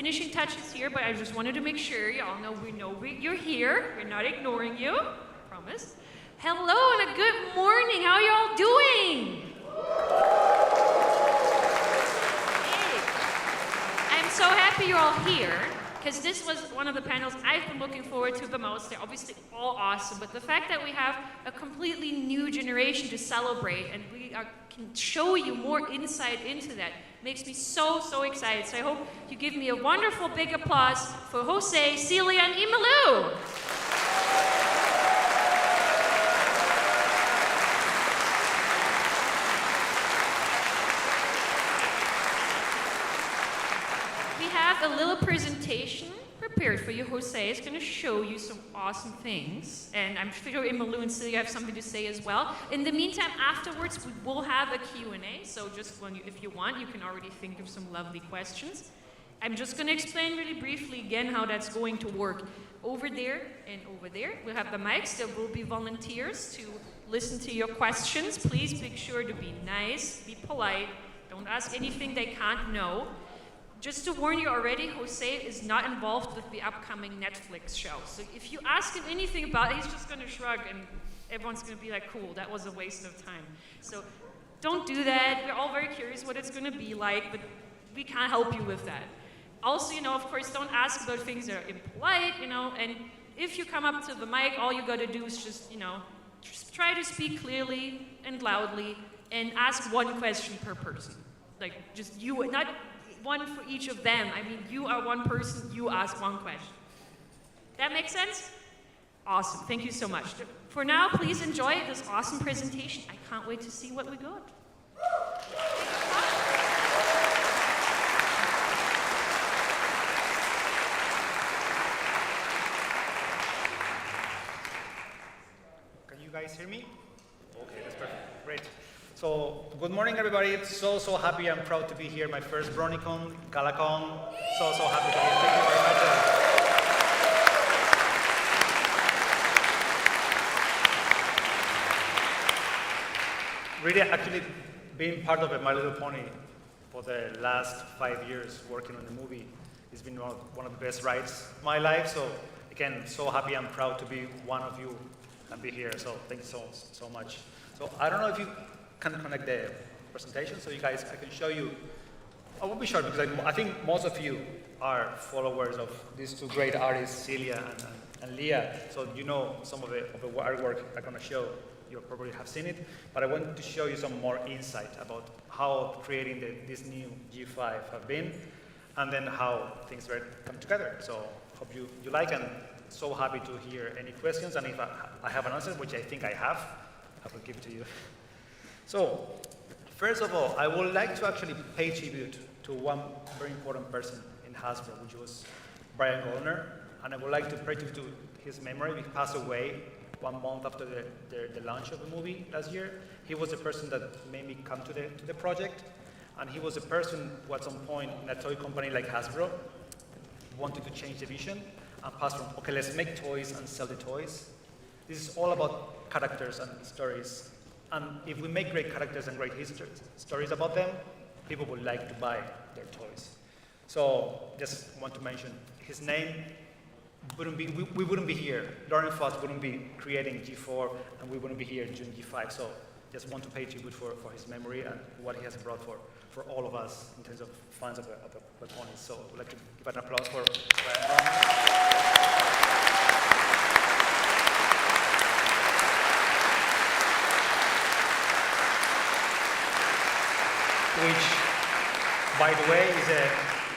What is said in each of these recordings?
finishing touches here, but I just wanted to make sure y'all know you're here. We're not ignoring you, I promise. Hello and a good morning. How are y'all doing? Hey. I'm so happy you're all here, because this was one of the panels I've been looking forward to the most. They're obviously all awesome, but the fact that we have a completely new generation to celebrate and we can show you more insight into that makes me so, so excited. So I hope you give me a wonderful big applause for Jose, Celia, and Imalu. We have a little presentation prepared for you. Jose is going to show you some awesome things, and I'm sure Imalu and Celia have something to say as well. In the meantime, afterwards, we will have a Q&A, so just if you want, you can already think of some lovely questions. I'm just going to explain really briefly again how that's going to work. Over there and over there, we'll have the mics. There will be volunteers to listen to your questions. Please make sure to be nice, be polite, don't ask anything they can't know. Just to warn you already, Jose is not involved with the upcoming Netflix show. So if you ask him anything about it, he's just going to shrug and everyone's going to be like, cool, that was a waste of time. So don't do that. We're all very curious what it's going to be like, but we can't help you with that. Also, of course, don't ask about things that are impolite, and if you come up to the mic, all you got to do is just try to speak clearly and loudly and ask one question per person. Like, just you, not one for each of them. I mean, you are one person, you ask one question. That makes sense? Awesome, thank you so much. For now, please enjoy this awesome presentation. I can't wait to see what we got. Can you guys hear me? Okay, that's perfect, great. So, good morning, everybody. So happy and proud to be here. My first BronyCon, GalaCon. So happy to be here. Thank you very much. Really, actually, being part of My Little Pony for the last 5 years, working on the movie, it's been one of the best rides of my life. So, again, so happy and proud to be one of you and be here. So, thank you so much. So, I don't know if you can connect the presentation, so you guys, I can show you. I will be short because I think most of you are followers of these two great artists, Celia and Leah. So you know some of the artwork I'm going to show. You probably have seen it, but I want to show you some more insight about how creating this new G5 have been, and then how things come together. So hope you like, and so happy to hear any questions. And if I have an answer, which I think I have, I will give it to you. So, first of all, I would like to actually pay tribute to one very important person in Hasbro, which was Brian Goldner, and I would like to pay tribute to his memory. He passed away 1 month after the launch of the movie last year. He was the person that made me come to the project, and he was a person who at some point in a toy company like Hasbro wanted to change the vision and pass from, okay, let's make toys and sell the toys. This is all about characters and stories. And if we make great characters and great stories about them, people would like to buy their toys. So just want to mention his name. We wouldn't be here. Lauren Foss wouldn't be creating G4, and we wouldn't be here doing G5. So just want to pay tribute for his memory and what he has brought for all of us in terms of fans of the ponies. So I'd like to give an applause for Brian. Which, by the way,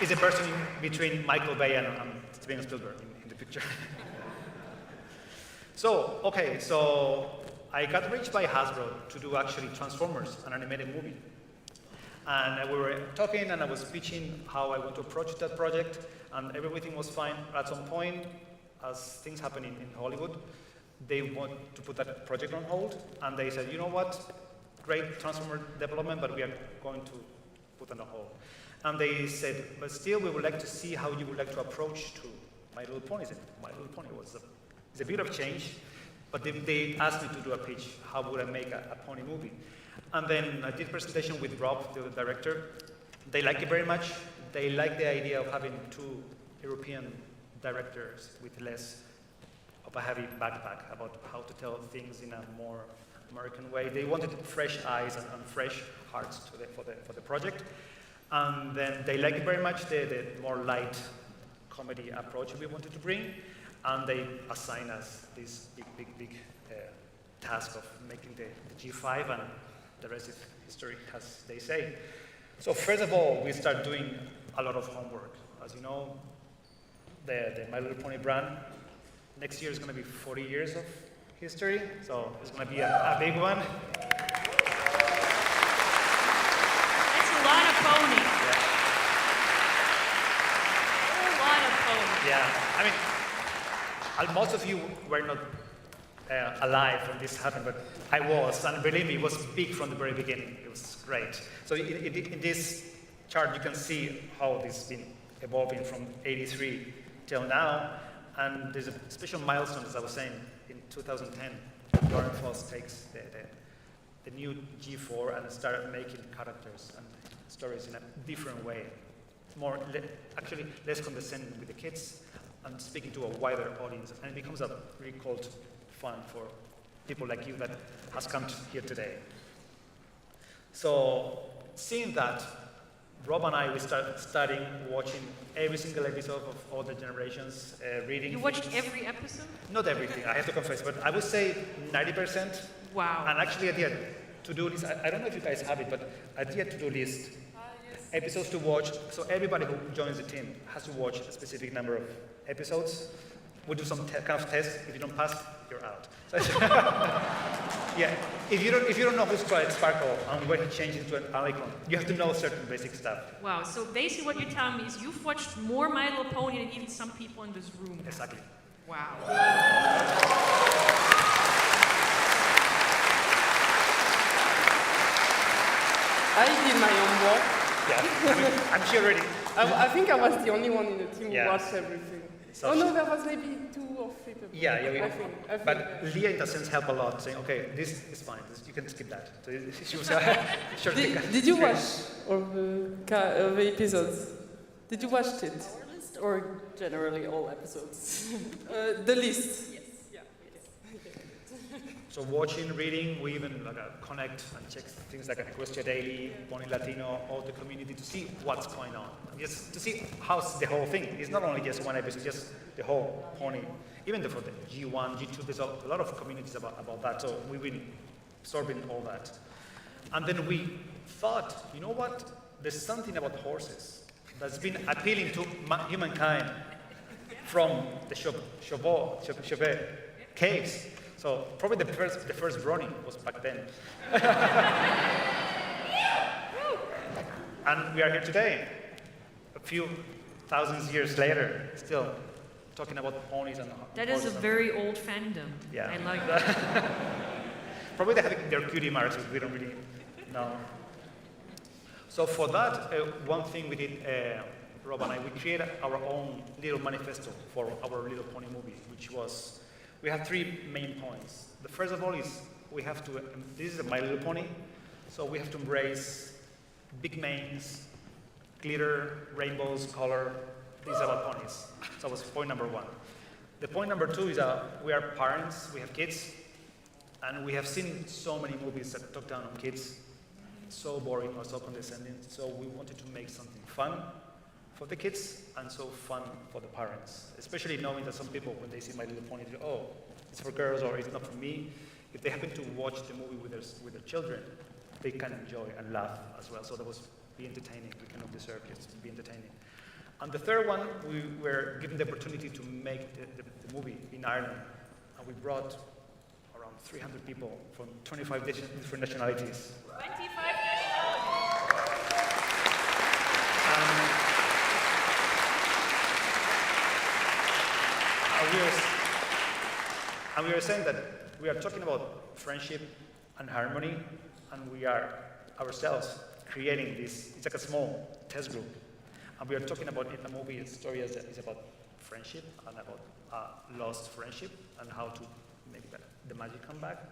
is a person between Michael Bay and Steven Spielberg in the picture. So I got reached by Hasbro to do actually Transformers, an animated movie. And we were talking, and I was pitching how I want to approach that project, and everything was fine. At some point, as things happen in Hollywood, they want to put that project on hold, and they said, you know what? Great Transformer development, but we are going to put on hold. And they said, but still, we would like to see how you would like to approach to My Little Pony. My Little Pony it's a bit of change, but they asked me to do a pitch. How would I make a pony movie? And then I did a presentation with Rob, the director. They liked it very much. they like the idea of having two European directors with less of a heavy backpack about how to tell things in a more American way. They wanted fresh eyes and fresh hearts for the project. And then they liked very much the more light comedy approach we wanted to bring. And they assigned us this big task of making the G5, and the rest is history, as they say. So first of all, we start doing a lot of homework. As you know, the My Little Pony brand, next year is going to be 40 years of history, so it's going to be a big one. That's a lot of ponies. A lot of ponies. Yeah, I mean, most of you were not alive when this happened, but I was, and believe me, it was big from the very beginning. It was great. So in this chart, you can see how this has been evolving from '83 till now, and there's a special milestone, as I was saying, in 2010, Lauren Foss takes the new G4 and started making characters and stories in a different way. More, actually, less condescending with the kids, and speaking to a wider audience, and it becomes a really cult fun for people like you that has come here today. So, seeing that, Rob and I, we started studying, watching every single episode of all the generations, reading. You watched every episode? Not everything, I have to confess, but I would say 90%. Wow. And actually, I did to-do list. I don't know if you guys have it, but I did a to-do list. Episodes to watch, so everybody who joins the team has to watch a specific number of episodes. We do some kind of test. If you don't pass, you're out. So yeah, if you don't know who's Sparkle and when he changed into an icon, you have to know certain basic stuff. Wow, so basically what you're telling me is you've watched more My Little Pony than even some people in this room. Exactly. Wow. I did my homework. Yeah, I'm sure already. I think I was the only one in the team Yeah. who watched everything. So oh no, there was maybe 2 or 3 people. Yeah, I think, but Leah, in that sense, helped a lot, saying, okay, this is fine, you can skip that. So she was sure. Did you watch all the episodes? Did you watch it? Our list or generally all episodes? The list. Yes. Yeah. So watching, reading, we even connect and check things like Equestria Daily, Pony Latino, all the community to see what's going on. Just to see how's the whole thing. It's not only just one episode, just the whole pony. Even for the G1, G2, there's a lot of communities about that. So we've been absorbing all that. And then we thought, you know what? There's something about horses that's been appealing to humankind from the Chauvet caves. So probably the first Brony was back then. And we are here today, a few thousand years later, still talking about ponies and That is a horses. very old fandom. Yeah. I like that. Probably they have their cutie marks, we don't really know. So for that, one thing we did, Rob and I, we created our own little manifesto for our Little Pony movie, which was, we have 3 main points. The first of all is we have to, this is a My Little Pony, so we have to embrace big manes, glitter, rainbows, color. This is about ponies. So that was point number 1. The point number 2 is we are parents, we have kids, and we have seen so many movies that talk down on kids, so boring or so condescending. So we wanted to make something fun for the kids and so fun for the parents, especially knowing that some people, when they see My Little Pony, they go, oh, it's for girls or it's not for me. If they happen to watch the movie with their children, they can enjoy and laugh as well. So that was be entertaining. We cannot deserve just to be entertaining. And the third one, we were given the opportunity to make the movie in Ireland, and we brought around 300 people from 25 different nationalities. 25 nationalities. And we are saying that we are talking about friendship and harmony, and we are ourselves creating this. It's like a small test group. And we are talking about in the movie, a story is about friendship and about lost friendship and how to make the magic come back.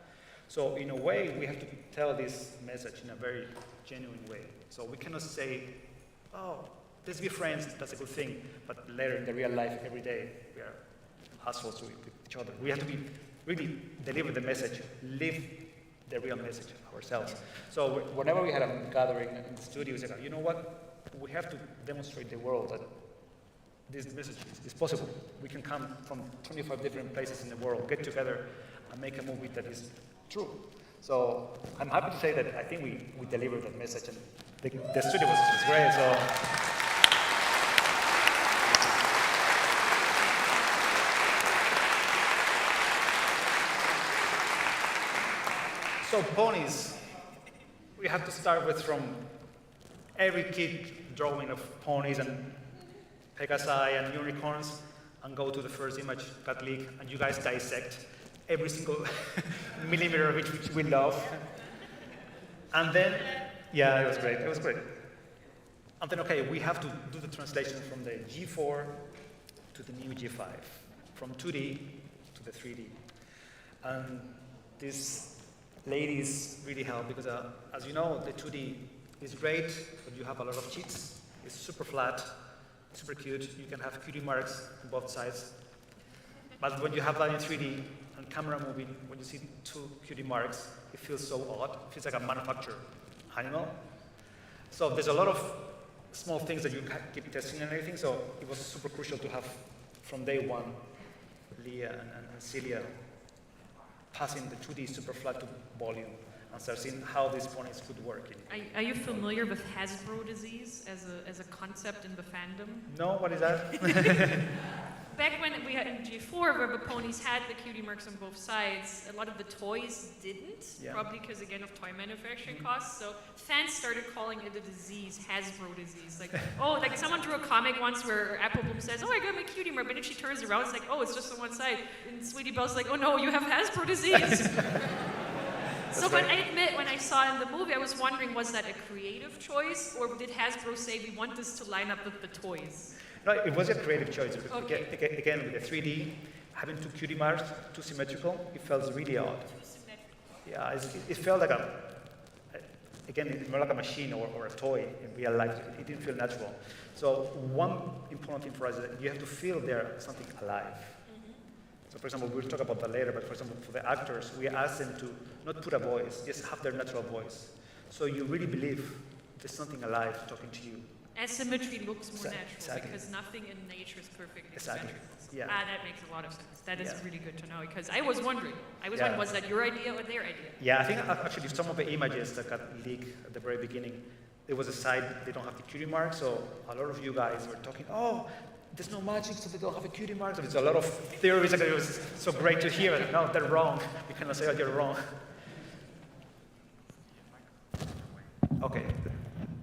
So in a way, we have to tell this message in a very genuine way. So we cannot say, oh, let's be friends, that's a good thing. But later in the real life, every day, we are assholes to each other. We have to be really deliver the message, live the real message ourselves. So whenever we had a gathering in the studio, we said, you know what? We have to demonstrate the world that this message is possible. We can come from 25 different places in the world, get together, and make a movie that is true. So I'm happy to say that I think we delivered that message, and the studio was great. So ponies, we have to start with from every kid drawing of ponies and Pegasi and unicorns, and go to the first image got leaked, and you guys dissect every single millimeter of it, which we love. And then, yeah, it was great. It was great. And then, okay, we have to do the translation from the G4 to the new G5, from 2D to the 3D. And these ladies really help because, as you know, the 2D is great, but you have a lot of cheats. It's super flat, super cute. You can have cutie marks on both sides. But when you have that in 3D and camera moving, when you see two cutie marks, it feels so odd. It feels like a manufactured animal. So there's a lot of small things that you keep testing and everything. So it was super crucial to have, from day one, Leah and Celia passing the 2D super flat to volume and start seeing how these ponies could work. Are you familiar with Hasbro disease as a concept in the fandom? No, what is that? Back when we had in G4, where the ponies had the cutie marks on both sides, a lot of the toys didn't, probably because, again, of toy manufacturing costs. So fans started calling it a disease, Hasbro disease. Like, oh, like someone drew a comic once where Apple Bloom says, oh, I got my cutie mark, but then she turns around, it's like, oh, it's just on one side. And Sweetie Belle's like, oh no, you have Hasbro disease. So, but I admit, when I saw it in the movie, I was wondering, was that a creative choice, or did Hasbro say, we want this to line up with the toys? No, it was a creative choice. Okay. Again, with the 3D, having two cutie marks, too symmetrical, it felt really odd. Yeah, it felt like again, more like a machine or a toy in real life. It didn't feel natural. So one important thing for us is that you have to feel there something alive. So for example, we'll talk about that later, but for example, for the actors, we ask them to not put a voice, just have their natural voice. So you really believe there's something alive talking to you. Asymmetry looks more natural exactly. Because nothing in nature is perfectly Exactly. symmetrical. So, Yeah. that makes a lot of sense. That is really good to know, because I was wondering, was that your idea or their idea? Yeah, I think actually some of the images that got leaked at the very beginning, there was a side they don't have the cutie mark, so a lot of you guys were talking, oh, there's no magic, so they don't have a cutie mark. So there's a lot of theories, and it was so great to hear. No, they're wrong. You cannot say, oh, you're wrong. Okay,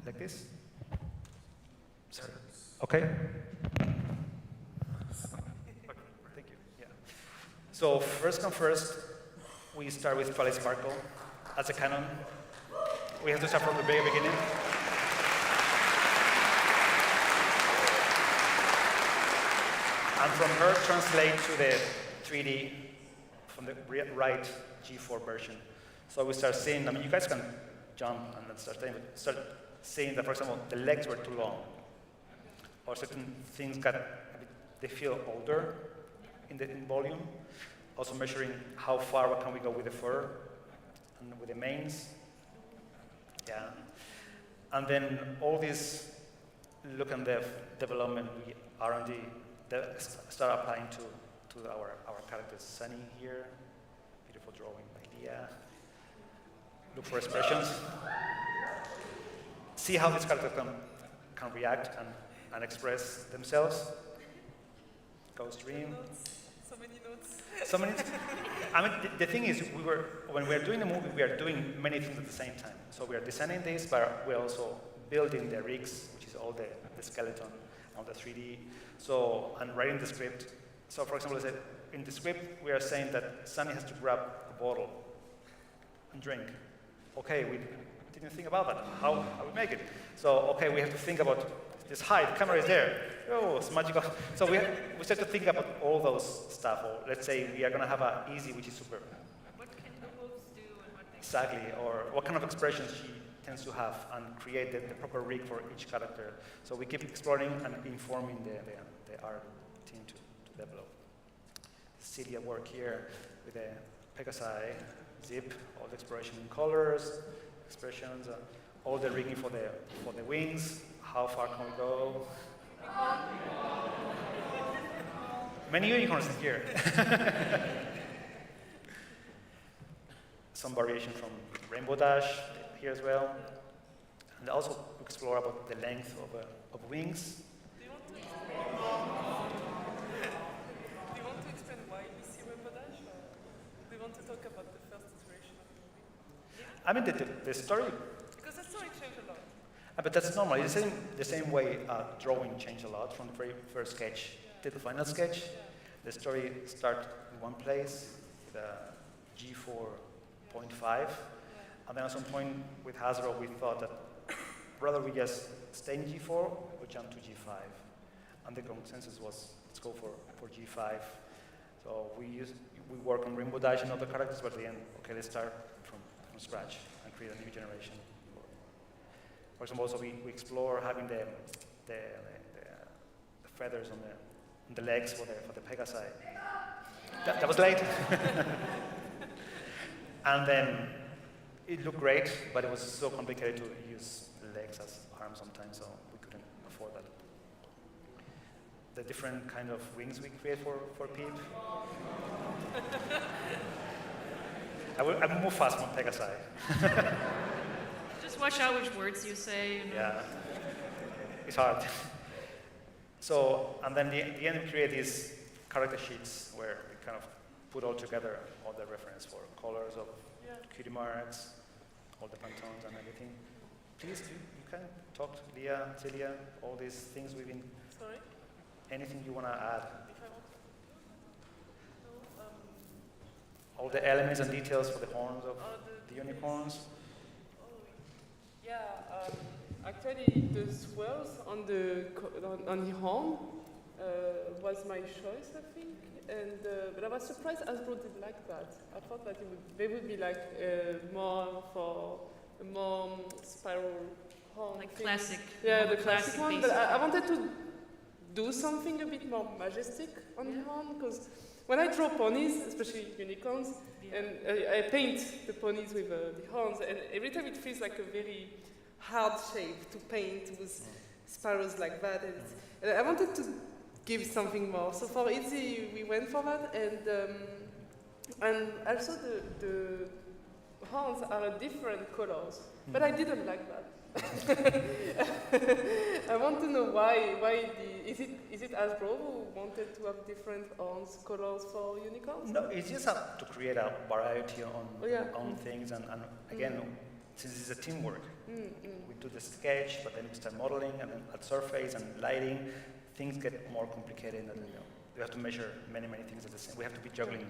like this. Sorry. Okay. Thank you. Yeah. So first come first, we start with Twilight Sparkle as a canon. We have to start from the very beginning. And from her, translate to the 3D from the right G4 version. So we start seeing, I mean, you guys can jump and then start seeing that, for example, the legs were too long. Or certain things they feel older in volume. Also measuring how far can we go with the fur and with the manes. Yeah. And then all this look and development, R&D, start applying to our characters. Sunny here, beautiful drawing by Leah. Look for expressions. See how this character can react and express themselves. Ghost Dream. So many notes. So many. I mean, the thing is, when we are doing the movie, we are doing many things at the same time. So we are designing this, but we're also building the rigs, which is all the skeleton on the 3D. So, and writing the script. So, for example, in the script, we are saying that Sunny has to grab a bottle and drink. Okay, we didn't think about that. How we make it? So, okay, we have to think about this height. Camera is there. Oh, it's magical. So we start to think about all those stuff. Or let's say we are going to have easy, which is super. What can the wolves do and what they Exactly. Or what kind of expressions she tends to have and create the proper rig for each character. So we keep exploring and informing the art team to develop. City at work here with the Pegasi zip, all the exploration in colors, expressions, all the rigging for the wings, how far can we go? Many unicorns in here. Some variation from Rainbow Dash here as well. And also explore about the length of wings. Do you want to explain why we see Rainbow Dash? Or do you want to talk about the first iteration of the movie? I mean, the story, Because the story changed a lot. but that's normal. It's the same way drawing changed a lot from the very first sketch to the final sketch. The story starts in one place with a G4.5, and then at some point with Hasbro we thought that rather we just stay in G4 or jump to G5, and the consensus was let's go for G5. So we work on Rainbow Dash and other characters, but at the end, okay, let's start from scratch and create a new generation. For example, also we explore having the feathers on the legs for the Pegasi. That was late. And then it looked great, but it was so complicated to use the legs as arms sometimes, so we couldn't afford that. The different kind of wings we create for Pete. I will move fast on Pegasi. Just watch out which words you say. You know. Yeah, it's hard. So, and then the end we create these character sheets where we kind of put all together all the reference for colors of cutie marks, all the Pantones and everything. Please, you can talk to Leah, Celia, all these things we've been. Sorry? Anything you want to add? If I want All the elements and details for the horns of the the unicorns. Yeah, actually the swirls on the horn was my choice, I think. And but I was surprised Hasbro did like that. I thought that they would be like more for a more spiral horn. Like thing. classic. Yeah, the classic one. But basic. I wanted to do something a bit more majestic on the horn, because when I draw ponies, especially unicorns, and I paint the ponies with the horns, and every time it feels like a very hard shape to paint with spirals like that. And I wanted to give something more. So for Itzy, we went for that, and also the horns are different colors, but I didn't like that. I want to know why is it Hasbro who wanted to have different horns colors for unicorns? No, it's just to create a variety on things, and again, since it's a teamwork, we do the sketch, but then we start modeling, and then at surface and lighting, things get more complicated. And we have to measure many things at the same. We have to be juggling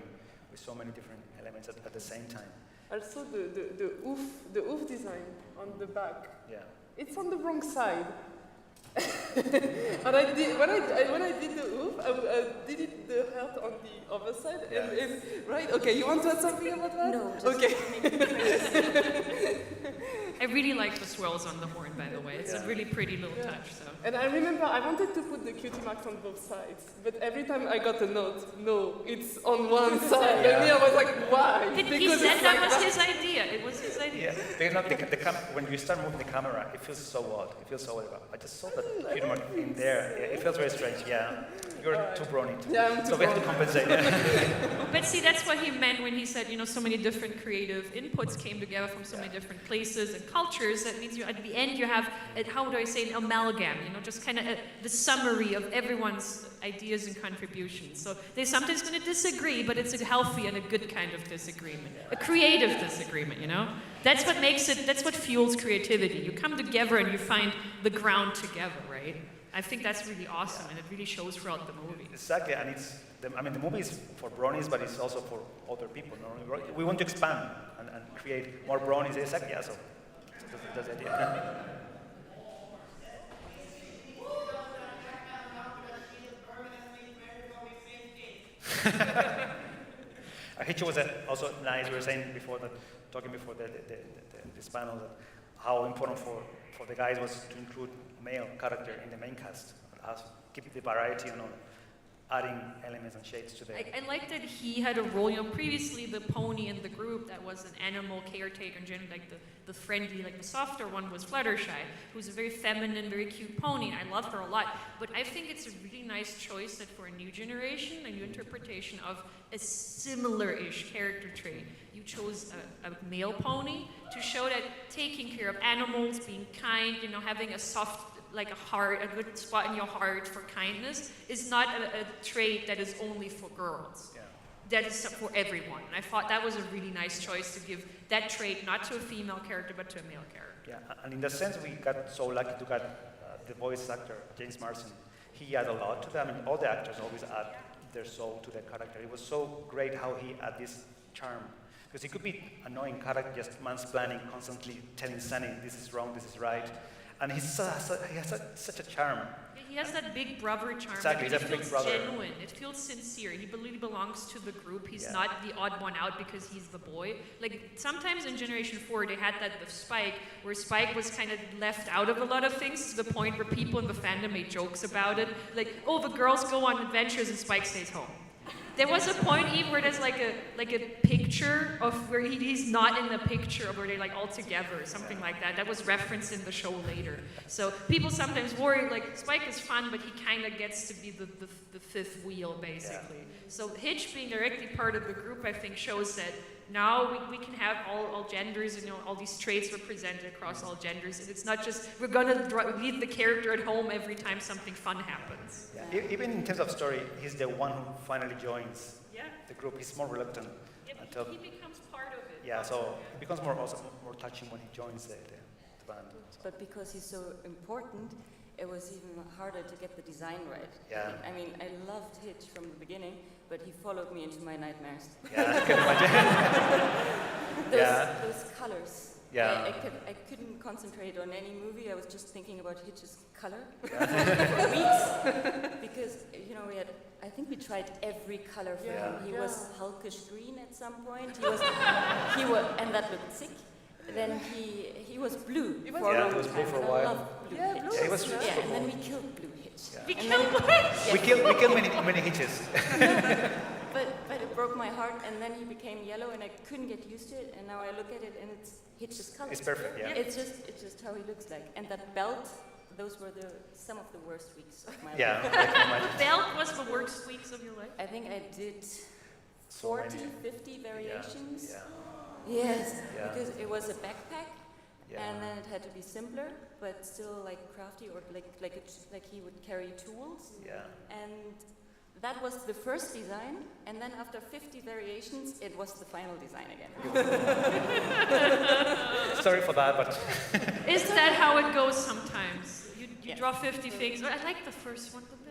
with so many different elements at the same time. Also, the hoof design on the back. Yeah. It's on the wrong side. And I did when I did the hoof, I did it the heart on the other side. Yeah. And right? Okay, you want to add something about that? No, just Okay. I really like the swirls on the horn, by the way. It's a really pretty little touch. So. And I remember I wanted to put the cutie marks on both sides, but every time I got a note, no, it's on one side. Yeah. And I was like, why? He said that was his idea. It was his idea. Yeah, because when you start moving the camera, it feels so odd. It feels so odd. I just saw that cutie mark in there. Yeah, it feels very strange. Yeah, you're too brony. Yeah, I'm too so we have to compensate. But see, that's what he meant when he said, so many different creative inputs came together from so many different places and cultures. That means at the end you have, how do I say, an amalgam, just kind of the summary of everyone's ideas and contributions. So they're sometimes going to disagree, but it's a healthy and a good kind of disagreement. A creative disagreement, That's what makes it, that's what fuels creativity. You come together and you find the ground together, right? I think that's really awesome, and it really shows throughout the movie. Exactly, and the movie is for bronies, but it's also for other people. We want to expand and create more bronies. Exactly, yeah, so that's the idea. Hitcher was also nice. We were saying before that, talking before this panel, that how important for the guys was to include male character in the main cast, as keep the variety, adding elements and shades to the. I like that he had a role. Previously the pony in the group that was an animal caretaker, and generally like the friendly, like the softer one was Fluttershy, who's a very feminine, very cute pony. I love her a lot. But I think it's a really nice choice that for a new generation, a new interpretation of a similar-ish character trait, you chose a male pony to show that taking care of animals, being kind, having a soft, like a heart, a good spot in your heart for kindness is not a trait that is only for girls. Yeah. That is for everyone. And I thought that was a really nice choice to give that trait not to a female character but to a male character. Yeah, and in that sense, we got so lucky to get the voice actor, James Marsden. He added a lot to them. All the actors always add their soul to the character. It was so great how he added this charm. Because he could be annoying character, just mansplaining, constantly telling Sunny, this is wrong, this is right. And he has such a charm. He has that big brother charm. Exactly, Like, he's it a big feels brother. genuine. It feels sincere. He really belongs to the group. He's Yeah. not the odd one out because he's the boy. Like sometimes in Generation 4 they had that with Spike, where Spike was kind of left out of a lot of things to the point where people in the fandom made jokes about it. Like, oh, the girls go on adventures and Spike stays home. There was a point even where there's like a picture of where he's not in the picture of where they're like all together, something like that. That was referenced in the show later. So people sometimes worry like Spike is fun, but he kind of gets to be the fifth wheel basically. So Hitch being directly part of the group, I think, shows that now we can have all genders and all these traits represented across all genders. And it's not just we're gonna leave the character at home every time something fun happens. Yeah. Even in terms of story, he's the one who finally joins the group. He's more reluctant. Yeah, he becomes part of it. Yeah, so it becomes more touching when he joins the band. But because he's so important, it was even harder to get the design right. Yeah. I mean, I loved Hitch from the beginning, but he followed me into my nightmares. Yeah, I can imagine. Those colors. Yeah. I couldn't concentrate on any movie. I was just thinking about Hitch's color for weeks. Because, I think we tried every color for him. He was hulkish green at some point. He was, and that looked sick. Then he was blue for a long he was blue time. for a I while. loved blue Hitch. Yeah, he was Yeah, and then we killed Blue Hitch. Yeah. We And killed then- what? Yes. We killed many hitches. But it broke my heart, and then he became yellow, and I couldn't get used to it. And now I look at it, and it's Hitch's color. It's perfect, yeah. It's just how he looks like. And that belt, those were some of the worst weeks of my life. Yeah, I can imagine. Belt was the worst weeks of your life. I think I did So 40, many. 50 variations. Yeah. Yes, Yeah. because it was a backpack, Yeah. and then it had to be simpler, but still like crafty, or like he would carry tools. Yeah. And that was the first design, and then after 50 variations, it was the final design again. Sorry for that, but Is that how it goes sometimes? You Yes. draw 50 things. I like the first one the best.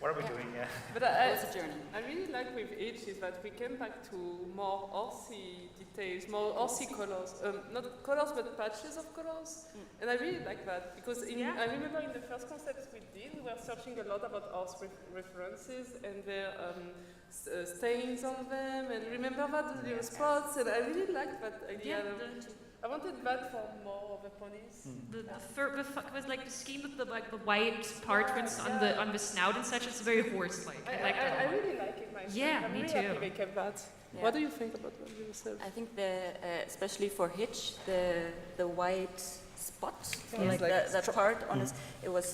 what are we doing? Yeah. But It was a journey. I really like with H is that we came back to more horsey details, more horsey colors. Not colors, but patches of colors. And I really like that because I remember in the first concepts we did, we were searching a lot about horse references and their stains on them. And remember that, the little spots. And I really liked that idea. I wanted that for more of the ponies. Was like the scheme with the white parchments on the snout and such. It's very horse-like. I like that. I really like it myself. Yeah, I'm me really too. happy they kept that. Yeah. What do you think about that yourself? I think especially for Hitch, the white spot, Yeah. like Like that part on his, it was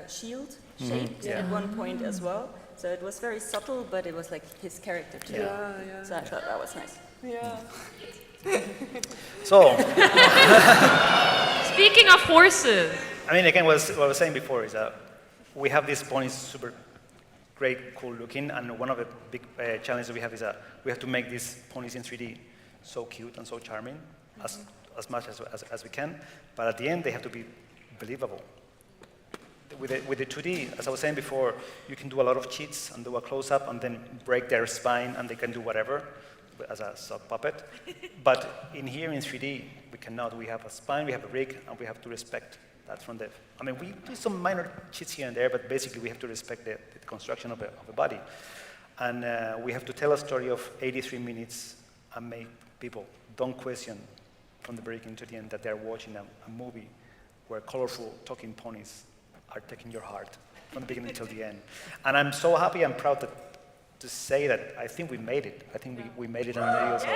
shield shaped Yeah. at one point as well. So it was very subtle, but it was like his character too. Yeah. So I thought that was nice. Yeah. So, Speaking of horses, I mean, again, what I was saying before is that we have these ponies super great, cool looking, and one of the big challenges we have is that we have to make these ponies in 3D so cute and so charming, as much as we can, but at the end they have to be believable. With the 2D, as I was saying before, you can do a lot of cheats and do a close-up and then break their spine and they can do whatever as a sub puppet. But in here in 3D, we cannot. We have a spine, we have a rig, and we have to respect that from the. I mean, we do some minor cheats here and there, but basically we have to respect the construction of a body. And we have to tell a story of 83 minutes and make people don't question from the beginning to the end that they're watching a movie where colorful talking ponies are taking your heart from the beginning till the end. And I'm so happy and proud to say that I think we made it. I think we made it on the video. So.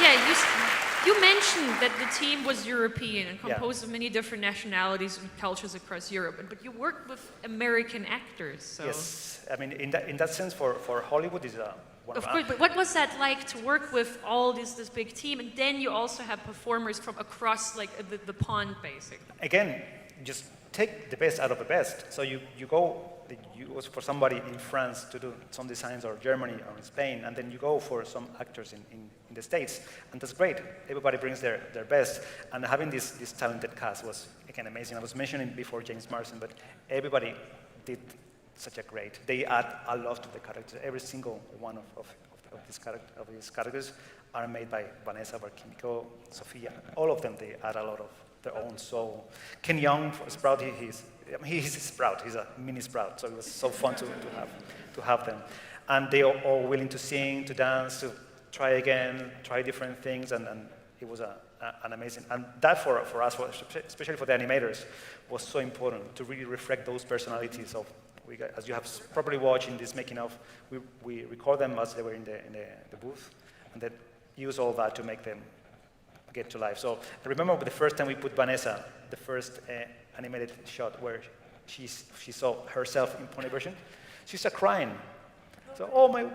Yeah, you mentioned that the team was European and composed of many different nationalities and cultures across Europe, but you worked with American actors, so... Yes, I mean, in that sense, for Hollywood is one of course, but what was that like to work with all this big team, and then you also have performers from across like the pond, basically? Again, just take the best out of the best. So you go for somebody in France to do some designs, or Germany, or in Spain, and then you go for some actors in the States, and that's great. Everybody brings their best, and having this talented cast was, again, amazing. I was mentioning before James Marsden, but everybody did such a great. They add a lot to the characters. Every single one of these characters are made by Vanessa, by Kimiko, Sophia. All of them, they add a lot of their own soul. Ken Young, for Sprout, he's a Sprout. He's a mini Sprout, so it was so fun to have them. And they are all willing to sing, to dance, to try again, try different things, and it was an amazing. And that for us, especially for the animators, was so important to really reflect those personalities of. As you have probably watched in this making of, we record them as they were in the booth, and then use all that to make them get to life. So I remember the first time we put Vanessa, the first animated shot where she saw herself in pony version, she started crying. So, oh my, I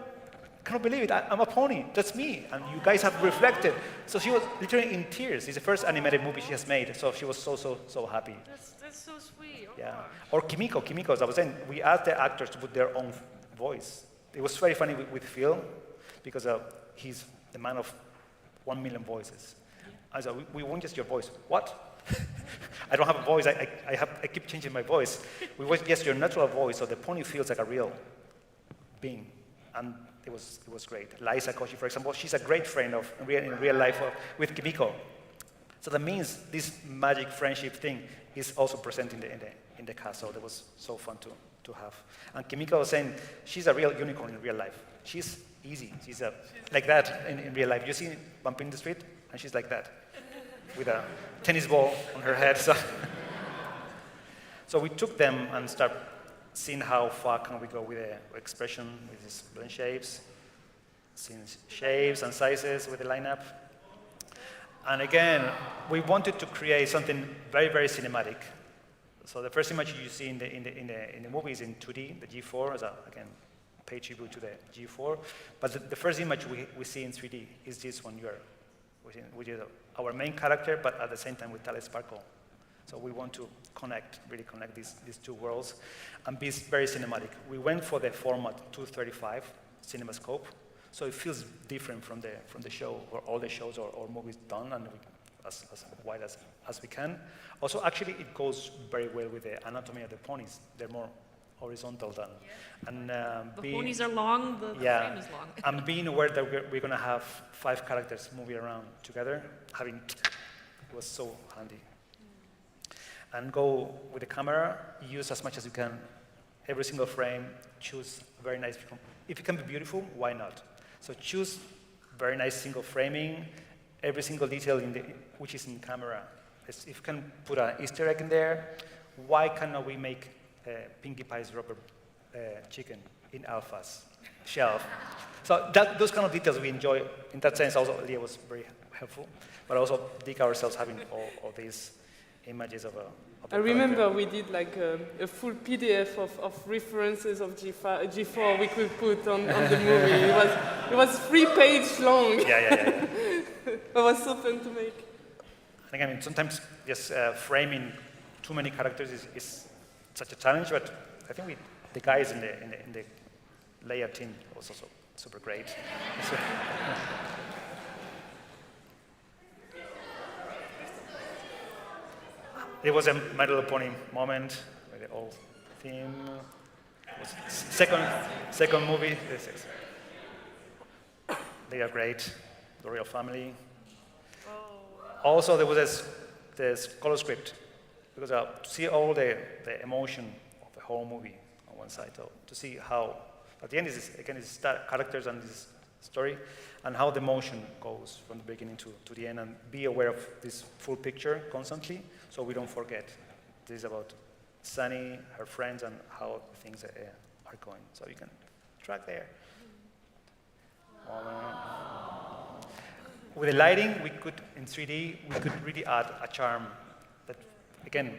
cannot believe it, I'm a pony, that's me, and you guys have reflected. So she was literally in tears. It's the first animated movie she has made, so she was so happy. That's so sweet. Oh Yeah. gosh. Or Kimiko, as I was saying, we asked the actors to put their own voice. It was very funny with Phil, because he's the man of 1 million voices. I said, we want just your voice. What? I don't have a voice, I keep changing my voice. We want just your natural voice, so the pony feels like a real being. And it was great. Liza Koshy, for example, she's a great friend in real life with Kimiko. So that means this magic friendship thing is also present in the cast. So that was so fun to have. And Kimiko was saying she's a real unicorn in real life. She's easy. She's like that in real life. You see bumping in the street, and she's like that, with a tennis ball on her head. So we took them and started seeing how far can we go with the expression, with these blend shapes, seeing shapes and sizes with the lineup. And again, we wanted to create something very, very cinematic. So the first image you see in the movie is in 2D, the G4, as again, pay tribute to the G4. But the first image we see in 3D is this one here, which is our main character, but at the same time with Tale Sparkle. So we want to really connect these two worlds and be very cinematic. We went for the format 235 CinemaScope, so it feels different from the show, or all the shows or movies done, and as wide as we can. Also, actually, it goes very well with the anatomy of the ponies. They're more horizontal than. And the ponies are long, the frame is long. And being aware that we're going to have 5 characters moving around together, it was so handy. And go with the camera, use as much as you can, every single frame, choose very nice. If it can be beautiful, why not? So choose very nice single framing, every single detail which is in camera. If you can put an Easter egg in there, why cannot we make Pinkie Pie's rubber chicken in Alpha's shelf? So those kind of details we enjoy. In that sense, also Leah was very helpful, but also dig ourselves having all these images of I remember we did like a full PDF of references of G4 we could put on the movie. It was 3 pages long. Yeah. It was so fun to make. I mean, sometimes just framing too many characters is such a challenge, but I think the guys in the layer team was also super great. It was a My Little Pony moment with the old theme. It was second movie. They are great, the royal family. Also, there was this color script, because to see all the emotion the whole movie on one side. So to see how, at the end, it's characters and this story, and how the motion goes from the beginning to the end, and be aware of this full picture constantly, so we don't forget. This is about Sunny, her friends, and how things are going. So you can track there. With the lighting, we could, in 3D, we could really add a charm that, again,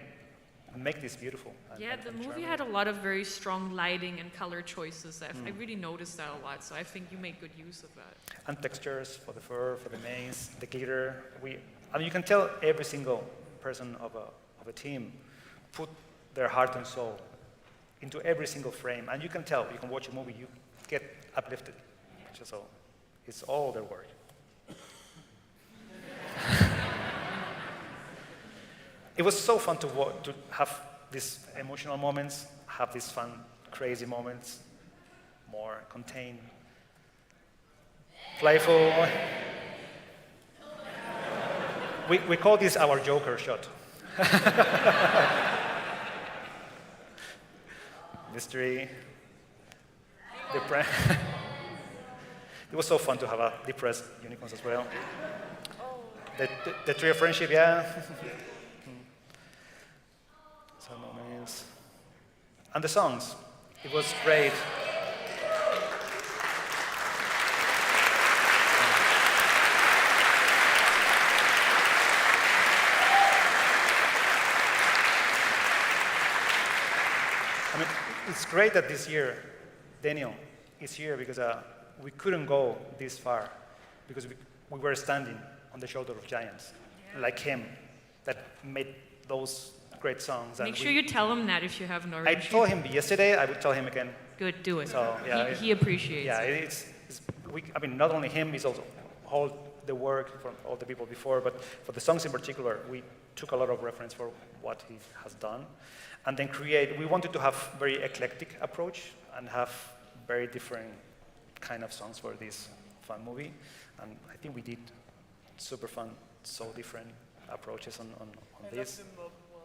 make this beautiful. Yeah, the movie had a lot of very strong lighting and color choices. I really noticed that a lot, so I think you made good use of that. And textures for the fur, for the maze, the glitter. I mean, you can tell every single person of a team put their heart and soul into every single frame, and you can tell. You can watch a movie, you get uplifted. So it's all their work. It was so fun to have these emotional moments, have these fun, crazy moments, more contained, playful. We call this our Joker shot. Mystery, It was so fun to have a depressed unicorns as well. The tree of friendship, yeah. Some moments. And the songs, it was great. I mean, it's great that this year Daniel is here because we couldn't go this far because we were standing on the shoulder of giants, like him, that made those great songs. Make sure you tell him that if you haven't already. I told him yesterday, I will tell him again. Good, do it. So, yeah, he appreciates it. I mean, not only him, it's also all the work from all the people before, but for the songs in particular, we took a lot of reference for what he has done. And then we wanted to have very eclectic approach and have very different kind of songs for this fun movie. And I think we did super fun, so different approaches on this. The mob one.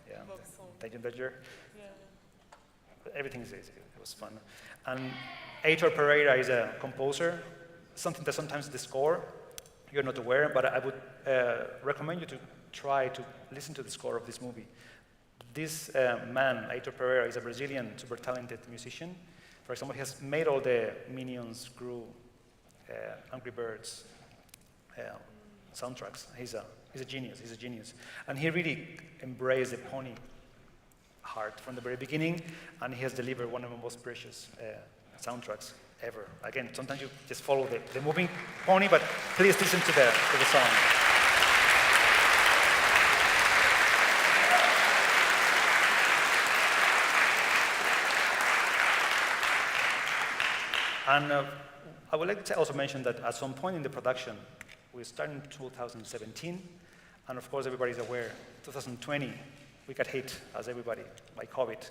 Yeah, Mob song. Danger Dodger. Yeah. Everything is easy. It was fun. And Heitor Pereira is a composer, something that sometimes the score, you're not aware, but I would recommend you to try to listen to the score of this movie. This man, Heitor Pereira, is a Brazilian, super talented musician. For example, he has made all the Minions, Gru, Angry Birds soundtracks. He's a genius. And he really embraced the pony heart from the very beginning, and he has delivered one of the most precious soundtracks ever. Again, sometimes you just follow the moving pony, but please listen to the song. And I would like to also mention that at some point in the production, we started in 2017, and of course everybody's aware, 2020, we got hit, as everybody, by COVID.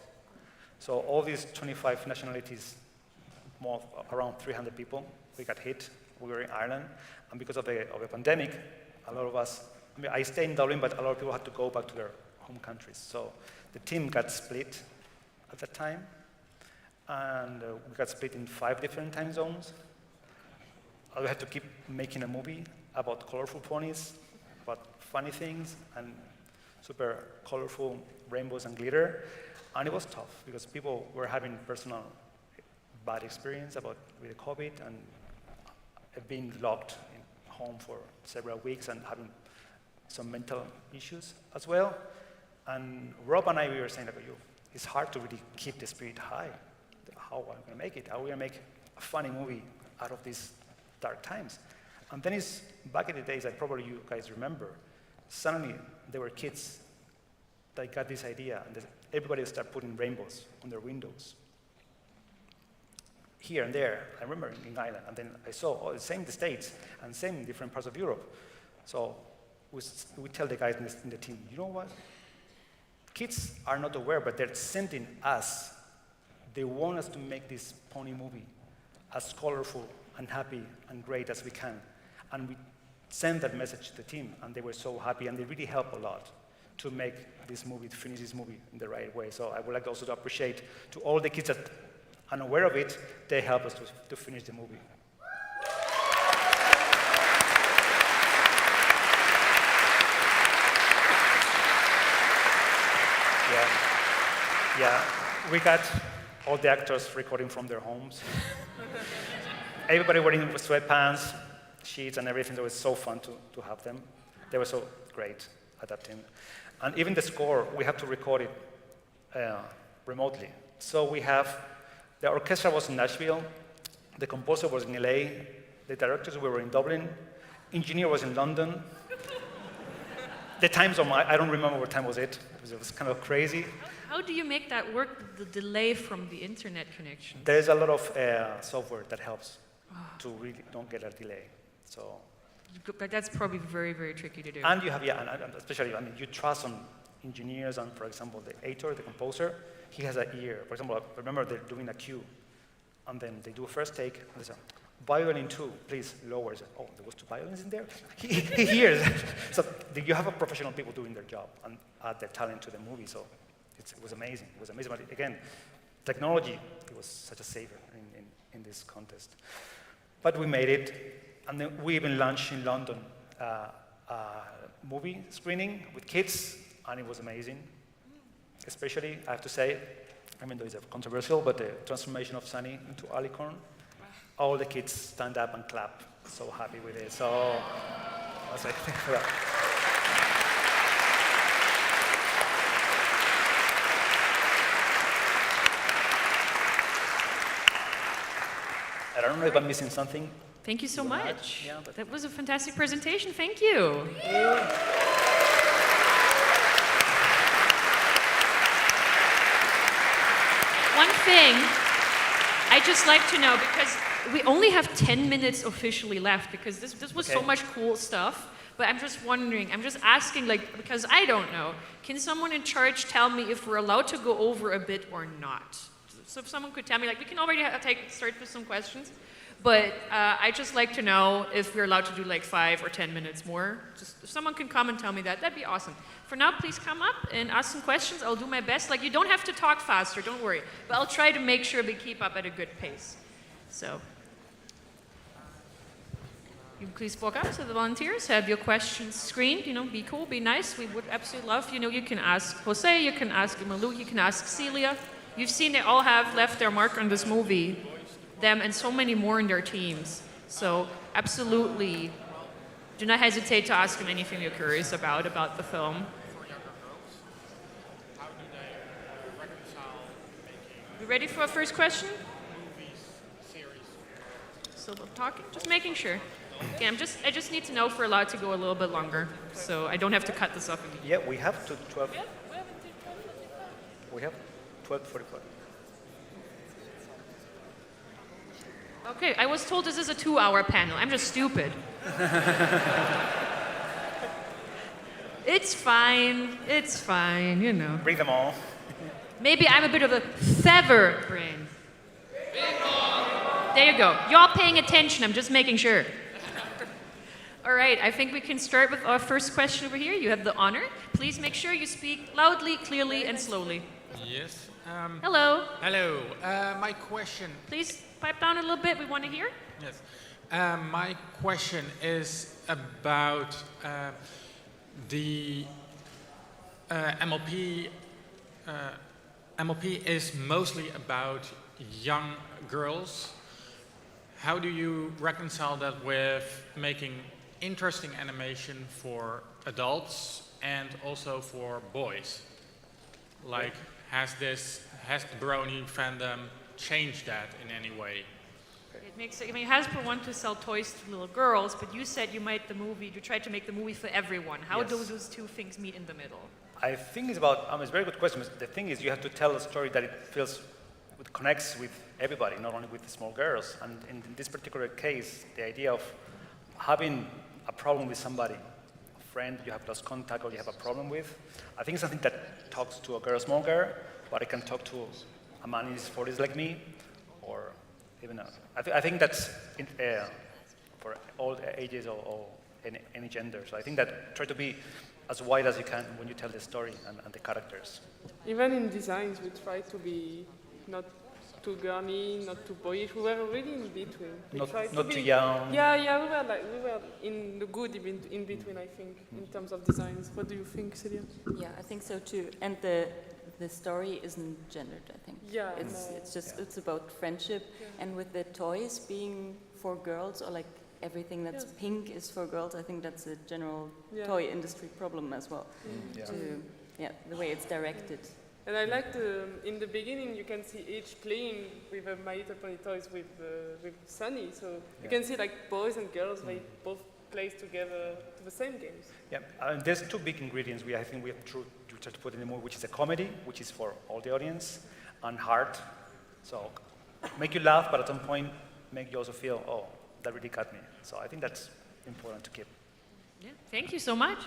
So all these 25 nationalities, around 300 people, we got hit. We were in Ireland, and because of the pandemic, a lot of us, I stayed in Dublin, but a lot of people had to go back to their home countries. So the team got split at that time, and we got split in 5 different time zones. We had to keep making a movie about colorful ponies, about funny things, and super colorful rainbows and glitter. And it was tough because people were having personal bad experience with the COVID and being locked in home for several weeks and having some mental issues as well. And Rob and I, we were saying, like, it's hard to really keep the spirit high. How are we going to make it? How are we going to make a funny movie out of these dark times? And then it's back in the days that probably you guys remember, suddenly there were kids that got this idea, and everybody started putting rainbows on their windows. Here and there, I remember in Ireland, and then I saw the same in the States, and same in different parts of Europe. So we tell the guys in the team, you know what? Kids are not aware, but they're sending us. They want us to make this pony movie as colorful and happy and great as we can. And we sent that message to the team, and they were so happy, and they really helped a lot. to make this movie, to finish this movie in the right way. So I would like also to appreciate to all the kids that are unaware of it, they help us to finish the movie. Yeah, we got all the actors recording from their homes. Everybody wearing sweatpants, sheets, and everything. It was so fun to have them. They were so great adapting. And even the score, we have to record it remotely. So we have, the orchestra was in Nashville, the composer was in LA, the directors were in Dublin, engineer was in London. The time zone, I don't remember what time was it. It was kind of crazy. How do you make that work, the delay from the internet connection? There's a lot of software that helps to really don't get a delay. So. But that's probably very, very tricky to do. And you have, and especially, I mean, you trust on engineers and, for example, the editor, the composer, he has an ear. For example, remember they're doing a cue, and then they do a first take, and they say, violin 2, please lower. Oh, there was 2 violins in there? He hears. So you have a professional people doing their job and add their talent to the movie. So it was amazing. It was amazing. But again, technology, it was such a savior in this contest. But we made it. And then we even launched in London a movie screening with kids, and it was amazing. Especially, I have to say, even though it's controversial, but the transformation of Sunny into Alicorn, all the kids stand up and clap, so happy with it. So I was like, I don't know if I'm missing something. Thank you so much. Yeah, but that was a fantastic presentation. Thank you. One thing I'd just like to know, because we only have 10 minutes officially left, because this was so much cool stuff, but I'm just wondering, I'm just asking, like, because I don't know, can someone in charge tell me if we're allowed to go over a bit or not? So if someone could tell me, like, we can already start with some questions. But I'd just like to know if we're allowed to do like 5 or 10 minutes more. Just if someone can come and tell me that, that'd be awesome. For now, please come up and ask some questions. I'll do my best. Like, you don't have to talk faster, don't worry. But I'll try to make sure we keep up at a good pace. So, you please walk up to the volunteers, have your questions screened, be cool, be nice. We would absolutely love, you can ask Jose, you can ask Malu, you can ask Celia. You've seen they all have left their mark on this movie. Them and so many more in their teams. So absolutely, do not hesitate to ask them anything you're curious about the film. For younger girls, how do they reconcile making We ready for our first question? movies, series? So we're talking, just making sure. Okay, I just need to know if we're allowed to go a little bit longer, so I don't have to cut this off again. yeah, we have to 12. We have 12:45. Okay, I was told this is a 2-hour panel. I'm just stupid. It's fine, Bring them all. Maybe I'm a bit of a feather brain. There you go. Y'all paying attention, I'm just making sure. All right, I think we can start with our first question over here. You have the honor. Please make sure you speak loudly, clearly, and slowly. Yes. Hello. Hello. My question. Please pipe down a little bit. We want to hear. Yes. My question is about the MLP. MLP is mostly about young girls. How do you reconcile that with making interesting animation for adults and also for boys? Like, has the Brony fandom changed that in any way? It makes. I mean, Hasbro want to sell toys to little girls, but you said you tried to make the movie for everyone. How Yes. do those two things meet in the middle? I think it's about, it's a very good question. The thing is, you have to tell a story that it connects with everybody, not only with the small girls. And in this particular case, the idea of having a problem with somebody, a friend you have lost contact or you have a problem with, I think it's something that talks to a small girl, but it can talk to a man in his 40s like me, or even I think that's for all ages or any gender. So I think that try to be as wide as you can when you tell the story and the characters. Even in designs, we try to be not too girly, not too boyish. We were really in between. We tried Not to too be, young. Yeah, we were in the good in between, I think, in terms of designs. What do you think, Celia? Yeah, I think so too. And the story isn't gendered, I think. Yeah, It's just, it's about friendship. Yeah. And with the toys being for girls, or like everything that's pink is for girls, I think that's a general toy industry problem as well. The way it's directed. And I like in the beginning you can see each playing with a My Little Pony toys with Sunny, so you can see like boys and girls, they both play together to the same games. Yeah, there's two big ingredients I think we have to put in the movie, which is a comedy, which is for all the audience, and heart. So make you laugh, but at some point make you also feel, oh, that really got me. So I think that's important to keep. Yeah, thank you so much.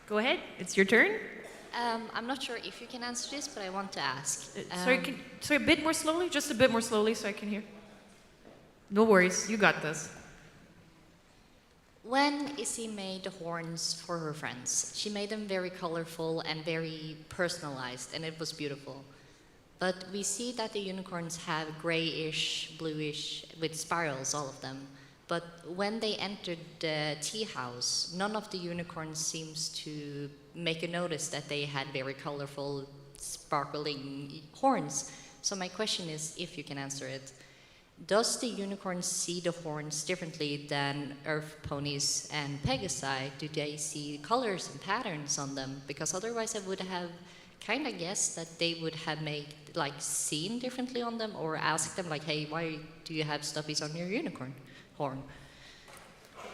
Go ahead, it's your turn. I'm not sure if you can answer this, but I want to ask. Sorry, a bit more slowly, just a bit more slowly so I can hear. No worries, you got this. When Izzy made the horns for her friends, she made them very colorful and very personalized, and it was beautiful. But we see that the unicorns have grayish, bluish, with spirals, all of them. But when they entered the tea house, none of the unicorns seems to make a notice that they had very colorful, sparkling horns. So my question is, if you can answer it, does the unicorn see the horns differently than Earth ponies and Pegasi? Do they see colors and patterns on them? Because otherwise I would have kind of guessed that they would have made, like, seen differently on them, or asked them, like, hey, why do you have stuffies on your unicorn horn?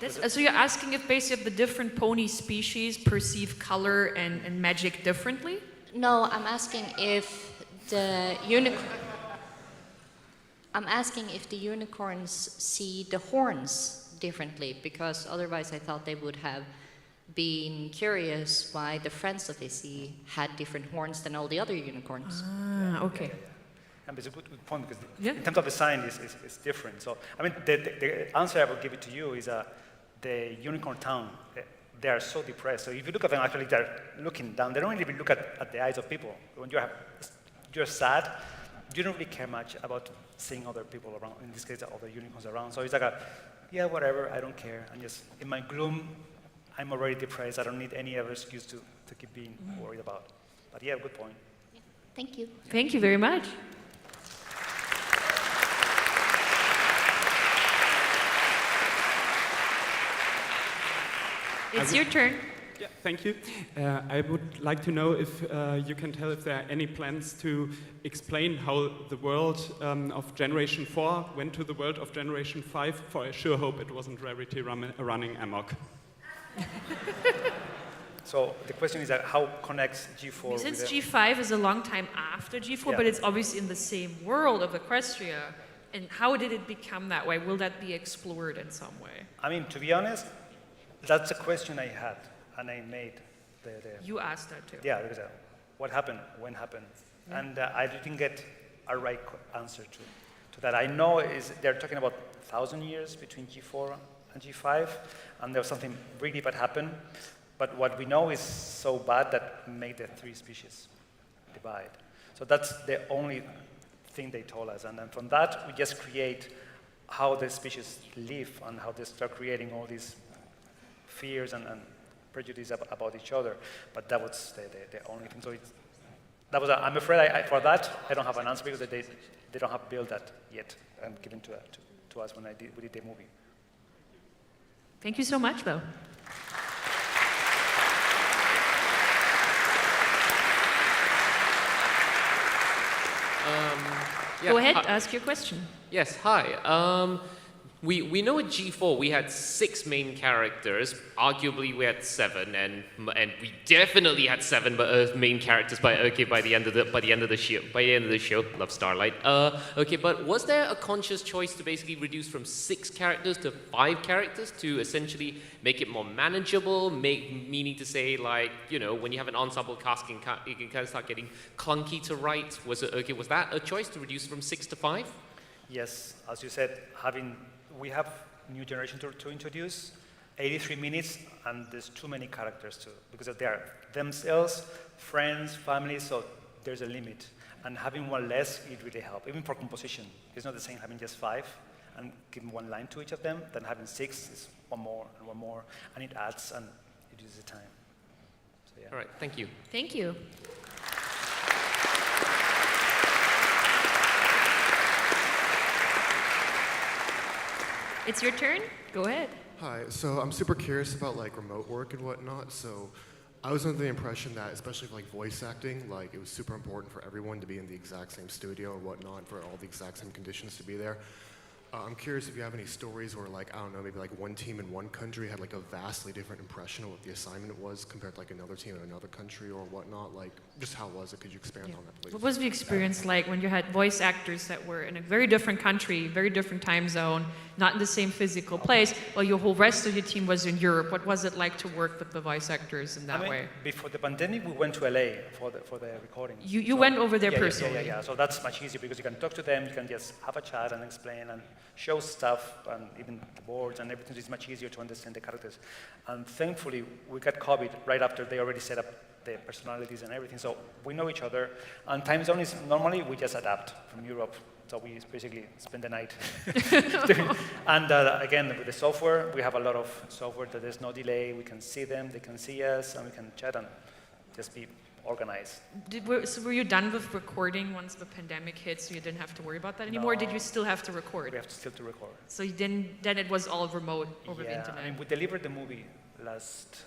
So you're asking if basically the different pony species perceive color and magic differently? No, I'm asking if the unicorns see the horns differently, because otherwise I thought they would have been curious why the friends of Izzy had different horns than all the other unicorns. Ah, okay. And it's a good point, because in terms of design, it's different. So, I mean, the answer I will give it to you is the unicorn town, they are so depressed. So if you look at them, actually, they're looking down. They don't really look at the eyes of people. When you're sad, you don't really care much about seeing other people around, in this case, other unicorns around. So it's like yeah, whatever, I don't care. And just in my gloom, I'm already depressed. I don't need any other excuse to keep being worried about. But yeah, good point. Yeah. Thank you. Thank you very much. It's your turn. Yeah, thank you. I would like to know if you can tell if there are any plans to explain how the world of Generation 4 went to the world of Generation 5, for I sure hope it wasn't Rarity running amok. So the question is how connects G4 Since with G5 is a long time after G4, but it's obviously in the same world of Equestria. And how did it become that way? Will that be explored in some way? I mean, to be honest, that's a question I had, and I made You asked that too. Yeah, because what happened, when happened, and I didn't get a right answer to that. I know they're talking about 1,000 years between G4 and G5, and there was something really bad happen. But what we know is so bad that made the three species divide. So that's the only thing they told us, and then from that we just create how the species live and how they start creating all these fears and prejudice about each other. But that was the only thing. So I'm afraid for that I don't have an answer, because they don't have built that yet and given to us when we did the movie. Thank you so much, though. Yeah, Go ahead, ask your question. Yes, hi. We know at G4 we had 6 main characters. Arguably we had 7, and we definitely had 7 main characters by the end of the show. Love Starlight. Okay, but was there a conscious choice to basically reduce from 6 characters to 5 characters to essentially make it more manageable? Meaning to say, like, you know, when you have an ensemble cast, it can kind of start getting clunky to write. Was that a choice to reduce from 6 to 5? Yes, as you said, we have new generation to introduce, 83 minutes, and there's too many characters because they are themselves, friends, families, so there's a limit. And having one less, it really helps, even for composition. It's not the same having just 5 and giving one line to each of them than having 6 is one more, and it adds and it uses the time. So, yeah. All right, thank you. Thank you. It's your turn. Go ahead. Hi. So I'm super curious about like remote work and whatnot. So I was under the impression that, especially for like voice acting, like it was super important for everyone to be in the exact same studio or whatnot, for all the exact same conditions to be there. I'm curious if you have any stories where, like, I don't know, maybe like one team in one country had like a vastly different impression of what the assignment was compared to like another team in another country or whatnot. Like, just how was it? Could you expand on that, please? What was the experience like when you had voice actors that were in a very different country, very different time zone, not in the same physical place, while your whole rest of your team was in Europe? What was it like to work with the voice actors in that way? Before the pandemic, we went to LA for the recording. You went over there personally? Yeah. So that's much easier because you can talk to them, you can just have a chat and explain and show stuff, and even the boards and everything is much easier to understand the characters. And thankfully, we got COVID right after they already set up the personalities and everything. So we know each other. And time zone is normally we just adapt from Europe. So we basically spend the night. And again, with the software, we have a lot of software that there's no delay. We can see them, they can see us, and we can chat and just be organized. So were you done with recording once the pandemic hit, so you didn't have to worry about that anymore? No. Or did you still have to record? We have to still to record. So you didn't, then it was all remote over the internet? I mean, we delivered the movie last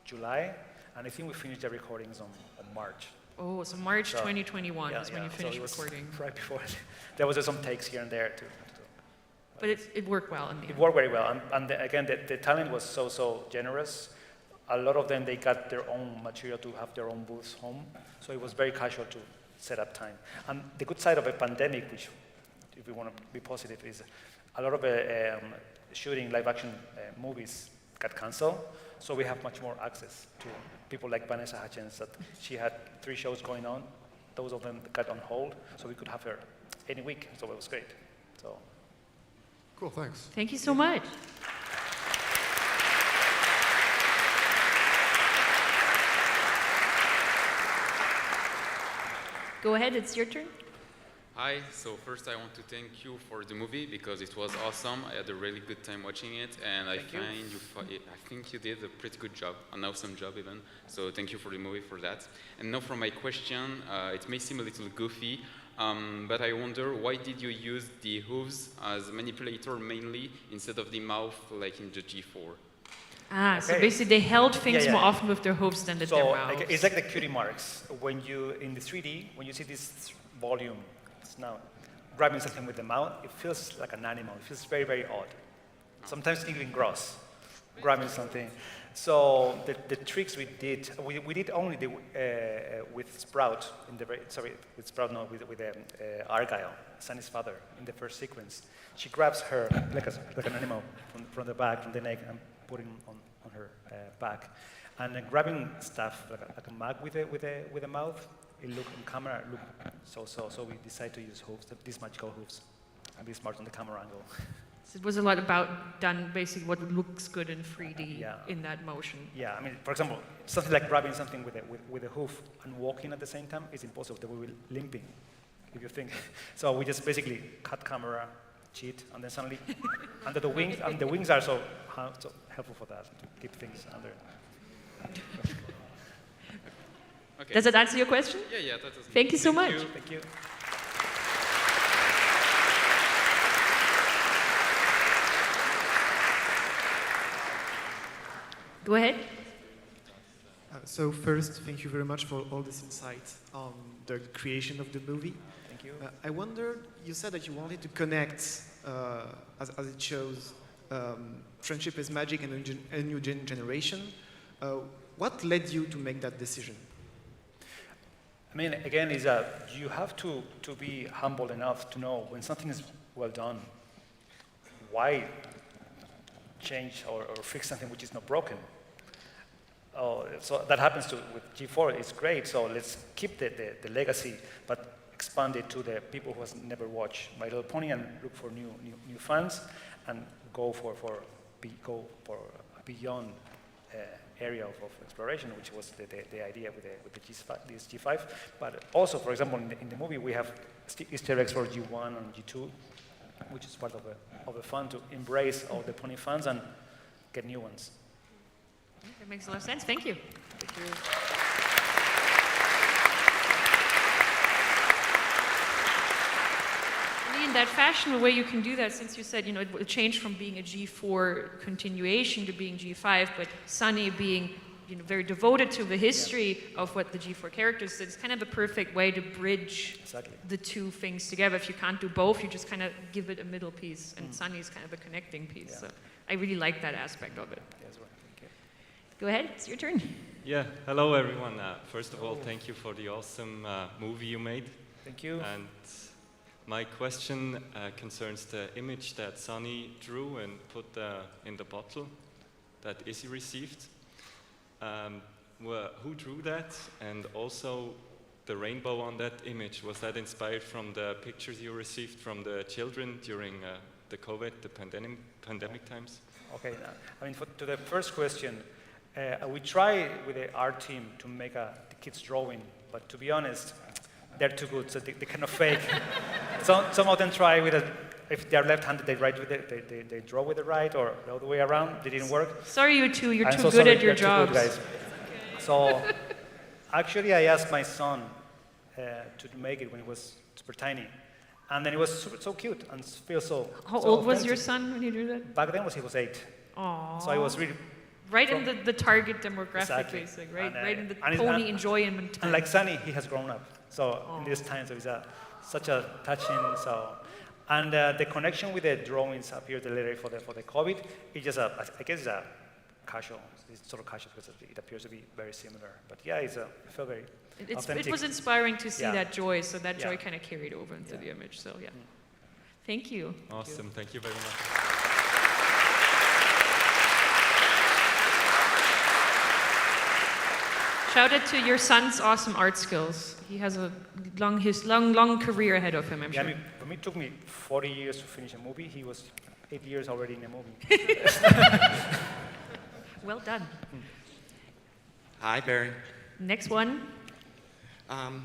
July, and I think we finished the recordings on March. Oh, so March 2021 is when you finished recording. Right before. There was some takes here and there too. But it worked well in the end. It worked very well, and again, the talent was so generous. A lot of them, they got their own material to have their own booths home, so it was very casual to set up time. And the good side of a pandemic, which, if we want to be positive, is a lot of shooting live-action movies got canceled, so we have much more access to people like Vanessa Hutchins, that she had 3 shows going on. Those of them got on hold, so we could have her any week, so it was great. So. Cool, thanks. Thank you so much. Go ahead, it's your turn. Hi, so first I want to thank you for the movie because it was awesome. I had a really good time watching it, and I think you did a pretty good job, an awesome job even. So thank you for the movie for that. And now for my question, it may seem a little goofy, but I wonder, why did you use the hooves as a manipulator mainly instead of the mouth like in the G4? Ah, so basically they held things more often with their hooves than with their mouths. So it's like the cutie marks. When you, in the 3D, when you see this volume, it's now grabbing something with the mouth, it feels like an animal. It feels very, very odd. Sometimes even gross, grabbing something. So the tricks we did only with Sprout, with Argyle, Sunny's father, in the first sequence. She grabs her like an animal from the back, from the neck, and putting on her back, and then grabbing stuff like a mug with a mouth. It looked on camera. So we decided to use hooves, these magical hooves, and be smart on the camera angle. So it was a lot about done basically what looks good in 3D in that motion. Yeah, I mean, for example, something like grabbing something with a hoof and walking at the same time is impossible. They will be limping, if you think. So we just basically cut camera, cheat, and then suddenly under the wings, and the wings are so helpful for that, to keep things under. Okay. Does that answer your question? Yeah, that does. Thank you so much. Thank you. Go ahead. So first, thank you very much for all this insight on the creation of the movie. Thank you. I wondered, you said that you wanted to connect as it shows, friendship is magic and a new generation. What led you to make that decision? I mean, again, you have to be humble enough to know when something is well done, why change or fix something which is not broken. So that happens with G4. It's great. So let's keep the legacy, but expand it to the people who has never watched My Little Pony and look for new fans and go for a beyond area of exploration, which was the idea with the this G5. But also, for example, in the movie, we have Easter eggs for G1 and G2, which is part of the fun to embrace all the pony fans and get new ones. That makes a lot of sense. Thank you. Thank you. In that fashionable way, you can do that since you said, it changed from being a G4 continuation to being G5, but Sunny being, very devoted to the history of what the G4 characters did. It's kind of the perfect way to bridge the two things together. If you can't do both, you just kind of give it a middle piece, and Sunny is kind of a connecting piece. Yeah. So I really like that aspect of it. Yes, right. Thank you. Go ahead, it's your turn. Yeah, hello everyone. First of all, thank you for the awesome movie you made. Thank you. And my question concerns the image that Sunny drew and put in the bottle that Izzy received. Who drew that? And also the rainbow on that image, was that inspired from the pictures you received from the children during the COVID, the pandemic times? Okay, I mean, to the first question, we try with the art team to make the kids' drawing, but to be honest, they're too good, so they kind of fake. Some of them try if they're left-handed, they draw with the right, or the other way around. They didn't work. Sorry, you're too good at your jobs. Too good, guys. So, actually, I asked my son to make it when he was super tiny, and then it was so cute and feels so. How old was your son when you did that? Back then, he was 8. Aww. So I was really. Right in the target demographic, Exactly. basically, right? And, right in the pony enjoyment time. And like Sunny, he has grown up. So in this time, so it's such a touching. So, and the connection with the drawings up here, the letter for the COVID, it's just I guess it's a casual. It's sort of casual because it appears to be very similar. But yeah, I felt very authentic. It was inspiring to see that joy. So that joy Yeah. kind of carried over into the image. So yeah, thank you. Awesome, thank you very much. Shout out to your son's awesome art skills. He has a long career ahead of him, I'm sure. I mean, for me, it took me 40 years to finish a movie. He was 8 years already in a movie. Well done. Hi, Barry. Next one.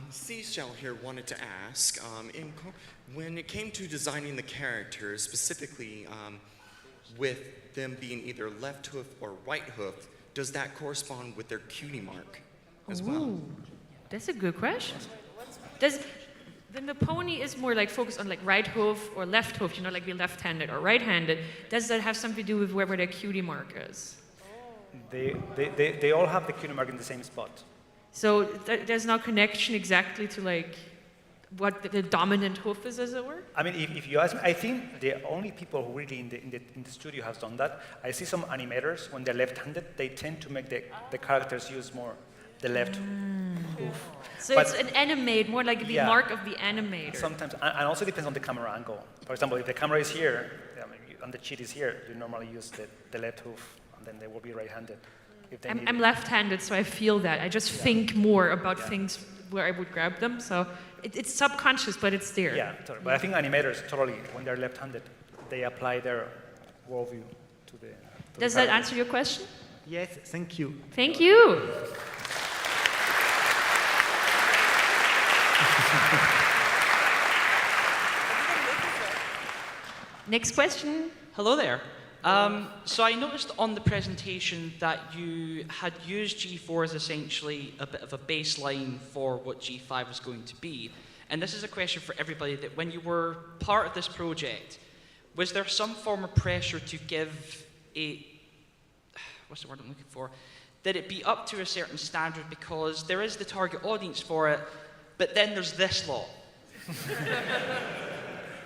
Seashell here wanted to ask, when it came to designing the characters, specifically with them being either left hoof or right hoof, does that correspond with their cutie mark as well? That's a good question. Then the pony is more like focused on like right hoof or left hoof, like be left-handed or right-handed. Does that have something to do with where their cutie mark is? They all have the cutie mark in the same spot. So there's no connection exactly to like what the dominant hoof is, as it were? I mean, if you ask me, I think the only people who really in the studio has done that, I see some animators, when they're left-handed, they tend to make the characters use more the left hoof. So but it's an animate, more like the mark of the animator. Sometimes, and also depends on the camera angle. For example, if the camera is here, and the cheat is here, you normally use the left hoof, and then they will be right-handed. I'm left-handed, so I feel that. I just think more about things where I would grab them, so it's subconscious, but it's there. Yeah, totally. But I think animators, totally, when they're left-handed, they apply their worldview to the Does that answer your question? Yes, thank you. Thank you. Next question. Hello there. So I noticed on the presentation that you had used G4 as essentially a bit of a baseline for what G5 was going to be. And this is a question for everybody, that when you were part of this project, was there some form of pressure to give what's the word I'm looking for? That it be up to a certain standard, because there is the target audience for it, but then there's this lot.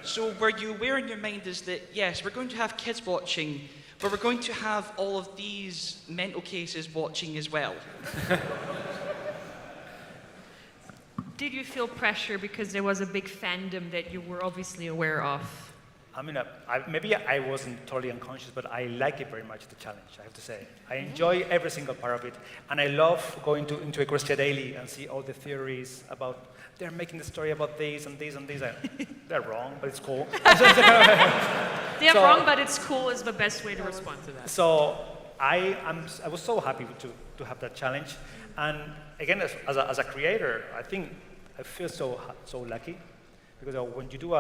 So were you aware in your mind is that, yes, we're going to have kids watching, but we're going to have all of these mental cases watching as well? Did you feel pressure because there was a big fandom that you were obviously aware of? I mean, maybe I wasn't totally unconscious, but I like it very much, the challenge, I have to say. I enjoy every single part of it, and I love going into Equestria Daily and see all the theories about, they're making the story about this and this and this. They're wrong, but it's cool. They're wrong, but it's cool is the best way to respond to that. So I was so happy to have that challenge. And again, as a creator, I think I feel so lucky, because when you do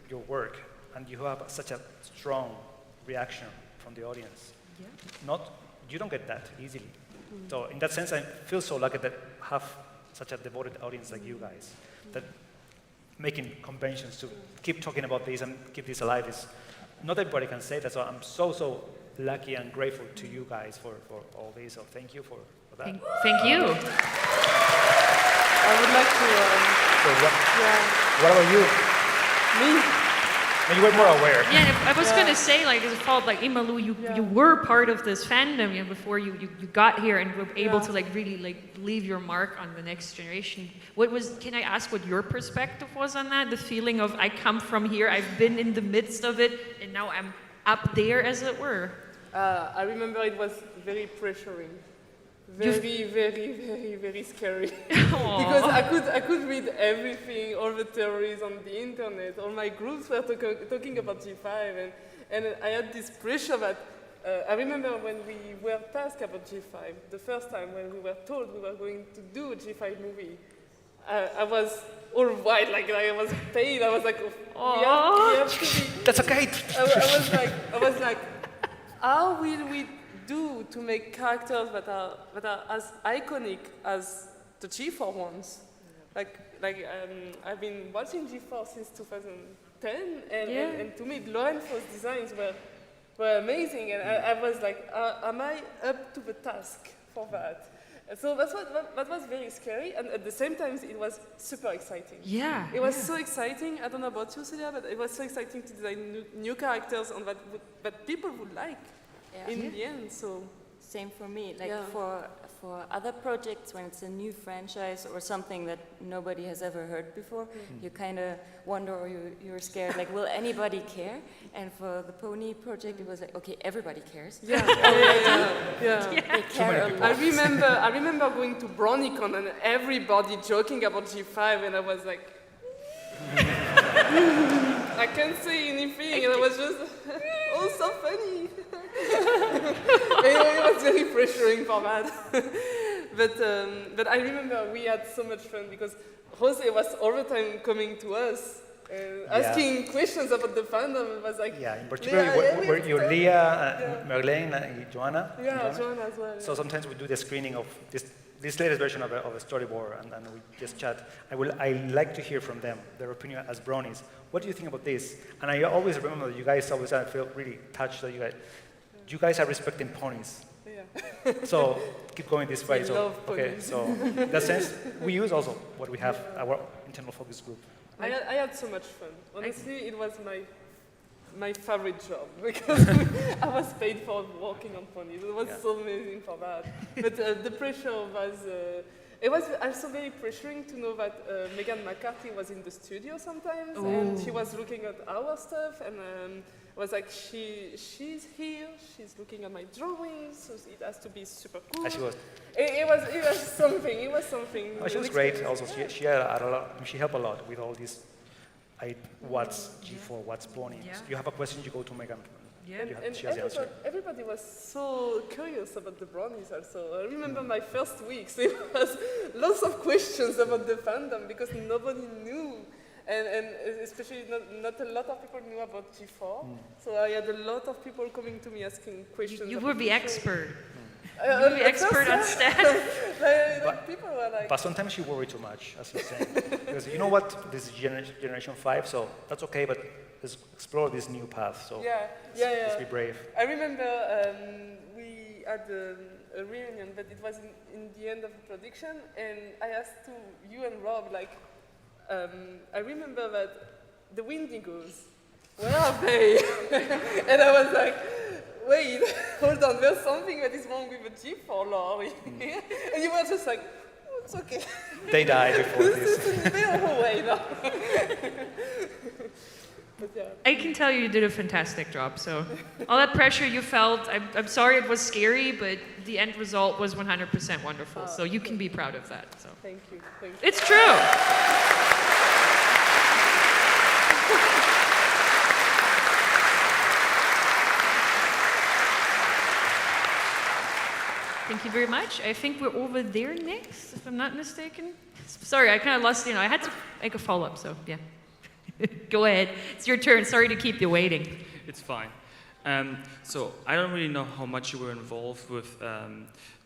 your work and you have such a strong reaction from the audience, you don't get that easily. So in that sense, I feel so lucky that have such a devoted audience like you guys, that making conventions to keep talking about this and keep this alive is, not everybody can say that. So I'm so lucky and grateful to you guys for all this. So thank you for that. Thank you. I would like to. What about you? Me? And you were more aware. Yeah, I was going to say, like, as a fault, like, Imalu, you were part of this fandom, you know, before you got here and were able to, like, really, like, leave your mark on the next generation. Can I ask what your perspective was on that? The feeling of, I come from here, I've been in the midst of it, and now I'm up there, as it were. I remember it was very pressuring. Very scary. Because I could read everything, all the theories on the internet. All my groups were talking about G5, and I had this pressure that I remember when we were tasked about G5, the first time when we were told we were going to do a G5 movie. I was all white, like I was paid. I was like, we have to be. That's okay. I was like, how will we do to make characters that are as iconic as the G4 ones? I've been watching G4 since 2010, and to me, Lorenzo's designs were amazing, and I was like, am I up to the task for that? And so that was very scary, and at the same time, it was super exciting. Yeah. It was so exciting. I don't know about you, Celia, but it was so exciting to design new characters and that people would like. In the end, so same for me. Like for other projects, when it's a new franchise or something that nobody has ever heard before, you kind of wonder, or you're scared. Like, will anybody care? And for the Pony project, it was like, okay, everybody cares. Yeah. They care a lot. I remember going to BronyCon and everybody joking about G5, and I was like, I can't say anything, and I was just, oh, so funny. It was very pressuring for that. But I remember we had so much fun because Jose was all the time coming to us and asking questions about the fandom. It was like, in particular, were Leah, Marlene, and Joanna? Joanna as well. So sometimes we do the screening of this latest version of a storyboard, and we just chat. I like to hear from them, their opinion as bronies. What do you think about this? And I always remember that you guys always, I feel really touched that you guys are respecting ponies. Yeah. So keep going this way. We so love ponies. so in that sense, we use also what we have, our internal focus group. I had so much fun. Honestly, it was my favorite job because I was paid for working on ponies. It was so amazing for that. But the pressure was. It was also very pressuring to know that Megan McCarthy was in the studio sometimes, and she was looking at our stuff, and was like, she's here, she's looking at my drawings, so it has to be super cool. She was. It was something. It was something. Oh, she was great. Also, she had a lot. She helped a lot with all these. What's G4? What's pony? Yeah. You have a question, you go to Megan. Yeah. And she has the answer. everybody was so curious about the brownies also. I remember my first weeks, there was lots of questions about the fandom because nobody knew. And especially not a lot of people knew about G4. So I had a lot of people coming to me asking questions. You were the expert. You were the expert on staff. People were like... But sometimes you worry too much, as you're saying. Because you know what? This is generation 5, so that's okay, but let's explore this new path. So let's be brave. I remember we had a reunion, but it was in the end of the production, and I asked you and Rob, like, I remember that the Windigos, where are they? And I was like, wait, hold on, there's something that is wrong with the G4 lore here. And you were just like, oh, it's okay. They died before this. They're on the way now. But yeah. I can tell you did a fantastic job. So all that pressure you felt, I'm sorry it was scary, but the end result was 100% wonderful. So you can be proud of that. So Thank you. Thank you. it's true. Thank you very much. I think we're over there next, if I'm not mistaken. Sorry, I kind of lost, I had to make a follow-up, so yeah. Go ahead. It's your turn. Sorry to keep you waiting. It's fine. So I don't really know how much you were involved with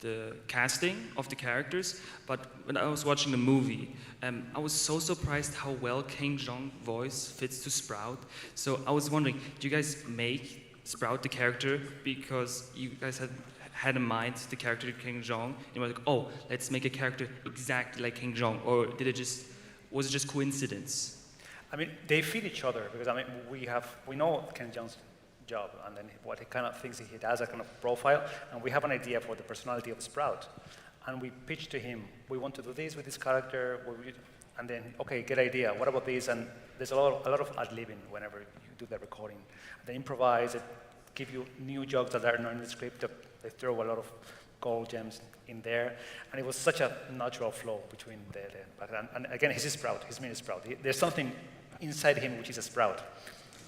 the casting of the characters, but when I was watching the movie, I was so surprised how well King Jong's voice fits to Sprout. So I was wondering, do you guys make Sprout the character because you guys had in mind the character King Jong, and you were like, oh, let's make a character exactly like King Jong, or was it just coincidence? I mean, they feed each other because I mean, we know Ken Jeong's job and then what he kind of thinks he does, a kind of profile, and we have an idea for the personality of Sprout, and we pitch to him, we want to do this with this character, and then okay, good idea. What about this? And there's a lot of ad-libbing whenever you do the recording. They improvise, they give you new jokes that are not in the script. They throw a lot of gold gems in there, and it was such a natural flow between the background. And again, he's a Sprout. His name is Sprout. There's something inside him which is a Sprout.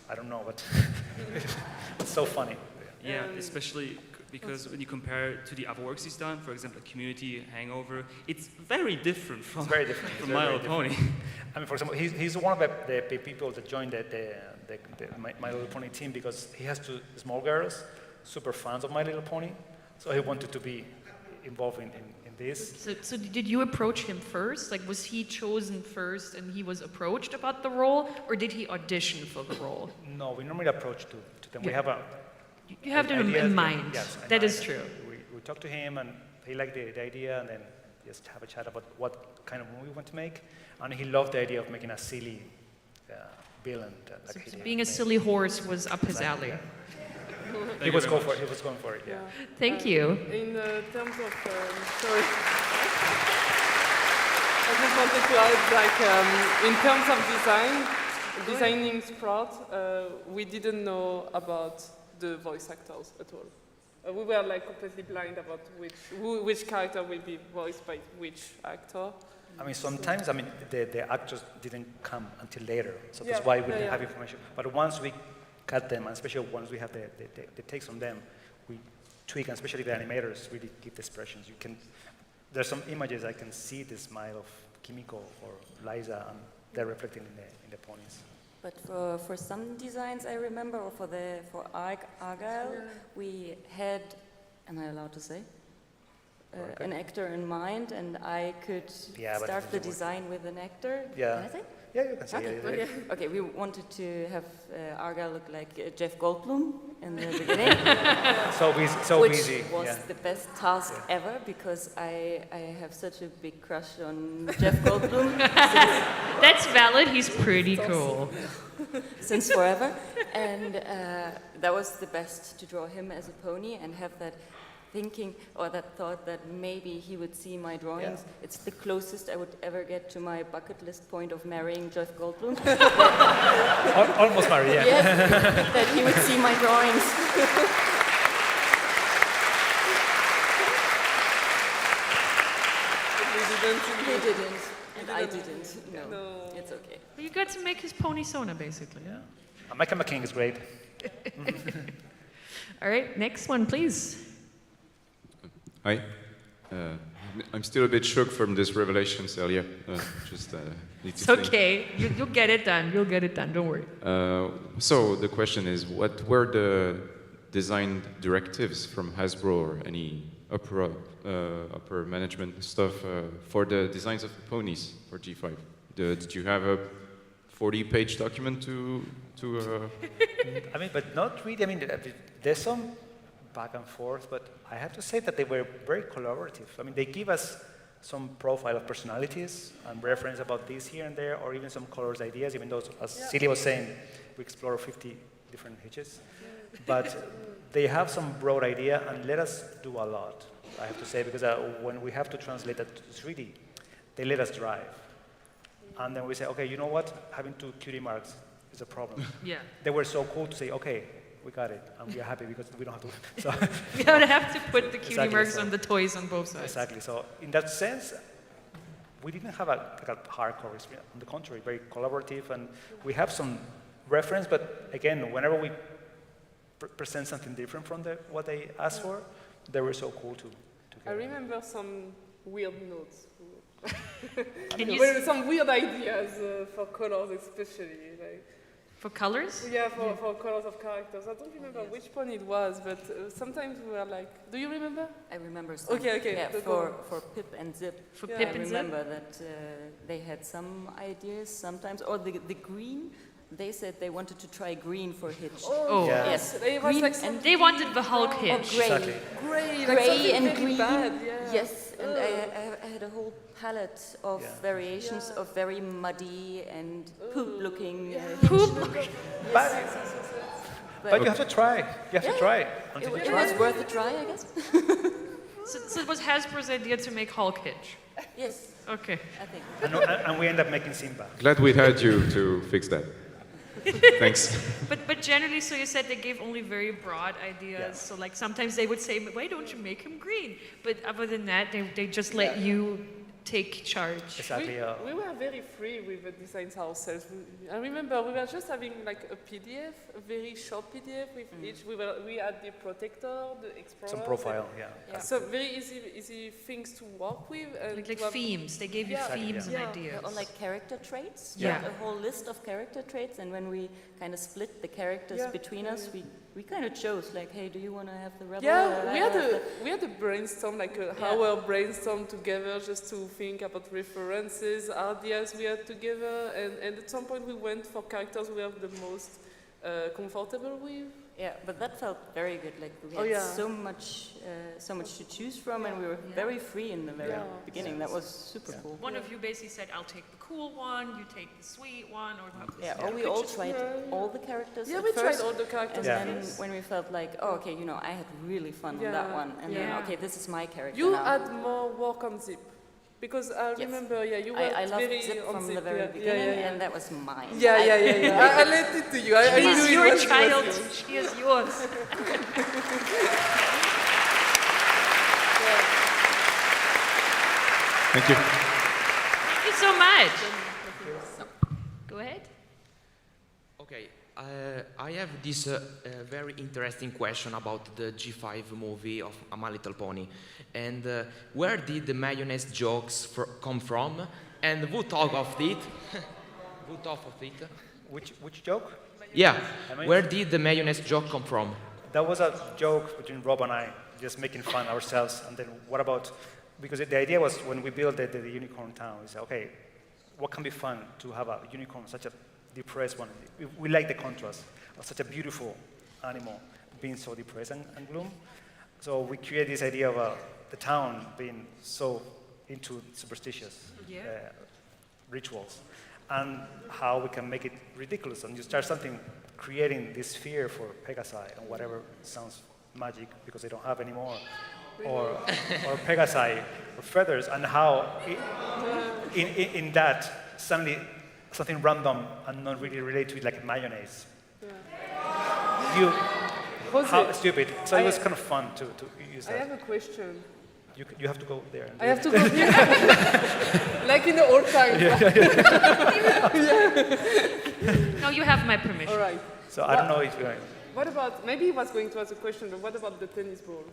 I don't know, but it's so funny. Yeah, especially because when you compare it to the other works he's done, for example, Community, Hangover, it's very different from, it's very different. from My Little Pony. I mean, for example, he's one of the people that joined My Little Pony team because he has two small girls, super fans of My Little Pony, so he wanted to be involved in this. So did you approach him first? Like, was he chosen first and he was approached about the role, or did he audition for the role? No, we normally approach to them. Yeah. We have You have them in mind. Yes, that is true. We talk to him and he liked the idea, and then just have a chat about what kind of movie we want to make. And he loved the idea of making a silly villain. So being a silly horse was up his alley. Yeah. He was going for it. Yeah. Thank you. In terms of, sorry, I just wanted to add, in terms of designing Sprout, we didn't know about the voice actors at all. We were completely blind about which character will be voiced by which actor. I mean, sometimes the actors didn't come until later, so that's why we didn't have information. But once we cut them, and especially once we have the takes on them, we tweak, and especially the animators really give the expressions. There's some images I can see the smile of Kimiko or Liza, and they're reflected in the ponies. But for some designs, I remember, or for Argyle, we had, am I allowed to say, an actor in mind, and I could start the design with an actor. Yeah. Can I say? Yeah, you can say. Okay. Yeah. Okay, we wanted to have Argyle look like Jeff Goldblum in the beginning. Which easy. Was the best task ever, because I have such a big crush on Jeff Goldblum. That's valid. He's pretty cool. Since forever. And that was the best to draw him as a pony and have that thinking or that thought that maybe he would see my drawings. Yeah. It's the closest I would ever get to my bucket list point of marrying Jeff Goldblum. Almost married, yeah. Yes, that he would see my drawings. He didn't. And I didn't. No, it's okay. But you got to make his pony Sona, basically. Yeah. Michael McKing is great. All right, next one, please. Hi. I'm still a bit shook from this revelation, Celia. Need to it's okay. You'll get it done. You'll get it done. Don't worry. So the question is, what were the design directives from Hasbro or any upper management stuff for the designs of the ponies for G5? Did you have a 40-page document to I mean, but not really. I mean, there's some back and forth, but I have to say that they were very collaborative. I mean, they give us some profile of personalities and reference about this here and there, or even some colors ideas, even though, as Celia was saying, we explore 50 different hitches. But they have some broad idea and let us do a lot, I have to say, because when we have to translate that to 3D, they let us drive. And then we say, okay, you know what? Having 2 cutie marks is a problem. Yeah. They were so cool to say, okay, we got it, and we are happy because we don't have to. So We don't have to put the cutie Exactly, marks so- on the toys on both sides. Exactly. So in that sense, we didn't have like a hardcore experience. On the contrary, very collaborative, and we have some reference. But again, whenever we present something different from what they asked for, they were so cool to I remember some weird notes. Can you Well, some weird ideas for colors, especially. Like, For colors? yeah, for colors of characters. I don't remember which one it was, but sometimes we were like, do you remember? I remember some. Okay. Yeah, Go for Pip and Zip. For Yeah. Pip I and Zip? remember that they had some ideas sometimes, or the green. They said they wanted to try green for Hitch. Oh. Yeah. Yes, They was green like and They wanted the Hulk or hitch. gray. Exactly. Gray, like Gray something and very green. bad, yeah. Yes, and I had a whole palette of variations of very muddy and poop-looking. But you have to try. You have to try. Until you It try. was worth a try, I guess. So it was Hasbro's idea to make Hulk hitch. Yes, Okay. I think. And we end up making Simba. Glad we had you to fix that. Thanks. But generally, so you said they gave only very broad ideas. Yeah. So like sometimes they would say, why don't you make him green? But other than that, they just let you take charge. Exactly. We were very free with the designs ourselves. I remember we were just having like a PDF, a very short PDF with each. We had the protector, the explorer. Some profile, yeah. So very easy things to work with. And Like to have- themes. They gave you Yeah. themes Yeah. and ideas. Or like character traits. Yeah. A whole list of character traits, and when we kind of split the characters between us, we kind of chose like, hey, do you want to have the rebel? Yeah, we had a brainstorm, like a hour brainstorm together, just to think about references, ideas we had together, and at some point we went for characters we are the most comfortable with. Yeah, but that felt very good. Like we Oh, had yeah. so much to choose from, and we were very free in the very beginning. That was super cool. One of you basically said, I'll take the cool one, you take the sweet one, or Yeah, or we all tried all the characters. Yeah, at we tried first, all the characters. And then when we felt like, oh, okay, I had really fun on that one, and then okay, this is my character You now. had more work on Zip. Because I remember, you were I loved very Zip on from Zip. the very beginning, and that was mine. I left it to you. I She knew is it your was child. yours. She is yours. Thank you. Thank you so much. Go ahead. Okay, I have this very interesting question about the G5 movie of My Little Pony. And where did the mayonnaise jokes come from? And who thought of it? Who thought of it? Which joke? Yeah, I mean- where did the mayonnaise joke come from? That was a joke between Rob and I, just making fun ourselves. And then what about, because the idea was when we built the unicorn town, we said, okay, what can be fun to have a unicorn, such a depressed one? We like the contrast of such a beautiful animal being so depressed and gloom. So we created this idea of the town being so into superstitious rituals, and how we can make it ridiculous. And you start creating this fear for Pegasi and whatever sounds magic because they don't have any more, or Pegasi or feathers, and how in that suddenly something random and not really related to it, like mayonnaise. How stupid. So it was kind of fun to use I that. have a question. You have to go there. And I have to go here. Like in the old times. No, you have my permission. All right. So I don't know if you're... What about, maybe he was going to ask a question, but what about the tennis ball?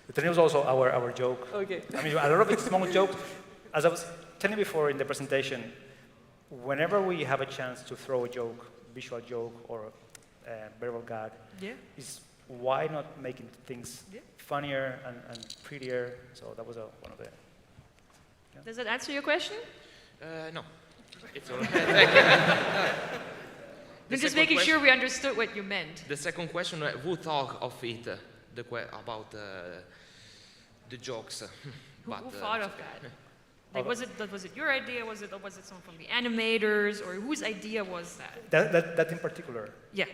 The tennis was also our joke. Okay. I mean, a lot of it's small jokes. As I was telling before in the presentation, whenever we have a chance to throw a joke, visual joke, or verbal gag, is why not making things funnier and prettier? So that was one of the... Yeah. Does that answer your question? No. It's all right. I'm just making sure we understood what you meant. The second question, who thought of it, about the jokes? Who thought of that? Like, was it your idea? Was it someone from the animators, or whose idea was that? That in particular. Yeah.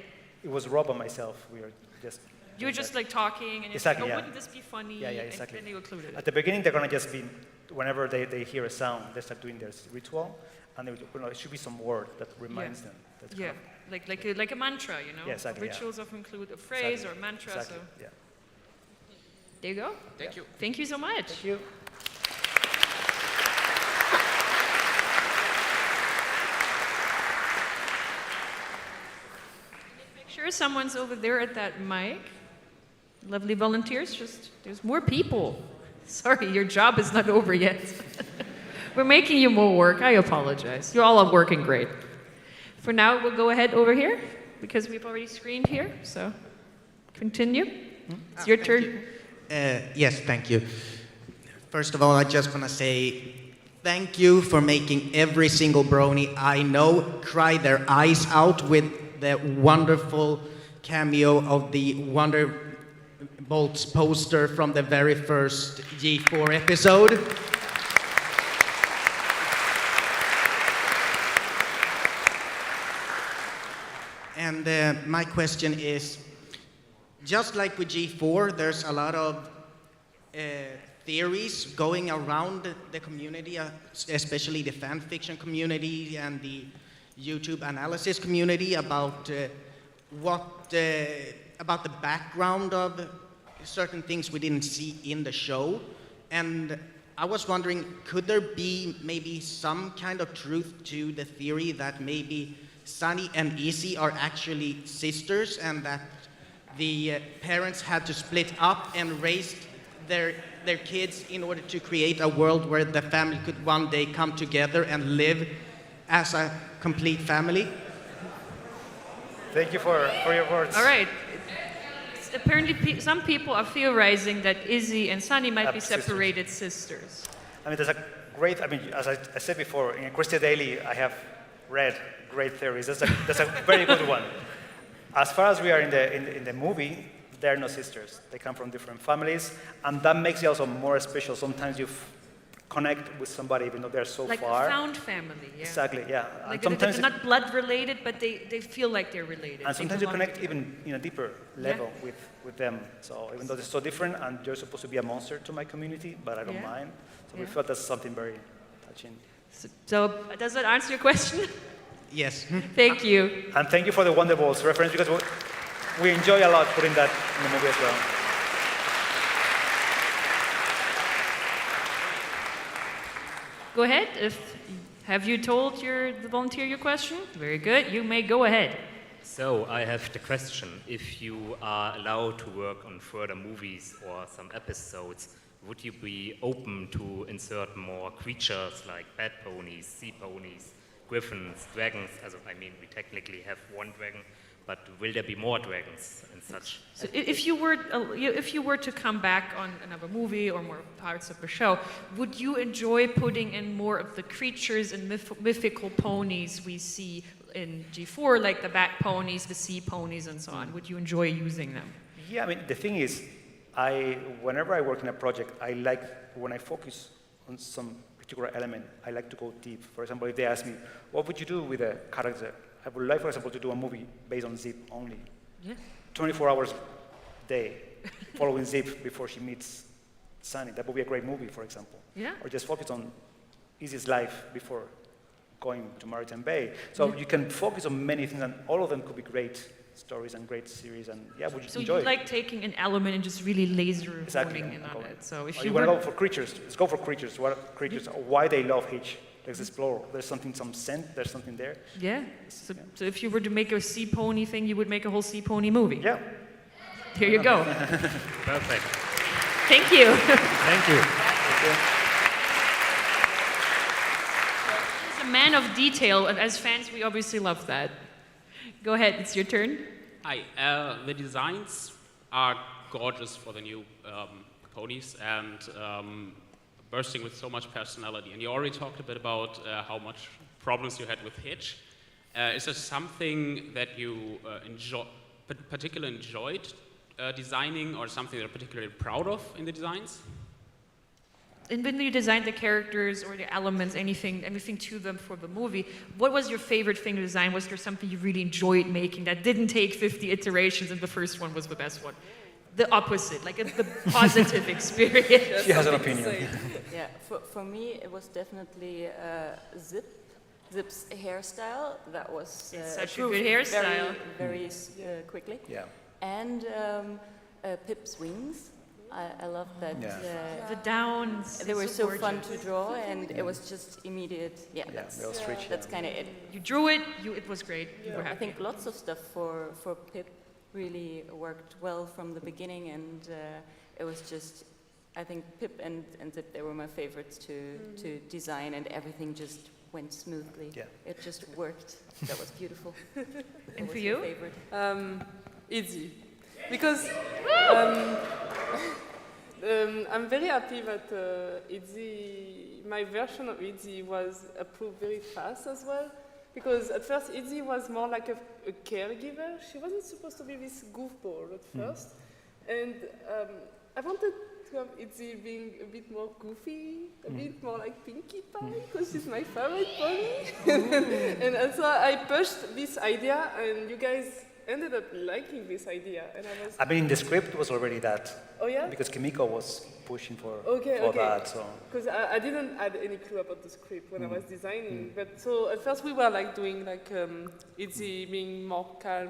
It was Rob and myself. We were just. You were just like talking, and you're exactly, like, oh, yeah. wouldn't this be funny? Yeah, exactly. And then you included it. At the beginning, they're gonna just be, whenever they hear a sound, they start doing their ritual, and it should be some word that reminds them. That's Yeah, like a mantra, you know. Yeah, exactly. Rituals often include a phrase or a mantra. Exactly. So Yeah. there you go. Thank you. Thank you so much. Thank you. Make sure someone's over there at that mic. Lovely volunteers. There's more people. Sorry, your job is not over yet. We're making you more work. I apologize. You're all working great. For now, we'll go ahead over here because we've already screened here. So continue. It's your turn. Yes, thank you. First of all, I just want to say thank you for making every single brony I know cry their eyes out with the wonderful cameo of the Wonderbolts poster from the very first G4 episode. And my question is, just like with G4, there's a lot of theories going around the community, especially the fan fiction community and the YouTube analysis community about about the background of certain things we didn't see in the show. And I was wondering, could there be maybe some kind of truth to the theory that maybe Sunny and Izzy are actually sisters and that the parents had to split up and raise their kids in order to create a world where the family could one day come together and live as a complete family? Thank you for your words. All right. Apparently, some people are theorizing that Izzy and Sunny might be separated sisters. I mean, there's a great, as I said before, in Christia Daily, I have read great theories. That's a very good one. As far as we are in the movie, they're no sisters. They come from different families, and that makes it also more special. Sometimes you connect with somebody even though they're so like far. Like a found family, yeah. Exactly, yeah. Like sometimes they're not blood related, but they feel like they're related. And sometimes you connect even in a deeper level with them. So even though they're so different, and you're supposed to be a monster to my community, but I don't mind. So we felt that's something very touching. So does that answer your question? Yes. Thank you. And thank you for the Wonderbolts reference, because we enjoy a lot putting that in the movie as well. Go ahead. Have you told the volunteer your question? Very good. You may go ahead. So I have the question. If you are allowed to work on further movies or some episodes, would you be open to insert more creatures like bat ponies, sea ponies, griffins, dragons? We technically have one dragon, but will there be more dragons and such? So if you were to come back on another movie or more parts of the show, would you enjoy putting in more of the creatures and mythical ponies we see in G4, like the bat ponies, the sea ponies, and so on? Would you enjoy using them? Yeah, the thing is, whenever I work in a project, I like, when I focus on some particular element, I like to go deep. For example, if they ask me, what would you do with a character? I would like, for example, to do a movie based on Zip only. Yeah. 24 hours a day, following Zip before she meets Sunny. That would be a great movie, for example. Yeah. Or just focus on Izzy's life before going to Maritime Bay. So you can focus on many things, and all of them could be great stories and great series, and would you enjoy it? So you like taking an element and just really laser honing in on it. So if you want to go for creatures, let's go for creatures. What creatures? Why they love Hitch? Let's explore. There's some scent. There's something there. Yeah. So if you were to make a sea pony thing, you would make a whole sea pony movie. Yeah. Here you go. Perfect. Thank you. Thank you. He's a man of detail, and as fans, we obviously love that. Go ahead. It's your turn. Hi. The designs are gorgeous for the new ponies, and bursting with so much personality. And you already talked a bit about how much problems you had with Hitch. Is there something that you particularly enjoyed designing, or something that you're particularly proud of in the designs? and when you designed the characters or the elements, anything to them for the movie, what was your favorite thing to design? Was there something you really enjoyed making that didn't take 50 iterations and the first one was the best one? The opposite, like the positive experience. She has an opinion. Yeah, for me it was definitely Zip's hairstyle. That was It's such a good hairstyle. very quickly. Yeah. And Pip's wings. I love that. Yeah. The downs. They were so so fun gorgeous. to draw, and it was just immediate. Yeah, that's kind of it. You drew it. It was great. You were I happy. think lots of stuff for Pip really worked well from the beginning, and it was just, I think Pip and Zip, they were my favorites to design, and everything just went smoothly. Yeah. It just worked. That was beautiful. And for What was you? your favorite? Izzy. Because I'm very happy that my version of Izzy was approved very fast as well. Because at first Izzy was more like a caregiver. She wasn't supposed to be this goofball at first. And I wanted to have Izzy being a bit more goofy, a bit more like Pinkie Pie, because she's my favorite pony. and so I pushed this idea, and you guys ended up liking this idea. And I mean, the script was already that. Oh yeah? Because Kimiko was pushing for Okay. that. So. Because I didn't add any clue about the script when I was designing. But so at first we were like doing like Izzy being more calm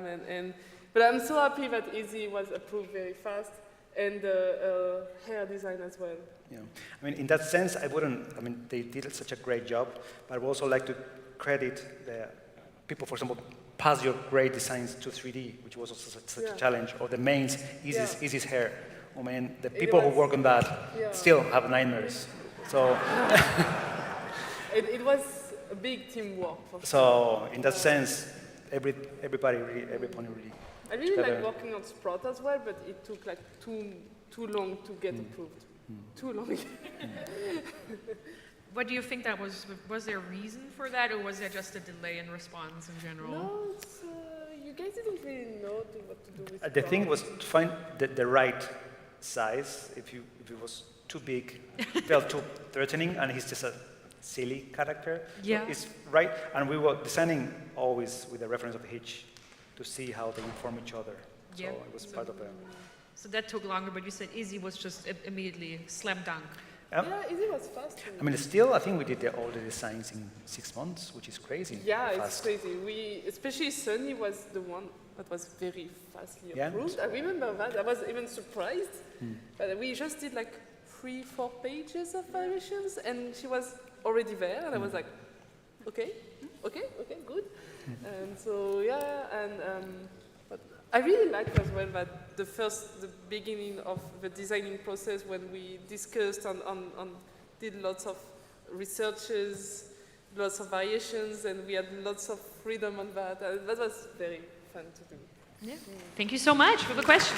but I'm so happy that Izzy was approved very fast, and hair design as well. Yeah. I mean, in that sense, they did such a great job, but I would also like to credit the people, for example, pass your great designs to 3D, which was also such a challenge, or the mains, Izzy's hair. I mean, the people who work on that still have nightmares. So, it was a big teamwork. For so sure. in that sense, every pony really. I really like working on Sprout as well, but it took like too long to get approved. Too long. What do you think that was? Was there a reason for that, or was there just a delay in response in general? No, you guys didn't really know what to do with The thing was to find the right size. If it was too big, it felt too threatening, and he's just a silly character. Yeah. So it's right, and we were designing always with the reference of Hitch to see how they inform each other. So it was part of a... So that took longer, but you said Izzy was just immediately slam dunk. Yeah, Izzy was fast. I mean, still, I think we did all the designs in 6 months, which is crazy. Yeah, fast. it's crazy. Especially Sunny was the one that was very fastly Yeah. approved. I remember that. I was even surprised. But we just did like 3-4 pages of variations, and she was already there, and I was like, okay, good. And so but I really liked as well that the beginning of the designing process, when we discussed did lots of researches, lots of variations, and we had lots of freedom on that. That was very fun to do. Yeah. Thank you so much for the question.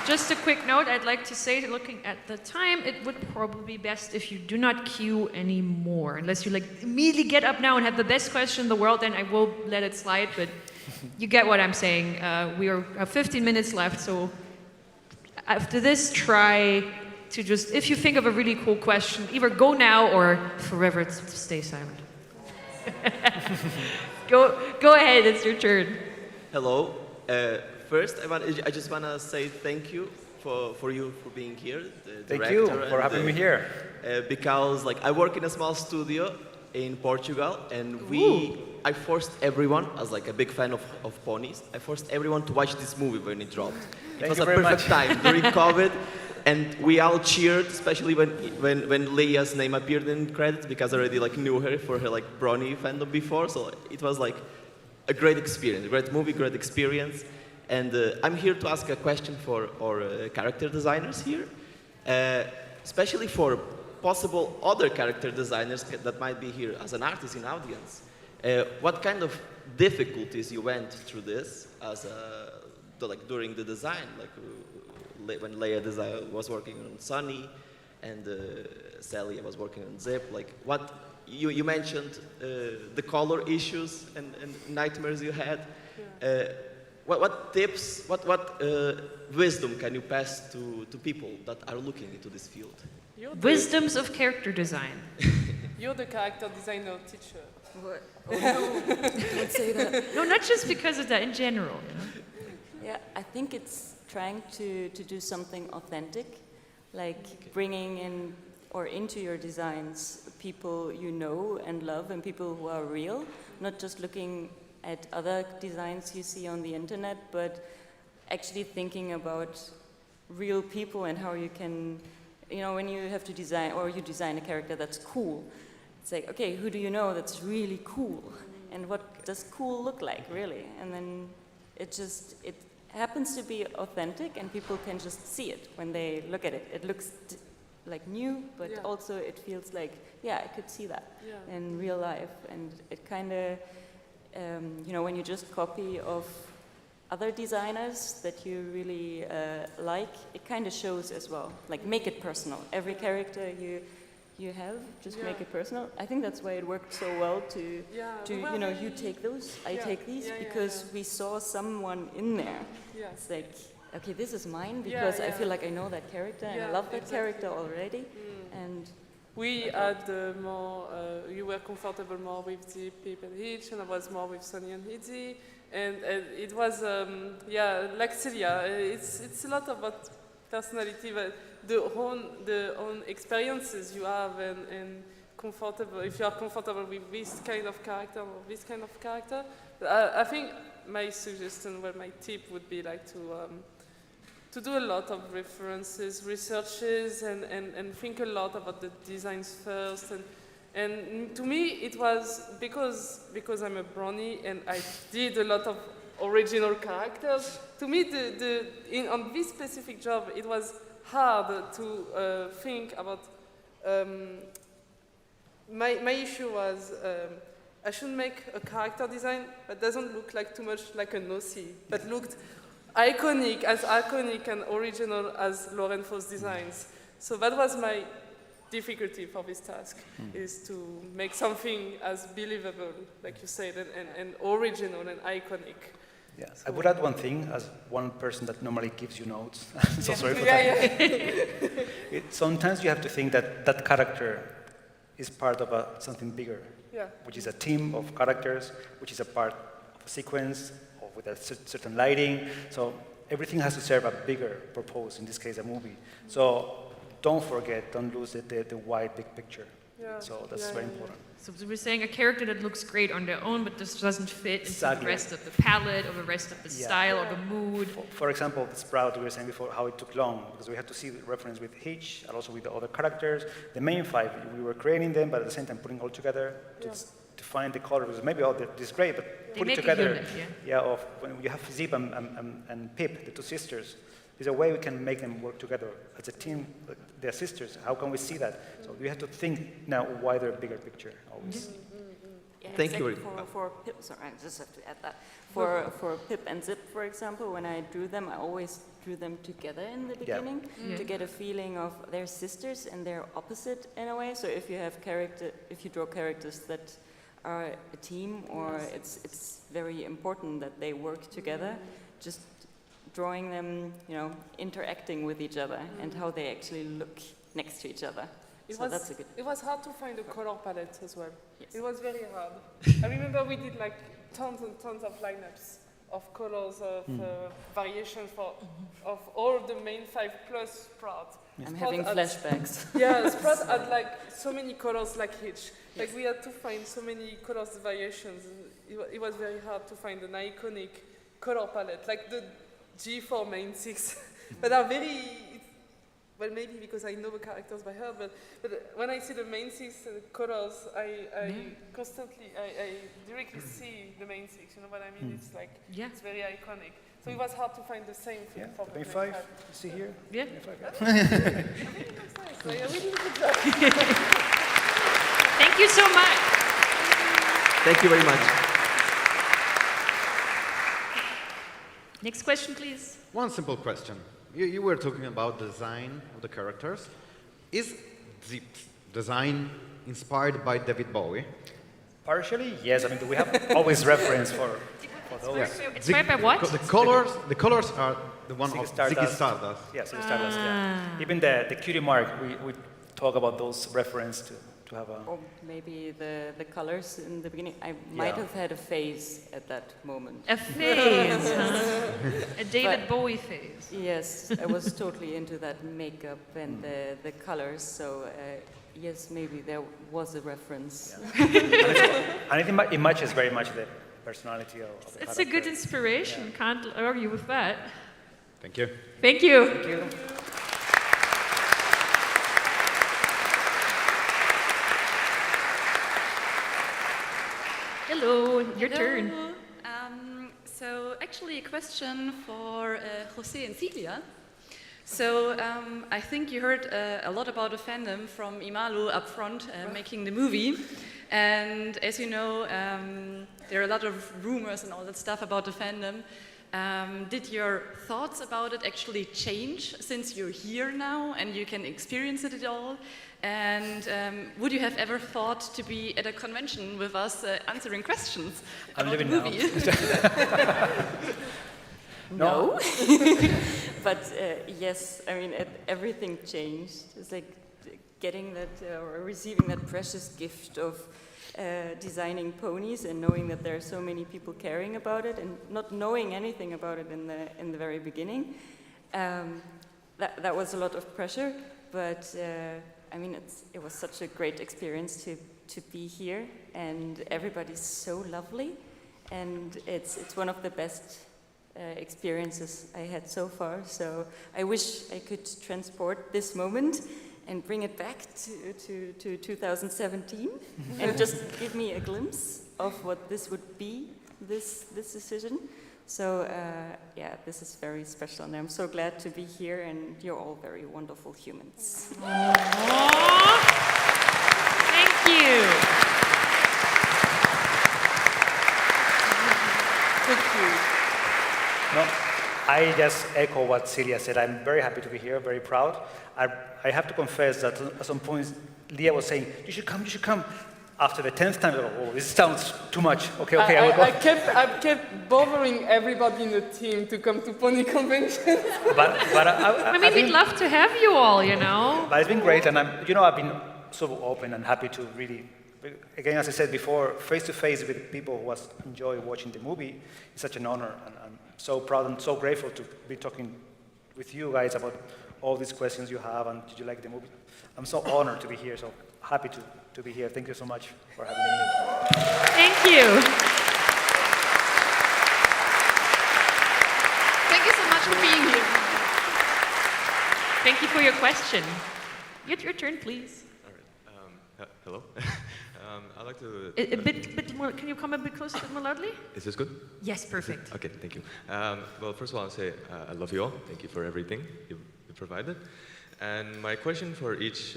Just a quick note, I'd like to say that looking at the time, it would probably be best if you do not queue anymore. Unless you immediately get up now and have the best question in the world, then I will let it slide, but you get what I'm saying. We have 15 minutes left, so after this, try to just, if you think of a really cool question, either go now or forever stay silent. Go ahead, it's your turn. Hello. First, I just want to say thank you for you for being here. Thank you for having me here. Because I work in a small studio in Portugal, and I forced everyone, as a big fan of ponies, I forced everyone to watch this movie when it dropped. It was a perfect time during COVID, and we all cheered, especially when Leia's name appeared in credits, because I already knew her for her brony fandom before. So it was a great experience, a great movie, great experience. And I'm here to ask a question for our character designers here, especially for possible other character designers that might be here as an artist in audience. What kind of difficulties you went through this during the design, when Leia was working on Sunny and Celia was working on Zip? What you mentioned the color issues and nightmares you had. what tips, what wisdom can you pass to people that are looking into this field? Wisdoms of character design. You're the character designer teacher. What? Oh no, don't say that. No, not just because of that, in general. Yeah, I think it's trying to do something authentic, like bringing in or into your designs people you know and love and people who are real, not just looking at other designs you see on the internet, but actually thinking about real people and how you can, you know, when you have to design or you design a character that's cool, it's like, okay, who do you know that's really cool? And what does cool look like, really? And then it happens to be authentic and people can just see it when they look at it. It looks like new, but also it feels like, yeah, I could see that in real life. And it kind of, you know, when you just copy of other designers that you really like, it kind of shows as well. Like, make it personal. Every character you have, just make it personal. I think that's why it worked so well to you know, you take those, I take these, because we saw someone in there. It's like, okay, this is mine because I feel like I know that character and I love that character already. And we had more, you were comfortable more with the people Hitch, and I was more with Sonny and Hidzi. And it was, like Celia, it's a lot about personality, but the own experiences you have and comfortable, if you are comfortable with this kind of character or this kind of character. I think my suggestion, well, my tip would be like to do a lot of references, researches, and think a lot about the designs first. And to me, it was because I'm a brownie and I did a lot of original characters. To me, on this specific job, it was hard to think about. My issue was I should make a character design that doesn't look like too much like an OC, but looked iconic and original as Lauren Foss designs. So that was my difficulty for this task, is to make something as believable, like you said, and original and iconic. Yes, so I would add one thing, as one person that normally gives you notes. I'm so sorry for that. Sometimes you have to think that that character is part of something bigger, which is a team of characters, which is a part of a sequence, or with a certain lighting. So everything has to serve a bigger purpose, in this case, a movie. So don't forget, don't lose the wide, big picture. So that's very important. So we're saying a character that looks great on their own, but just doesn't fit into the rest of the palette or the rest of the style or the mood. For example, the Sprout, we were saying before how it took long, because we had to see the reference with Hitch and also with the other characters. The main five, we were creating them, but at the same time putting all together to find the color. Because maybe, this is great, but put it together. Of when you have Zip and Pip, the two sisters, there's a way we can make them work together as a team. They're sisters. How can we see that? So we have to think now wider, bigger picture always. Yeah, Thank you. For Pip, sorry, I just have to add that. For Pip and Zip, for example, when I drew them, I always drew them together in the beginning to get a feeling of they're sisters and they're opposite in a way. So if you draw characters that are a team, or it's very important that they work together. Just drawing them, interacting with each other and how they actually look next to each other. It was hard to find a color palette as well. Yes. It was very hard. I remember we did like tons and tons of lineups of colors, of variations of all the main 5 plus Sprout. I'm having flashbacks. Yeah, Sprout had like so many colors like Hitch. Like we had to find so many colors variations. It was very hard to find an iconic color palette, like the G4 main 6, but are very, well, maybe because I know the characters by heart, but when I see the main 6 colors, I constantly, I directly see the main 6, you know what I mean? It's like, it's very iconic. So it was hard to find the same thing for the main 5. You see here? Yeah. Thank you so much. Thank you very much. Next question, please. One simple question. You were talking about design of the characters. Is the design inspired by David Bowie? Partially, yes. I mean, we have always reference for for those. Inspired by what? The colors are the one of Ziggy Stardust. Yeah, Ziggy Stardust, yeah. Even the cutie mark, we talk about those reference to have a... Or maybe the colors in the beginning. I might have had a phase at that moment. A phase, huh? A David Bowie phase. Yes, I was totally into that makeup and the colors, so yes, maybe there was a reference. And it matches very much the personality of the It's a good character. inspiration. Can't argue with that. Thank you. Thank you. Thank you. Hello, your turn. So actually a question for Jose and Celia. So I think you heard a lot about the fandom from Imalu up front making the movie. And as you know, there are a lot of rumors and all that stuff about the fandom. Did your thoughts about it actually change since you're here now and you can experience it all? And would you have ever thought to be at a convention with us answering questions about the movie? No. But yes, I mean, everything changed. It's like getting that or receiving that precious gift of designing ponies and knowing that there are so many people caring about it and not knowing anything about it in the very beginning. That was a lot of pressure, but I mean, it was such a great experience to be here, and everybody's so lovely, and it's one of the best experiences I had so far. So I wish I could transport this moment and bring it back to 2017 and just give me a glimpse of what this would be, this decision. So yeah, this is very special, and I'm so glad to be here, and you're all very wonderful humans. Aww. Thank you. Thank you. No, I just echo what Celia said. I'm very happy to be here, very proud. I have to confess that at some point, Leah was saying, you should come. After the 10th time, I go, oh, this sounds too much. Okay, I will go. I kept bothering everybody in the team to come to pony convention. But I mean, we'd love to have you all, you know. But it's been great, and I've been so open and happy to really, again, as I said before, face-to-face with people who enjoy watching the movie is such an honor, and I'm so proud and so grateful to be talking with you guys about all these questions you have, and did you like the movie? I'm so honored to be here, so happy to be here. Thank you so much for having me. Thank you. Thank you so much for being here. Thank you for your question. Your turn, please. All right. Hello. I'd like to... A bit more, can you come a bit closer, a bit more loudly? Is this good? Yes, perfect. Okay, thank you. Well, first of all, I'll say I love you all. Thank you for everything you provided. And my question for each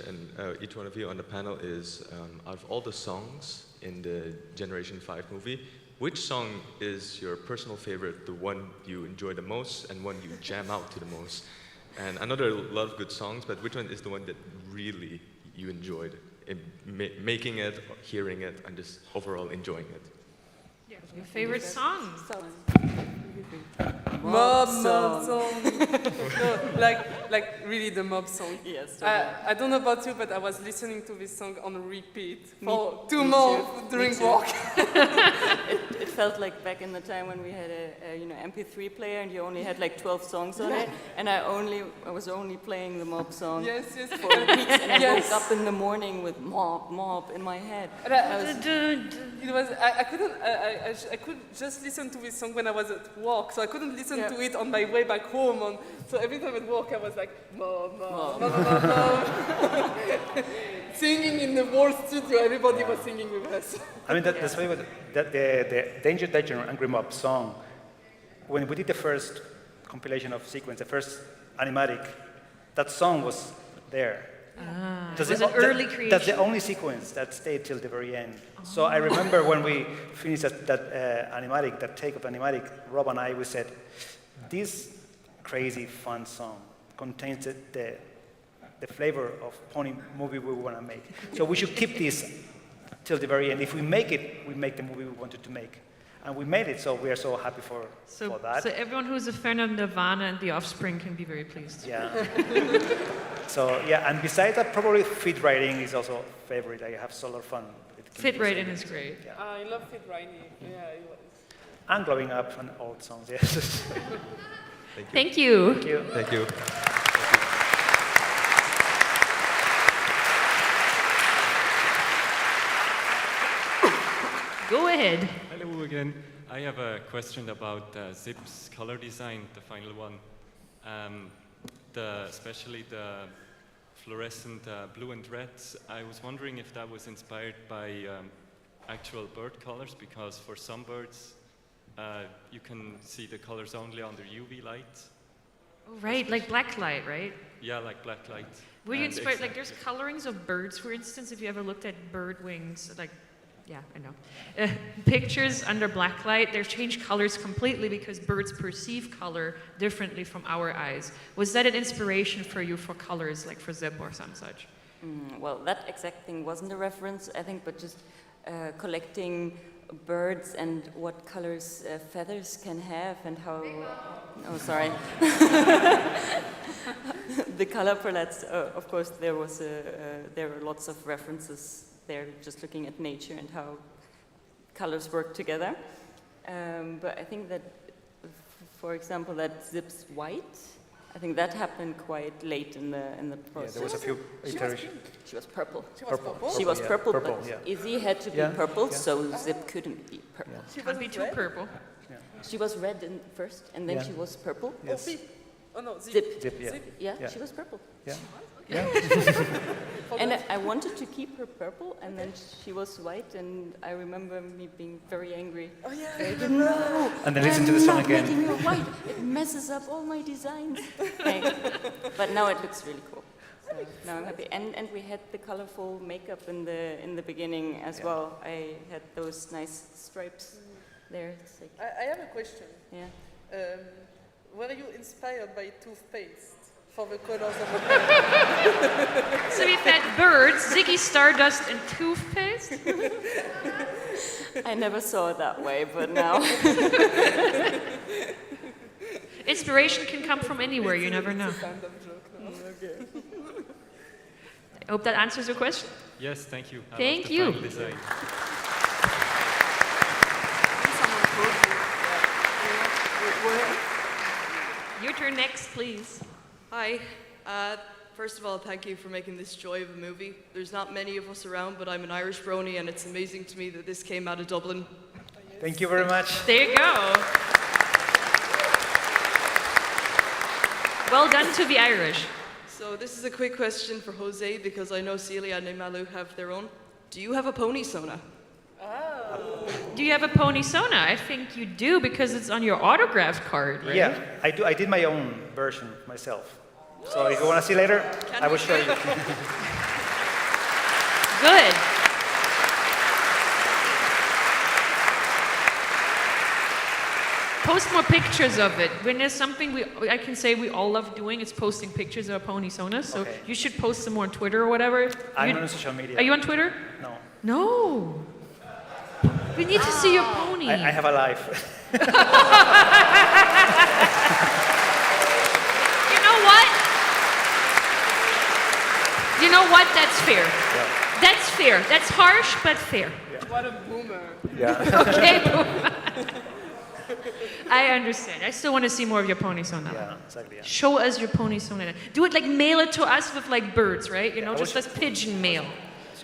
one of you on the panel is, out of all the songs in the Generation 5 movie, which song is your personal favorite, the one you enjoy the most, and one you jam out to the most? And I know there are a lot of good songs, but which one is the one that really you enjoyed in making it, hearing it, and just overall enjoying it? Yeah. Your favorite song? Mob song. No, like really the mob song. Yes. I don't know about you, but I was listening to this song on repeat for 2 months during walk. It felt like back in the time when we had a MP3 player and you only had like 12 songs on it, and I was only playing the mob song for weeks, and I woke up in the morning with mob in my head. I could just listen to this song when I was at work, so I couldn't listen to it on my way back home. So every time at work, I was like, mob. Singing in the whole studio, everybody was singing with us. I mean, that's funny, that the Danger and Angry Mob song, when we did the first compilation of sequence, the first animatic, that song was there. It was an early creation. That's the only sequence that stayed till the very end. So I remember when we finished that animatic, that take of animatic, Rob and I, we said, this crazy fun song contains the flavor of pony movie we want to make. So we should keep this till the very end. If we make it, we make the movie we wanted to make. and we made it. So we are so happy for that. So everyone who's a fan of Nirvana and The Offspring can be very pleased. Yeah. So yeah, and besides that, probably fit writing is also a favorite. I have so lot of fun. Fit writing is great. Yeah. I love fit writing. Yeah. And glowing up on old songs. Yes. Thank you. Thank you. Thank you. Go ahead. Hello again. I have a question about Zip's color design, the final one. Especially the fluorescent blue and reds. I was wondering if that was inspired by actual bird colors, because for some birds you can see the colors only under UV light. Oh, right, like black light, right? Yeah, like black light. Were you And inspired, like there's colorings of birds, for instance, if you ever looked at bird wings, like, yeah, I know. Pictures under black light, they've changed colors completely because birds perceive color differently from our eyes. Was that an inspiration for you for colors, like for Zip or some such? Well, that exact thing wasn't a reference, I think, but just collecting birds and what colors feathers can have and how... Oh, sorry. The color palettes, of course, there were lots of references there, just looking at nature and how colors work together. But I think that, for example, that Zip's white, I think that happened quite late in the process. Yeah, there was a few iterations. She was purple. She was purple? She was Yeah, purple, purple, but yeah. Izzy had to be Yeah, purple, yeah. so Zip couldn't be purple. Yeah. She can't be too purple. She was red first, and then Yeah. she was purple. Yes. Oh no, Zip. Zip. Zip, yeah. Yeah, Yeah. she was purple. Yeah. Yeah. And I wanted to keep her purple, and then she was white, and I remember me being very angry. Oh yeah, I Like, remember. no, And then listen to the song I'm again. not making her white. It messes up all my designs. But now it looks really cool. So now I'm happy. And we had the colorful makeup in the beginning as well. I had those nice stripes there. It's like, I have a question. yeah. Were you inspired by toothpaste for the colors of the pen? So we've had birds, Ziggy Stardust, and toothpaste. I never saw it that way, but now. Inspiration can come from anywhere, you never know. It's a random joke now. Okay. I hope that answers your question. Yes, thank you. I Thank love the you. final design. Your turn next, please. Hi. First of all, thank you for making this joy of a movie. There's not many of us around, but I'm an Irish brony, and it's amazing to me that this came out of Dublin. Thank you very much. There you go. Well done to the Irish. So this is a quick question for Jose, because I know Celia and Imalu have their own. Do you have a pony sona? Do you have a pony sona? I think you do because it's on your autograph card, right? Yeah, I do. I did my own version myself. So if you want to see later, I will show you. Good. Post more pictures of it. When there's something I can say we all love doing, it's posting pictures of our pony sonas. So Okay. you should post some more on Twitter or whatever. I'm on social media. Are you on Twitter? No. No. We need to see your pony. I have a life. You know what? You know what? That's fair. Yeah. That's fair. That's harsh, but fair. What a boomer. Yeah. Okay. I understand. I still want to see more of your pony sona. Yeah, exactly. Yeah. Show us your pony sona. Do it like mail it to us with like birds, right? You know, Yeah, just as pigeon mail.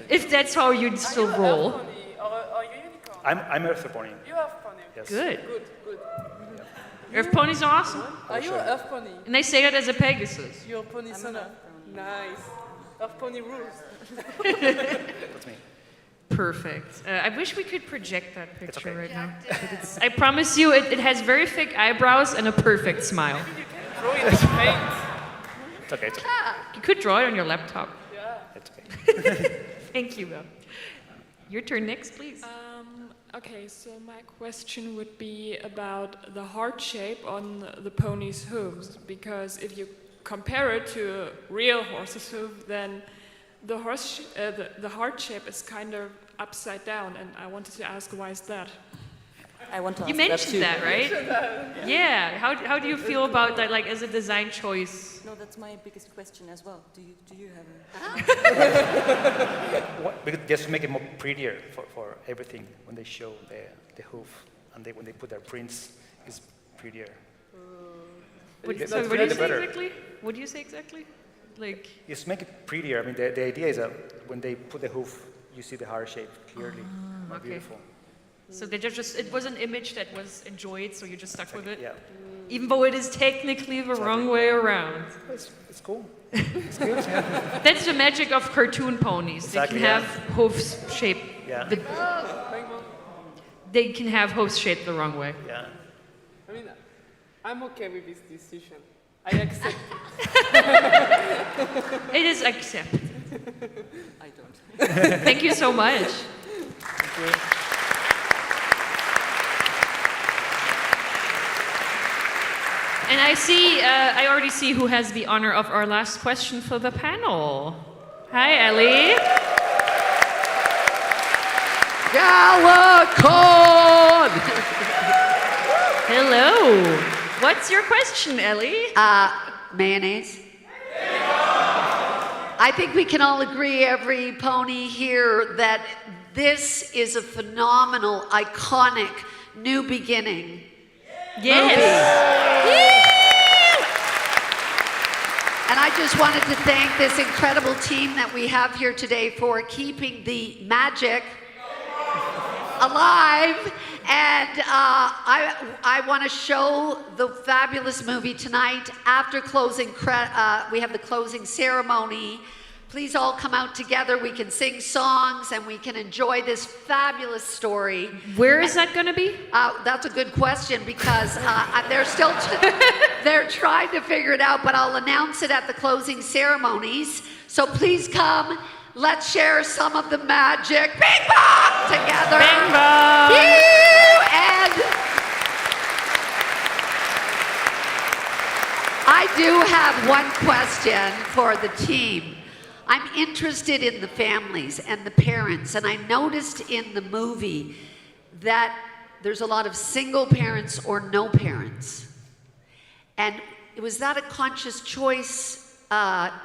If that's how you'd still roll. Are you unicorn? I'm Earth Pony. You have pony. Yes. Good. Good. Earth ponies are awesome. Are you an Earth pony? And they say that as a Pegasus. You're a pony sona. Nice. Earth pony rules. That's me. Perfect. I wish we could project that picture right now. But I promise you, it has very thick eyebrows and a perfect smile. Draw it as paint. It's okay. It's okay. You could draw it on your laptop. Yeah. It's okay. Thank you, Will. Your turn next, please. Okay, so my question would be about the heart shape on the pony's hooves, because if you compare it to a real horse's hoof, then the heart shape is kind of upside down, and I wanted to ask, why is that? I want to You ask that mentioned too. that, right? Yeah. How do you feel about that, like as a design choice? No, that's my biggest question as well. Do you have Because just to make it more prettier for everything when they show the hoof and when they put their prints, it's prettier. What do you That's say better. exactly? What do you say exactly? Like. Just make it prettier. I mean, the idea is that when they put the hoof, you see the heart shape clearly. More Okay. beautiful. So they just it was an image that was enjoyed, so you just stuck with it? Yeah. Even though it is technically the wrong way around. It's cool. It's good. Yeah. That's the magic of cartoon ponies. Exactly, they can yeah. have hoofs shaped. Yeah. They can have hoofs shaped the wrong way. Yeah. I mean, I'm okay with this decision. I accept It is accepted. I don't. Thank you so much. Thank you. And I already see who has the honor of our last question for the panel. Hi, Ellie. GalaCon! Hello. What's your question, Ellie? Mayonnaise. I think we can all agree, every pony here, that this is a phenomenal, iconic, new beginning. Yes. And I just wanted to thank this incredible team that we have here today for keeping the magic alive. And I want to show the fabulous movie tonight. After closing, we have the closing ceremony. Please all come out together. We can sing songs and we can enjoy this fabulous story. Where is that going to be? That's a good question because they're still they're trying to figure it out, but I'll announce it at the closing ceremonies. So please come. Let's share some of the magic. Bing bong together. Bing bong. And I do have one question for the team. I'm interested in the families and the parents, and I noticed in the movie that there's a lot of single parents or no parents. And was that a conscious choice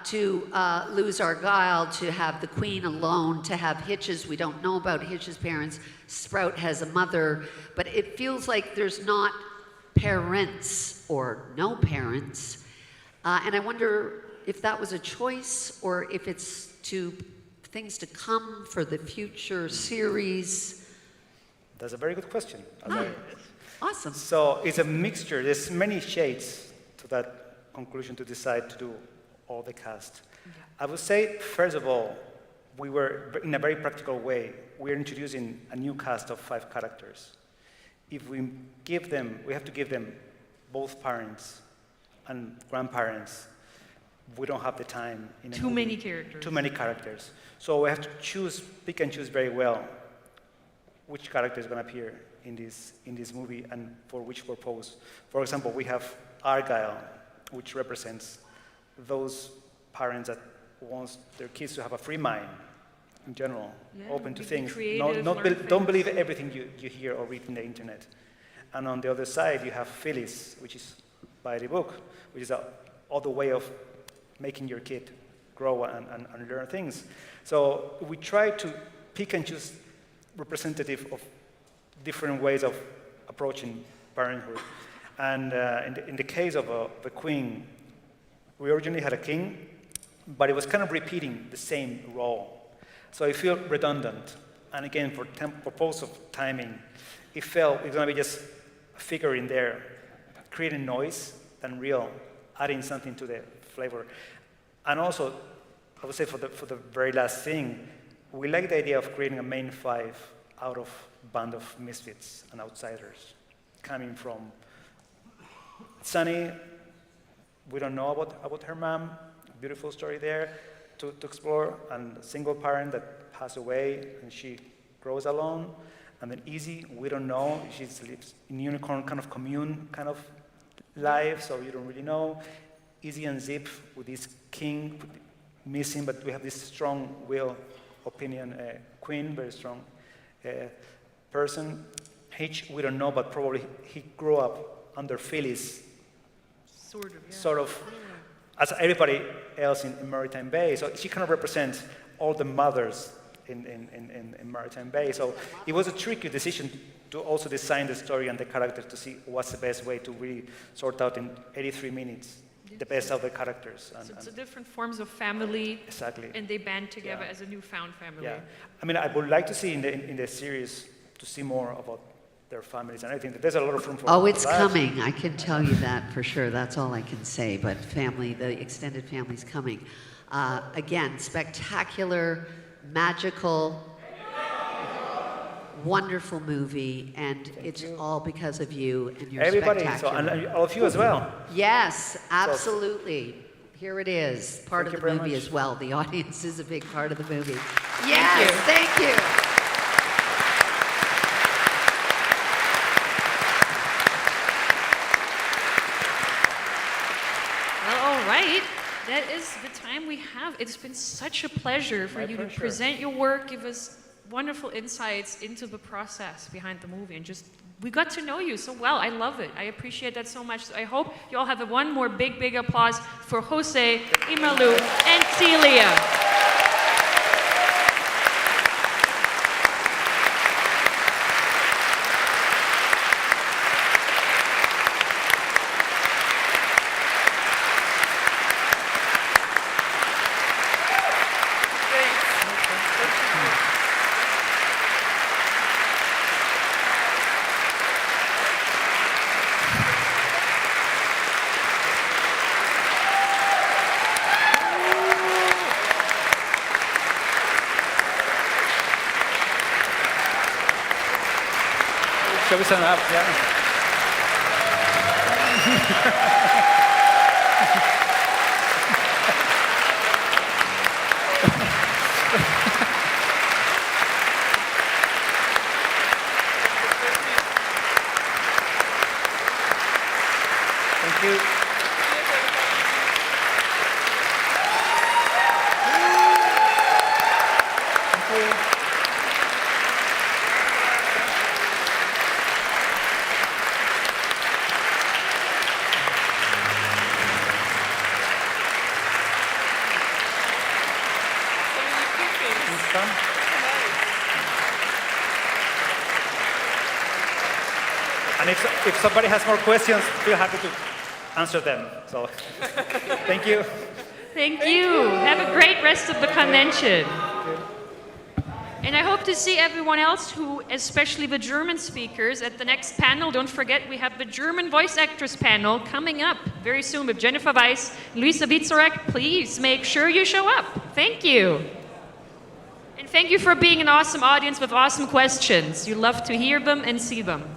to lose Argyle, to have the Queen alone, to have Hitches? We don't know about Hitches' parents. Sprout has a mother, but it feels like there's not parents or no parents. And I wonder if that was a choice or if it's things to come for the future series. That's a very good question. Awesome. So it's a mixture. There's many shades to that conclusion to decide to do all the cast. I would say, first of all, we were, in a very practical way, we're introducing a new cast of 5 characters. If we have to give them both parents and grandparents. We don't have the time. Too many characters. Too many characters. So we have to pick and choose very well which character is going to appear in this movie and for which purpose. For example, we have Argyle, which represents those parents that want their kids to have a free mind in general, open to things. Don't believe everything you hear or read in the internet. And on the other side, you have Phyllis, which is by the book, which is other way of making your kid grow and learn things. So we try to pick and choose representative of different ways of approaching parenthood. And in the case of the Queen, we originally had a king, but it was kind of repeating the same role. So it felt redundant. And again, for purpose of timing, it felt it's going to be just a figure in there, creating noise than real, adding something to the flavor. And also, I would say for the very last thing, we like the idea of creating a main 5 out of band of misfits and outsiders, coming from Sunny. We don't know about her mom. Beautiful story there to explore. And a single parent that passed away and she grows alone. And then Easy, we don't know. She lives in unicorn kind of commune kind of life, so you don't really know. Easy and Zip with this king missing, but we have this strong will, opinion, Queen, very strong person. Hitch, we don't know, but probably he grew up under Phyllis, sort of, as everybody else in Maritime Bay. So she kind of represents all the mothers in Maritime Bay. So it was a tricky decision to also design the story and the characters to see what's the best way to really sort out in 83 minutes the best of the characters. So it's different forms of family. Exactly. And they band together as a newfound family. Yeah. I mean, I would like to see in the series to see more about their families, and I think that there's a lot of room for Oh, it's that. coming. I can tell you that for sure. That's all I can say. But family, the extended family's coming. Again, spectacular, magical, wonderful movie, and it's all because of you and your Everybody, spectacular. and all of you as well. Yes, absolutely. Here it is, part of Thank the you very movie much. as well. The audience is a big part of the movie. Yes, thank you. Well, all right. That is the time we have. It's been such a pleasure for My you pleasure. to present your work, give us wonderful insights into the process behind the movie, and just we got to know you so well. I love it. I appreciate that so much. I hope you all have one more big applause for Jose, Imalu, and Celia. Shall we stand up? Yeah. Thank you. And if somebody has more questions, feel happy to answer them. So, thank you. Thank you. Have a great rest of the convention. And I hope to see everyone else who, especially the German speakers, at the next panel. Don't forget, we have the German voice actress panel coming up very soon with Jennifer Weiss, Luisa Witzorek. Please make sure you show up. Thank you. And thank you for being an awesome audience with awesome questions. You love to hear them and see them.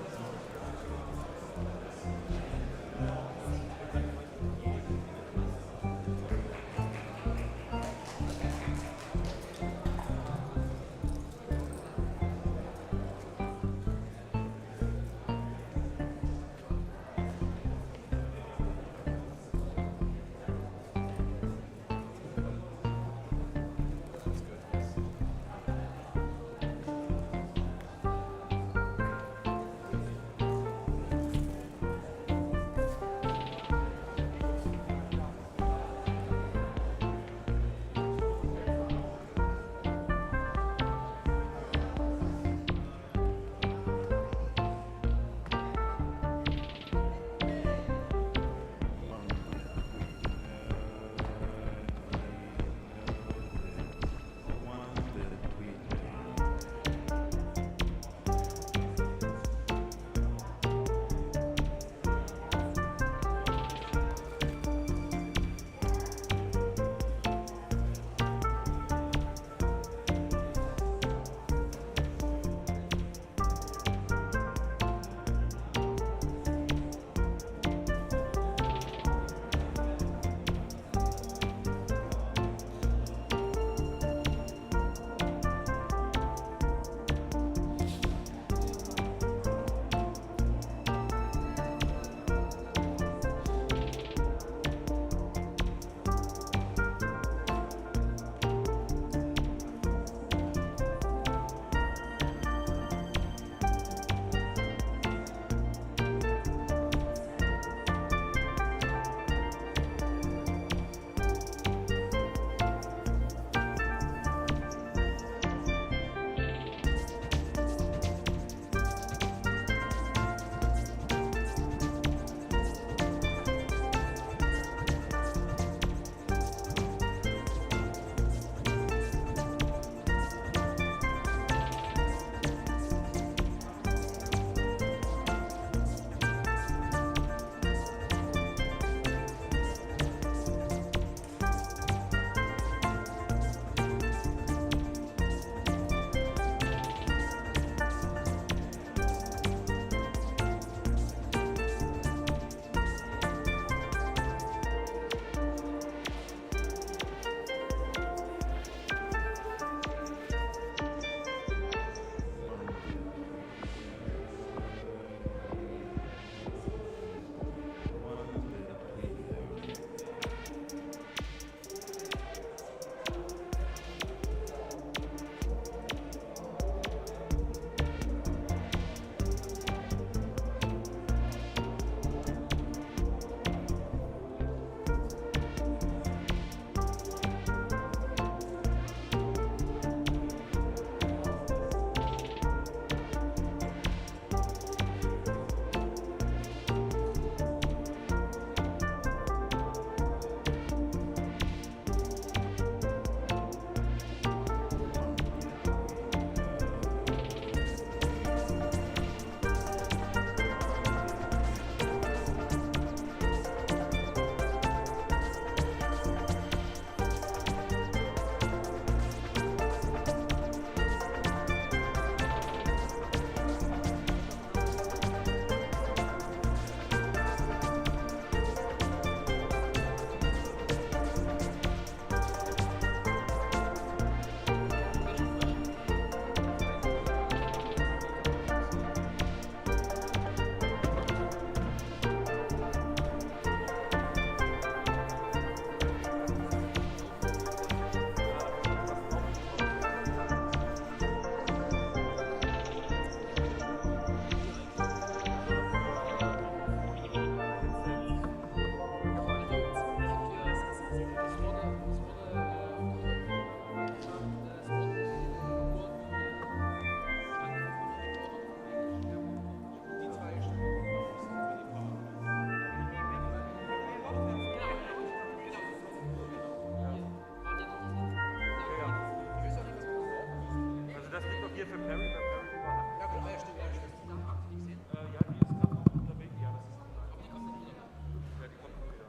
hier für Perry, bei Perry war. Ja, genau, ja, stimmt. Ja, die ist gerade noch unterwegs. Ja, das ist. Aber die kommt nicht wieder. Ja, die kommt nicht wieder.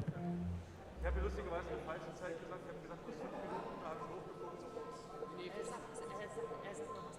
Ich habe lustigerweise eine falsche Zeit gesagt. Ich habe gesagt, bis 5 Minuten, da habe ich hochgeguckt zu uns. Nee, er sagt noch, was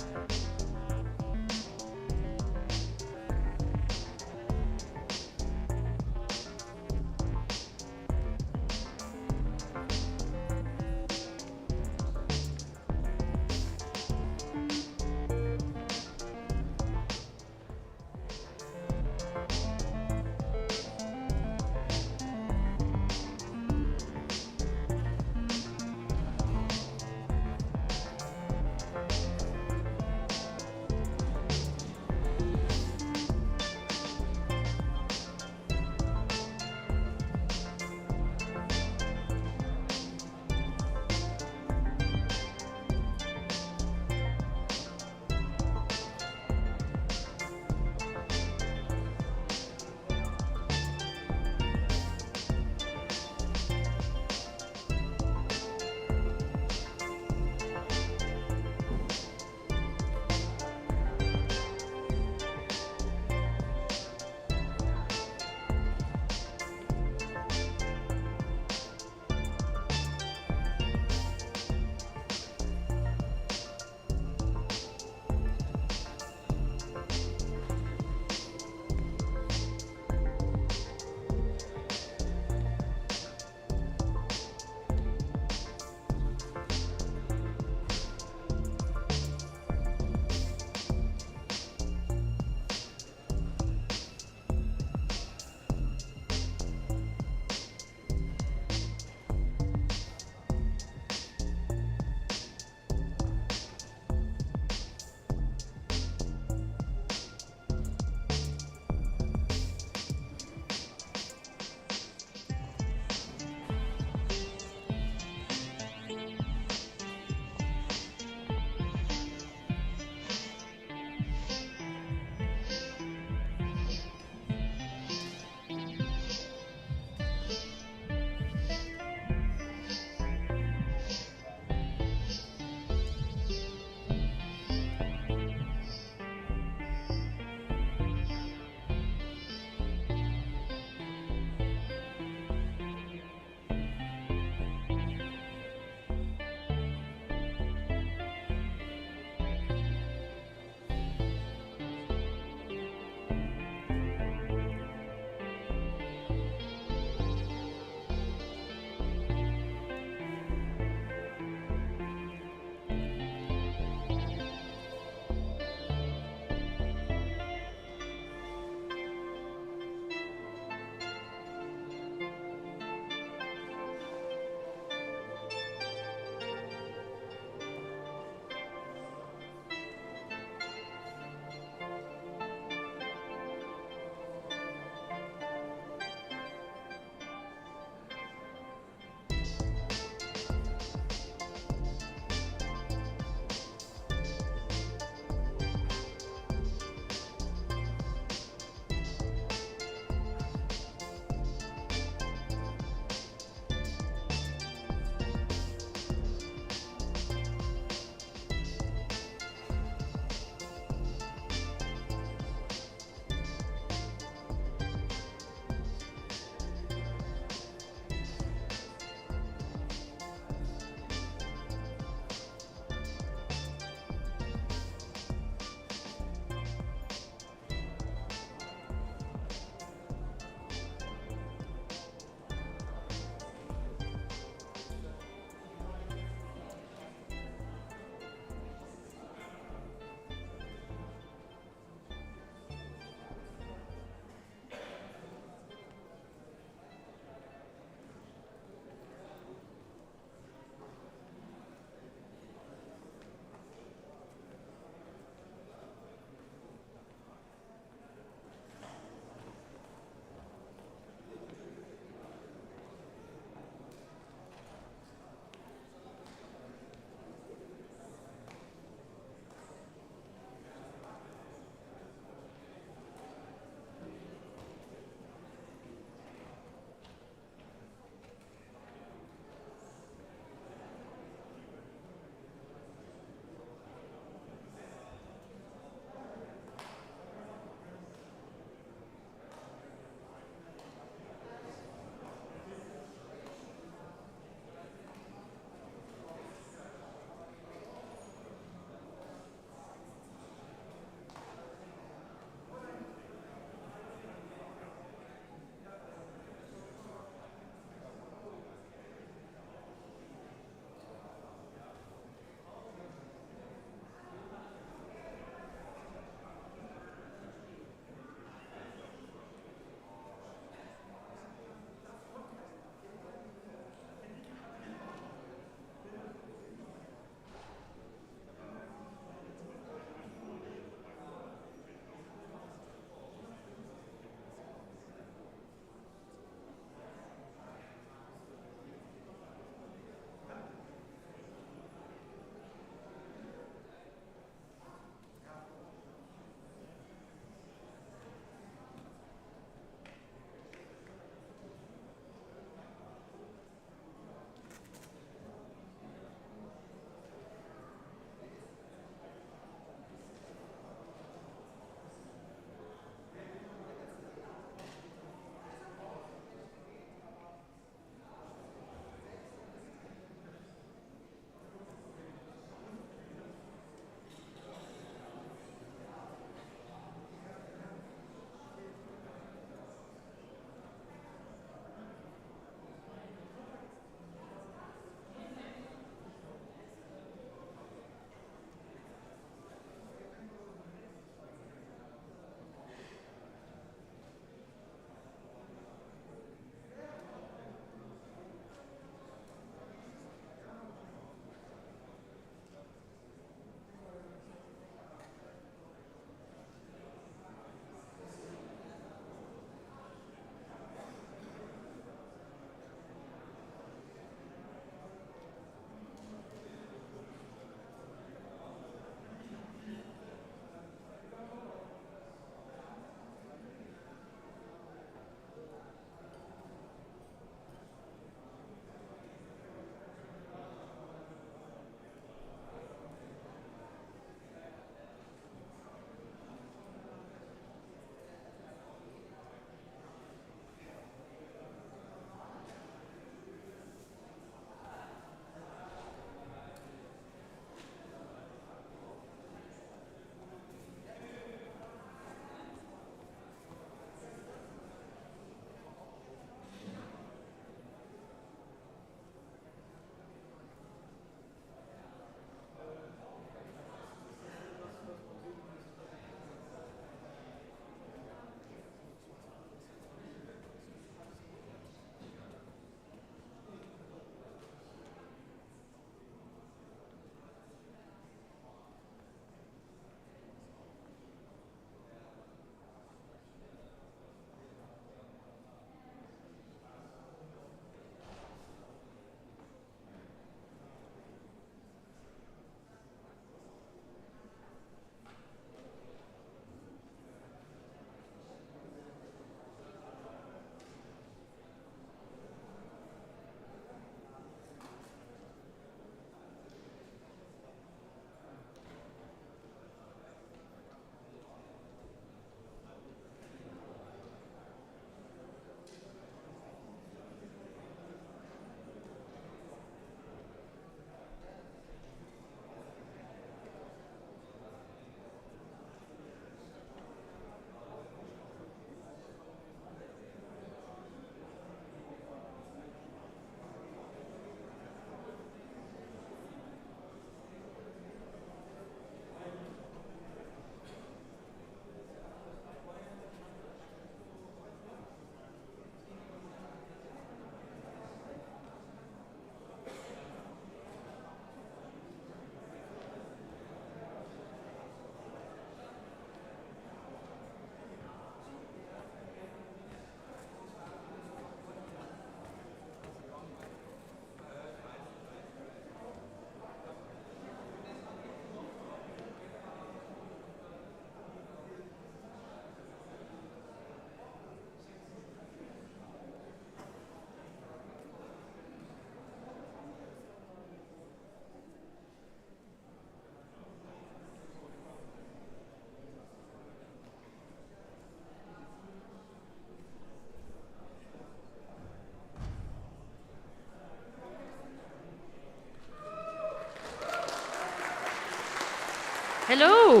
Hello.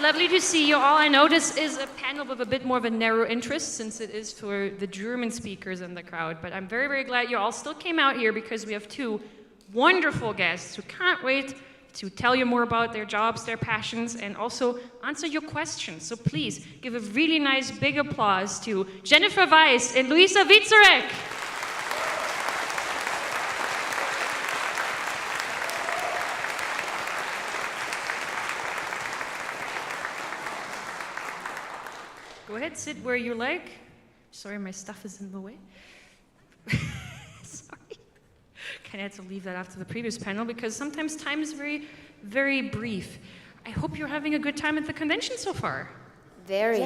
Lovely to see you all. I know this is a panel with a bit more of a narrow interest since it is for the German speakers in the crowd, but I'm very, very glad you all still came out here because we have two wonderful guests who can't wait to tell you more about their jobs, their passions, and also answer your questions. So please give a really nice big applause to Jennifer Weiss and Luisa Witzorek. Go ahead, sit where you like. Sorry, my stuff is in the way. Sorry. Kind of had to leave that after the previous panel because sometimes time is very, very brief. I hope you're having a good time at the convention so far. Very.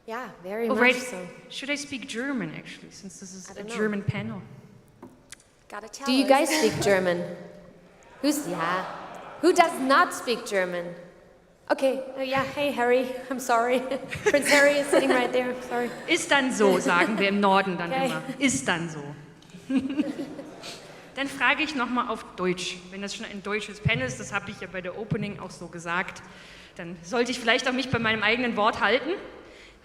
Yeah, very much right. so. Should I speak German, actually, since this is a don't know. German panel? Gotta tell Do you guys speak German? Who does not speak German? Okay, yeah, hey Harry, I'm sorry. Prince Harry is sitting right there, sorry. Ist dann so, sagen wir im Norden dann Okay. immer. Ist dann so. Dann frage ich nochmal auf Deutsch. Wenn das schon ein deutsches Panel ist, das habe ich ja bei der Opening auch so gesagt, dann sollte ich vielleicht auch mich bei meinem eigenen Wort halten.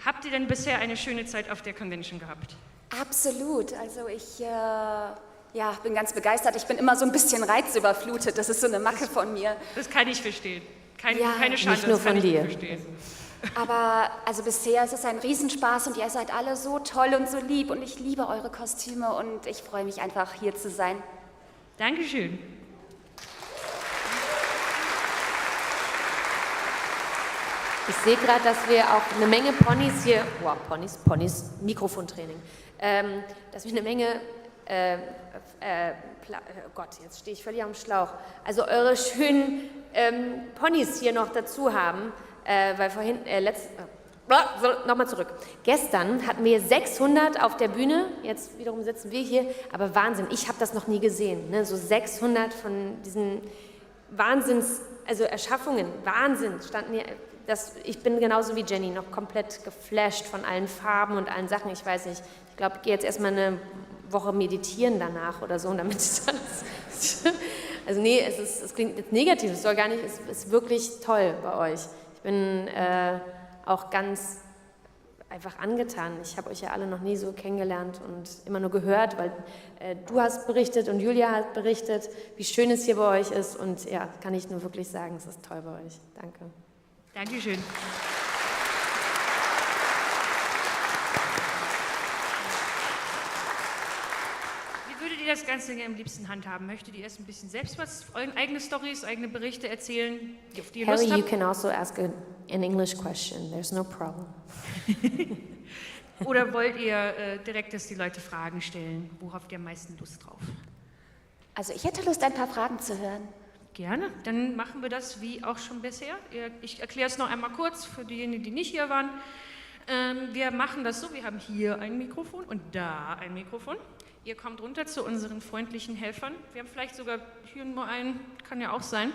Habt ihr denn bisher eine schöne Zeit auf der Convention gehabt? Absolut. Also ich bin ganz begeistert. Ich bin immer so ein bisschen reizüberflutet. Das ist so eine Macke von mir. Das kann ich verstehen. Keine Schande, nicht nur das kann von ich dir. verstehen. Aber also bisher ist es ein Riesenspaß und ihr seid alle so toll und so lieb und ich liebe eure Kostüme und ich freue mich einfach hier zu sein. Dankeschön. Ich sehe gerade, dass wir auch eine Menge Ponys hier, Ponys, Mikrofontraining, dass wir eine Menge, oh Gott, jetzt stehe ich völlig am Schlauch, also eure schönen Ponys hier noch dazu haben, weil vorhin, nochmal zurück. Gestern hatten wir 600 auf der Bühne, jetzt wiederum sitzen wir hier, aber Wahnsinn, ich habe das noch nie gesehen, ne? So 600 von diesen Erschaffungen, Wahnsinn, standen hier. Ich bin genauso wie Jenny noch komplett geflasht von allen Farben und allen Sachen. Ich weiß nicht, ich glaube, ich gehe jetzt erstmal eine Woche meditieren danach oder so, damit es alles... Also nee, es klingt jetzt negativ, es soll gar nicht, es ist wirklich toll bei euch. Ich bin auch ganz einfach angetan. Ich habe euch ja alle noch nie so kennengelernt und immer nur gehört, weil du hast berichtet und Julia hat berichtet, wie schön es hier bei euch ist und ja, kann ich nur wirklich sagen, es ist toll bei euch. Danke. Dankeschön. Wie würdet ihr das Ganze am liebsten handhaben? Möchtet ihr erst ein bisschen selbst eigene Storys, eigene Berichte erzählen, auf die ihr Harry, Lust habt? you can also ask an English question. There's no problem. Oder wollt ihr direkt, dass die Leute Fragen stellen? Worauf habt ihr am meisten Lust drauf? Also ich hätte Lust, ein paar Fragen zu hören. Gerne, dann machen wir das wie auch schon bisher. Ich erkläre es noch einmal kurz für diejenigen, die nicht hier waren. Wir machen das so, wir haben hier ein Mikrofon und da ein Mikrofon. Ihr kommt runter zu unseren freundlichen Helfern. Wir haben vielleicht sogar hier nur einen, kann ja auch sein.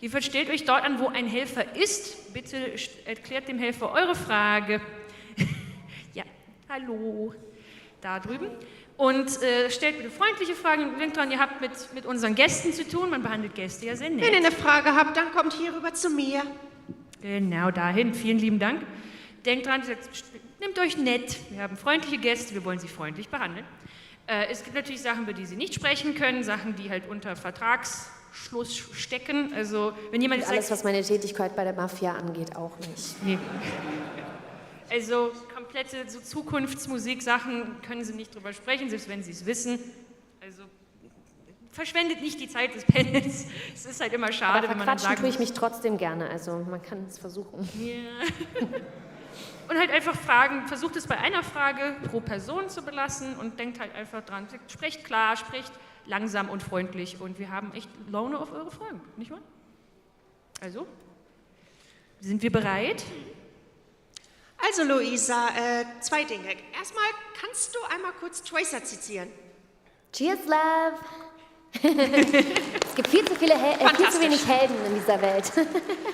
Ihr stellt euch dort an, wo ein Helfer ist. Bitte erklärt dem Helfer eure Frage. Ja, hallo, da drüben. Und stellt bitte freundliche Fragen. Denkt dran, ihr habt mit unseren Gästen zu tun. Man behandelt Gäste ja sehr nett. Wenn ihr eine Frage habt, dann kommt hier rüber zu mir. Genau dahin. Vielen lieben Dank. Denkt dran, nehmt euch nett. Wir haben freundliche Gäste, wir wollen sie freundlich behandeln. Es gibt natürlich Sachen, über die sie nicht sprechen können, Sachen, die halt unter Vertragsschluss stecken. Also, wenn jemand Alles, was meine Tätigkeit bei der Mafia angeht, auch nicht. Nee. Also komplette so Zukunftsmusik-Sachen können sie nicht drüber sprechen, selbst wenn sie es wissen. Also verschwendet nicht die Zeit des Panels. Es ist halt immer schade, Aber wenn man dann verquatschen sagt... tue ich mich trotzdem gerne, also man kann es versuchen. Ja. Und halt einfach fragen, versucht es bei einer Frage pro Person zu belassen und denkt halt einfach dran, sprecht klar, sprecht langsam und freundlich und wir haben echt Laune auf eure Fragen, nicht wahr? Also, sind wir bereit? Also Luisa, zwei Dinge. Erstmal, kannst du einmal kurz Tracer zitieren? Cheers, Love! Es gibt viel zu wenig Helden in dieser Welt.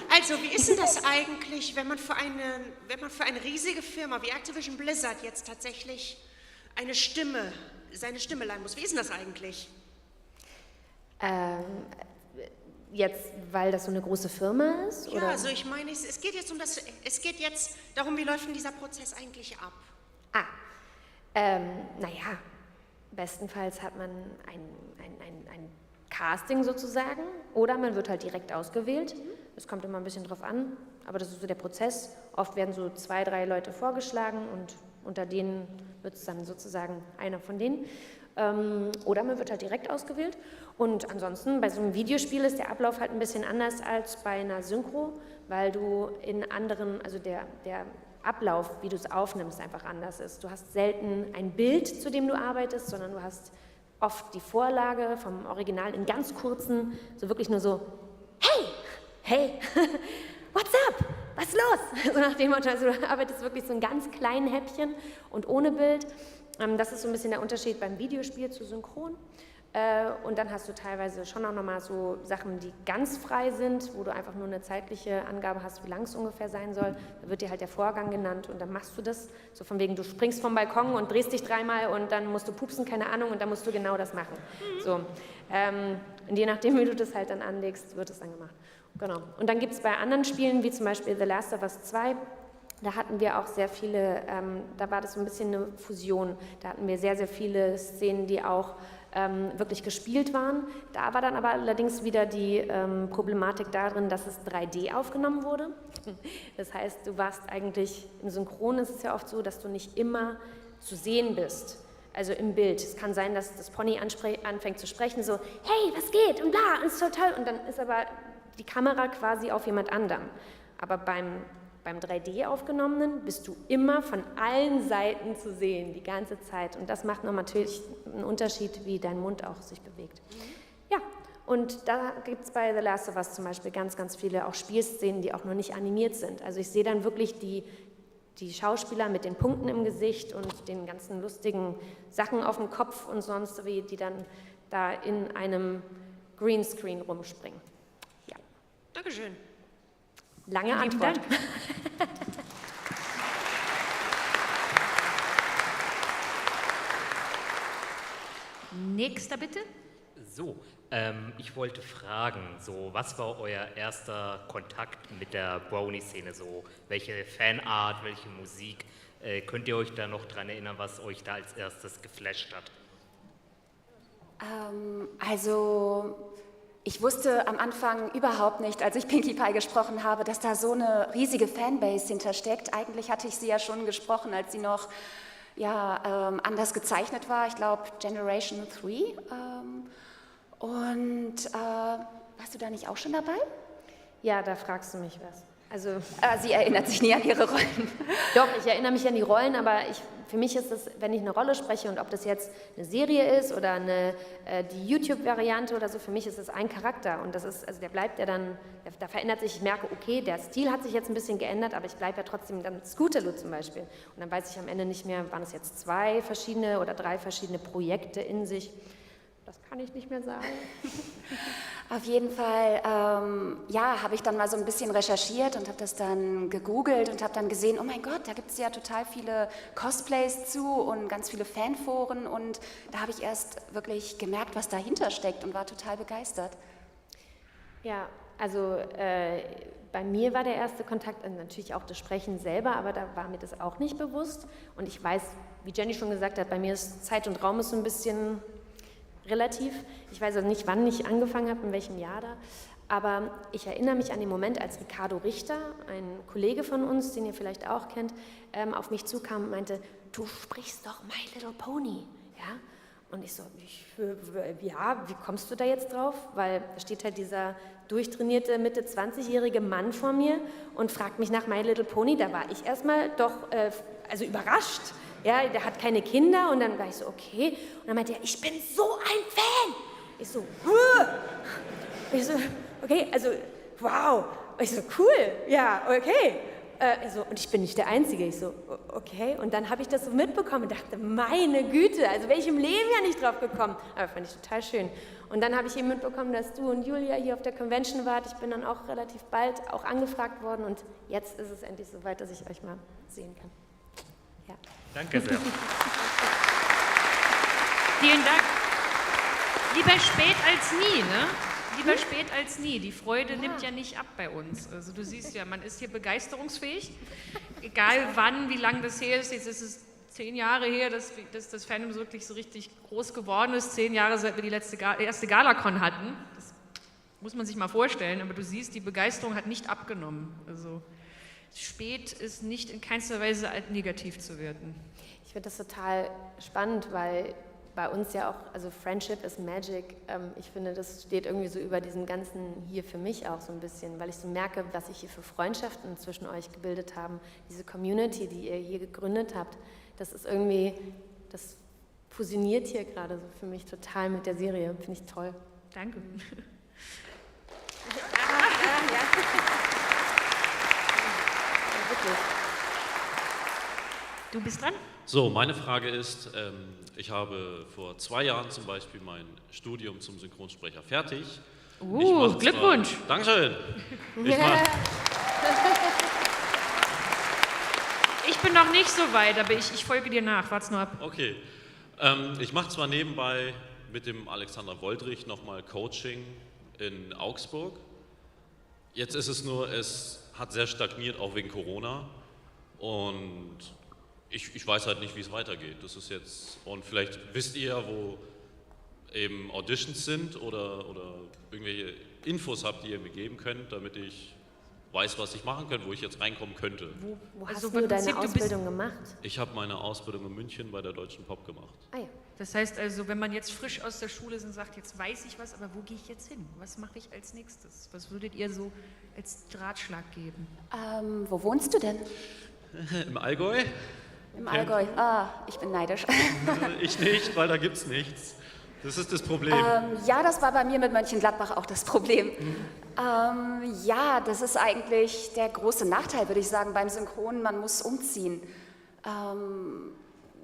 Also, wie ist denn das eigentlich, wenn man für eine riesige Firma wie Activision Blizzard jetzt tatsächlich seine Stimme leihen muss? Wie ist denn das eigentlich? Jetzt, weil das so eine große Firma ist? Ja, oder? also ich meine, es geht jetzt es geht jetzt darum, wie läuft denn dieser Prozess eigentlich ab? Naja, bestenfalls hat man ein Casting sozusagen oder man wird halt direkt ausgewählt. Es kommt immer ein bisschen drauf an, aber das ist so der Prozess. Oft werden so 2, 3 Leute vorgeschlagen und unter denen wird es dann sozusagen einer von denen. Oder man wird halt direkt ausgewählt. Und ansonsten, bei so einem Videospiel ist der Ablauf halt ein bisschen anders als bei einer Synchro, weil du in anderen, also der Ablauf, wie du es aufnimmst, einfach anders ist. Du hast selten ein Bild, zu dem du arbeitest, sondern du hast oft die Vorlage vom Original in ganz kurzen, so wirklich nur so, hey, what's up? Was ist los? So nach dem Motto, also du arbeitest wirklich so in ganz kleinen Häppchen und ohne Bild. Das ist so ein bisschen der Unterschied beim Videospiel zu Synchron. Und dann hast du teilweise schon auch nochmal so Sachen, die ganz frei sind, wo du einfach nur eine zeitliche Angabe hast, wie lang es ungefähr sein soll. Da wird dir halt der Vorgang genannt und dann machst du das. So von wegen, du springst vom Balkon und drehst dich 3-mal und dann musst du pupsen, keine Ahnung, und dann musst du genau das machen. So. Und je nachdem, wie du das halt dann anlegst, wird es dann gemacht. Genau. Und dann gibt es bei anderen Spielen, wie zum Beispiel The Last of Us 2, da hatten wir auch sehr viele, da war das so ein bisschen eine Fusion. Da hatten wir sehr, sehr viele Szenen, die auch wirklich gespielt waren. Da war dann aber allerdings wieder die Problematik darin, dass es 3D aufgenommen wurde. Das heißt, du warst eigentlich, im Synchron ist es ja oft so, dass du nicht immer zu sehen bist. Also im Bild. Es kann sein, dass das Pony anfängt zu sprechen, so, hey, was geht? Und bla, ist so toll. Und dann ist aber die Kamera quasi auf jemand anderem. Aber beim 3D aufgenommenen bist du immer von allen Seiten zu sehen, die ganze Zeit. Und das macht noch natürlich einen Unterschied, wie dein Mund auch sich bewegt. Ja, und da gibt es bei The Last of Us zum Beispiel ganz, ganz viele auch Spielszenen, die auch noch nicht animiert sind. Also ich sehe dann wirklich die Schauspieler mit den Punkten im Gesicht und den ganzen lustigen Sachen auf dem Kopf und sonst wie, die dann da in einem Greenscreen rumspringen. Ja. Dankeschön. Lange Antwort. Dank. Nächster bitte. So, ich wollte fragen, so, was war euer erster Kontakt mit der Brownie-Szene? So, welche Fanart, welche Musik? Könnt ihr euch da noch dran erinnern, was euch da als erstes geflasht hat? Also, ich wusste am Anfang überhaupt nicht, als ich Pinkie Pie gesprochen habe, dass da so eine riesige Fanbase hintersteckt. Eigentlich hatte ich sie ja schon gesprochen, als sie noch anders gezeichnet war. Ich glaube, Generation 3. Warst du da nicht auch schon dabei? Ja, da fragst du mich was. Also, sie erinnert sich nie an ihre Rollen. Doch, ich erinnere mich an die Rollen, aber für mich ist es, wenn ich eine Rolle spreche und ob das jetzt eine Serie ist oder die YouTube-Variante oder so, für mich ist es ein Charakter und das ist, also der bleibt ja dann, da verändert sich, ich merke, okay, der Stil hat sich jetzt ein bisschen geändert, aber ich bleibe ja trotzdem dann Scootaloo zum Beispiel. Und dann weiß ich am Ende nicht mehr, waren es jetzt 2 verschiedene oder 3 verschiedene Projekte in sich. Das kann ich nicht mehr sagen. Auf jeden Fall, habe ich dann mal so ein bisschen recherchiert und habe das dann gegoogelt und habe dann gesehen, oh mein Gott, da gibt es ja total viele Cosplays zu und ganz viele Fanforen und da habe ich erst wirklich gemerkt, was dahinter steckt und war total begeistert. Ja, also bei mir war der erste Kontakt natürlich auch das Sprechen selber, aber da war mir das auch nicht bewusst und ich weiß, wie Jenny schon gesagt hat, bei mir ist Zeit und Raum ist so ein bisschen relativ. Ich weiß also nicht, wann ich angefangen habe, in welchem Jahr da, aber ich erinnere mich an den Moment, als Ricardo Richter, ein Kollege von uns, den ihr vielleicht auch kennt, auf mich zukam und meinte, du sprichst doch My Little Pony, ja? Und ich so, ja, wie kommst du da jetzt drauf? Weil da steht halt dieser durchtrainierte Mitte 20-jährige Mann vor mir und fragt mich nach My Little Pony. Da war ich erstmal doch überrascht. Ja, der hat keine Kinder und dann war ich so, okay. Und dann meinte er, ich bin so ein Fan. Ich so, okay, also, wow. Ich so, cool, ja, okay. Und ich bin nicht der Einzige. Ich so, okay. Und dann habe ich das so mitbekommen und dachte, meine Güte, also wäre ich im Leben ja nicht drauf gekommen. Aber fand ich total schön. Und dann habe ich eben mitbekommen, dass du und Julia hier auf der Convention wart. Ich bin dann auch relativ bald auch angefragt worden und jetzt ist es endlich soweit, dass ich euch mal sehen kann. Ja. Danke sehr. Vielen Dank. Lieber spät als nie, ne? lieber spät als nie. Die Freude nimmt ja nicht ab bei uns. Also du siehst ja, man ist hier begeisterungsfähig. Egal wann, wie lange das her ist. Jetzt ist es 10 Jahre her, dass das Fandom wirklich so richtig groß geworden ist. 10 Jahre, seit wir die erste GalaCon hatten. Das muss man sich mal vorstellen. Aber du siehst, die Begeisterung hat nicht abgenommen. Also spät ist nicht in keinster Weise negativ zu werten. Ich finde das total spannend, weil bei uns ja auch, also Friendship is Magic, ich finde, das steht irgendwie so über diesem Ganzen hier für mich auch so ein bisschen, weil ich so merke, was sich hier für Freundschaften zwischen euch gebildet haben, diese Community, die ihr hier gegründet habt, das ist irgendwie, das fusioniert hier gerade so für mich total mit der Serie, finde ich toll. Danke. Wirklich. Du bist dran. So, meine Frage ist, ich habe vor 2 Jahren zum Beispiel mein Studium zum Synchronsprecher fertig. Glückwunsch. Dankeschön. Ich bin noch nicht so weit, aber ich folge dir nach. Wart's nur ab. Okay. Ich mache zwar nebenbei mit dem Alexander Woldrich nochmal Coaching in Augsburg. Jetzt ist es nur, es hat sehr stagniert, auch wegen Corona. Und ich weiß halt nicht, wie es weitergeht. Das ist jetzt, und vielleicht wisst ihr, wo eben Auditions sind oder irgendwelche Infos habt, die ihr mir geben könnt, damit ich weiß, was ich machen kann, wo ich jetzt reinkommen könnte. Wo hast du deine Ausbildung gemacht? Ich habe meine Ausbildung in München bei der Deutschen Pop gemacht. Ah ja. Das heißt also, wenn man jetzt frisch aus der Schule ist und sagt, jetzt weiß ich was, aber wo gehe ich jetzt hin? Was mache ich als nächstes? Was würdet ihr so als Ratschlag geben? Wo wohnst du denn? Im Allgäu. Im Allgäu. Ah, ich bin neidisch. Ich nicht, weil da gibt's nichts. Das ist das Problem. Ja, das war bei mir mit Mönchengladbach auch das Problem. Ja, das ist eigentlich der große Nachteil, würde ich sagen, beim Synchron. Man muss umziehen.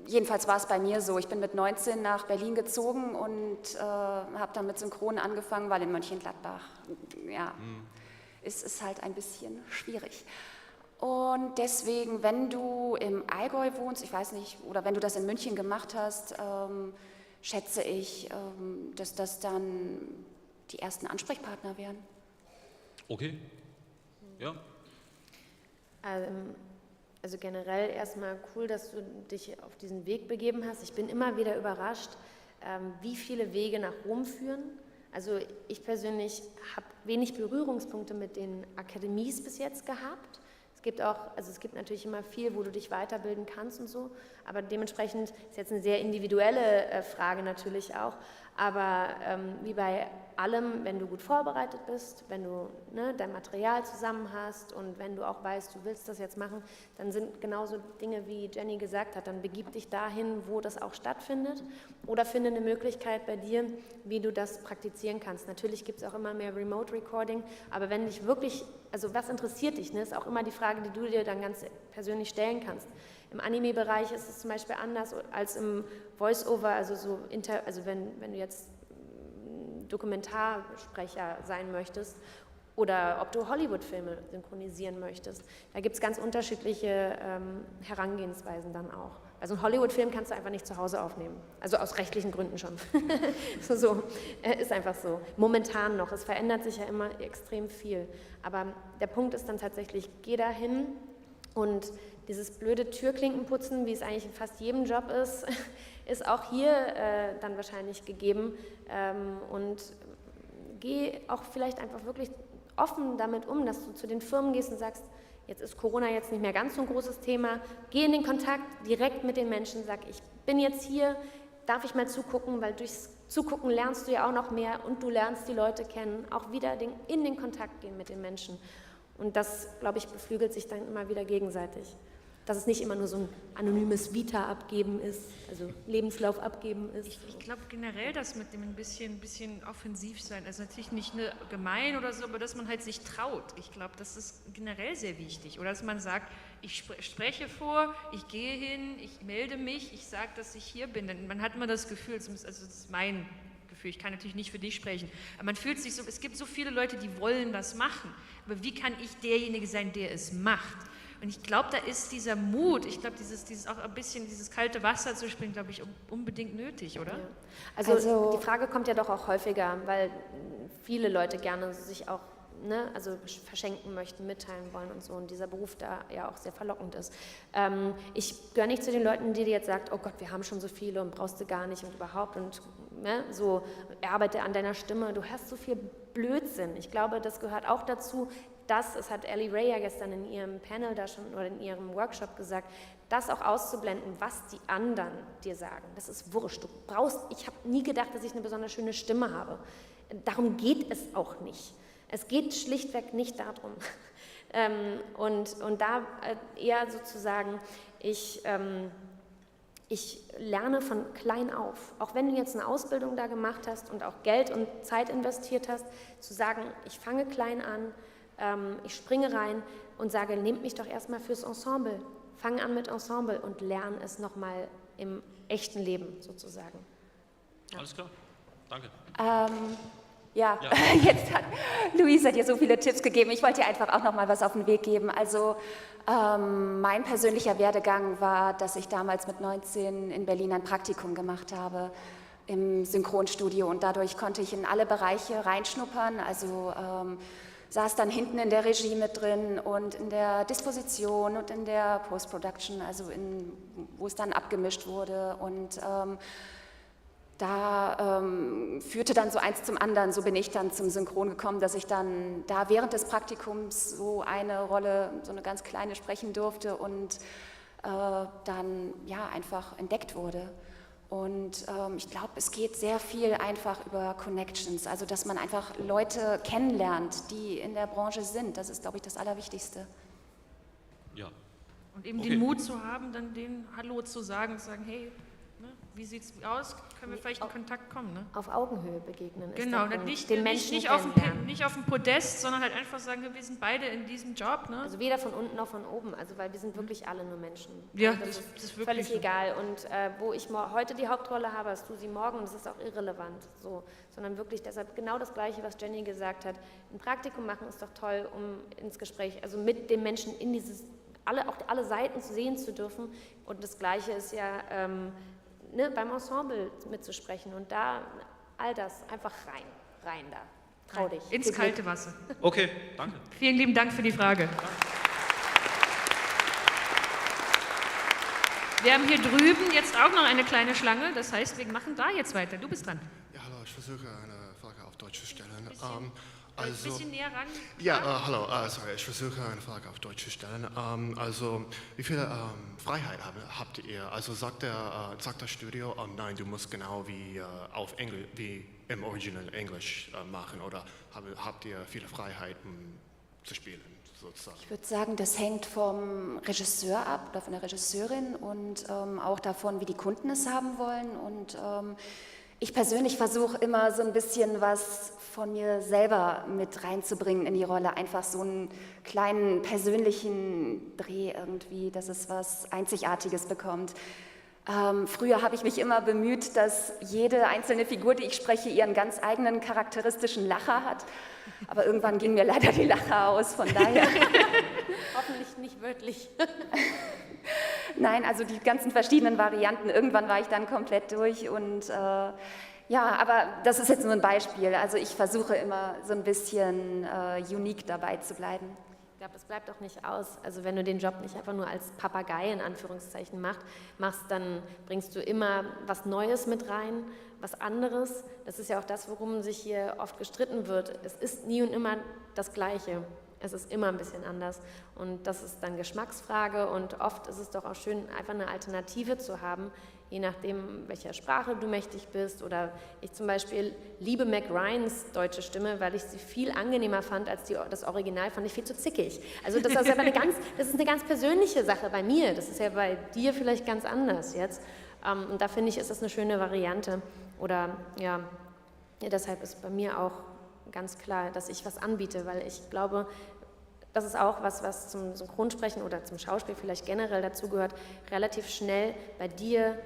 Jedenfalls war es bei mir so. Ich bin mit 19 nach Berlin gezogen und habe dann mit Synchron angefangen, weil in Mönchengladbach, ja, ist halt ein bisschen schwierig. Und deswegen, wenn du im Allgäu wohnst, ich weiß nicht, oder wenn du das in München gemacht hast, schätze ich, dass das dann die ersten Ansprechpartner wären. Okay. Ja. Also generell erstmal cool, dass du dich auf diesen Weg begeben hast. Ich bin immer wieder überrascht, wie viele Wege nach Rom führen. Also ich persönlich habe wenig Berührungspunkte mit den Akademies bis jetzt gehabt. Es gibt natürlich immer viel, wo du dich weiterbilden kannst und so, aber dementsprechend ist jetzt eine sehr individuelle Frage natürlich auch, aber wie bei allem, wenn du gut vorbereitet bist, wenn du dein Material zusammen hast und wenn du auch weißt, du willst das jetzt machen, dann sind genauso Dinge, wie Jenny gesagt hat, dann begib dich dahin, wo das auch stattfindet oder finde eine Möglichkeit bei dir, wie du das praktizieren kannst. Natürlich gibt es auch immer mehr Remote Recording, aber wenn dich wirklich, also was interessiert dich, ist auch immer die Frage, die du dir dann ganz persönlich stellen kannst. Im Anime-Bereich ist es zum Beispiel anders als im Voice-Over, also wenn du jetzt Dokumentarsprecher sein möchtest oder ob du Hollywood-Filme synchronisieren möchtest. Da gibt es ganz unterschiedliche Herangehensweisen dann auch. Also einen Hollywood-Film kannst du einfach nicht zu Hause aufnehmen. Also aus rechtlichen Gründen schon. Ist einfach so. Momentan noch. Es verändert sich ja immer extrem viel. Aber der Punkt ist dann tatsächlich, geh da hin und dieses blöde Türklinkenputzen, wie es eigentlich in fast jedem Job ist, ist auch hier dann wahrscheinlich gegeben. Und geh auch vielleicht einfach wirklich offen damit um, dass du zu den Firmen gehst und sagst, jetzt ist Corona jetzt nicht mehr ganz so ein großes Thema, geh in den Kontakt direkt mit den Menschen, sag, ich bin jetzt hier, darf ich mal zugucken, weil durchs Zugucken lernst du ja auch noch mehr und du lernst die Leute kennen, auch wieder in den Kontakt gehen mit den Menschen. Und das, glaube ich, beflügelt sich dann immer wieder gegenseitig. Dass es nicht immer nur so ein anonymes Vita abgeben ist, also Lebenslauf abgeben ist. Ich glaube generell, dass mit dem ein bisschen offensiv sein, also natürlich nicht gemein oder so, aber dass man halt sich traut. Ich glaube, das ist generell sehr wichtig. Oder dass man sagt, ich spreche vor, ich gehe hin, ich melde mich, ich sage, dass ich hier bin. Denn man hat immer das Gefühl, also das ist mein Gefühl, ich kann natürlich nicht für dich sprechen, aber man fühlt sich so, es gibt so viele Leute, die wollen das machen, aber wie kann ich derjenige sein, der es macht? Und Und ich glaube, da ist dieser Mut, ich glaube, dieses auch ein bisschen dieses kalte Wasser zu springen, glaube ich, unbedingt nötig, oder? Ja. Also die Frage kommt ja doch auch häufiger, weil viele Leute gerne sich auch also verschenken möchten, mitteilen wollen und so, und dieser Beruf da ja auch sehr verlockend ist. Ich gehöre nicht zu den Leuten, die jetzt sagt, oh Gott, wir haben schon so viele und brauchst du gar nicht und überhaupt und so, arbeite an deiner Stimme, du hörst so viel Blödsinn. Ich glaube, das gehört auch dazu, das hat Ellie Ray ja gestern in ihrem Panel da schon oder in ihrem Workshop gesagt, das auch auszublenden, was die anderen dir sagen. Das ist wurscht. Ich habe nie gedacht, dass ich eine besonders schöne Stimme habe. Darum geht es auch nicht. Es geht schlichtweg nicht darum. Und da eher sozusagen, ich lerne von klein auf. Auch wenn du jetzt eine Ausbildung da gemacht hast und auch Geld und Zeit investiert hast, zu sagen, ich fange klein an, ich springe rein und sage, nehmt mich doch erstmal fürs Ensemble. Fang an mit Ensemble und lerne es nochmal im echten Leben sozusagen. Ja. Alles klar, danke. Ja, jetzt hat Luisa dir so viele Tipps gegeben. Ich wollte dir einfach auch noch mal was auf den Weg geben. Also mein persönlicher Werdegang war, dass ich damals mit 19 in Berlin ein Praktikum gemacht habe im Synchronstudio und dadurch konnte ich in alle Bereiche reinschnuppern. Also saß dann hinten in der Regie mit drin und in der Disposition und in der Post-Production, also wo es dann abgemischt wurde und da führte dann so eins zum anderen, so bin ich dann zum Synchron gekommen, dass ich dann da während des Praktikums so eine Rolle, so eine ganz kleine sprechen durfte und dann ja einfach entdeckt wurde. Und ich glaube, es geht sehr viel einfach über Connections, also dass man einfach Leute kennenlernt, die in der Branche sind. Das ist, glaube ich, das Allerwichtigste. Ja. Und eben den Mut zu haben, dann denen Hallo zu sagen und zu sagen, hey, wie sieht es aus? Können wir vielleicht in Kontakt kommen? Ne? Auf Augenhöhe begegnen. Genau, nicht auf dem Podest, sondern halt einfach sagen, wir sind beide in diesem Job. Ne? Also weder von unten noch von oben, also weil wir sind wirklich alle nur Menschen. Ja, also das ist wirklich völlig so. egal. Und wo ich heute die Hauptrolle habe, hast du sie morgen und das ist auch irrelevant. So. Sondern wirklich deshalb genau das Gleiche, was Jenny gesagt hat. Ein Praktikum machen ist doch toll, um ins Gespräch, also mit den Menschen in auch alle Seiten sehen zu dürfen. Und das Gleiche ist ja beim Ensemble mitzusprechen und da all das einfach rein da. Trau dich. Ins kalte Wasser. Okay, danke. Vielen lieben Dank für die Frage. Wir haben hier drüben jetzt auch noch eine kleine Schlange, das heißt, wir machen da jetzt weiter. Du bist dran. Ja, hallo, ich versuche eine Frage auf Deutsch zu stellen. Ein bisschen näher ran. Ja, hallo, sorry, ich versuche eine Frage auf Deutsch zu stellen. Also, wie viel Freiheit habt ihr? Also sagt das Studio, nein, du musst genau wie auf Englisch, wie im Original Englisch machen, oder habt ihr viele Freiheit, zu spielen, sozusagen? Ich würde sagen, das hängt vom Regisseur ab oder von der Regisseurin und auch davon, wie die Kunden es haben wollen. Und ich persönlich versuche immer so ein bisschen was von mir selber mit reinzubringen in die Rolle. Einfach so einen kleinen persönlichen Dreh irgendwie, dass es was Einzigartiges bekommt. Früher habe ich mich immer bemüht, dass jede einzelne Figur, die ich spreche, ihren ganz eigenen charakteristischen Lacher hat. Aber irgendwann ging mir leider die Lacher aus, von daher. Hoffentlich nicht wörtlich. Nein, also die ganzen verschiedenen Varianten. Irgendwann war ich dann komplett durch und ja, aber das ist jetzt nur ein Beispiel. Also ich versuche immer so ein bisschen unique dabei zu bleiben. Ich glaube, es bleibt auch nicht aus. Also wenn du den Job nicht einfach nur als Papagei in Anführungszeichen machst, dann bringst du immer was Neues mit rein, was anderes. Das ist ja auch das, worum sich hier oft gestritten wird. Es ist nie und immer das Gleiche. Es ist immer ein bisschen anders und das ist dann Geschmacksfrage und oft ist es doch auch schön, einfach eine Alternative zu haben, je nachdem, welcher Sprache du mächtig bist. Oder ich zum Beispiel liebe Meg Ryans deutsche Stimme, weil ich sie viel angenehmer fand als das Original, fand ich viel zu zickig. Also das ist aber das ist eine ganz persönliche Sache bei mir, das ist ja bei dir vielleicht ganz anders jetzt. Und da finde ich, ist das eine schöne Variante. Oder ja, deshalb ist bei mir auch ganz klar, dass ich was anbiete, weil ich glaube, das ist auch was zum Synchronsprechen oder zum Schauspiel vielleicht generell dazu gehört, relativ schnell bei dir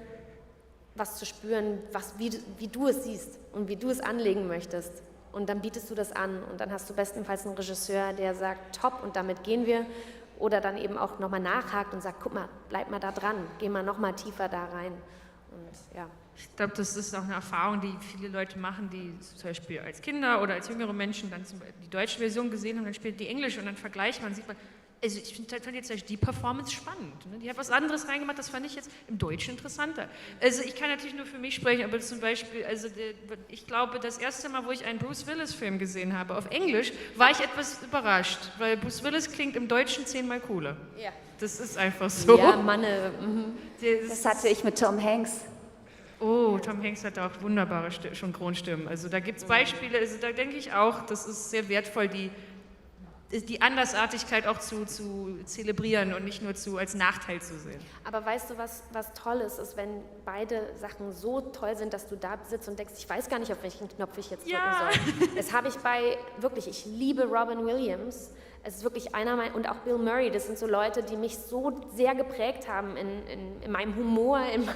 was zu spüren, wie du es siehst und wie du es anlegen möchtest. Und dann bietest du das an und dann hast du bestenfalls einen Regisseur, der sagt, top und damit gehen wir. oder dann eben auch nochmal nachhakt und sagt, guck mal, bleib mal da dran, geh mal nochmal tiefer da rein. Und ja. Ich glaube, das ist auch eine Erfahrung, die viele Leute machen, die zum Beispiel als Kinder oder als jüngere Menschen dann die deutsche Version gesehen haben, dann spielt die englische und dann vergleicht man, sieht man, also ich fand jetzt die Performance spannend. Ne? Die hat was anderes reingemacht, das fand ich jetzt im Deutschen interessanter. Also ich kann natürlich nur für mich sprechen, aber zum Beispiel, ich glaube, das erste Mal, wo ich einen Bruce Willis-Film gesehen habe auf Englisch, war ich etwas überrascht, weil Bruce Willis klingt im Deutschen 10-mal cooler. Ja. Das ist einfach so. Ja, Manne. Das hatte ich mit Tom Hanks. Oh, Tom Hanks hat auch wunderbare Synchronstimmen. Also da gibt es Beispiele, also da denke ich auch, das ist sehr wertvoll, die Andersartigkeit auch zu zelebrieren und nicht nur als Nachteil zu sehen. Aber weißt du, was toll ist, wenn beide Sachen so toll sind, dass du da sitzt und denkst, ich weiß gar nicht, auf welchen Knopf ich jetzt drücken soll. Das habe ich ich liebe Robin Williams. Es ist wirklich und auch Bill Murray, das sind so Leute, die mich so sehr geprägt haben in meinem Humor, in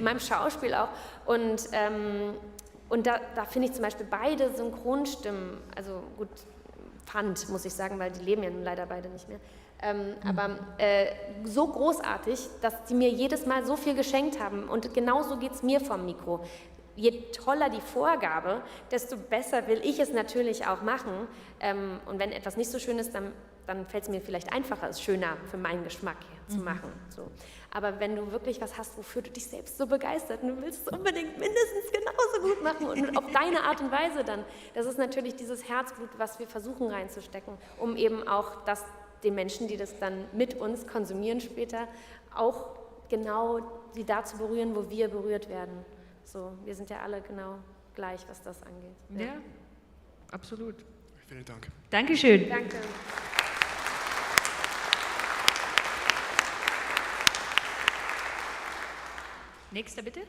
meinem Schauspiel auch. Und da finde ich zum Beispiel beide Synchronstimmen, also gut, muss ich sagen, weil die leben ja nun leider beide nicht mehr, aber so großartig, dass die mir jedes Mal so viel geschenkt haben und genauso geht es mir vom Mikro. Je toller die Vorgabe, desto besser will ich es natürlich auch machen und wenn etwas nicht so schön ist, dann fällt es mir vielleicht einfacher, es schöner für meinen Geschmack zu machen. So. Aber wenn du wirklich was hast, wofür du dich selbst so begeistert und du willst es unbedingt mindestens genauso gut machen und auf deine Art und Weise dann, das ist natürlich dieses Herzblut, was wir versuchen reinzustecken, um eben auch den Menschen, die das dann mit uns konsumieren später, auch genau sie da zu berühren, wo wir berührt werden. So, wir sind ja alle genau gleich, was das angeht. Ja, absolut. Vielen Dank. Dankeschön. Danke. Nächster bitte.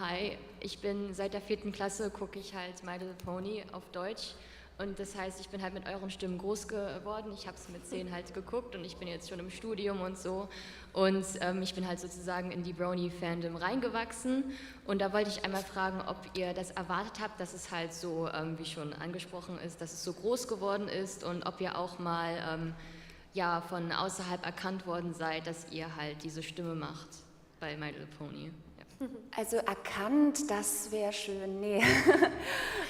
Hi, ich bin seit der 4. Klasse, gucke ich halt My Little Pony auf Deutsch. Und das heißt, ich bin halt mit euren Stimmen groß geworden. Ich habe es mit 10 halt geguckt und ich bin jetzt schon im Studium und so. Und ich bin halt sozusagen in die Brony-Fandom reingewachsen. Und da wollte ich einmal fragen, ob ihr das erwartet habt, dass es halt so, wie schon angesprochen ist, dass es so groß geworden ist und ob ihr auch mal von außerhalb erkannt worden seid, dass ihr halt diese Stimme macht bei My Little Pony. Ja. Also erkannt, das wäre schön. Nee.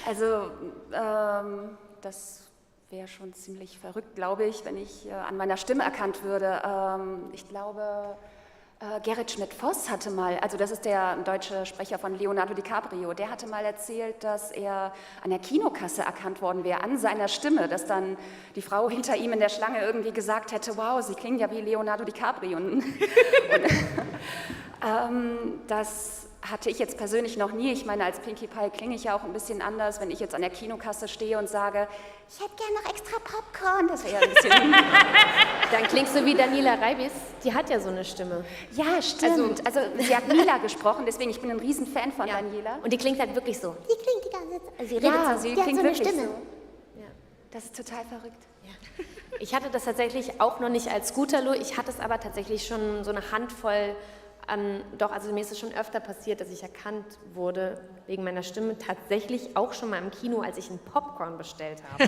Also das wäre schon ziemlich verrückt, glaube ich, wenn ich an meiner Stimme erkannt würde. Ich glaube, Gerrit Schmidt-Voss hatte mal, also das ist der deutsche Sprecher von Leonardo DiCaprio, der hatte mal erzählt, dass er an der Kinokasse erkannt worden wäre, an seiner Stimme, dass dann die Frau hinter ihm in der Schlange irgendwie gesagt hätte, wow, Sie klingen ja wie Leonardo DiCaprio. Das hatte ich jetzt persönlich noch nie. Ich meine, als Pinkie Pie klinge ich ja auch ein bisschen anders, wenn ich jetzt an der Kinokasse stehe und sage, ich hätte gerne noch extra Popcorn. Das wäre ja ein bisschen... Dann klingst du wie Daniela Reibis, die hat ja so eine Stimme. Ja, stimmt. Also sie hat Mila gesprochen, deswegen ich bin ein Riesenfan von Daniela. Und die klingt halt wirklich so. Die klingt die ganze Zeit. Also sie redet so. Sie klingt so wirklich Stimme. So. Ja. Das ist total verrückt. Ja. Ich hatte das tatsächlich auch noch nicht als Scooterlo, ich hatte es aber tatsächlich schon so eine Handvoll also mir ist es schon öfter passiert, dass ich erkannt wurde wegen meiner Stimme, tatsächlich auch schon mal im Kino, als ich einen Popcorn bestellt habe.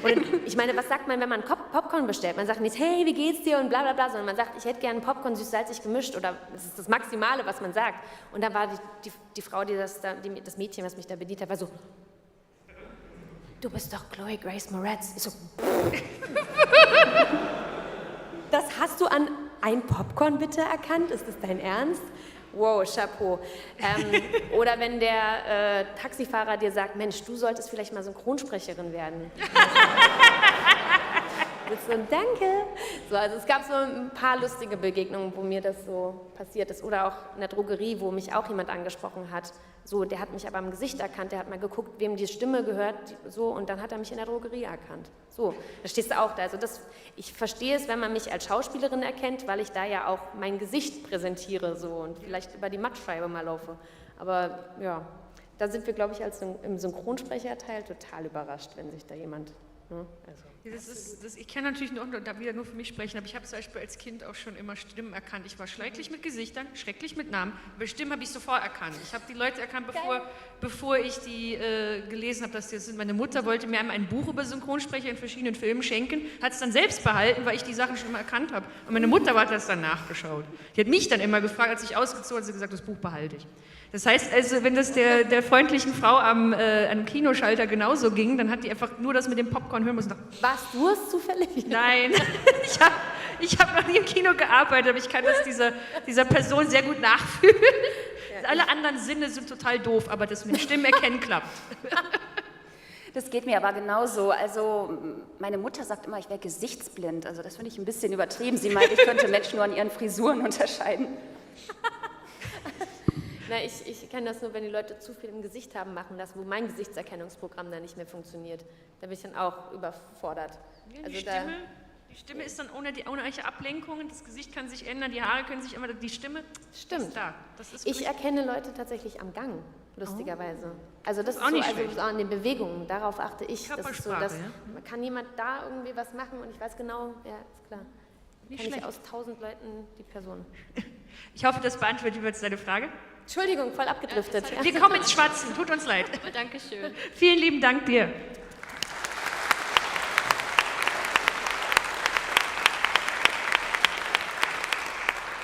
Und ich meine, was sagt man, wenn man Popcorn bestellt? Man sagt nicht, hey, wie geht's dir und bla bla bla, sondern man sagt, ich hätte gerne Popcorn süß-salzig gemischt oder das ist das Maximale, was man sagt. Und dann war die Frau, das Mädchen, was mich da bedient hat, war so, du bist doch Chloe Grace Moretz. Ich so, das hast du an ein Popcorn bitte erkannt? Ist das dein Ernst? Wow, Chapeau. Oder wenn der Taxifahrer dir sagt, Mensch, du solltest vielleicht mal Synchronsprecherin werden. So, danke. So, also es gab so ein paar lustige Begegnungen, wo mir das so passiert ist. Oder auch in der Drogerie, wo mich auch jemand angesprochen hat. So, der hat mich aber im Gesicht erkannt, der hat mal geguckt, wem die Stimme gehört, so, und dann hat er mich in der Drogerie erkannt. So, da stehst du auch da. Also ich verstehe es, wenn man mich als Schauspielerin erkennt, weil ich da ja auch mein Gesicht präsentiere so und vielleicht über die Mattscheibe mal laufe. Aber ja, da sind wir, glaube ich, im Synchronsprecherteil total überrascht, wenn sich da jemand Ne? Also. Ich kann natürlich wieder nur für mich sprechen, aber ich habe zum Beispiel als Kind auch schon immer Stimmen erkannt. Ich war schrecklich mit Gesichtern, schrecklich mit Namen, aber Stimmen habe ich sofort erkannt. Ich habe die Leute erkannt, bevor ich die gelesen habe, dass die das sind. Meine Mutter wollte mir einmal ein Buch über Synchronsprecher in verschiedenen Filmen schenken, hat es dann selbst behalten, weil ich die Sachen schon immer erkannt habe. Und meine Mutter hat das dann nachgeschaut. Die hat mich dann immer gefragt, als ich ausgezogen habe, hat sie gesagt, das Buch behalte ich. Das heißt also, wenn das der freundlichen Frau am Kinoschalter genauso ging, dann hat die einfach nur das mit dem Popcorn hören müssen. Warst du es zufällig? Nein, ich hab noch nie im Kino gearbeitet, aber ich kann das dieser Person sehr gut nachfühlen. Ja, alle anderen Sinne sind total doof, aber das mit dem Stimmen erkennen klappt. Das geht mir aber genauso. Also meine Mutter sagt immer, ich wäre gesichtsblind. Also das finde ich ein bisschen übertrieben. Sie meint, ich könnte Menschen nur an ihren Frisuren unterscheiden. Na, ich kenne das nur, wenn die Leute zu viel im Gesicht haben, machen das, wo mein Gesichtserkennungsprogramm dann nicht mehr funktioniert. Da bin ich dann auch überfordert. Ja, die Stimme ist dann ohne eigene Ablenkungen, das Gesicht kann sich ändern, die Haare können sich immer, die Stimme ist da. Das ist ich erkenne Leute tatsächlich am Gang, lustigerweise. Also das ist auch nicht so, schlecht. also an den Bewegungen, darauf achte ich. Das ist so, dass, ja. kann jemand da irgendwie was machen und ich weiß genau, ja, ist klar. Nicht Kann schlecht. ich aus 1000 Leuten die Person. Ich hoffe, das beantwortet jetzt deine Frage. Entschuldigung, voll abgedriftet. Wir kommen ins Schwatzen, tut uns leid. Aber Dankeschön. Vielen lieben Dank dir.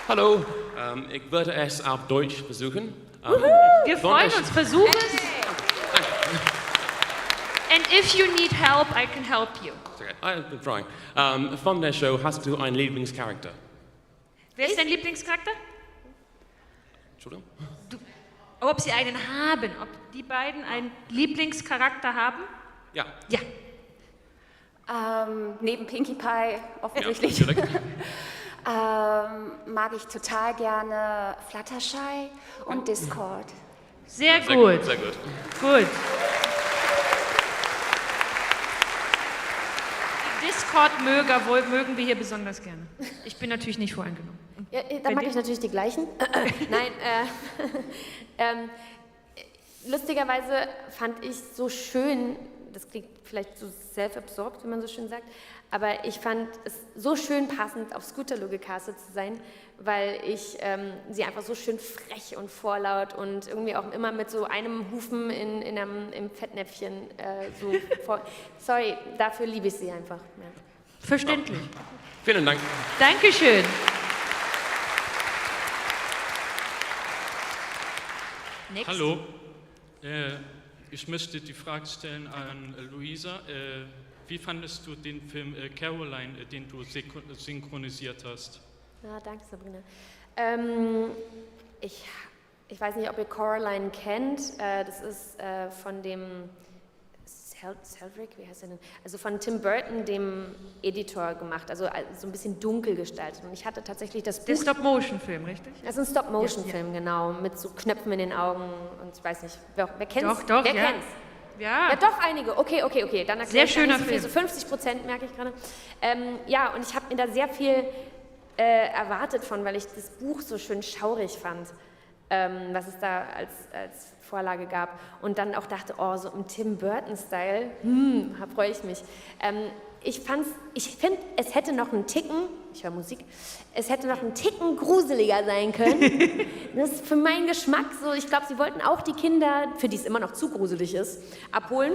Hallo, ich würde es auf Deutsch versuchen. Wir freuen uns, versuchen es. And if you need help, I can help you. Okay, I've been trying. Von der Show hast du einen Lieblingscharakter? Wer ist dein Lieblingscharakter? Entschuldigung? Ob sie einen haben, ob die beiden einen Lieblingscharakter haben? Ja. Ja. Neben Pinkie Pie offensichtlich. Ja, natürlich. Mag ich total gerne Fluttershy und Discord. Sehr gut. Sehr gut. Gut. Die Discord-Möger mögen wir hier besonders gerne. Ich bin natürlich nicht voreingenommen. Ja, dann mag ich natürlich die gleichen. Nein, lustigerweise fand ich so schön, das klingt vielleicht so self-absorbed, wie man so schön sagt, aber ich fand es so schön passend, auf Scooterloo gecastet zu sein, weil ich sie einfach so schön frech und vorlaut und irgendwie auch immer mit so einem Hufen im Fettnäpfchen sorry, dafür liebe ich sie einfach. Ja. Verständlich. Vielen Dank. Dankeschön. Next. Hallo, ich möchte die Frage stellen an Luisa. Wie fandest du den Film Caroline, den du synchronisiert hast? Ja, danke Sabrina. Ich weiß nicht, ob ihr Coraline kennt. Das ist von dem Cedric, wie heißt er denn? Also von Tim Burton, dem Editor, gemacht. Also so ein bisschen dunkel gestaltet. Und ich hatte tatsächlich das Buch... Der Stop-Motion-Film, richtig? Das ist ein Stop-Motion-Film, genau. Mit so Knöpfen in den Augen und ich weiß nicht, wer kennt's? Doch, wer ja. kennt's? Ja. Ja, doch einige. Okay. Dann erkläre Sehr ich schöner nicht so viel. Film. So 50% merke ich gerade. Ja, und ich habe mir da sehr viel erwartet von, weil ich das Buch so schön schaurig fand, was es da als Vorlage gab. Und dann auch dachte, oh, so im Tim Burton-Style, freue ich mich. Ich finde, es hätte noch einen Ticken, ich höre Musik, es hätte noch einen Ticken gruseliger sein können. Das ist für meinen Geschmack so, ich glaube, sie wollten auch die Kinder, für die es immer noch zu gruselig ist, abholen.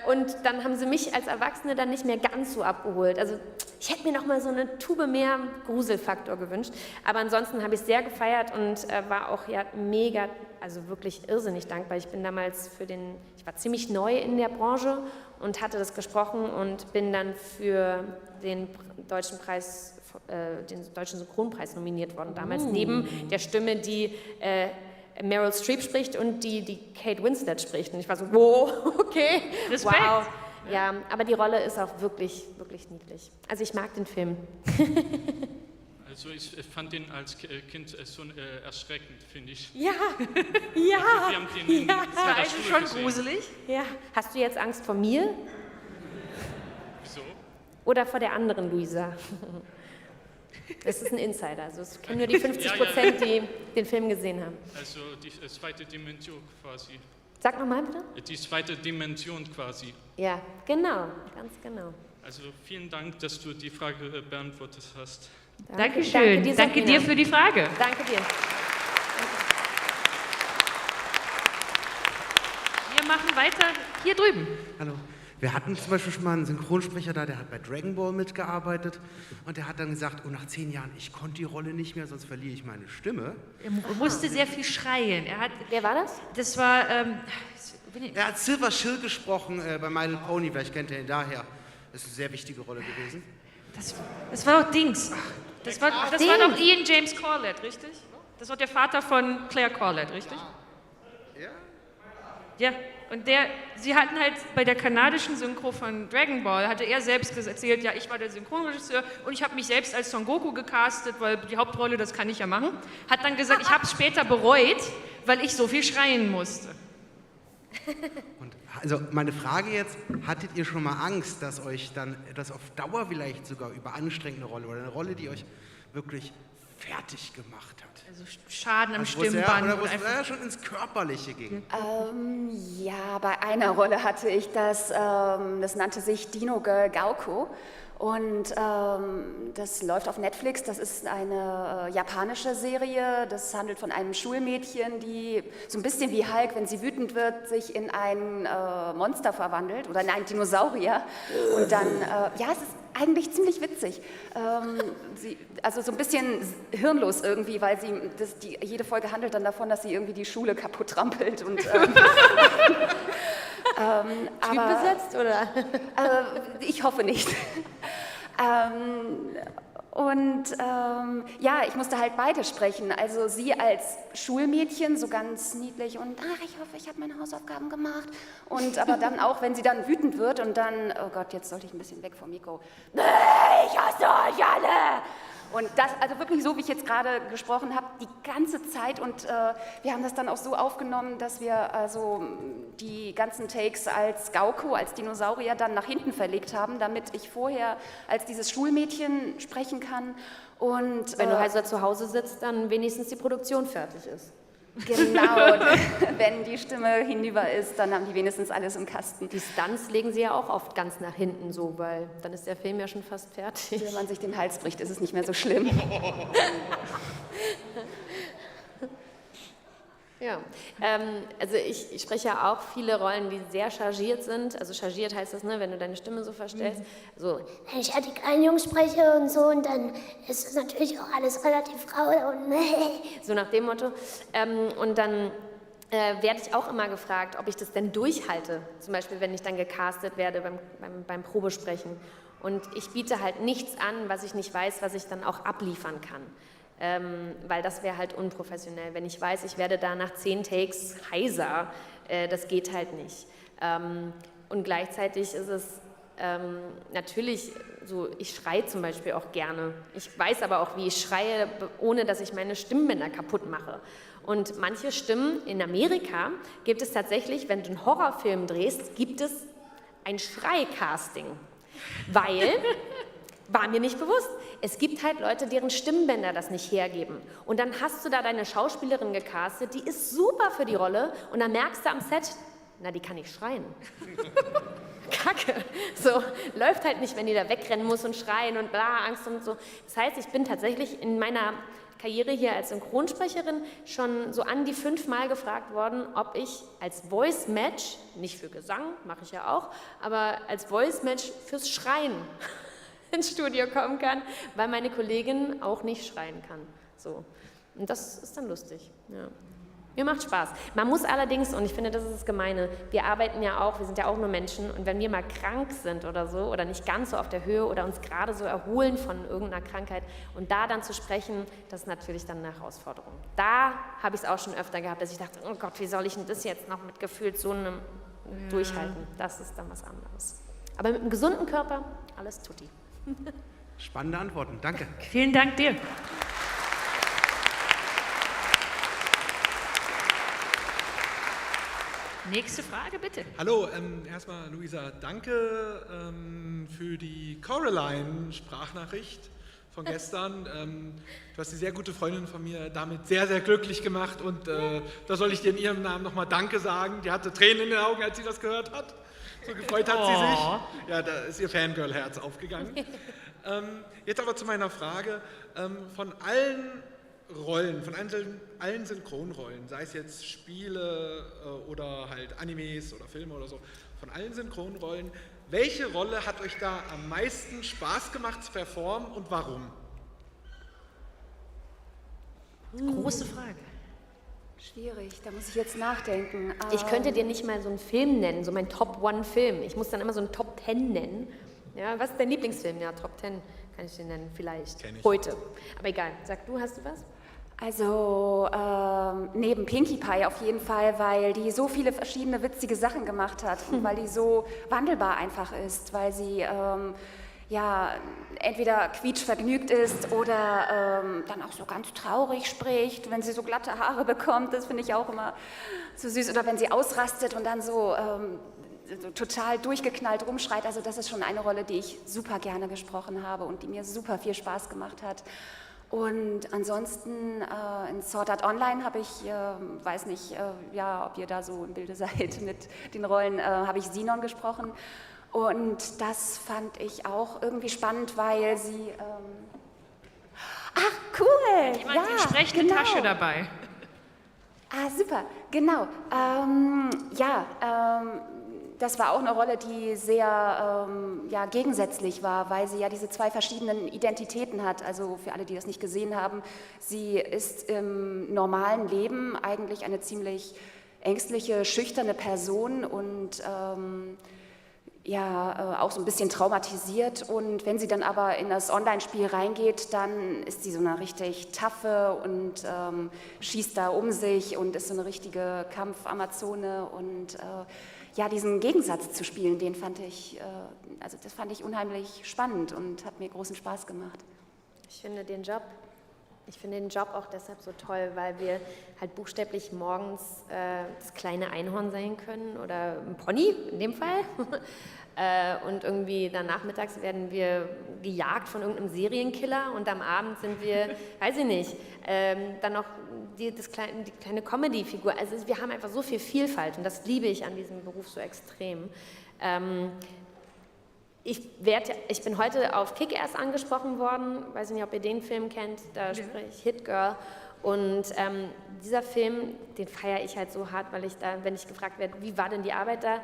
Und dann haben sie mich als Erwachsene dann nicht mehr ganz so abgeholt. Also ich hätte mir noch mal so eine Tube mehr Gruselfaktor gewünscht. Aber ansonsten habe ich es sehr gefeiert und war auch ja mega, also wirklich irrsinnig dankbar. Ich bin damals ich war ziemlich neu in der Branche und hatte das gesprochen und bin dann für den deutschen Synchronpreis nominiert worden. Damals neben der Stimme, die Meryl Streep spricht und die Kate Winslet spricht. Und ich war so, wow, okay, Respekt. Wow. Ja, aber die Rolle ist auch wirklich, wirklich niedlich. Also ich mag den Film. Also ich fand den als Kind so erschreckend, finde ich. Ja, Wir haben den in der Also Schule schon gesehen. gruselig. Ja. Hast du jetzt Angst vor mir? Wieso? Oder vor der anderen Luisa? Das ist ein Insider. Also es kennen nur die 50%, die den Film gesehen haben. Also die zweite Dimension quasi. Sag nochmal bitte. Die zweite Dimension quasi. Ja, genau, ganz genau. Also vielen Dank, dass du die Frage beantwortet hast. Dankeschön. Danke dir für die Frage. Danke dir. Wir machen weiter hier drüben. Hallo. Wir hatten zum Beispiel schon mal einen Synchronsprecher da, der hat bei Dragon Ball mitgearbeitet und der hat dann gesagt, oh, nach 10 Jahren, ich konnte die Rolle nicht mehr, sonst verliere ich meine Stimme. Er musste sehr viel schreien. Wer war das? Das war... Er hat Silver Shill gesprochen bei My Little Pony, vielleicht kennt ihr ihn daher. Das ist eine sehr wichtige Rolle gewesen. Das war doch Dings. Das war doch Ian James Corlett, richtig? Das war der Vater von Claire Corlett, richtig? Ja. Ja, und sie hatten halt bei der kanadischen Synchro von Dragon Ball, hatte er selbst erzählt, ja, ich war der Synchronregisseur und ich habe mich selbst als Son Goku gecastet, weil die Hauptrolle, das kann ich ja machen. Hat dann gesagt, ich habe es später bereut, weil ich so viel schreien musste. Und also meine Frage jetzt, hattet ihr schon mal Angst, dass euch dann das auf Dauer vielleicht sogar überanstrengend eine Rolle oder eine Rolle, die euch wirklich fertig gemacht hat? Also Schaden am Also Stimmband. Oder wo es schon ins Körperliche ging. Ja, bei einer Rolle hatte ich das nannte sich Dino Girl Gauko. Und das läuft auf Netflix, das ist eine japanische Serie, das handelt von einem Schulmädchen, die so ein bisschen wie Hulk, wenn sie wütend wird, sich in ein Monster verwandelt oder in einen Dinosaurier. Und dann, ja, es ist eigentlich ziemlich witzig. Also so ein bisschen hirnlos irgendwie, weil jede Folge handelt dann davon, dass sie irgendwie die Schule kaputt trampelt. Und, Typ besetzt, oder? Ich hoffe nicht. Ja, ich musste halt beide sprechen. Also sie als Schulmädchen, so ganz niedlich und ich hoffe, ich habe meine Hausaufgaben gemacht. Und aber dann auch, wenn sie dann wütend wird und dann, oh Gott, jetzt sollte ich ein bisschen weg vom Mikro. Ich hasse euch alle! Und das, also wirklich so, wie ich jetzt gerade gesprochen habe, die ganze Zeit. Und wir haben das dann auch so aufgenommen, dass wir also die ganzen Takes als Gauko, als Dinosaurier dann nach hinten verlegt haben, damit ich vorher als dieses Schulmädchen sprechen kann. Und wenn du halt so zu Hause sitzt, dann wenigstens die Produktion fertig ist. Genau, wenn die Stimme hinüber ist, dann haben die wenigstens alles im Kasten. Die Stunts legen sie ja auch oft ganz nach hinten so, weil dann ist der Film ja schon fast fertig. Wenn man sich den Hals bricht, ist es nicht mehr so schlimm. Ja, also ich spreche ja auch viele Rollen, die sehr chargiert sind. Also chargiert heißt das, ne, wenn du deine Stimme so verstellst. Also, wenn ich ja die kleinen Jungs spreche und so, und dann ist es natürlich auch alles relativ rau und so nach dem Motto. Und dann werde ich auch immer gefragt, ob ich das denn durchhalte. Zum Beispiel, wenn ich dann gecastet werde beim Probesprechen. Und ich biete halt nichts an, was ich nicht weiß, was ich dann auch abliefern kann. Weil das wäre halt unprofessionell. Wenn ich weiß, ich werde da nach 10 Takes heiser, das geht halt nicht. Und gleichzeitig ist es natürlich so, ich schreie zum Beispiel auch gerne. Ich weiß aber auch, wie ich schreie, ohne dass ich meine Stimmbänder kaputt mache. Und manche Stimmen in Amerika gibt es tatsächlich, wenn du einen Horrorfilm drehst, gibt es ein Schreicasting. Weil... War mir nicht bewusst. Es gibt halt Leute, deren Stimmbänder das nicht hergeben. Und dann hast du da deine Schauspielerin gecastet, die ist super für die Rolle. Und dann merkst du am Set, na, die kann nicht schreien. Kacke. So, läuft halt nicht, wenn die da wegrennen muss und schreien und bla, Angst und so. Das heißt, ich bin tatsächlich in meiner Karriere hier als Synchronsprecherin schon so an die 5 Mal gefragt worden, ob ich als Voice-Match, nicht für Gesang, mache ich ja auch, aber als Voice-Match fürs Schreien ins Studio kommen kann, weil meine Kollegin auch nicht schreien kann. So. Und das ist dann lustig. Ja. Mir macht Spaß. Man muss allerdings, und ich finde, das ist das Gemeine, wir arbeiten ja auch, wir sind ja auch nur Menschen, und wenn wir mal krank sind oder so, oder nicht ganz so auf der Höhe oder uns gerade so erholen von irgendeiner Krankheit und da dann zu sprechen, das ist natürlich dann eine Herausforderung. Da habe ich es auch schon öfter gehabt, dass ich dachte, oh Gott, wie soll ich denn das jetzt noch mit gefühlt so einem durchhalten? Das ist dann was anderes. Aber mit einem gesunden Körper, alles tutti. Spannende Antworten, danke. Vielen Dank dir. Nächste Frage, bitte. Hallo, erstmal Luisa, danke für die Coraline-Sprachnachricht. von gestern. Du hast die sehr gute Freundin von mir damit sehr, sehr glücklich gemacht und da soll ich dir in ihrem Namen nochmal Danke sagen. Die hatte Tränen in den Augen, als sie das gehört hat. So gefreut hat sie sich. Ja, da ist ihr Fangirl-Herz aufgegangen. Jetzt aber zu meiner Frage. Von allen Rollen, von allen Synchronrollen, sei es jetzt Spiele oder halt Animes oder Filme oder so, von allen Synchronrollen, welche Rolle hat euch da am meisten Spaß gemacht zu performen und warum? Große Frage. Schwierig, da muss ich jetzt nachdenken. Ich könnte dir nicht mal so einen Film nennen, so mein Top-1-Film. Ich muss dann immer so einen Top-10 nennen. Ja, was ist dein Lieblingsfilm? Ja, Top-10 kann ich dir nennen, vielleicht. Kenn ich. Heute. Aber egal, sag du, hast du was? Also neben Pinkie Pie auf jeden Fall, weil die so viele verschiedene witzige Sachen gemacht hat und weil die so wandelbar einfach ist, weil sie ja entweder quietschvergnügt ist oder dann auch so ganz traurig spricht, wenn sie so glatte Haare bekommt, das finde ich auch immer so süß, oder wenn sie ausrastet und dann so total durchgeknallt rumschreit. Also das ist schon eine Rolle, die ich super gerne gesprochen habe und die mir super viel Spaß gemacht hat. Und ansonsten in Sword Art Online habe ich, weiß nicht, ja, ob ihr da so im Bilde seid mit den Rollen, habe ich Sinon gesprochen. Und das fand ich auch irgendwie spannend, weil sie... ach, cool! Jemand mit entsprechende Tasche dabei. Ah, super, genau. Das war auch eine Rolle, die sehr gegensätzlich war, weil sie ja diese zwei verschiedenen Identitäten hat. Also für alle, die das nicht gesehen haben, sie ist im normalen Leben eigentlich eine ziemlich ängstliche, schüchterne Person und auch so ein bisschen traumatisiert. Und wenn sie dann aber in das Online-Spiel reingeht, dann ist sie so eine richtig taffe und schießt da um sich und ist so eine richtige Kampf-Amazone. Und diesen Gegensatz zu spielen, den fand ich, das fand ich unheimlich spannend und hat mir großen Spaß gemacht. Ich finde den Job auch deshalb so toll, weil wir halt buchstäblich morgens das kleine Einhorn sein können oder ein Pony in dem Fall. Und irgendwie dann nachmittags werden wir gejagt von irgendeinem Serienkiller und am Abend sind wir, weiß ich nicht, dann noch die kleine Comedy-Figur. Also wir haben einfach so viel Vielfalt und das liebe ich an diesem Beruf so extrem. Ich bin heute auf Kick-Ass angesprochen worden, weiß nicht, ob ihr den Film kennt, da spreche ich Hit Girl. Und dieser Film, den feiere ich halt so hart, weil ich da, wenn ich gefragt werde, wie war denn die Arbeit da,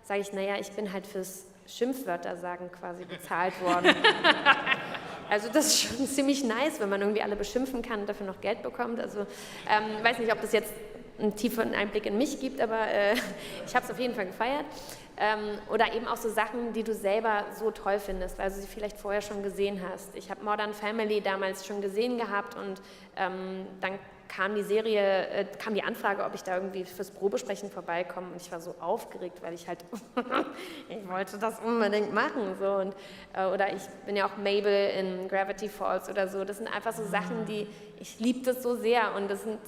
sage ich, naja, ich bin halt fürs Schimpfwörter sagen quasi bezahlt worden. Also das ist schon ziemlich nice, wenn man irgendwie alle beschimpfen kann und dafür noch Geld bekommt. Also weiß nicht, ob das jetzt einen tieferen Einblick in mich gibt, aber ich habe es auf jeden Fall gefeiert. Oder eben auch so Sachen, die du selber so toll findest, weil du sie vielleicht vorher schon gesehen hast. Ich habe Modern Family damals schon gesehen gehabt und dann kam die Anfrage, ob ich da irgendwie fürs Probesprechen vorbeikomme und ich war so aufgeregt, weil ich halt, ich wollte das unbedingt machen. So. Und, oder ich bin ja auch Mabel in Gravity Falls oder so. Das sind einfach so Sachen, ich liebe das so sehr und das sind,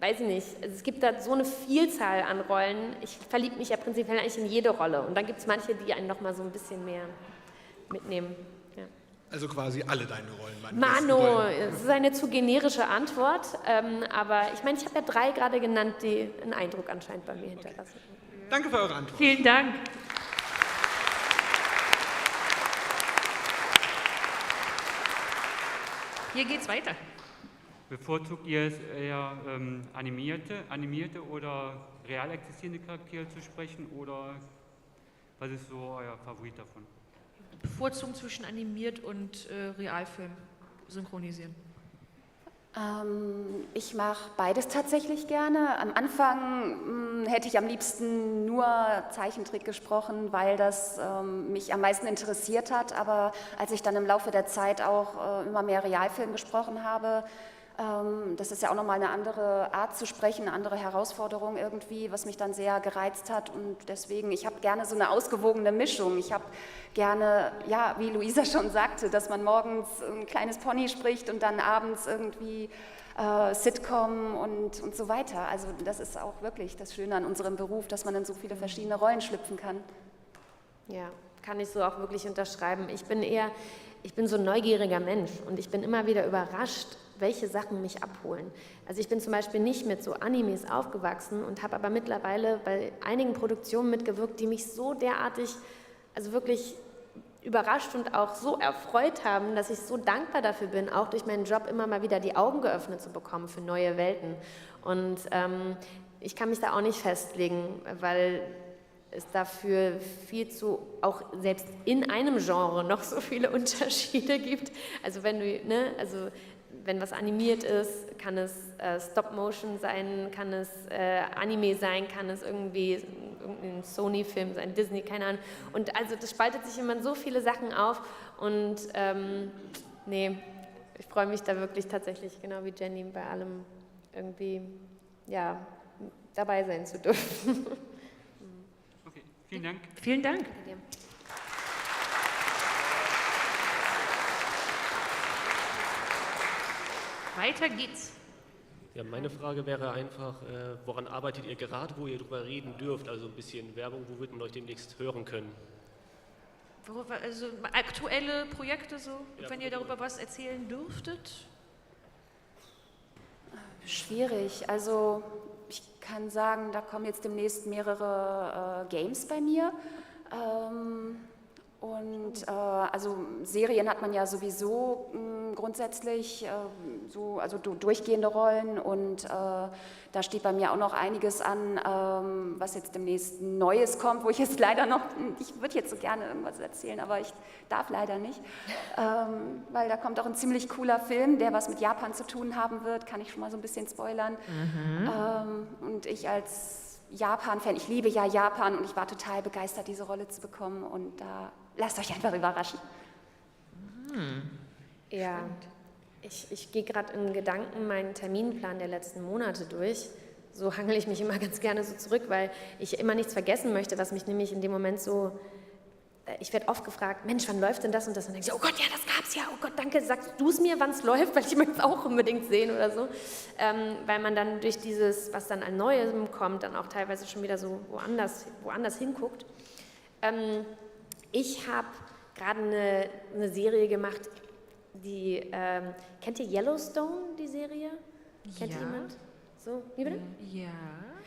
weiß ich nicht, es gibt da so eine Vielzahl an Rollen. Ich verliebe mich ja prinzipiell eigentlich in jede Rolle und dann gibt es manche, die einen noch mal so ein bisschen mehr mitnehmen. Ja. Also quasi alle deine Rollen. Mano, das ist eine zu generische Antwort, aber ich meine, ich habe ja 3 gerade genannt, die einen Eindruck anscheinend bei mir hinterlassen. Danke für eure Antwort. Vielen Dank. Hier geht's weiter. Bevorzugt ihr es eher animierte oder real existierende Charaktere zu sprechen oder was ist so euer Favorit davon? Bevorzugen zwischen animiert und Realfilm synchronisieren. Ich mache beides tatsächlich gerne. Am Anfang hätte ich am liebsten nur Zeichentrick gesprochen, weil das mich am meisten interessiert hat. Aber als ich dann im Laufe der Zeit auch immer mehr Realfilm gesprochen habe, das ist ja auch nochmal eine andere Art zu sprechen, eine andere Herausforderung irgendwie, was mich dann sehr gereizt hat. Und deswegen, ich habe gerne so eine ausgewogene Mischung. Ich habe gerne, ja, wie Luisa schon sagte, dass man morgens ein kleines Pony spricht und dann abends irgendwie Sitcom und so weiter. Also das ist auch wirklich das Schöne an unserem Beruf, dass man in so viele verschiedene Rollen schlüpfen kann. Ja, kann ich so auch wirklich unterschreiben. Ich bin eher ich bin so ein neugieriger Mensch und ich bin immer wieder überrascht, welche Sachen mich abholen. Also ich bin zum Beispiel nicht mit so Animes aufgewachsen und habe aber mittlerweile bei einigen Produktionen mitgewirkt, die mich so derartig, also wirklich überrascht und auch so erfreut haben, dass ich so dankbar dafür bin, auch durch meinen Job immer mal wieder die Augen geöffnet zu bekommen für neue Welten. Und ich kann mich da auch nicht festlegen, weil es dafür viel zu, auch selbst in einem Genre noch so viele Unterschiede gibt. Also wenn du, ne, also wenn was animiert ist, kann es Stop-Motion sein, kann es Anime sein, kann es irgendwie irgendein Sony-Film sein, Disney, keine Ahnung. Und also das spaltet sich immer in so viele Sachen auf und nee, ich freue mich da wirklich tatsächlich, genau wie Jenny, bei allem irgendwie, ja, dabei sein zu dürfen. Okay, vielen Dank. Vielen Dank. Weiter geht's. Ja, meine Frage wäre einfach, woran arbeitet ihr gerade, wo ihr darüber reden dürft? Also ein bisschen Werbung, wo wird man euch demnächst hören können? Also aktuelle Projekte so, wenn ihr darüber was erzählen dürftet? Schwierig. Also ich kann sagen, da kommen jetzt demnächst mehrere Games bei mir. Also Serien hat man ja sowieso grundsätzlich also durchgehende Rollen und da steht bei mir auch noch einiges an, was jetzt demnächst Neues kommt, wo ich jetzt leider noch, ich würde jetzt so gerne irgendwas erzählen, aber ich darf leider nicht, weil da kommt auch ein ziemlich cooler Film, der was mit Japan zu tun haben wird, kann ich schon mal so ein bisschen spoilern. Und ich als Japan-Fan, ich liebe ja Japan und ich war total begeistert, diese Rolle zu bekommen und da lasst euch einfach überraschen. Ja, ich gehe gerade in Gedanken meinen Terminplan der letzten Monate durch. So hangel ich mich immer ganz gerne so zurück, weil ich immer nichts vergessen möchte, was mich nämlich in dem Moment so... Ich werde oft gefragt, Mensch, wann läuft denn das und das? Und dann denke ich, oh Gott, ja, das gab's ja, oh Gott, danke, sagst du es mir, wann es läuft, weil ich möchte es auch unbedingt sehen oder so. Weil man dann durch dieses, was dann an Neuem kommt, dann auch teilweise schon wieder so woanders hinguckt. Ich habe gerade eine Serie gemacht, die, kennt ihr Yellowstone, die Serie? Kennt ihr jemand? So, wie bitte? Ja.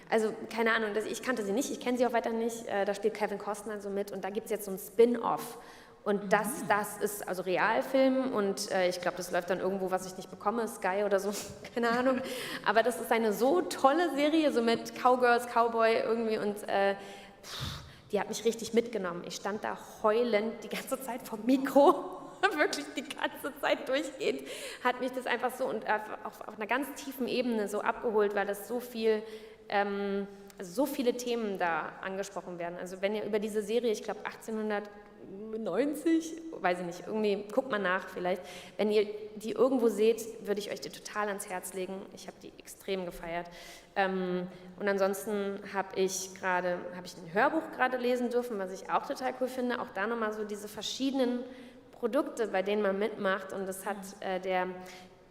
Also, keine Ahnung, ich kannte sie nicht, ich kenne sie auch weiter nicht. Da spielt Kevin Costner so mit und da gibt es jetzt so ein Spin-Off. Und das ist also Realfilm und ich glaube, das läuft dann irgendwo, was ich nicht bekomme, Sky oder so, keine Ahnung. Aber das ist eine so tolle Serie, so mit Cowgirls, Cowboy irgendwie und die hat mich richtig mitgenommen. Ich stand da heulend die ganze Zeit vom Mikro. Wirklich die ganze Zeit durchgehend hat mich das einfach so und auf einer ganz tiefen Ebene so abgeholt, weil das so viel, also so viele Themen da angesprochen werden. Also wenn ihr über diese Serie, ich glaube 1890, weiß ich nicht, irgendwie, guckt mal nach vielleicht, wenn ihr die irgendwo seht, würde ich euch die total ans Herz legen. Ich habe die extrem gefeiert. Und ansonsten habe ich ein Hörbuch gerade lesen dürfen, was ich auch total cool finde. Auch da nochmal so diese verschiedenen Produkte, bei denen man mitmacht und das hat der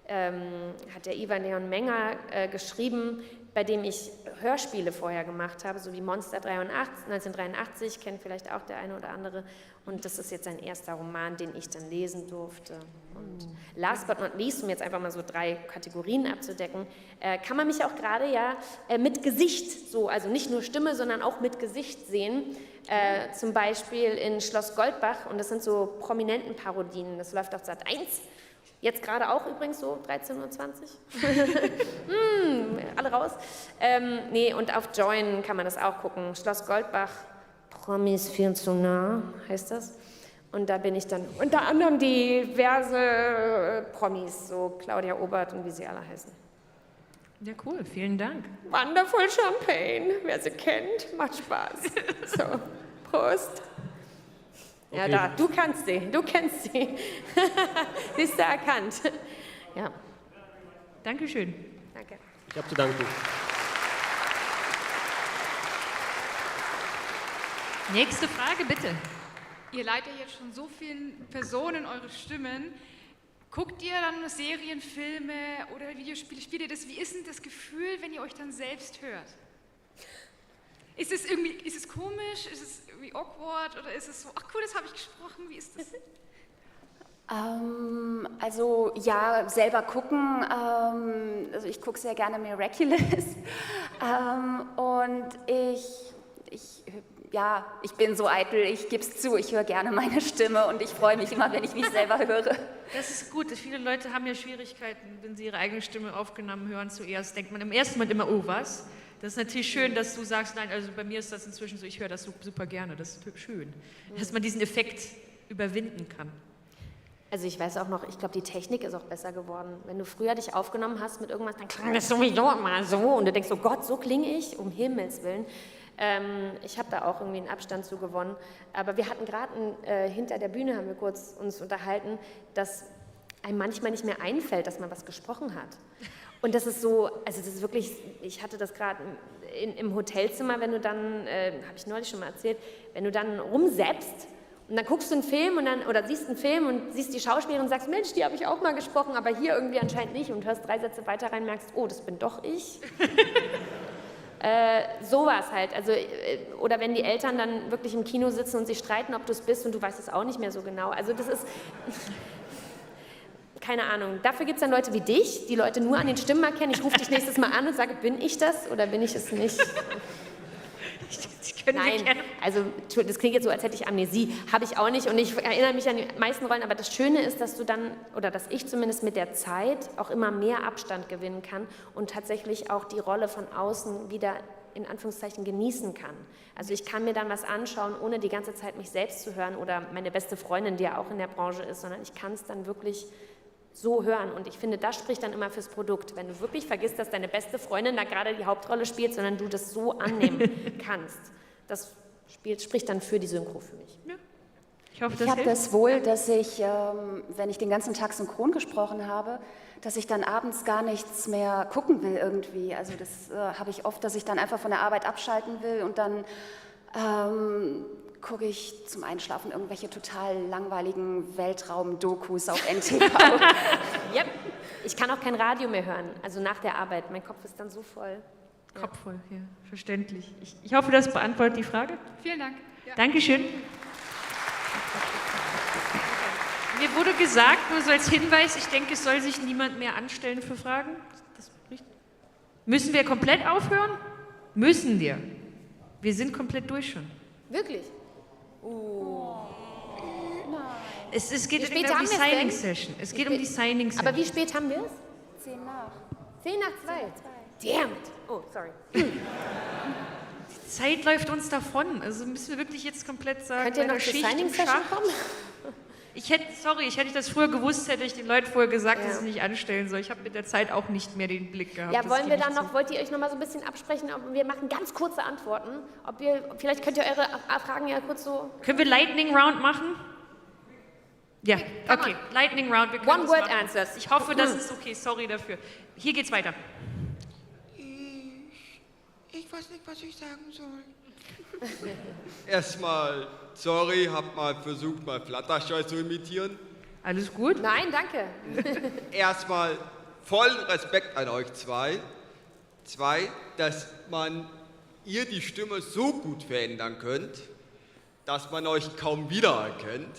Ivan Leon Menger geschrieben, bei dem ich Hörspiele vorher gemacht habe, so wie Monster 1983, kennt vielleicht auch der eine oder andere und das ist jetzt sein erster Roman, den ich dann lesen durfte. Und last but not least, um jetzt einfach mal so 3 Kategorien abzudecken, kann man mich auch gerade mit Gesicht, so, also nicht nur Stimme, sondern auch mit Gesicht sehen, zum Beispiel in Schloss Goldbach und das sind so prominenten Parodien, das läuft auf Sat 1. Jetzt gerade auch übrigens so 13:20 Uhr. Alle raus. Und auf Join kann man das auch gucken. Schloss Goldbach, Promis viel zu nah, heißt das. Und da bin ich dann unter anderem diverse Promis, so Claudia Obert und wie sie alle heißen. Ja, cool, vielen Dank. Wonderful Champagne, wer sie kennt, macht Spaß. So, Prost. Ja, Okay. da, du kennst sie. Sie ist da erkannt. Ja. Dankeschön. Danke. Ich habe zu danken. Nächste Frage, bitte. Ihr leiht ja jetzt schon so vielen Personen eure Stimmen. Guckt ihr dann Serien, Filme oder Videospiele? Spielt ihr das? Wie ist denn das Gefühl, wenn ihr euch dann selbst hört? Ist es komisch? Ist es irgendwie awkward? Oder ist es so, ach cool, das habe ich gesprochen? Wie ist das? Also ja, selber gucken. Also ich gucke sehr gerne Miraculous. Und ich bin so eitel, ich gebe es zu, ich höre gerne meine Stimme und ich freue mich immer, wenn ich mich selber höre. Das ist gut. Viele Leute haben ja Schwierigkeiten, wenn sie ihre eigene Stimme aufgenommen hören zuerst. Denkt man im ersten Moment immer, oh was? Das ist natürlich schön, dass du sagst, nein, also bei mir ist das inzwischen so, ich höre das super gerne, das ist schön. Dass man diesen Effekt überwinden kann. Also ich weiß auch noch, ich glaube, die Technik ist auch besser geworden. Wenn du früher dich aufgenommen hast mit irgendwas, dann klang das sowieso immer so und du denkst, oh Gott, so klinge ich, um Himmels Willen. Ich habe da auch irgendwie einen Abstand zu gewonnen. Aber wir hatten gerade hinter der Bühne, haben wir kurz uns unterhalten, dass einem manchmal nicht mehr einfällt, dass man was gesprochen hat. Und das ist so, also das ist wirklich, ich hatte das gerade im Hotelzimmer, wenn du dann, habe ich neulich schon mal erzählt, wenn du dann rumsäppst und dann guckst du einen Film oder siehst einen Film und siehst die Schauspielerin und sagst, Mensch, die habe ich auch mal gesprochen, aber hier irgendwie anscheinend nicht und hörst 3 Sätze weiter rein und merkst, oh, das bin doch ich. Sowas halt, also, oder wenn die Eltern dann wirklich im Kino sitzen und sich streiten, ob du es bist und du weißt es auch nicht mehr so genau. Also das ist, keine Ahnung. Dafür gibt es dann Leute wie dich, die Leute nur an den Stimmen erkennen. Ich rufe dich nächstes Mal an und sage, bin ich das oder bin ich es nicht? Nein, also das klingt jetzt so, als hätte ich Amnesie. Habe ich auch nicht und ich erinnere mich an die meisten Rollen, aber das Schöne ist, dass du dann, oder dass ich zumindest mit der Zeit auch immer mehr Abstand gewinnen kann und tatsächlich auch die Rolle von außen wieder in Anführungszeichen genießen kann. Also ich kann mir dann was anschauen, ohne die ganze Zeit mich selbst zu hören oder meine beste Freundin, die ja auch in der Branche ist, sondern ich kann es dann wirklich so hören. Und ich finde, das spricht dann immer fürs Produkt. Wenn du wirklich vergisst, dass deine beste Freundin da gerade die Hauptrolle spielt, sondern du das so annehmen kannst. Das spricht dann für die Synchro für mich. Ja. Ich hoffe, Ich habe das wohl, dass ich, wenn ich den ganzen Tag synchron gesprochen habe, dass ich dann abends gar nichts mehr gucken will irgendwie. Also das habe ich oft, dass ich dann einfach von der Arbeit abschalten will und dann gucke ich zum Einschlafen irgendwelche total langweiligen Weltraum-Dokus auf NTV. Yep. Ich kann auch kein Radio mehr hören, also nach der Arbeit. Mein Kopf ist dann so voll. Kopf voll, ja, verständlich. Ich hoffe, das beantwortet die Frage. Vielen Dank. Ja. Dankeschön. Mir wurde gesagt, nur so als Hinweis, ich denke, es soll sich niemand mehr anstellen für Fragen. Müssen wir komplett aufhören? Müssen wir. Wir sind komplett durch schon. Wirklich? Es geht um die Signing-Session. Es geht um die Signing-Session. Aber wie spät haben wir es? 10 nach. 10 nach 2. Damn it. Oh, sorry. Die Zeit läuft uns davon. Also müssen wir wirklich jetzt komplett sagen, könnt ihr noch zur Signing-Session kommen? Hätte ich das früher gewusst, hätte ich den Leuten vorher gesagt, dass sie nicht anstellen soll. Ich habe mit der Zeit auch nicht mehr den Blick gehabt. Ja, wollt ihr euch noch mal so ein bisschen absprechen? Wir machen ganz kurze Antworten. Vielleicht könnt ihr eure Fragen ja kurz so... Können wir Lightning Round machen? Ja, okay. Lightning Round. One-Word-Answers. Ich hoffe, das ist okay. Sorry dafür. Hier geht's weiter. Ich weiß nicht, was ich sagen soll. Erstmal, sorry, hab mal versucht, mal Flatterscheu zu imitieren. Alles gut? Nein, danke. Erstmal vollen Respekt an euch zwei. Dass ihr die Stimme so gut verändern könnt, dass man euch kaum wiedererkennt.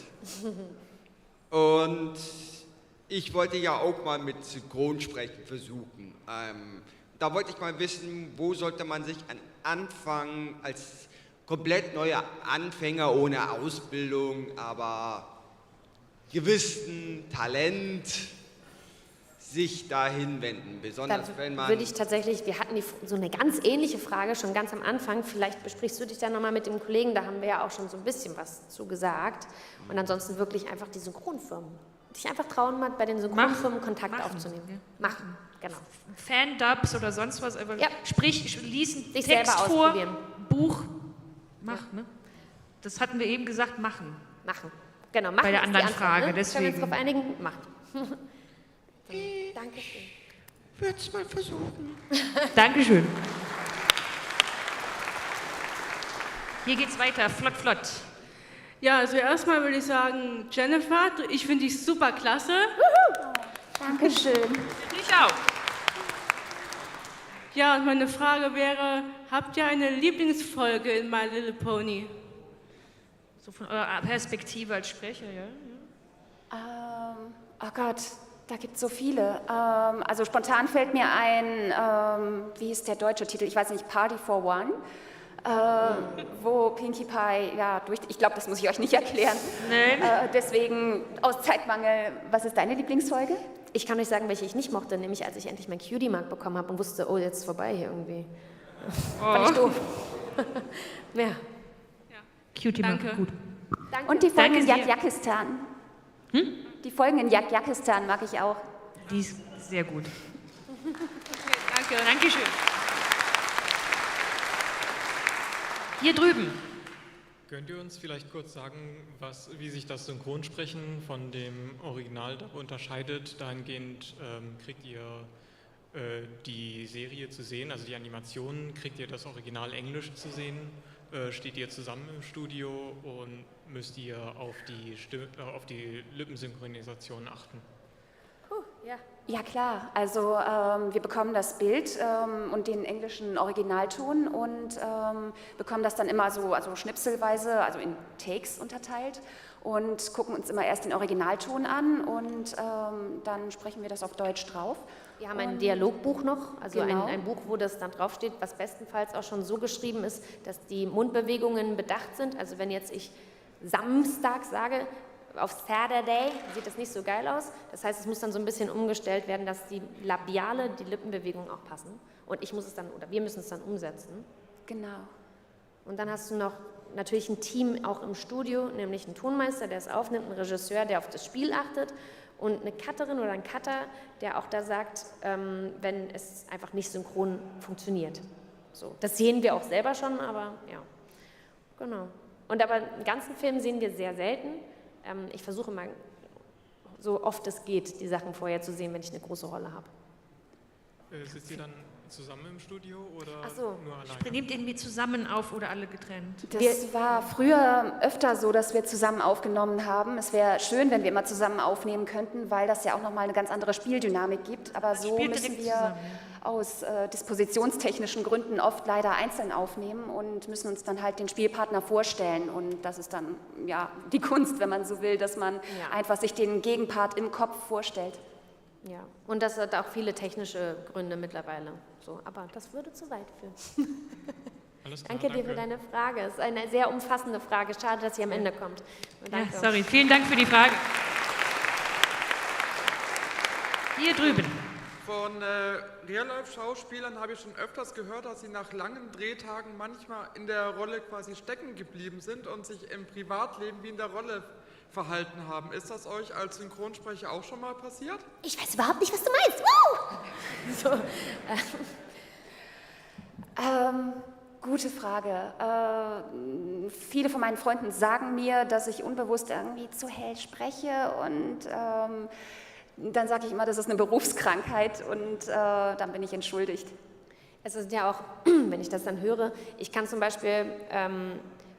Und ich wollte ja auch mal mit Synchronsprechen versuchen. Da wollte ich mal wissen, wo sollte man sich anfangen als komplett neuer Anfänger ohne Ausbildung, aber gewissen Talent sich dahin wenden, besonders wenn man... Würde ich tatsächlich, wir hatten so eine ganz ähnliche Frage schon ganz am Anfang, vielleicht besprichst du dich dann nochmal mit dem Kollegen, da haben wir ja auch schon so ein bisschen was zu gesagt und ansonsten wirklich einfach die Synchronfirmen. Dich einfach trauen, mal bei den Synchronfirmen Kontakt aufzunehmen. Ja. Machen, genau. Fan-Dubs oder sonst was, einfach lies einen Sich Text selber vor, ausprobieren. Buch, ne? Das hatten wir eben gesagt, machen. Machen, genau. Machen bei der anderen Antwort, Frage, ne? deswegen. Können wir uns darauf einigen? Machen. Dankeschön. Ich würde es mal versuchen. Dankeschön. Hier geht's weiter, flott, flott. Ja, also erstmal würde ich sagen, Jennifer, ich finde dich super klasse. Dankeschön. Ich auch. Ja, und meine Frage wäre, habt ihr eine Lieblingsfolge in My Little Pony? So von eurer Perspektive als Sprecher, ja? Oh Gott, da gibt es so viele. Also spontan fällt mir ein, wie ist der deutsche Titel? Ich weiß nicht, Party for One. Wo Pinkie Pie, ja, ich glaube, das muss ich euch nicht erklären. Nein. Deswegen, aus Zeitmangel, was ist deine Lieblingsfolge? Ich kann euch sagen, welche ich nicht mochte, nämlich als ich endlich mein Cutie-Mark bekommen habe und wusste, oh, jetzt ist vorbei hier irgendwie. Fand ich doof. Ja. Cutie-Mark, gut. Danke. Und die Folgen in Danke dir. Jakistan. Die Folgen in Jakistan mag ich auch. Die ist sehr gut. Danke. Dankeschön. Hier drüben. Könnt ihr uns vielleicht kurz sagen, wie sich das Synchronsprechen von dem Original unterscheidet? Dahingehend kriegt ihr die Serie zu sehen, also die Animationen, kriegt ihr das Original Englisch zu sehen? Steht ihr zusammen im Studio und müsst ihr auf die Lippensynchronisation achten? Ja klar, also wir bekommen das Bild und den englischen Originalton und bekommen das dann immer so schnipselweise, also in Takes unterteilt und gucken uns immer erst den Originalton an und dann sprechen wir das auf Deutsch drauf. Wir haben ein Dialogbuch noch, also Genau. ein Buch, wo das dann draufsteht, was bestenfalls auch schon so geschrieben ist, dass die Mundbewegungen bedacht sind. Also wenn jetzt ich Samstag sage, auf Saturday sieht das nicht so geil aus. Das heißt, es muss dann so ein bisschen umgestellt werden, dass die Labiale, die Lippenbewegungen auch passen. Und wir müssen es dann umsetzen. Genau. Und dann hast du noch natürlich ein Team auch im Studio, nämlich einen Tonmeister, der es aufnimmt, einen Regisseur, der auf das Spiel achtet und eine Cutterin oder ein Cutter, der auch da sagt, wenn es einfach nicht synchron funktioniert. So, das sehen wir auch selber schon, aber ja, genau. Aber einen ganzen Film sehen wir sehr selten. Ich versuche mal, so oft es geht, die Sachen vorher zu sehen, wenn ich eine große Rolle habe. Sitzt ihr dann zusammen im Studio oder nur alleine? Nehmt irgendwie zusammen auf oder alle getrennt? Das war früher öfter so, dass wir zusammen aufgenommen haben. Es wäre schön, wenn wir immer zusammen aufnehmen könnten, weil das ja auch nochmal eine ganz andere Spieldynamik gibt. Aber so spielt müssen direkt wir zusammen, aus dispositionstechnischen Gründen oft leider einzeln aufnehmen und müssen uns dann halt den Spielpartner vorstellen. Und das ist dann ja die Kunst, wenn man so will, dass man einfach sich den Gegenpart im Kopf vorstellt. Ja, und das hat auch viele technische Gründe mittlerweile. So, aber das würde zu weit führen. Alles klar, danke dir für deine Frage. Es ist eine sehr umfassende Frage. Schade, dass sie am Ende kommt. Danke. Ja, sorry, vielen Dank für die Frage. Hier drüben. Von Real-Life-Schauspielern habe ich schon öfters gehört, dass sie nach langen Drehtagen manchmal in der Rolle quasi stecken geblieben sind und sich im Privatleben wie in der Rolle verhalten haben. Ist das euch als Synchronsprecher auch schon mal passiert? Ich weiß überhaupt nicht, was du meinst. Woo! Gute Frage. Viele von meinen Freunden sagen mir, dass ich unbewusst irgendwie zu hell spreche und dann sage ich immer, das ist eine Berufskrankheit und dann bin ich entschuldigt. Es ist ja auch, wenn ich das dann höre, ich kann zum Beispiel,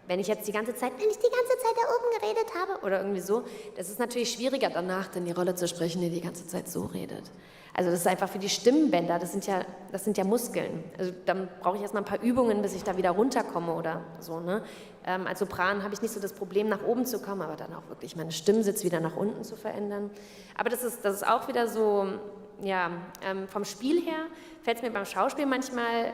wenn ich die ganze Zeit da oben geredet habe oder irgendwie so, das ist natürlich schwieriger danach, dann die Rolle zu sprechen, die ganze Zeit so redet. Also das ist einfach für die Stimmbänder, das sind ja Muskeln. Also dann brauche ich erstmal ein paar Übungen, bis ich da wieder runterkomme oder so. Ne? Als Sopran habe ich nicht so das Problem, nach oben zu kommen, aber dann auch wirklich meine Stimmsitz wieder nach unten zu verändern. Aber das ist auch wieder so, ja, vom Spiel her fällt es mir beim Schauspiel manchmal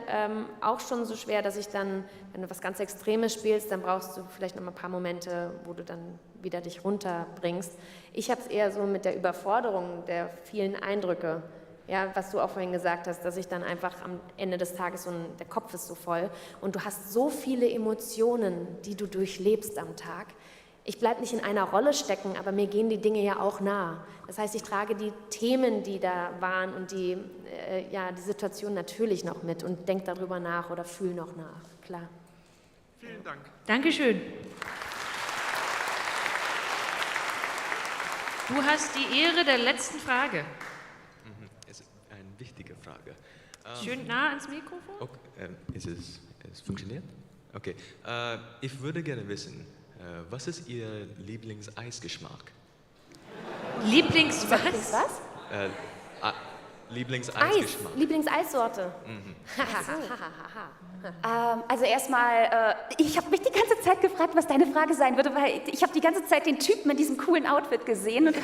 auch schon so schwer, dass ich dann, wenn du was ganz Extremes spielst, dann brauchst du vielleicht noch mal ein paar Momente, wo du dann wieder dich runterbringst. Ich habe es eher so mit der Überforderung der vielen Eindrücke, ja, was du auch vorhin gesagt hast, dass ich dann einfach am Ende des Tages der Kopf ist so voll und du hast so viele Emotionen, die du durchlebst am Tag. Ich bleibe nicht in einer Rolle stecken, aber mir gehen die Dinge ja auch nah. Das heißt, ich trage die Themen, die da waren und die Situation natürlich noch mit und denke darüber nach oder fühle noch nach, klar. Vielen Dank. Dankeschön. Du hast die Ehre der letzten Frage. Es ist eine wichtige Frage. Schön nah ans Mikrofon. Okay, es funktioniert? Okay. Ich würde gerne wissen, was ist Ihr Lieblingseisgeschmack? Was? Lieblingseisgeschmack. Lieblingseissorte. Also erstmal, ich habe mich die ganze Zeit gefragt, was deine Frage sein würde, weil ich habe die ganze Zeit den Typen in diesem coolen Outfit gesehen und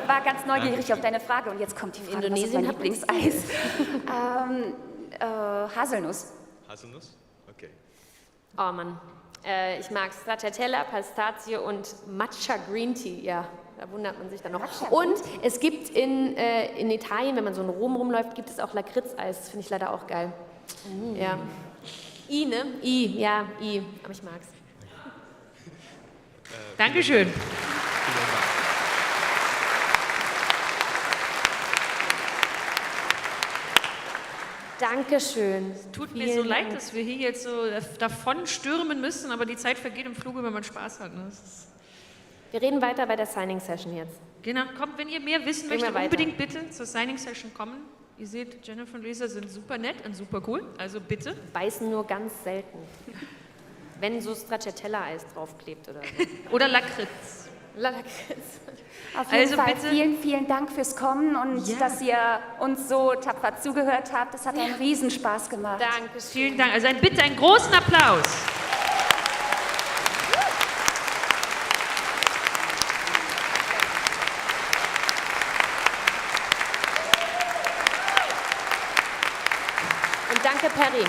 war ganz neugierig auf deine Frage. Und jetzt kommt die Frage, was ist mein Lieblingseis? Haselnuss. Haselnuss? Okay. Oh Mann. Ich mag Stracciatella, Pistazie und Matcha Green Tea. Ja, da wundert man sich dann noch. Und es gibt in Italien, wenn man so in Rom rumläuft, gibt es auch Lakritzeis. Das finde ich leider auch geil. Ja. Ne? Ja, aber ich mag's. Dankeschön. Dankeschön. Tut mir so leid, dass wir hier jetzt so davon stürmen müssen, aber die Zeit vergeht im Fluge, wenn man Spaß hat. Ne? Wir reden weiter bei der Signing-Session jetzt. Genau, kommt, wenn ihr mehr wissen Gehen wir möchtet, weiter. unbedingt bitte zur Signing-Session kommen. Ihr seht, Jennifer und Lisa sind super nett und super cool, also bitte. Beißen nur ganz selten. Wenn so Stracciatella-Eis draufklebt oder so. Oder Lakritz. Lakritz. Auf jeden Also Fall bitte- vielen, vielen Dank fürs Kommen und dass ihr uns so tapfer zugehört habt. Das hat einen Riesenspaß gemacht. Danke. Vielen Dank. Also bitte einen großen Applaus. Und danke, Perry.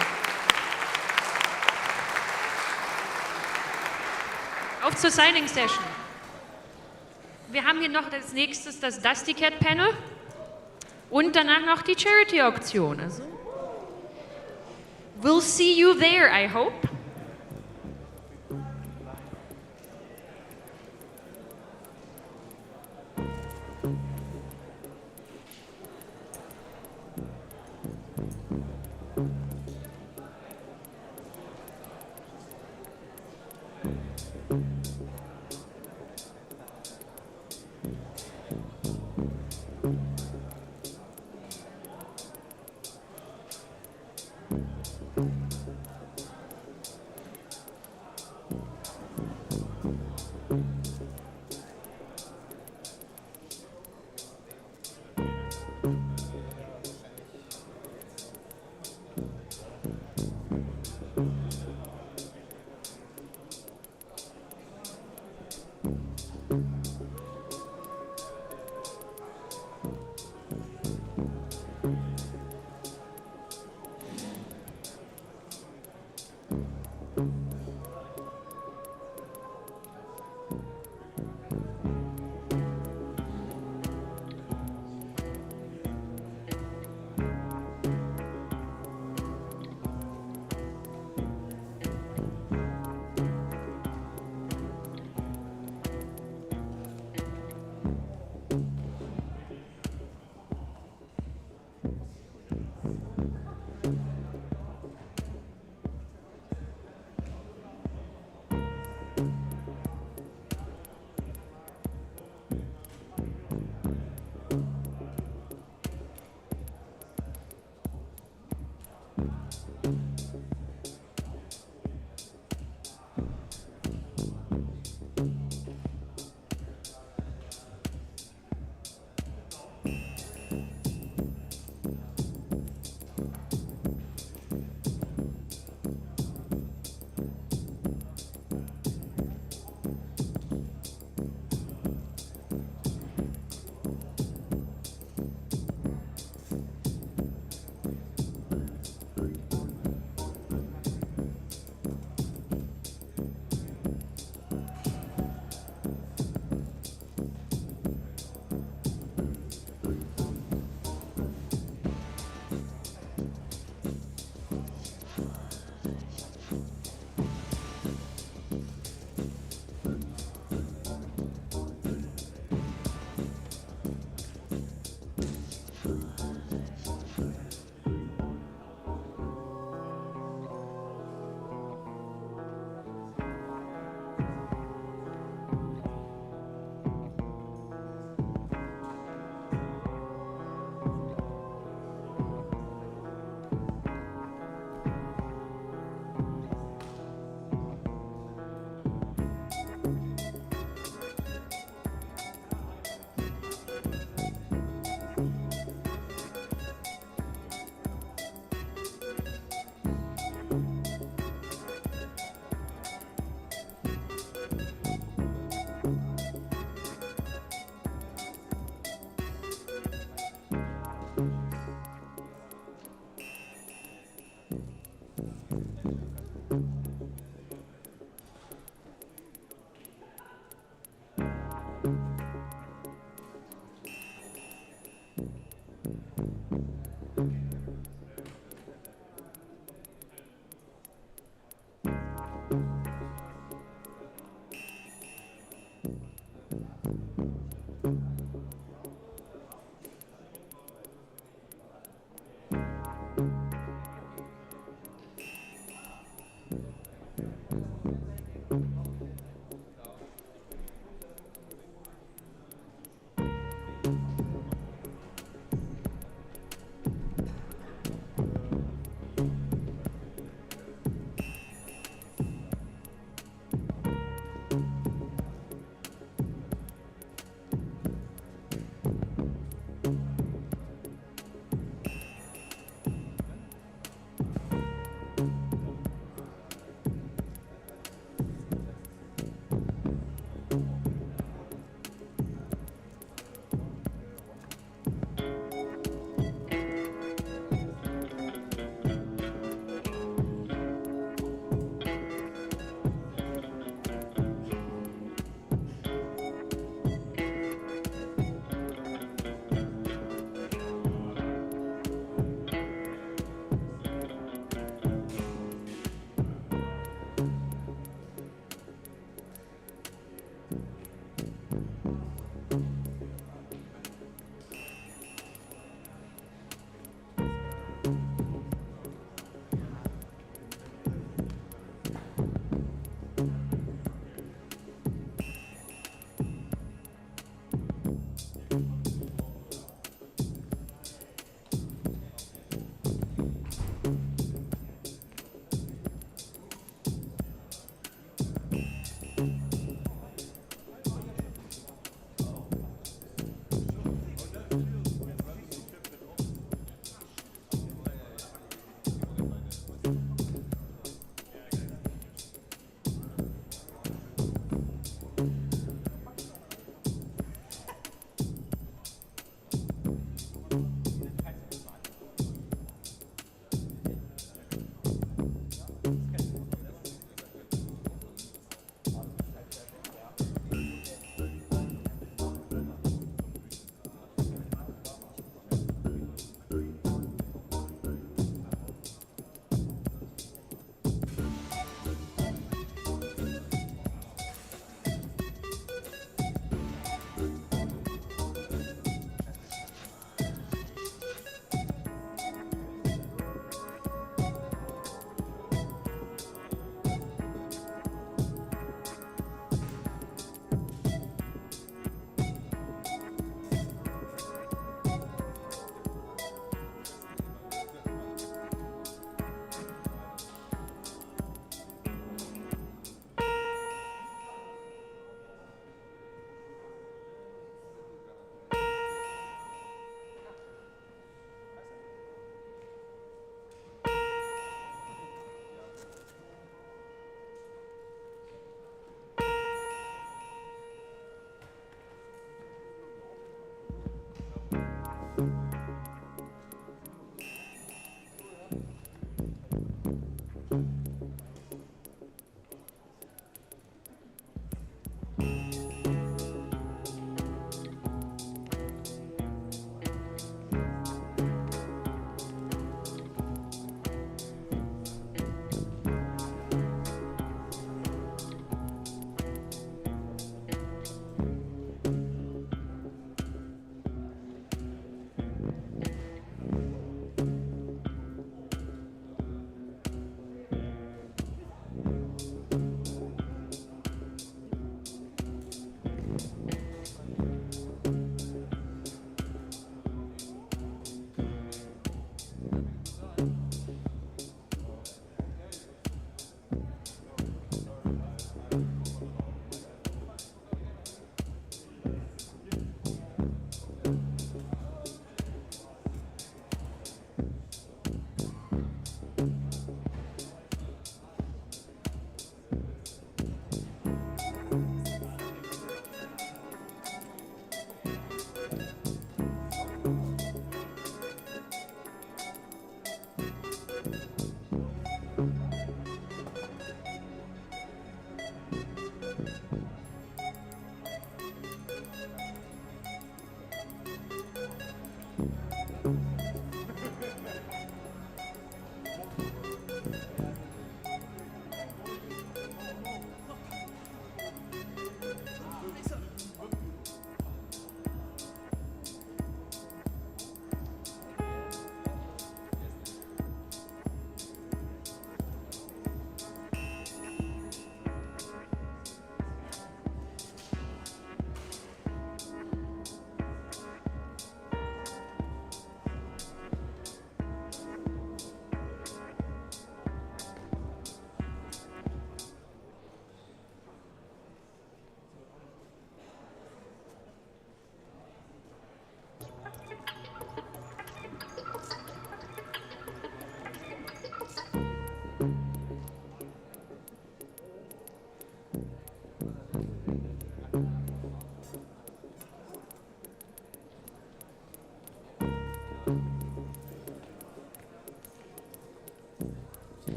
Auf zur Signing Session. Wir haben hier noch als nächstes das Dusty Cat Panel und danach noch die Charity Auktion. Also, we'll see you there, I hope.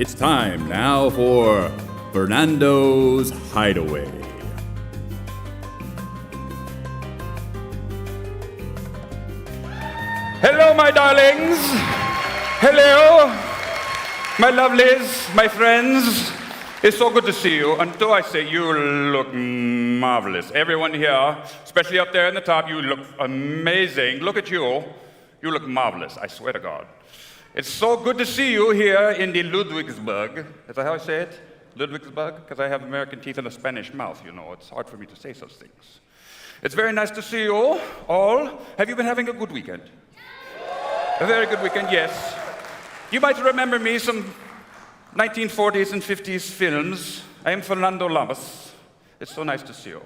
It's time now for Fernando's Hideaway. Hello, my darlings. Hello, my lovelies, my friends. It's so good to see you. And do I say you look marvelous. Everyone here, especially up there in the top, you look amazing. Look at you. You look marvelous, I swear to God. It's so good to see you here in the Ludwigsburg. Is that how I say it? Ludwigsburg? Because I have American teeth and a Spanish mouth, you know. It's hard for me to say such things. It's very nice to see you all. Have you been having a good weekend? A very good weekend, yes. You might remember me some 1940s and 50s films. I am Fernando Lamas. It's so nice to see you.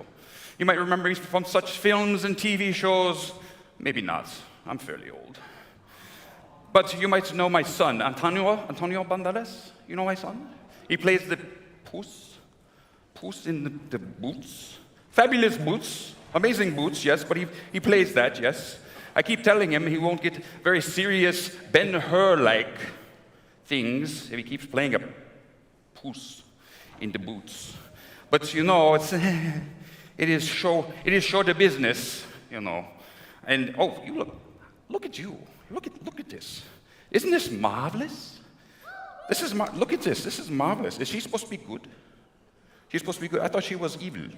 You might remember me from such films and TV shows. Maybe not. I'm fairly old. But you might know my son, Antonio Banderas. You know my son? He plays the Puss in the Boots. Fabulous boots, amazing boots, yes, but he plays that, yes. I keep telling him he won't get very serious Ben-Hur-like things if he keeps playing a Puss in the Boots. But you know, it is show the business, you know. And oh, you look at you. Look at this. Isn't this marvelous? Look at this. This is marvelous. Is she supposed to be good? She's supposed to be good. I thought she was evil.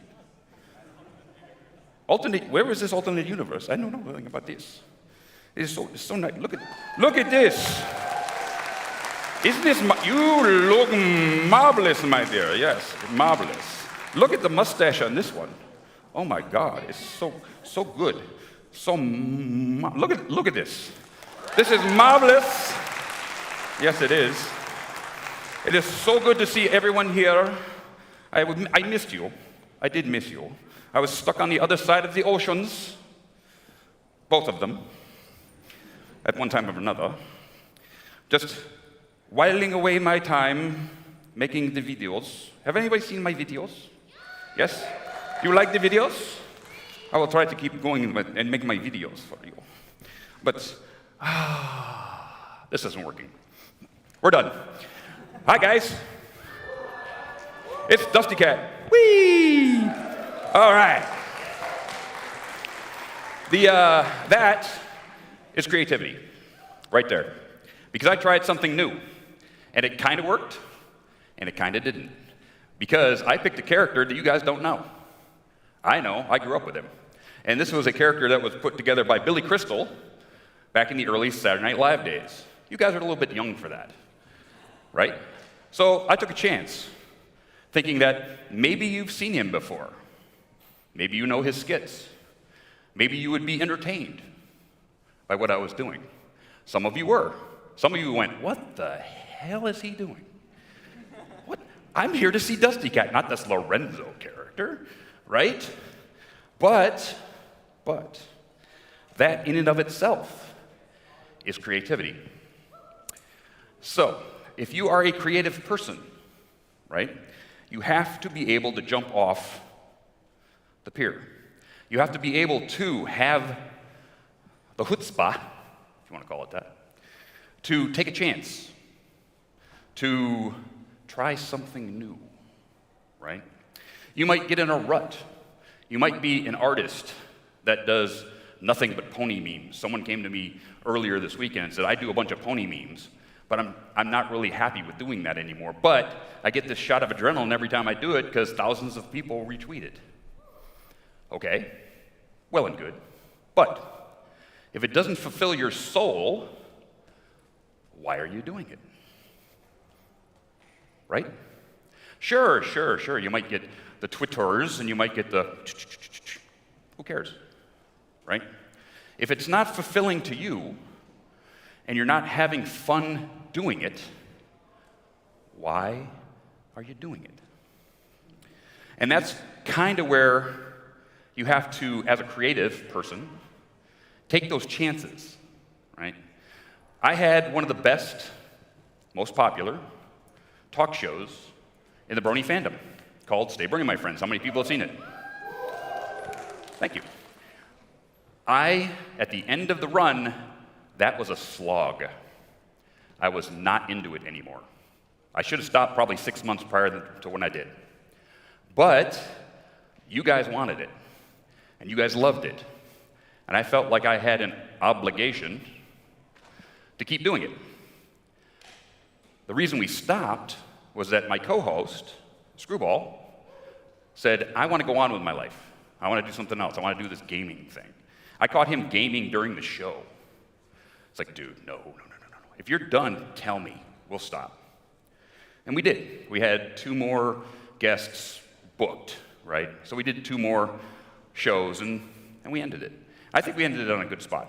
Where is this alternate universe? I don't know anything about this. It's so nice. Look at this. Isn't this, you look marvelous, my dear. Yes, marvelous. Look at the mustache on this one. Oh my God, it's so good. Look at this. This is marvelous. Yes, it is. It is so good to see everyone here. I missed you. I did miss you. I was stuck on the other side of the oceans, both of them, at one time or another, just whiling away my time making the videos. Have anybody seen my videos? Yes? You like the videos? I will try to keep going and make my videos for you. But this isn't working. We're done. Hi, guys. It's Dusty Cat. Whee! All right. That is creativity, right there. Because I tried something new, and it kind of worked, and it kind of didn't. Because I picked a character that you guys don't know. I know, I grew up with him. And this was a character that was put together by Billy Crystal back in the early Saturday Night Live days. You guys are a little bit young for that, right? So I took a chance, thinking that maybe you've seen him before. Maybe you know his skits. Maybe you would be entertained by what I was doing. Some of you were. Some of you went, what the hell is he doing? What? I'm here to see Dusty Cat, not this Lorenzo character, right? But that in and of itself is creativity. So, if you are a creative person, right, you have to be able to jump off the pier. You have to be able to have the chutzpah, if you want to call it that, to take a chance, to try something new, right? You might get in a rut. You might be an artist that does nothing but pony memes. Someone came to me earlier this weekend and said, I do a bunch of pony memes, but I'm not really happy with doing that anymore. But I get this shot of adrenaline every time I do it because thousands of people retweet it. Okay, well and good. But if it doesn't fulfill your soul, why are you doing it? Right? Sure. You might get the Twitters and you might get the who cares? Right? If it's not fulfilling to you and you're not having fun doing it, why are you doing it? And that's kind of where you have to, as a creative person, take those chances, right? I had one of the best, most popular talk shows in the Brony fandom called Stay Brony, My Friends. How many people have seen it? Thank you. At the end of the run, that was a slog. I was not into it anymore. I should have stopped probably 6 months prior to when I did. But you guys wanted it, and you guys loved it, and I felt like I had an obligation to keep doing it. The reason we stopped was that my co-host, Screwball, said, I want to go on with my life. I want to do something else. I want to do this gaming thing. I caught him gaming during the show. It's like, dude, no. If you're done, tell me. We'll stop. And we did. We had 2 more guests booked, right? So we did 2 more shows, and we ended it. I think we ended it on a good spot.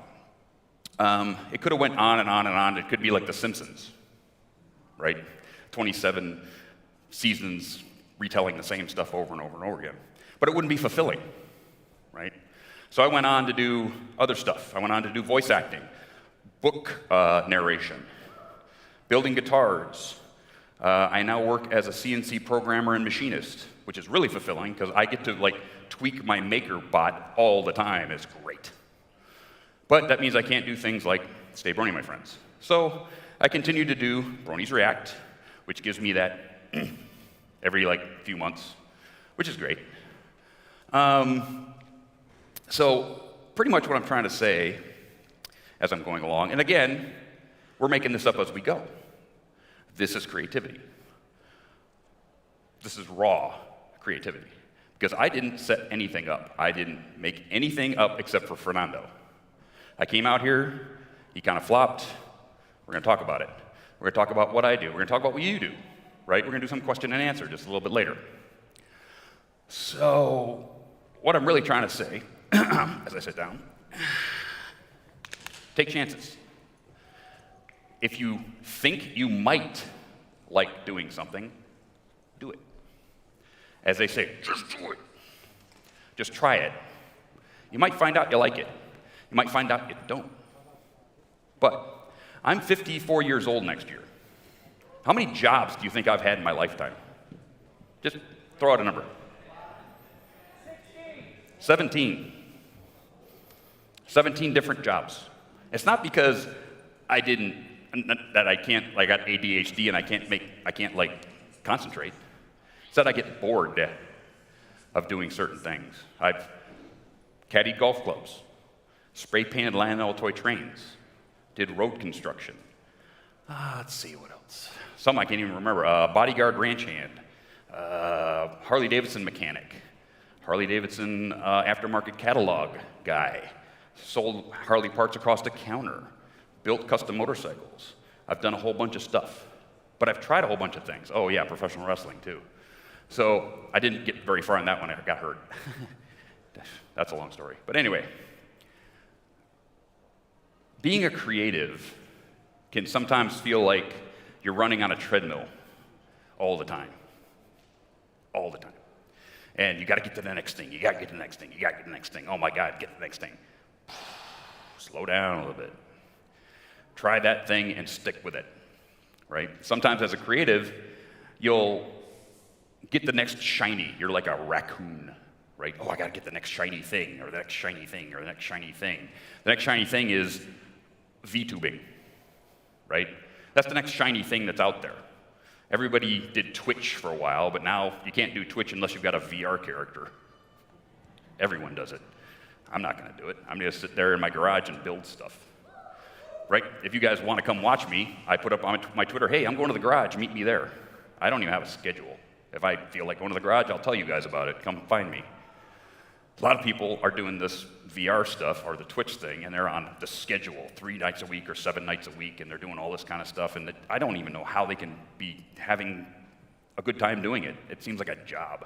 It could have went on and on and on. It could be like The Simpsons, right? 27 seasons retelling the same stuff over and over and over again. But it wouldn't be fulfilling, right? So I went on to do other stuff. I went on to do voice acting, book narration, building guitars. I now work as a CNC programmer and machinist, which is really fulfilling because I get to tweak my maker bot all the time. It's great. But that means I can't do things like Stay Brony, My Friends. So I continue to do Bronies React, which gives me that every few months, which is great. So pretty much what I'm trying to say as I'm going along, and again, we're making this up as we go. This is creativity. This is raw creativity. because I didn't set anything up. I didn't make anything up except for Fernando. I came out here, he kind of flopped. We're going to talk about it. We're going to talk about what I do. We're going to talk about what you do, right? We're going to do some question and answer just a little bit later. So, what I'm really trying to say, as I sit down, take chances. If you think you might like doing something, do it. As they say, just do it. Just try it. You might find out you like it. You might find out you don't. But I'm 54 years old next year. How many jobs do you think I've had in my lifetime? Just throw out a number. 17. 17 different jobs. It's not because I can't, I got ADHD and I can't concentrate. It's that I get bored of doing certain things. I've caddied golf clubs, spray painted Lionel toy trains, did road construction. Let's see what else. Some I can't even remember. Bodyguard ranch hand, Harley Davidson mechanic, Harley Davidson aftermarket catalog guy, sold Harley parts across the counter, built custom motorcycles. I've done a whole bunch of stuff, but I've tried a whole bunch of things. Oh yeah, professional wrestling too. So I didn't get very far on that one. I got hurt. That's a long story. But anyway, being a creative can sometimes feel like you're running on a treadmill all the time. All the time. And you got to get to the next thing. You got to get to the next thing. You got to get to the next thing. Oh my God, get to the next thing. Slow down a little bit. Try that thing and stick with it, right? Sometimes as a creative, you'll get the next shiny. You're like a raccoon, right? Oh, I got to get the next shiny thing, or the next shiny thing, or the next shiny thing. The next shiny thing is VTubing, right? That's the next shiny thing that's out there. Everybody did Twitch for a while, but now you can't do Twitch unless you've got a VR character. Everyone does it. I'm not going to do it. I'm going to sit there in my garage and build stuff, right? If you guys want to come watch me, I put up on my Twitter, hey, I'm going to the garage, meet me there. I don't even have a schedule. If I feel like going to the garage, I'll tell you guys about it. Come find me. A lot of people are doing this VR stuff or the Twitch thing, and they're on the schedule 3 nights a week or 7 nights a week, and they're doing all this kind of stuff, and I don't even know how they can be having a good time doing it. It seems like a job,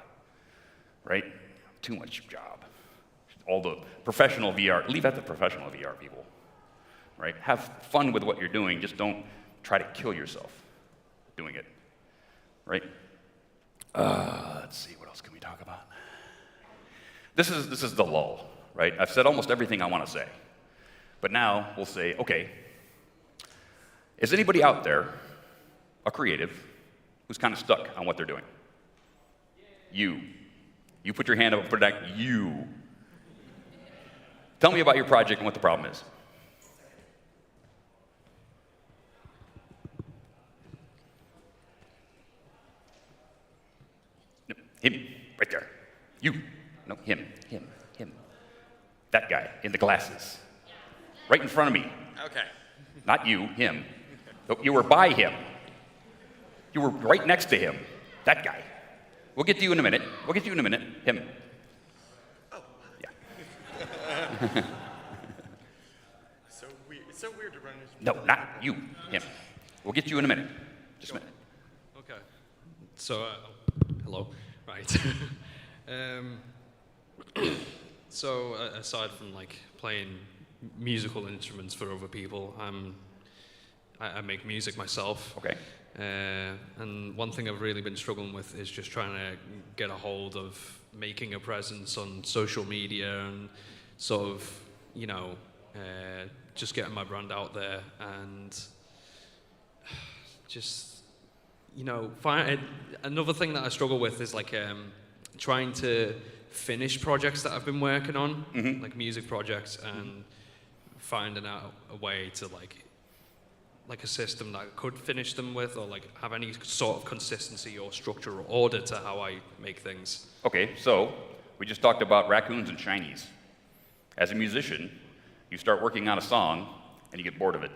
right? Too much job. All the professional VR, leave out the professional VR people, right? Have fun with what you're doing, just don't try to kill yourself doing it, right? Let's see, what else can we talk about? This is the lull, right? I've said almost everything I want to say. But now we'll say, okay, is anybody out there, a creative, who's kind of stuck on what they're doing? You. You put your hand up and put it down. You. Tell me about your project and what the problem is. No, him, right there. You. No, him. That guy in the glasses. Right in front of me. Okay. Not you, him. You were by him. You were right next to him. That guy. We'll get to you in a minute. Him. Oh. Yeah. So weird to run into. No, not you, him. We'll get to you in a minute. Just a minute. Okay. So, hello. Right. So aside from like playing musical instruments for other people, I make music myself. Okay. And one thing I've really been struggling with is just trying to get a hold of making a presence on social media and sort of, just getting my brand out there and just, another thing that I struggle with is like trying to finish projects that I've been working on, like music projects, and finding out a way to like a system that I could finish them with, or like have any sort of consistency or structure or order to how I make things. Okay, so we just talked about raccoons and shinies. As a musician, you start working on a song and you get bored of it.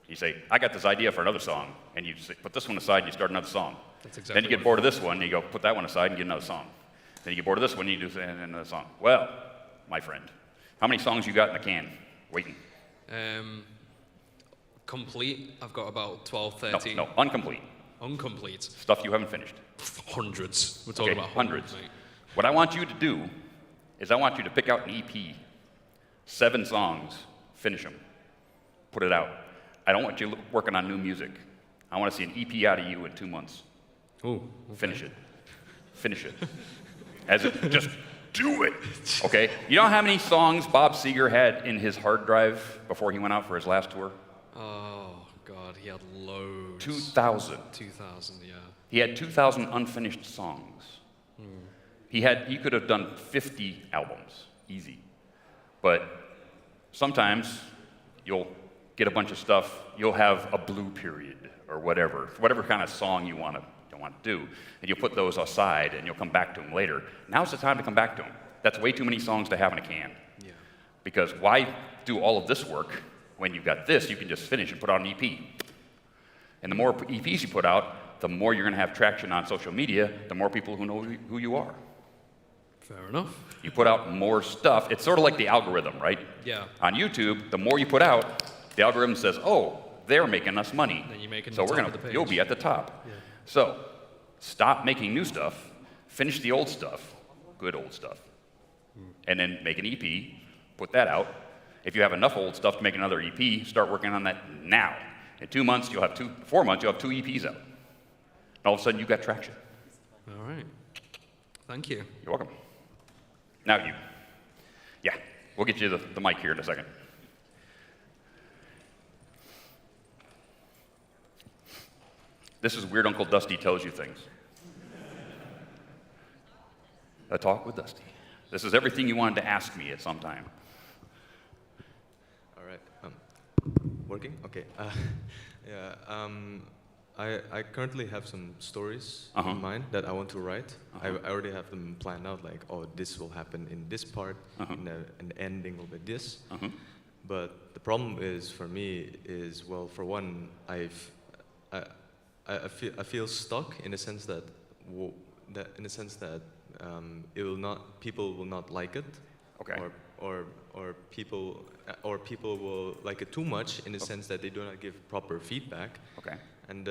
You say, I got this idea for another song, and you say, put this one aside and you start another song. That's exactly then you get bored of this one and you go, put that one aside and get another song. Then you get bored of this one, you do another song. Well, my friend, how many songs you got in the can waiting? Complete, I've got about 12, 13. No, incomplete. Incomplete. Stuff you haven't finished. Hundreds. We're talking about hundreds. Mate. What I want you to do is I want you to pick out an EP, 7 songs, finish them, put it out. I don't want you working on new music. I want to see an EP out of you in 2 months. Ooh, okay. Finish it. Finish it. Just do it. Okay? You know how many songs Bob Seger had in his hard drive before he went out for his last tour? Oh, God, he had loads. 2,000. 2,000, yeah. He had 2,000 unfinished songs. He could have done 50 albums, easy. But sometimes you'll get a bunch of stuff, you'll have a blue period or whatever kind of song you want to do, and you'll put those aside and you'll come back to them later. Now's the time to come back to them. That's way too many songs to have in a can. Yeah. Because why do all of this work when you've got this? You can just finish and put out an EP. And the more EPs you put out, the more you're going to have traction on social media, the more people who know who you are. Fair enough. You put out more stuff. It's sort of like the algorithm, right? Yeah. On YouTube, the more you put out, the algorithm says, oh, they're making us money. Then you're making so the top of the page. You'll be at the top. Yeah. So stop making new stuff, finish the old stuff, good old stuff, and then make an EP, put that out. If you have enough old stuff to make another EP, start working on that now. In 2 months, 4 months, you'll have 2 EPs out. And all of a sudden, you've got traction. All right. Thank you. You're welcome. Now you. Yeah, we'll get you the mic here in a second. This is Weird Uncle Dusty Tells You Things. A talk with Dusty. This is everything you wanted to ask me at some time. All right. Working? Okay. I currently have some stories in mind that I want to write. I already have them planned out, like, oh, this will happen in this part, and the ending will be this. But the problem is, for me, is, well, for one, I feel stuck in the sense that people will not like it, or people will like it too much in the sense that they do not give proper feedback. Okay. And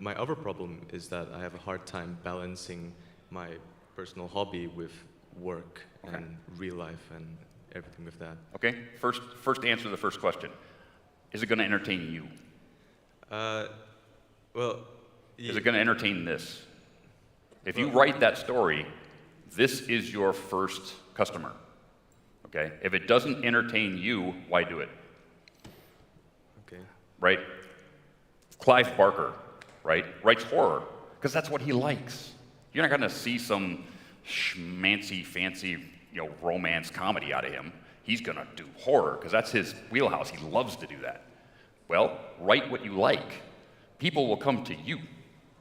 my other problem is that I have a hard time balancing my personal hobby with work and real life and everything with that. Okay. First answer the first question. Is it going to entertain you? Is it going to entertain this? If you write that story, this is your first customer. Okay? If it doesn't entertain you, why do it? Okay. Right? Clive Barker, right, writes horror because that's what he likes. You're not going to see some schmancy, fancy, romance comedy out of him. He's going to do horror because that's his wheelhouse. He loves to do that. Well, write what you like. People will come to you,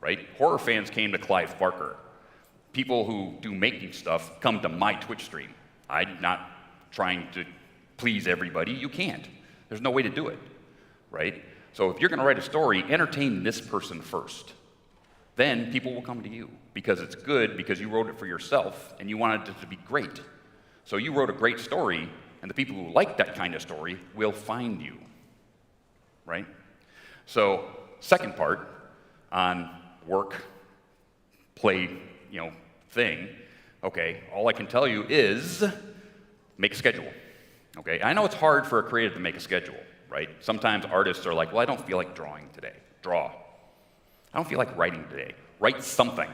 right? Horror fans came to Clive Barker. People who do making stuff come to my Twitch stream. I'm not trying to please everybody. You can't. There's no way to do it, right? So if you're going to write a story, entertain this person first. Then people will come to you because it's good, because you wrote it for yourself and you wanted it to be great. So you wrote a great story, and the people who like that kind of story will find you, right? So second part on work, play, thing. Okay, all I can tell you is make a schedule. Okay, I know it's hard for a creative to make a schedule. Right? Sometimes artists are like, well, I don't feel like drawing today. Draw. I don't feel like writing today. Write something.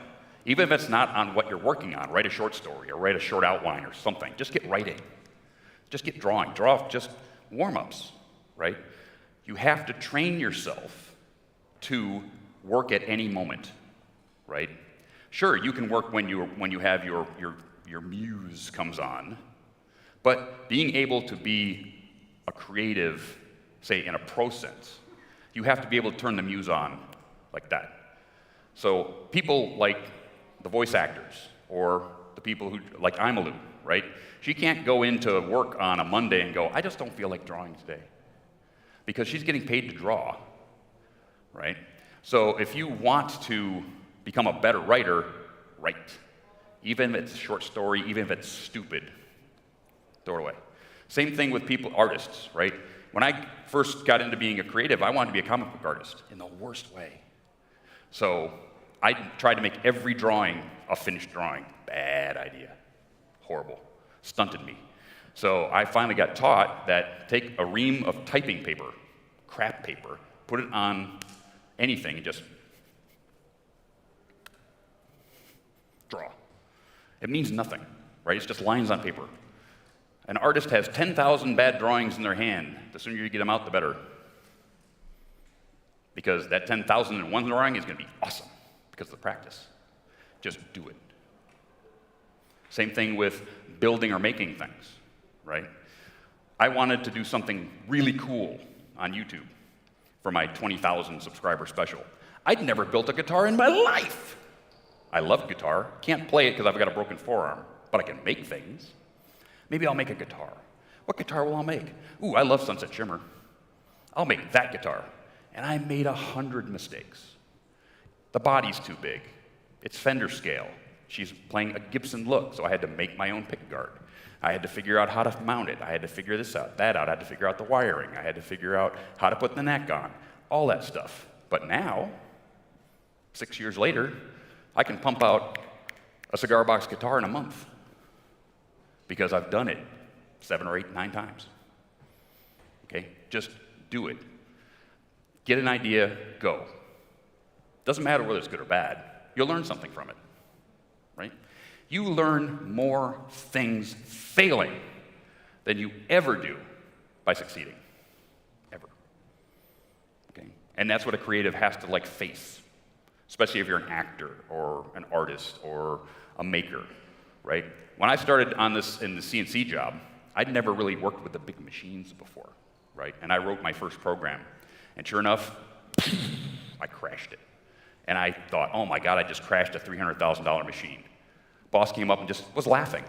Even if it's not on what you're working on, write a short story or write a short outline or something. Just get writing. Just get drawing. Draw just warm-ups, right? You have to train yourself to work at any moment, right? Sure, you can work when you have your muse comes on, but being able to be a creative, say in a pro sense, you have to be able to turn the muse on like that. So people like the voice actors or the people who, like Imalu, right? She can't go into work on a Monday and go, I just don't feel like drawing today. Because she's getting paid to draw, right? So if you want to become a better writer, write. Even if it's a short story, even if it's stupid, throw it away. Same thing with artists, right? When I first got into being a creative, I wanted to be a comic book artist in the worst way. So I tried to make every drawing a finished drawing. Bad idea. Horrible. Stunted me. So I finally got taught that take a ream of typing paper, crap paper, put it on anything and just draw. It means nothing, right? It's just lines on paper. An artist has 10,000 bad drawings in their hand. The sooner you get them out, the better. Because that 10,001 drawing is going to be awesome because of the practice. Just do it. Same thing with building or making things, right? I wanted to do something really cool on YouTube for my 20,000 subscriber special. I'd never built a guitar in my life. I love guitar. Can't play it because I've got a broken forearm, but I can make things. Maybe I'll make a guitar. What guitar will I make? Ooh, I love Sunset Shimmer. I'll make that guitar. And I made 100 mistakes. The body's too big. It's Fender scale. She's playing a Gibson look, so I had to make my own pickguard. I had to figure out how to mount it. I had to figure this out, that out. I had to figure out the wiring. I had to figure out how to put the neck on, all that stuff. But now, 6 years later, I can pump out a cigar box guitar in a month because I've done it 7 or 8, 9 times. Okay? Just do it. Get an idea, go. Doesn't matter whether it's good or bad. You'll learn something from it, right? You learn more things failing than you ever do by succeeding, ever. Okay? And that's what a creative has to face, especially if you're an actor or an artist or a maker, right? When I started on this in the CNC job, I'd never really worked with the big machines before, right? And I wrote my first program, and sure enough, I crashed it. And I thought, oh my God, I just crashed a $300,000 machine. Boss came up and just was laughing.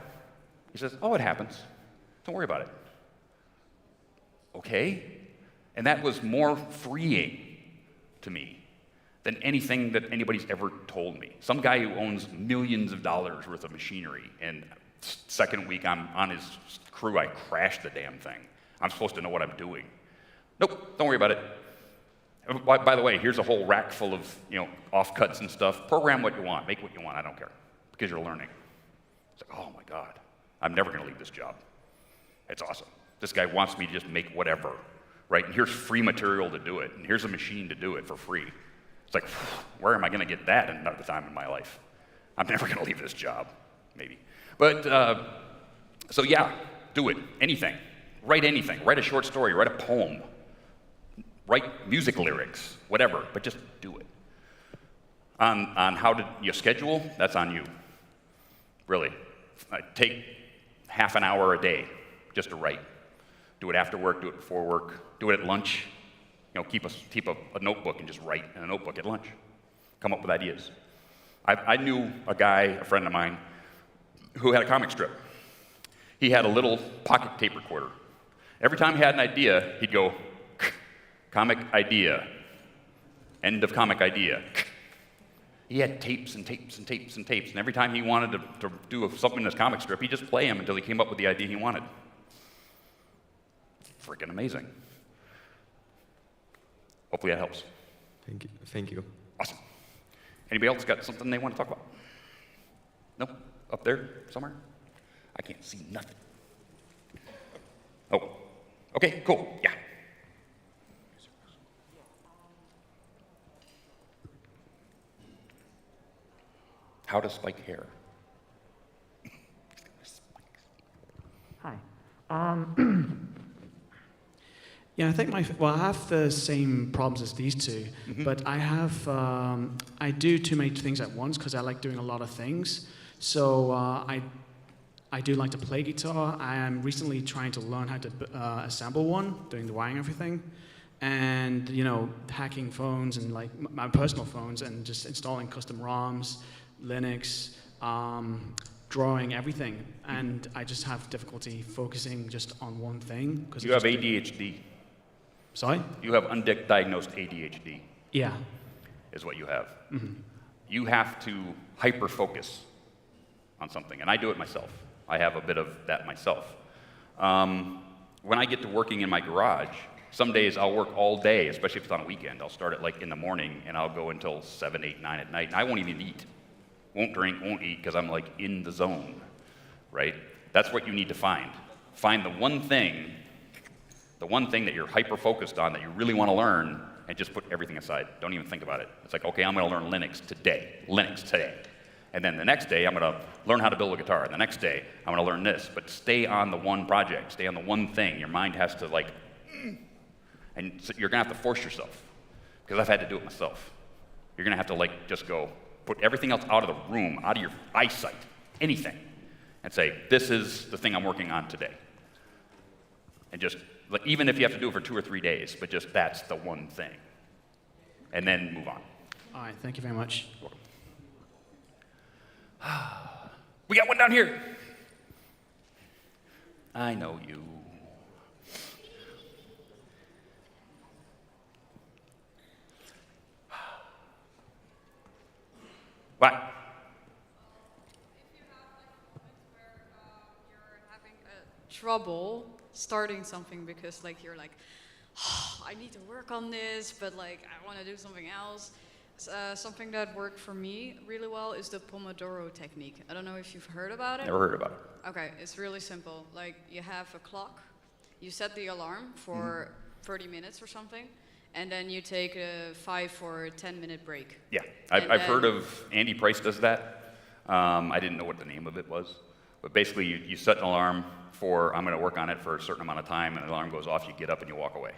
He says, oh, it happens. Don't worry about it. Okay? And that was more freeing to me than anything that anybody's ever told me. Some guy who owns millions of dollars worth of machinery, and second week I'm on his crew, I crashed the damn thing. I'm supposed to know what I'm doing. Nope, don't worry about it. By the way, here's a whole rack full of offcuts and stuff. Program what you want, make what you want, I don't care, because you're learning. It's like, oh my God, I'm never gonna leave this job. It's awesome. This guy wants me to just make whatever, right? And here's free material to do it, and here's a machine to do it for free. It's like, where am I gonna get that another time in my life? I'm never gonna leave this job, maybe. But, so yeah, do it, anything. Write anything, write a short story, write a poem. Write music lyrics, whatever, but just do it. On how to you schedule, that's on you. Really. Take half an hour a day just to write. Do it after work, do it before work, do it at lunch. Keep a notebook and just write in a notebook at lunch. Come up with ideas. I knew a guy, a friend of mine, who had a comic strip. He had a little pocket tape recorder. Every time he had an idea, he'd go, comic idea, end of comic idea. He had tapes and tapes and tapes and tapes, and every time he wanted to do something in his comic strip, he'd just play them until he came up with the idea he wanted. Freaking amazing. Hopefully that helps. Thank you. Thank you. Awesome. Anybody else got something they want to talk about? No? Up there somewhere? I can't see nothing. Oh, okay, cool, yeah. How to spike hair. Hi. Yeah, I think I have the same problems as these two, but I do too many things at once because I like doing a lot of things. So I do like to play guitar. I am recently trying to learn how to assemble one, doing the wiring and everything, and hacking phones and my personal phones and just installing custom ROMs, Linux, drawing everything, and I just have difficulty focusing just on one thing. You have ADHD. Sorry? You have undiagnosed ADHD. Yeah. Is what you have. Mm-hmm. You have to hyper-focus on something, and I do it myself. I have a bit of that myself. When I get to working in my garage, some days I'll work all day, especially if it's on a weekend. I'll start at like in the morning, and I'll go until 7, 8, 9 at night, and I won't even eat. Won't drink, won't eat, because I'm like in the zone, right? That's what you need to find. Find the one thing that you're hyper-focused on, that you really want to learn, and just put everything aside. Don't even think about it. It's like, okay, I'm going to learn Linux today. And then the next day, I'm going to learn how to build a guitar. The next day, I'm going to learn this. But stay on the one project. Stay on the one thing. Your mind has to and so you're going to have to force yourself, because I've had to do it myself. You're going to have to just go, put everything else out of the room, out of your eyesight, anything, and say, this is the thing I'm working on today. And just, even if you have to do it for 2 or 3 days, but just that's the one thing. And then move on. All right, thank you very much. We got one down here. I know you. What? Trouble starting something because you're I need to work on this, but I want to do something else. Something that worked for me really well is the Pomodoro technique. I don't know if you've heard about it. Never heard about it. Okay, it's really simple. You have a clock, you set the alarm for 30 minutes or something, and then you take a 5 or 10 minute break. Yeah, I've heard of, Andy Price does that. I didn't know what the name of it was. But basically, you set an alarm for, I'm going to work on it for a certain amount of time, and the alarm goes off, you get up and you walk away.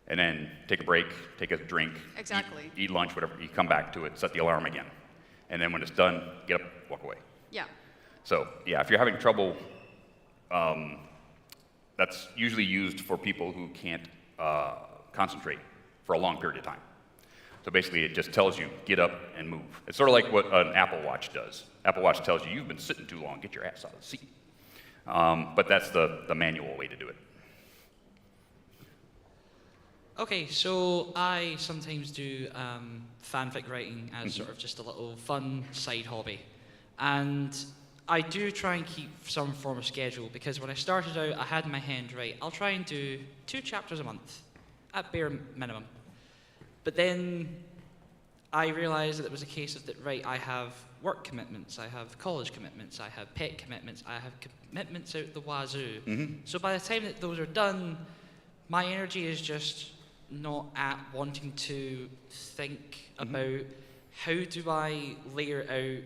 And then take a break, take a drink, exactly. eat lunch, whatever, you come back to it, set the alarm again. And then when it's done, get up, walk away. Yeah. So, yeah, if you're having trouble, that's usually used for people who can't concentrate for a long period of time. So basically, it just tells you, get up and move. It's sort of like what an Apple Watch does. Apple Watch tells you, you've been sitting too long, get your ass out of the seat. But that's the manual way to do it. Okay, so I sometimes do fanfic writing as sort of just a little fun side hobby. And I do try and keep some form of schedule, because when I started out, I had in my hand, right, I'll try and do 2 chapters a month, at bare minimum. But then I realized that it was a case of that, right, I have work commitments, I have college commitments, I have pet commitments, I have commitments out the wazoo. Mm-hmm. So by the time that those are done, my energy is just not at wanting to think about how do I layer out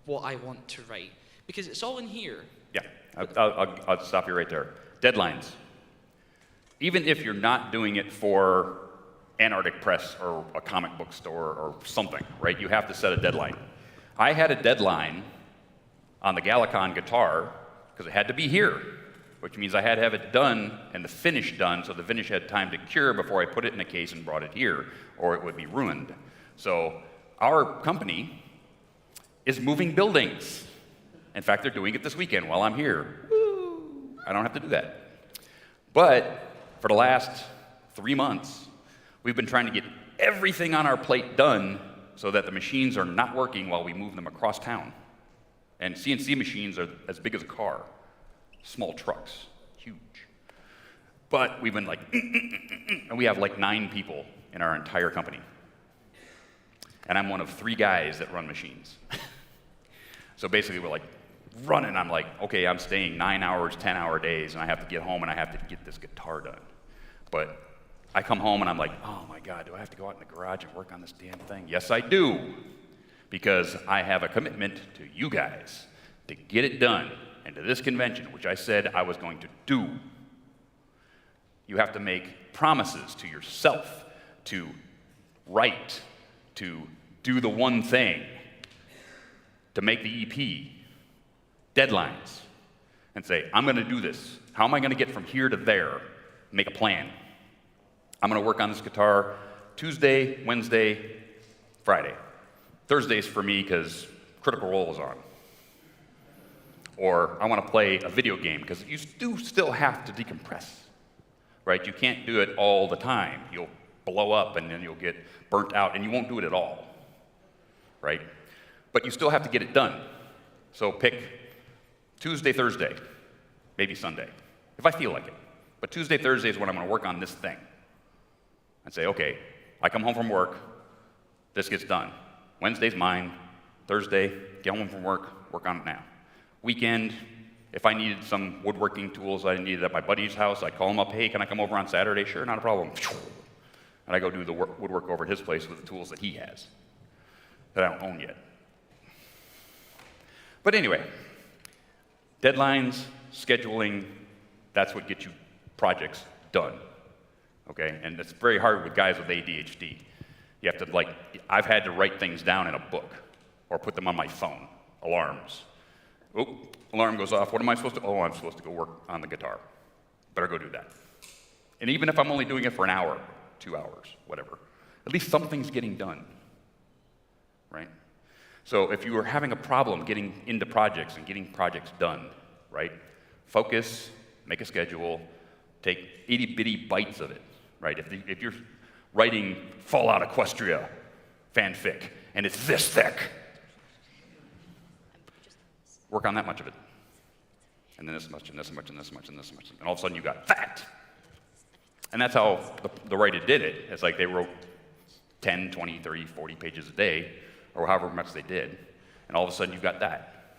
what I want to write. Because it's all in here. Yeah, I'll stop you right there. Deadlines. Even if you're not doing it for Antarctic Press or a comic book store or something, right? You have to set a deadline. I had a deadline on the GalaCon guitar because it had to be here, which means I had to have it done and the finish done so the finish had time to cure before I put it in a case and brought it here, or it would be ruined. So our company is moving buildings. In fact, they're doing it this weekend while I'm here. Woo! I don't have to do that. But for the last 3 months, we've been trying to get everything on our plate done so that the machines are not working while we move them across town. And CNC machines are as big as a car. Small trucks, huge. But we've been and we have 9 people in our entire company. And I'm one of 3 guys that run machines. So basically we're running, I'm okay, I'm staying 9 hours, 10-hour days, and I have to get home and I have to get this guitar done. But I come home and I'm oh my God, do I have to go out in the garage and work on this damn thing? Yes, I do. Because I have a commitment to you guys to get it done. And to this convention, which I said I was going to do. You have to make promises to yourself to write, to do the one thing, to make the EP, deadlines, and say, I'm going to do this. How am I going to get from here to there? Make a plan. I'm going to work on this guitar Tuesday, Wednesday, Friday. Thursday's for me because Critical Role is on. Or I want to play a video game, because you do still have to decompress, right? You can't do it all the time. You'll blow up and then you'll get burnt out and you won't do it at all, right? But you still have to get it done. So pick Tuesday, Thursday, maybe Sunday, if I feel like it. But Tuesday, Thursday is when I'm going to work on this thing. And say, okay, I come home from work, this gets done. Wednesday's mine, Thursday, get home from work on it now. Weekend, if I needed some woodworking tools I needed at my buddy's house, I'd call him up, hey, can I come over on Saturday? Sure, not a problem. And I go do the woodwork over at his place with the tools that he has, that I don't own yet. But anyway, deadlines, scheduling, that's what gets you projects done. Okay, and it's very hard with guys with ADHD. You have to, I've had to write things down in a book or put them on my phone, alarms. Oh, alarm goes off, what am I supposed to, oh, I'm supposed to go work on the guitar. Better go do that. And even if I'm only doing it for an hour, 2 hours, whatever, at least something's getting done, right? So if you are having a problem getting into projects and getting projects done, right, focus, make a schedule, take itty-bitty bites of it. Right? If you're writing Fallout Equestria fanfic and it's this thick, work on that much of it. And then this much, and this much, and this much, and this much. And all of a sudden you got that. And that's how the writer did it. It's like they wrote 10, 20, 30, 40 pages a day, or however much they did. And all of a sudden you've got that.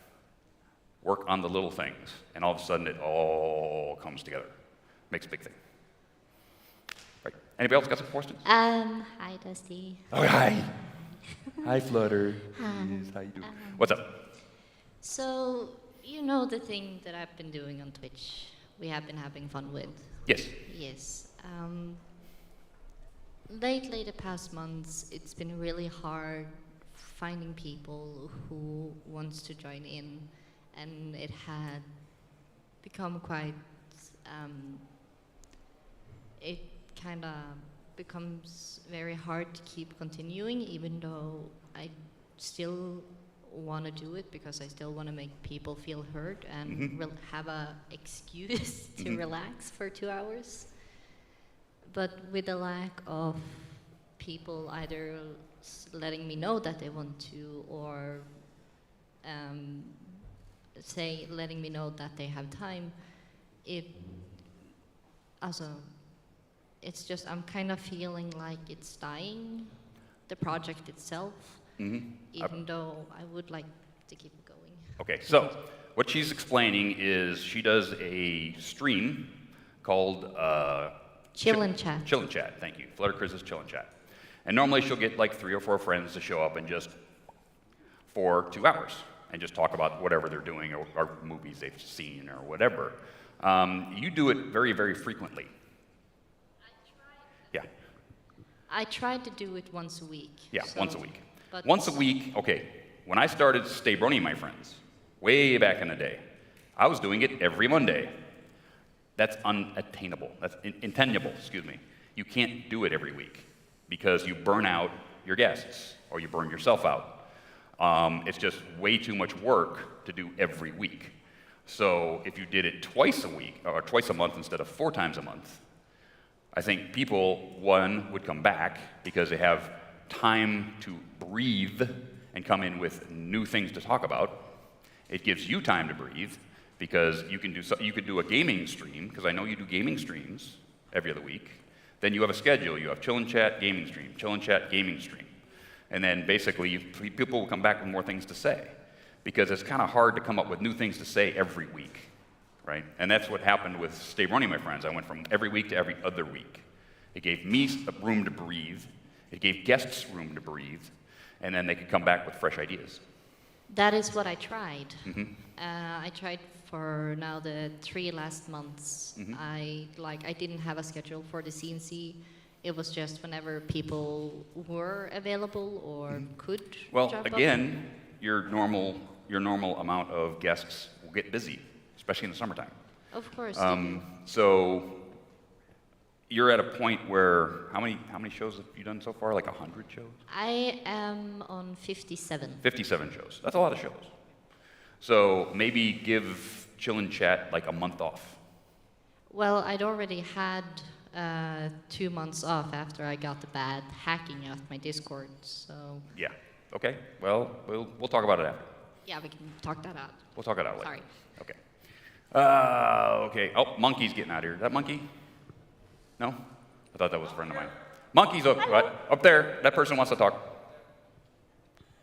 Work on the little things. And all of a sudden it all comes together. Makes a big thing. Right. Anybody else got some questions? Hi, Dusty. Oh, hi. Hi, Flutter. Yes, how you doing? What's up? So, you know the thing that I've been doing on Twitch, we have been having fun with? Yes. Yes. Lately, the past months, it's been really hard finding people who wants to join in, and it had become quite it kind of becomes very hard to keep continuing, even though I still want to do it because I still want to make people feel heard and have a excuse to relax for 2 hours. But with the lack of people either letting me know that they want to or letting me know that they have time, it's just, I'm kind of feeling like it's dying, the project itself, even though I would like to keep it going. Okay, so what she's explaining is she does a stream called Chill and Chat. Chill and Chat, thank you. Flutter Chris's Chill and Chat. And normally she'll get like 3 or 4 friends to show up and just for 2 hours and just talk about whatever they're doing or movies they've seen or whatever. You do it very, very frequently. Yeah. I tried to do it once a week. Yeah, so, once a week. Once a week, okay. When I started Stay Brony, my friends, way back in the day, I was doing it every Monday. That's unattainable. That's intangible, excuse me. You can't do it every week because you burn out your guests or you burn yourself out. It's just way too much work to do every week. So if you did it twice a week or twice a month instead of 4 times a month, I think people, one, would come back because they have time to breathe and come in with new things to talk about. It gives you time to breathe because you could do a gaming stream, because I know you do gaming streams every other week. Then you have a schedule. You have Chill and Chat, gaming stream, Chill and Chat, gaming stream. And then basically people will come back with more things to say because it's kind of hard to come up with new things to say every week, right? And that's what happened with Stay Running, my friends. I went from every week to every other week. It gave me room to breathe. It gave guests room to breathe. And then they could come back with fresh ideas. That is what I tried. I tried for now the 3 last months. I didn't have a schedule for the CNC. It was just whenever people were available or could. Well, jump again, your normal amount of guests will get busy, especially in the summertime. Of course. So you're at a point where how many shows have you done so far? Like 100 shows? I am on 57. 57 shows. That's a lot of shows. So maybe give Chill and Chat like a month off. Well, I'd already had 2 months off after I got the bad hacking off my Discord. So yeah. Okay. Well, we'll talk about it after. Yeah, we can talk that out. We'll talk it out later. Sorry. Okay. Okay. Oh, Monkey's getting out of here. Is that Monkey? No? I thought that was a friend of mine. Monkey's up there. That person wants to talk.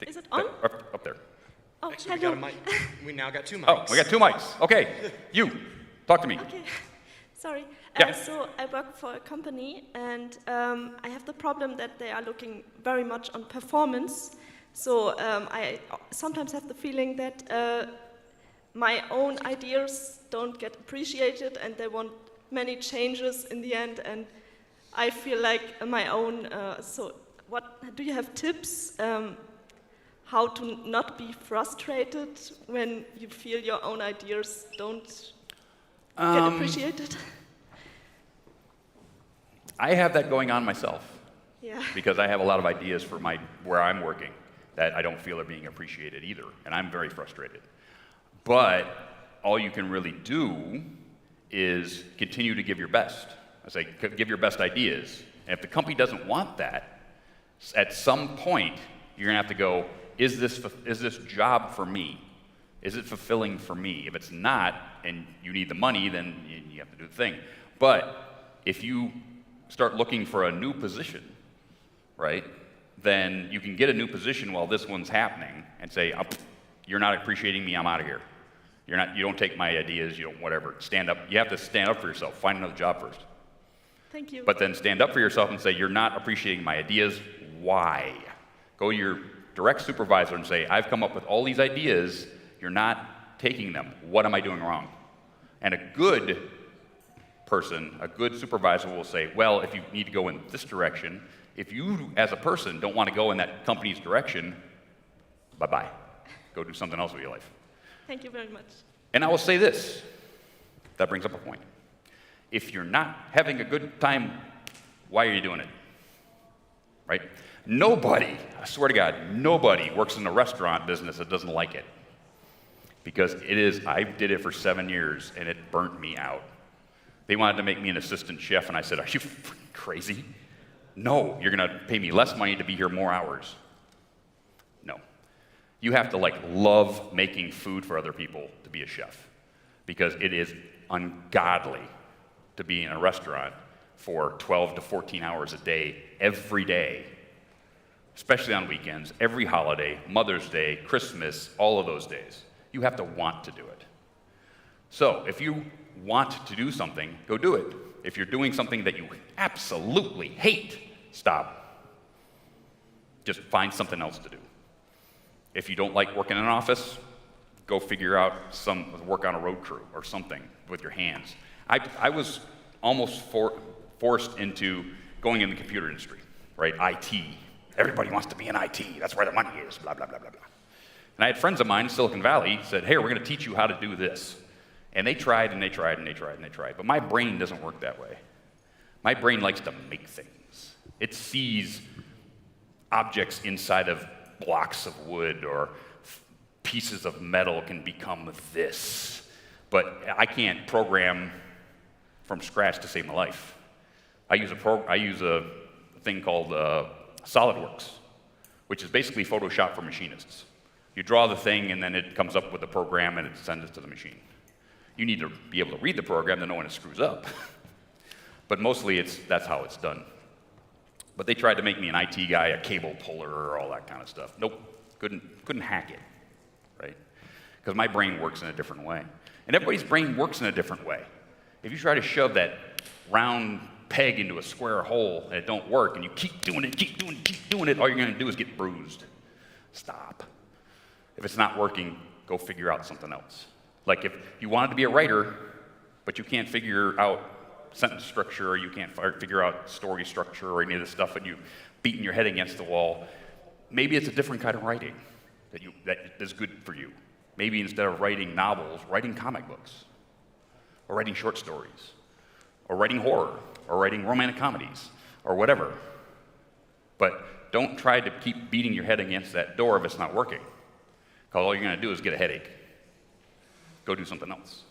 Is it on? Up there. Oh, Actually, hello. we got a mic. We now got 2 mics. Oh, we got 2 mics. Okay. You, talk to me. Okay. Sorry. Yeah. So I work for a company, and I have the problem that they are looking very much on performance. So I sometimes have the feeling that my own ideas don't get appreciated, and they want many changes in the end. And I feel like my own. So, what do you have tips? How to not be frustrated when you feel your own ideas don't get appreciated? I have that going on myself. Yeah. Because I have a lot of ideas for where I'm working that I don't feel are being appreciated either, and I'm very frustrated. But all you can really do is continue to give your best. I say, give your best ideas. And if the company doesn't want that, at some point, you're gonna have to go, is this job for me? Is it fulfilling for me? If it's not, and you need the money, then you have to do the thing. But if you start looking for a new position, right, then you can get a new position while this one's happening and say, you're not appreciating me, I'm out of here. You don't take my ideas, you don't whatever. Stand up. You have to stand up for yourself. Find another job first. Thank you. But then stand up for yourself and say, you're not appreciating my ideas. Why? Go to your direct supervisor and say, I've come up with all these ideas. You're not taking them. What am I doing wrong? And a good person, a good supervisor will say, well, if you need to go in this direction, if you as a person don't want to go in that company's direction, bye-bye. Go do something else with your life. Thank you very much. And I will say this, that brings up a point. If you're not having a good time, why are you doing it? Right? Nobody, I swear to God, nobody works in the restaurant business that doesn't like it. Because I did it for 7 years and it burnt me out. They wanted to make me an assistant chef and I said, are you crazy? No, you're gonna pay me less money to be here more hours. No. You have to love making food for other people to be a chef. Because it is ungodly to be in a restaurant for 12 to 14 hours a day, every day. Especially on weekends, every holiday, Mother's Day, Christmas, all of those days. You have to want to do it. So if you want to do something, go do it. If you're doing something that you absolutely hate, stop. Just find something else to do. If you don't like working in an office, go figure out work on a road crew or something with your hands. I was almost forced into going in the computer industry, right? IT. Everybody wants to be in IT. That's where the money is, blah, blah, blah, blah, blah. And I had friends of mine in Silicon Valley said, hey, we're going to teach you how to do this. And they tried and they tried and they tried and they tried. But my brain doesn't work that way. My brain likes to make things. It sees objects inside of blocks of wood or pieces of metal can become this. But I can't program from scratch to save my life. I use a thing called SolidWorks, which is basically Photoshop for machinists. You draw the thing and then it comes up with a program and it sends it to the machine. You need to be able to read the program to know when it screws up. But mostly that's how it's done. But they tried to make me an IT guy, a cable puller, all that kind of stuff. Nope, couldn't hack it, right? Because my brain works in a different way. And everybody's brain works in a different way. If you try to shove that round peg into a square hole and it don't work and you keep doing it, all you're gonna do is get bruised. Stop. If it's not working, go figure out something else. Like if you wanted to be a writer, but you can't figure out sentence structure, or you can't figure out story structure or any of this stuff, and you've beaten your head against the wall, maybe it's a different kind of writing that is good for you. Maybe instead of writing novels, writing comic books, or writing short stories, or writing horror, or writing romantic comedies, or whatever. But don't try to keep beating your head against that door if it's not working. Because all you're going to do is get a headache. Go do something else.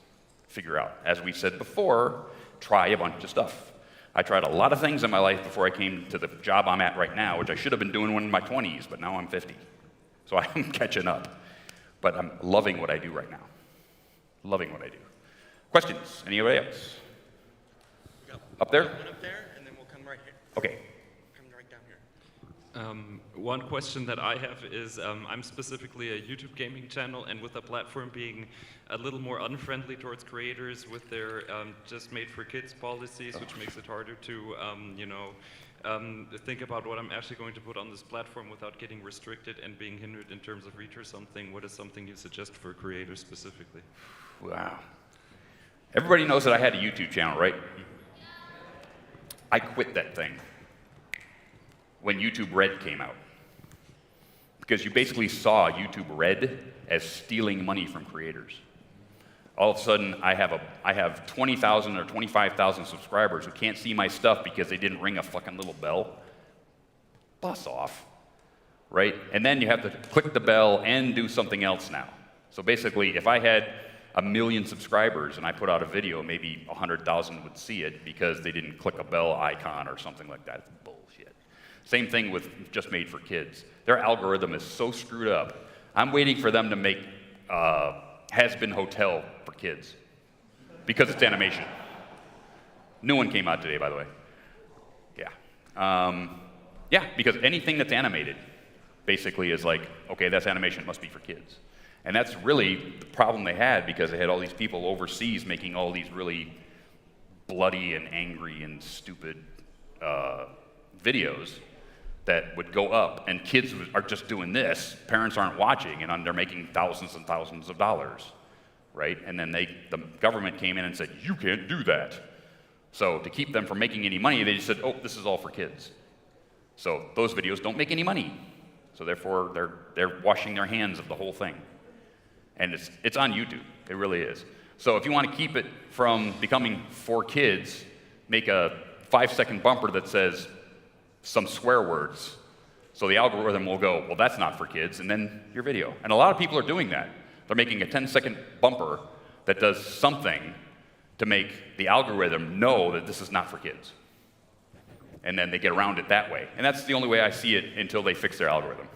Figure out. As we said before, try a bunch of stuff. I tried a lot of things in my life before I came to the job I'm at right now, which I should have been doing when in my 20s, but now I'm 50. So I'm catching up. But I'm loving what I do right now. Loving what I do. Questions? Anybody else? Up there? One up there, and then we'll come right here. Okay. Come right down here. One question that I have is, I'm specifically a YouTube gaming channel, and with the platform being a little more unfriendly towards creators with their just made for kids policies, which makes it harder to, think about what I'm actually going to put on this platform without getting restricted and being hindered in terms of reach or something. What is something you suggest for creators specifically? Wow. Everybody knows that I had a YouTube channel, right? I quit that thing when YouTube Red came out. Because you basically saw YouTube Red as stealing money from creators. All of a sudden, I have 20,000 or 25,000 subscribers who can't see my stuff because they didn't ring a fucking little bell. Bus off, right? And then you have to click the bell and do something else now. So basically, if I had 1 million subscribers and I put out a video, maybe 100,000 would see it because they didn't click a bell icon or something like that. It's bullshit. Same thing with Just Made for Kids. Their algorithm is so screwed up. I'm waiting for them to make Has Been Hotel for kids because it's animation. New one came out today, by the way. Yeah. Yeah, because anything that's animated basically is like, okay, that's animation, it must be for kids. And that's really the problem they had, because they had all these people overseas making all these really bloody and angry and stupid videos that would go up, and kids are just doing this. Parents aren't watching, and they're making thousands and thousands of dollars, right? And then the government came in and said, you can't do that. So to keep them from making any money, they just said, oh, this is all for kids. So those videos don't make any money. So therefore, they're washing their hands of the whole thing. And it's on YouTube, it really is. So if you want to keep it from becoming for kids, make a 5-second bumper that says some swear words. So the algorithm will go, well, that's not for kids, and then your video. And a lot of people are doing that. They're making a 10-second bumper that does something to make the algorithm know that this is not for kids. And then they get around it that way. And that's the only way I see it until they fix their algorithm.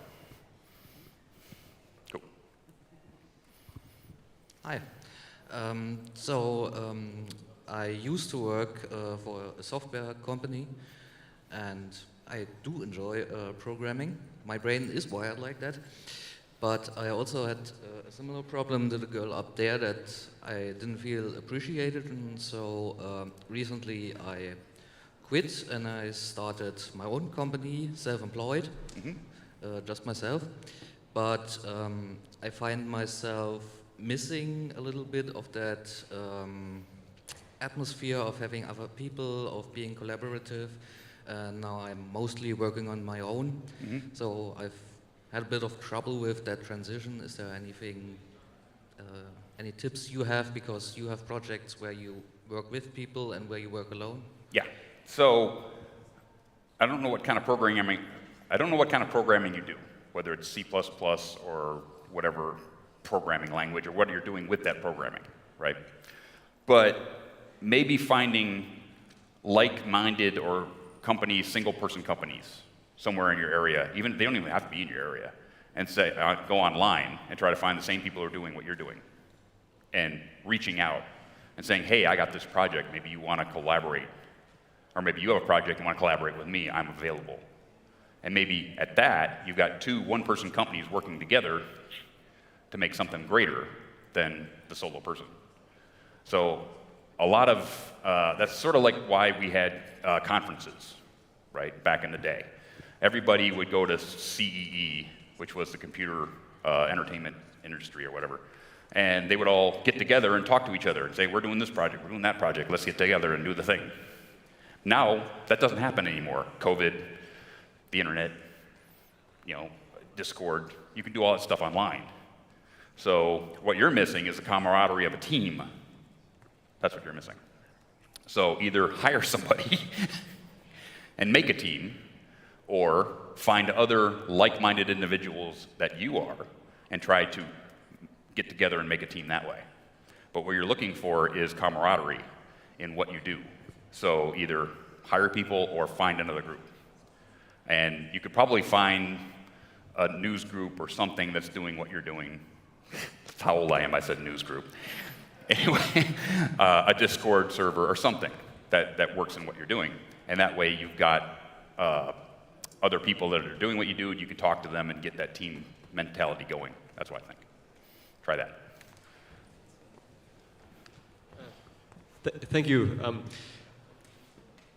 Cool. Hi. I used to work for a software company, and I do enjoy programming. My brain is wired like that. But I also had a similar problem to the girl up there, that I didn't feel appreciated, and so recently I quit and I started my own company, self-employed, just myself. But I find myself missing a little bit of that atmosphere of having other people, of being collaborative. Now I'm mostly working on my own, so I've had a bit of trouble with that transition. Is there anything, any tips you have, because you have projects where you work with people and where you work alone? Yeah. So I don't know what kind of programming you do, whether it's C++ or whatever programming language, or what you're doing with that programming, right? But maybe finding like-minded or companies, single-person companies, somewhere in your area, they don't even have to be in your area, and say, go online and try to find the same people who are doing what you're doing, and reaching out and saying, hey, I got this project, maybe you want to collaborate, or maybe you have a project and want to collaborate with me, I'm available. And maybe at that, you've got 2 one-person companies working together to make something greater than the solo person. So a lot of, that's sort of like why we had conferences, right, back in the day. Everybody would go to CEE, which was the computer entertainment industry or whatever, and they would all get together and talk to each other and say, we're doing this project, we're doing that project, let's get together and do the thing. Now, that doesn't happen anymore. COVID, the internet, Discord, you can do all that stuff online. So what you're missing is the camaraderie of a team. That's what you're missing. So either hire somebody and make a team, or find other like-minded individuals that you are and try to get together and make a team that way. But what you're looking for is camaraderie in what you do. So either hire people or find another group. And you could probably find a news group or something that's doing what you're doing. how old I am. I said news group. Anyway, a Discord server or something that works in what you're doing. And that way you've got other people that are doing what you do, and you can talk to them and get that team mentality going. That's what I think. Try that. Thank you.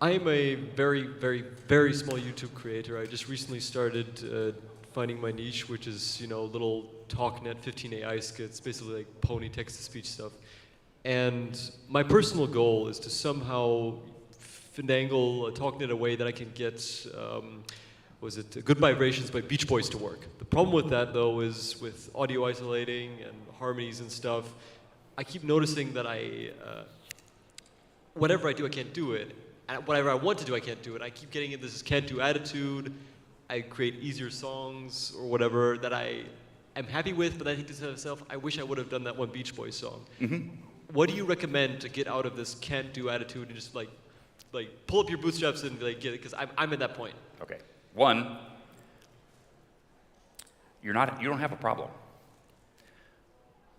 I'm a very, very, very small YouTube creator. I just recently started finding my niche, which is, little TalkNet 15 AI skits, basically like pony text-to-speech stuff. And my personal goal is to somehow finagle a TalkNet in a way that I can get, Good Vibrations by Beach Boys to work. The problem with that, though, is with audio isolating and harmonies and stuff, I keep noticing that whatever I do, I can't do it. And whatever I want to do, I can't do it. I keep getting in this can't-do attitude. I create easier songs or whatever that I am happy with, but I think to myself, I wish I would have done that one Beach Boys song. Mm-hmm. What do you recommend to get out of this can't-do attitude and just like pull up your bootstraps and get it? Because I'm at that point. Okay. One, you don't have a problem.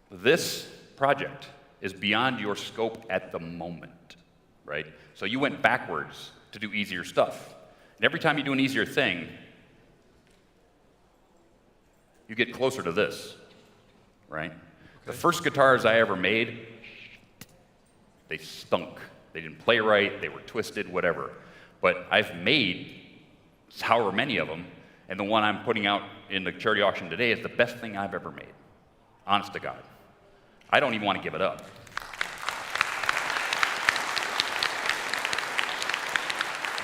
This project is beyond your scope at the moment, right? So you went backwards to do easier stuff. And every time you do an easier thing, you get closer to this, right? Okay. The first guitars I ever made, they stunk. They didn't play right, they were twisted, whatever. But I've made however many of them, and the one I'm putting out in the charity auction today is the best thing I've ever made. Honest to God. I don't even want to give it up.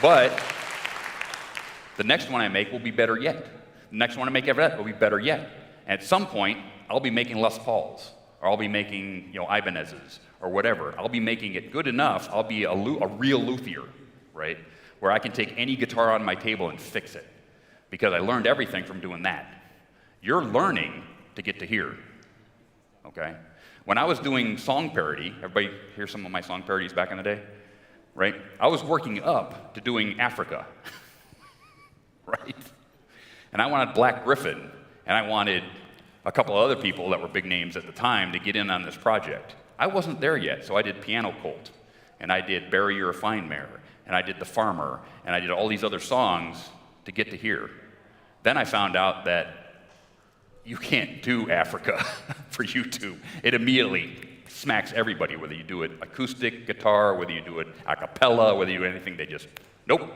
But the next one I make will be better yet. The next one I make ever that will be better yet. And at some point, I'll be making Les Pauls, or I'll be making, Ibanez's, or whatever. I'll be making it good enough. I'll be a real luthier, right? Where I can take any guitar on my table and fix it, because I learned everything from doing that. You're learning to get to here, okay? When I was doing song parody, everybody hear some of my song parodies back in the day, right? I was working up to doing Africa, right? And I wanted Black Griffin, and I wanted a couple of other people that were big names at the time to get in on this project. I wasn't there yet, so I did Piano Colt, and I did Bury Your Fine Mare, and I did The Farmer, and I did all these other songs to get to here. Then I found out that you can't do Africa for YouTube. It immediately smacks everybody, whether you do it acoustic guitar, whether you do it a cappella, whether you do anything, they just, nope,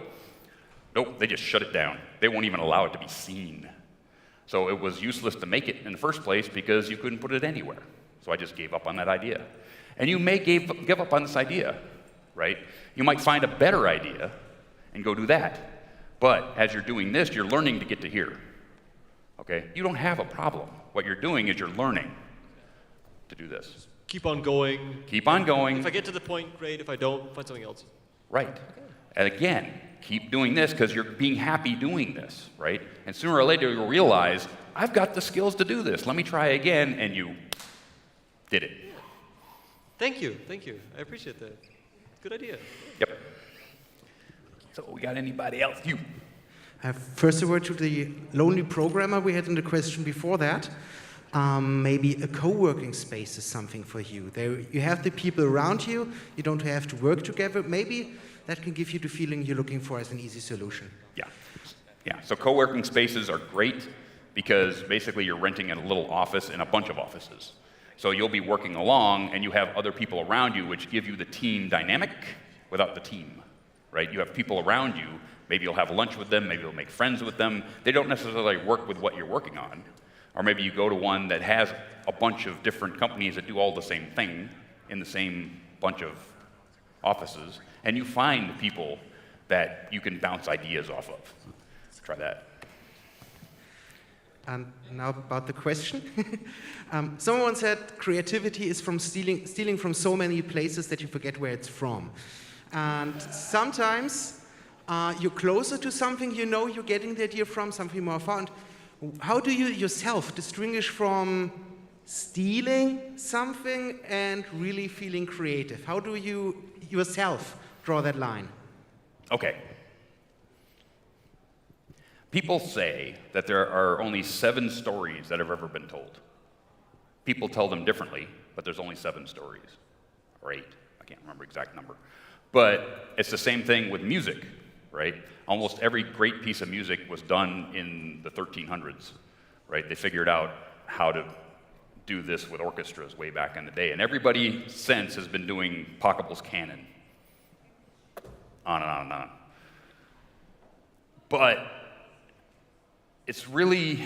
they just shut it down. They won't even allow it to be seen. So it was useless to make it in the first place because you couldn't put it anywhere. So I just gave up on that idea. And you may give up on this idea, right? You might find a better idea and go do that. But as you're doing this, you're learning to get to here, okay? You don't have a problem. What you're doing is you're learning to do this. Keep on going. Keep on going. If I get to the point, great. If I don't, find something else. Right. Okay. And again, keep doing this because you're being happy doing this, right? And sooner or later you'll realize, I've got the skills to do this. Let me try again, and you did it. Thank you. I appreciate that. Good idea. Yep. So we got anybody else? You. First, a word to the lonely programmer we had in the question before that. Maybe a co-working space is something for you. There, you have the people around you. You don't have to work together. Maybe that can give you the feeling you're looking for as an easy solution. Yeah. So co-working spaces are great because basically you're renting a little office in a bunch of offices. So you'll be working along and you have other people around you which give you the team dynamic without the team, right? You have people around you. Maybe you'll have lunch with them. Maybe you'll make friends with them. They don't necessarily work with what you're working on. Or maybe you go to one that has a bunch of different companies that do all the same thing in the same bunch of offices, and you find people that you can bounce ideas off of. Try that. And now about the question. Someone said creativity is from stealing from so many places that you forget where it's from. And sometimes you're closer to something you know you're getting the idea from, something more fun. How do you yourself distinguish from stealing something and really feeling creative? How do you yourself draw that line? Okay. People say that there are only 7 stories that have ever been told. People tell them differently, but there's only 7 stories, or 8, I can't remember the exact number. But it's the same thing with music, right? Almost every great piece of music was done in the 1300s, right? They figured out how to do this with orchestras way back in the day. And everybody since has been doing Pachelbel's canon. On and on and on. But it's really,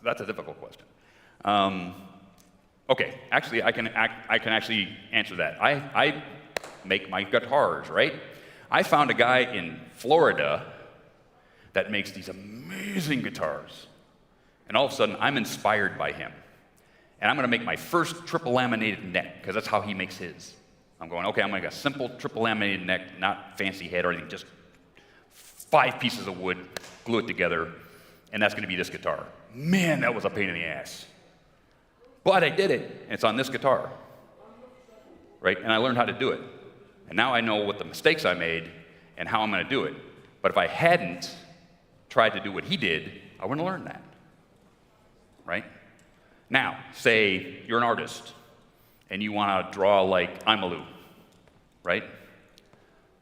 that's a difficult question. Okay, actually, I can actually answer that. I make my guitars, right? I found a guy in Florida that makes these amazing guitars. And all of a sudden, I'm inspired by him. And I'm going to make my first triple laminated neck, because that's how he makes his. I'm going, okay, I'm going to make a simple triple laminated neck, not fancy head or anything, just 5 pieces of wood, glue it together, and that's going to be this guitar. Man, that was a pain in the ass. But I did it, and it's on this guitar, right? And I learned how to do it. And now I know what the mistakes I made and how I'm going to do it. But if I hadn't tried to do what he did, I wouldn't have learned that, right? Now, say you're an artist, and you want to draw like Aimalu, right?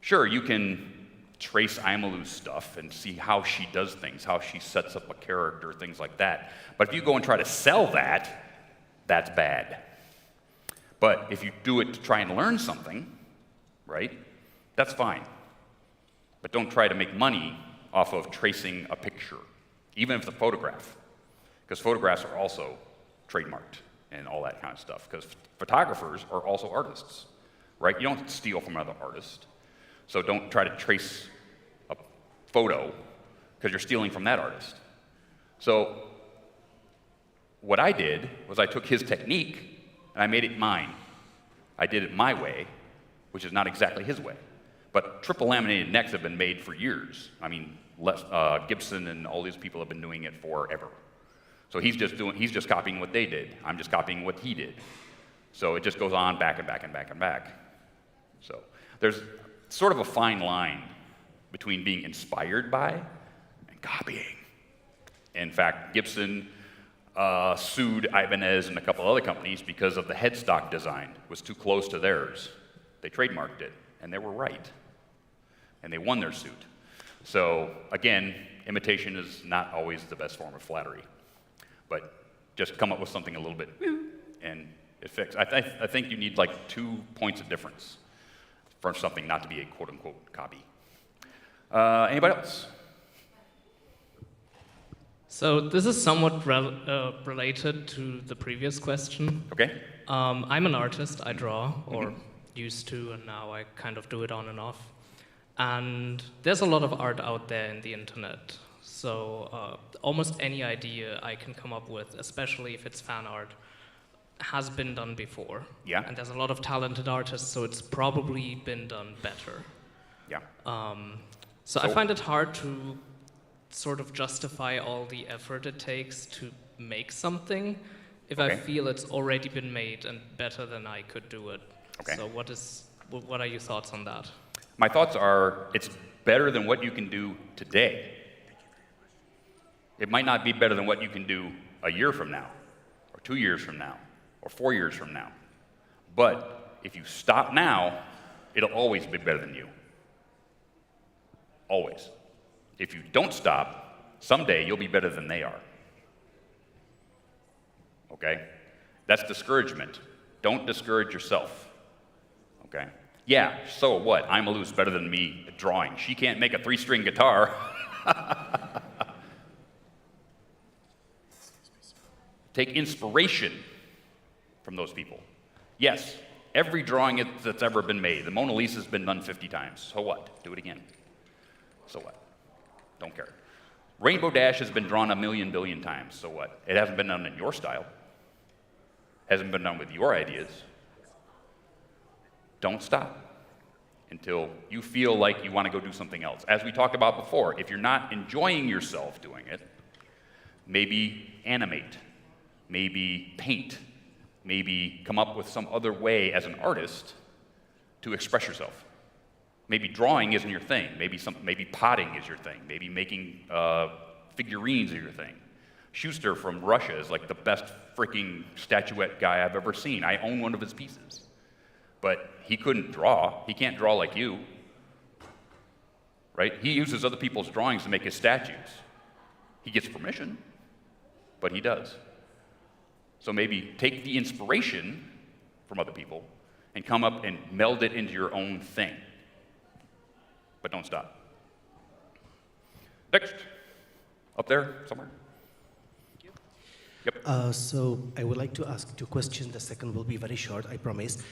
Sure, you can trace Aimalu's stuff and see how she does things, how she sets up a character, things like that. But if you go and try to sell that, that's bad. But if you do it to try and learn something, right, that's fine. But don't try to make money off of tracing a picture, even if it's a photograph, because photographs are also trademarked and all that kind of stuff, because photographers are also artists, right? You don't steal from another artist. So don't try to trace a photo because you're stealing from that artist. So what I did was I took his technique and I made it mine. I did it my way, which is not exactly his way. But triple laminated necks have been made for years. I mean, Gibson and all these people have been doing it forever. So he's just copying what they did. I'm just copying what he did. So it just goes on back and back and back and back. So there's sort of a fine line between being inspired by and copying. In fact, Gibson sued Ibanez and a couple other companies because of the headstock design. It was too close to theirs. They trademarked it, and they were right. And they won their suit. So again, imitation is not always the best form of flattery. But just come up with something a little bit, and it fixes. I think you need like 2 points of difference for something not to be a quote-unquote copy. Anybody else? So this is somewhat related to the previous question. Okay. I'm an artist. I draw, or used to, and now I kind of do it on and off. And there's a lot of art out there in the internet. So almost any idea I can come up with, especially if it's fan art, has been done before. Yeah. And there's a lot of talented artists, so it's probably been done better. Yeah. So I find it hard to sort of justify all the effort it takes to make something if I feel it's already been made and better than I could do it. Okay. So what are your thoughts on that? My thoughts are it's better than what you can do today. It might not be better than what you can do a year from now, or 2 years from now, or 4 years from now. But if you stop now, it'll always be better than you. Always. If you don't stop, someday you'll be better than they are. Okay? That's discouragement. Don't discourage yourself. Okay? Yeah, so what? Aimalu's better than me at drawing. She can't make a 3-string guitar. Take inspiration from those people. Yes, every drawing that's ever been made, the Mona Lisa's been done 50 times. So what? Do it again. So what? Don't care. Rainbow Dash has been drawn 1,000,000 billion times. So what? It hasn't been done in your style. Hasn't been done with your ideas. Don't stop until you feel like you want to go do something else. As we talked about before, if you're not enjoying yourself doing it, maybe animate, maybe paint, maybe come up with some other way as an artist to express yourself. Maybe drawing isn't your thing. Maybe potting is your thing. Maybe making figurines is your thing. Schuster from Russia is like the best freaking statuette guy I've ever seen. I own one of his pieces. But he couldn't draw. He can't draw like you. Right? He uses other people's drawings to make his statues. He gets permission, but he does. So maybe take the inspiration from other people and come up and meld it into your own thing. But don't stop. Next. Up there, somewhere. Yep. So I would like to ask 2 questions. The second will be very short, I promise.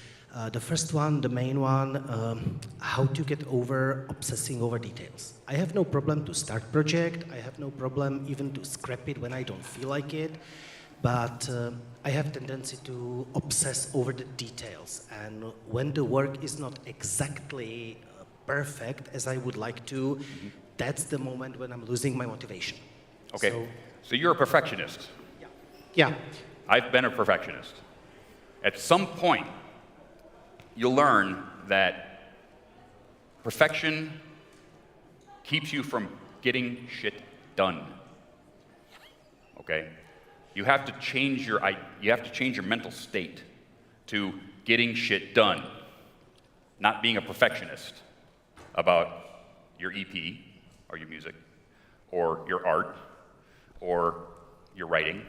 The first one, the main one, how to get over obsessing over details. I have no problem to start project. I have no problem even to scrap it when I don't feel like it. But I have tendency to obsess over the details. And when the work is not exactly perfect as I would like to, that's the moment when I'm losing my motivation. Okay, so you're a perfectionist. Yeah. I've been a perfectionist. At some point, you'll learn that perfection keeps you from getting shit done. Okay? You have to change your mental state to getting shit done, not being a perfectionist about your EP or your music or your art or your writing.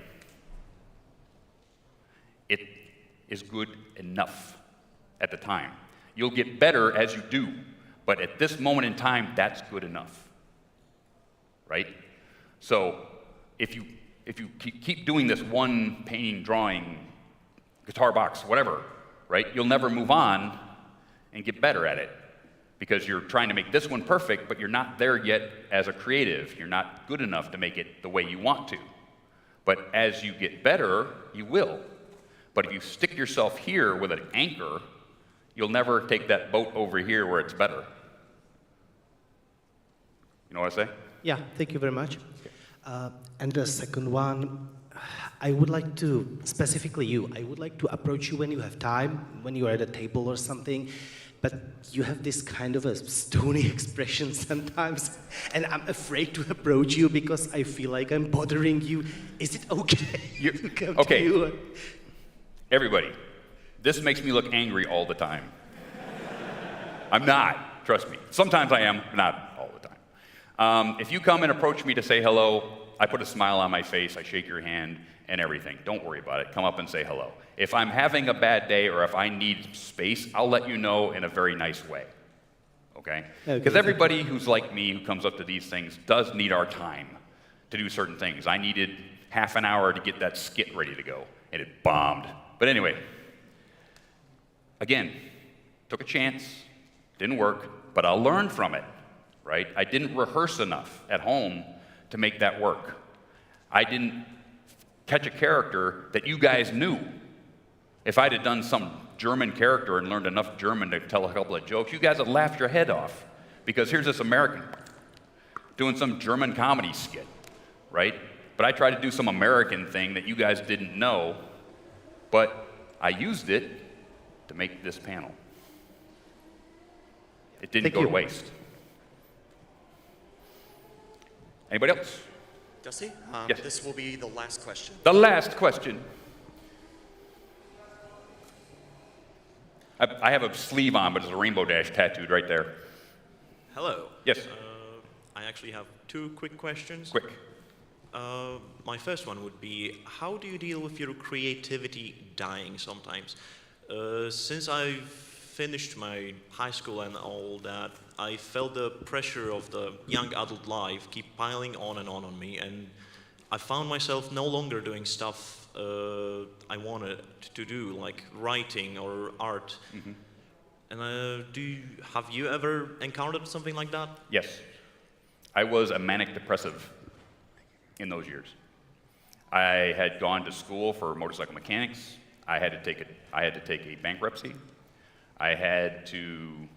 It is good enough at the time. You'll get better as you do, but at this moment in time, that's good enough, right? So if you keep doing this one painting, drawing, guitar box, whatever, right, you'll never move on and get better at it because you're trying to make this one perfect, but you're not there yet as a creative. You're not good enough to make it the way you want to. But as you get better, you will. But if you stick yourself here with an anchor, you'll never take that boat over here where it's better. You know what I say? Yeah, thank you very much. And the second one, I would like to, specifically you, I would like to approach you when you have time, when you are at a table or something, but you have this kind of a stony expression sometimes, and I'm afraid to approach you because I feel like I'm bothering you. Is it okay to come to you? Everybody, this makes me look angry all the time. I'm not, trust me. Sometimes I am, not all the time. If you come and approach me to say hello, I put a smile on my face, I shake your hand and everything. Don't worry about it. Come up and say hello. If I'm having a bad day or if I need space, I'll let you know in a very nice way. Okay? Because everybody who's like me who comes up to these things does need our time to do certain things. I needed half an hour to get that skit ready to go, and it bombed. But anyway, again, took a chance, didn't work, but I'll learn from it, right? I didn't rehearse enough at home to make that work. I didn't catch a character that you guys knew. If I'd have done some German character and learned enough German to tell a couple of jokes, you guys would laugh your head off. Because here's this American doing some German comedy skit, right? But I tried to do some American thing that you guys didn't know, but I used it to make this panel. It didn't go to waste. Anybody else? Dusty? Yes. This will be the last question. The last question. I have a sleeve on, but it's a rainbow dash tattooed right there. Hello. Yes. I actually have 2 quick questions. Quick. My first one would be, how do you deal with your creativity dying sometimes? Since I've finished my high school and all that, I felt the pressure of the young adult life keep piling on and on me, and I found myself no longer doing stuff I wanted to do, like writing or art. Mm-hmm. And have you ever encountered something like that? Yes. I was a manic depressive in those years. I had gone to school for motorcycle mechanics. I had to take a bankruptcy. I had to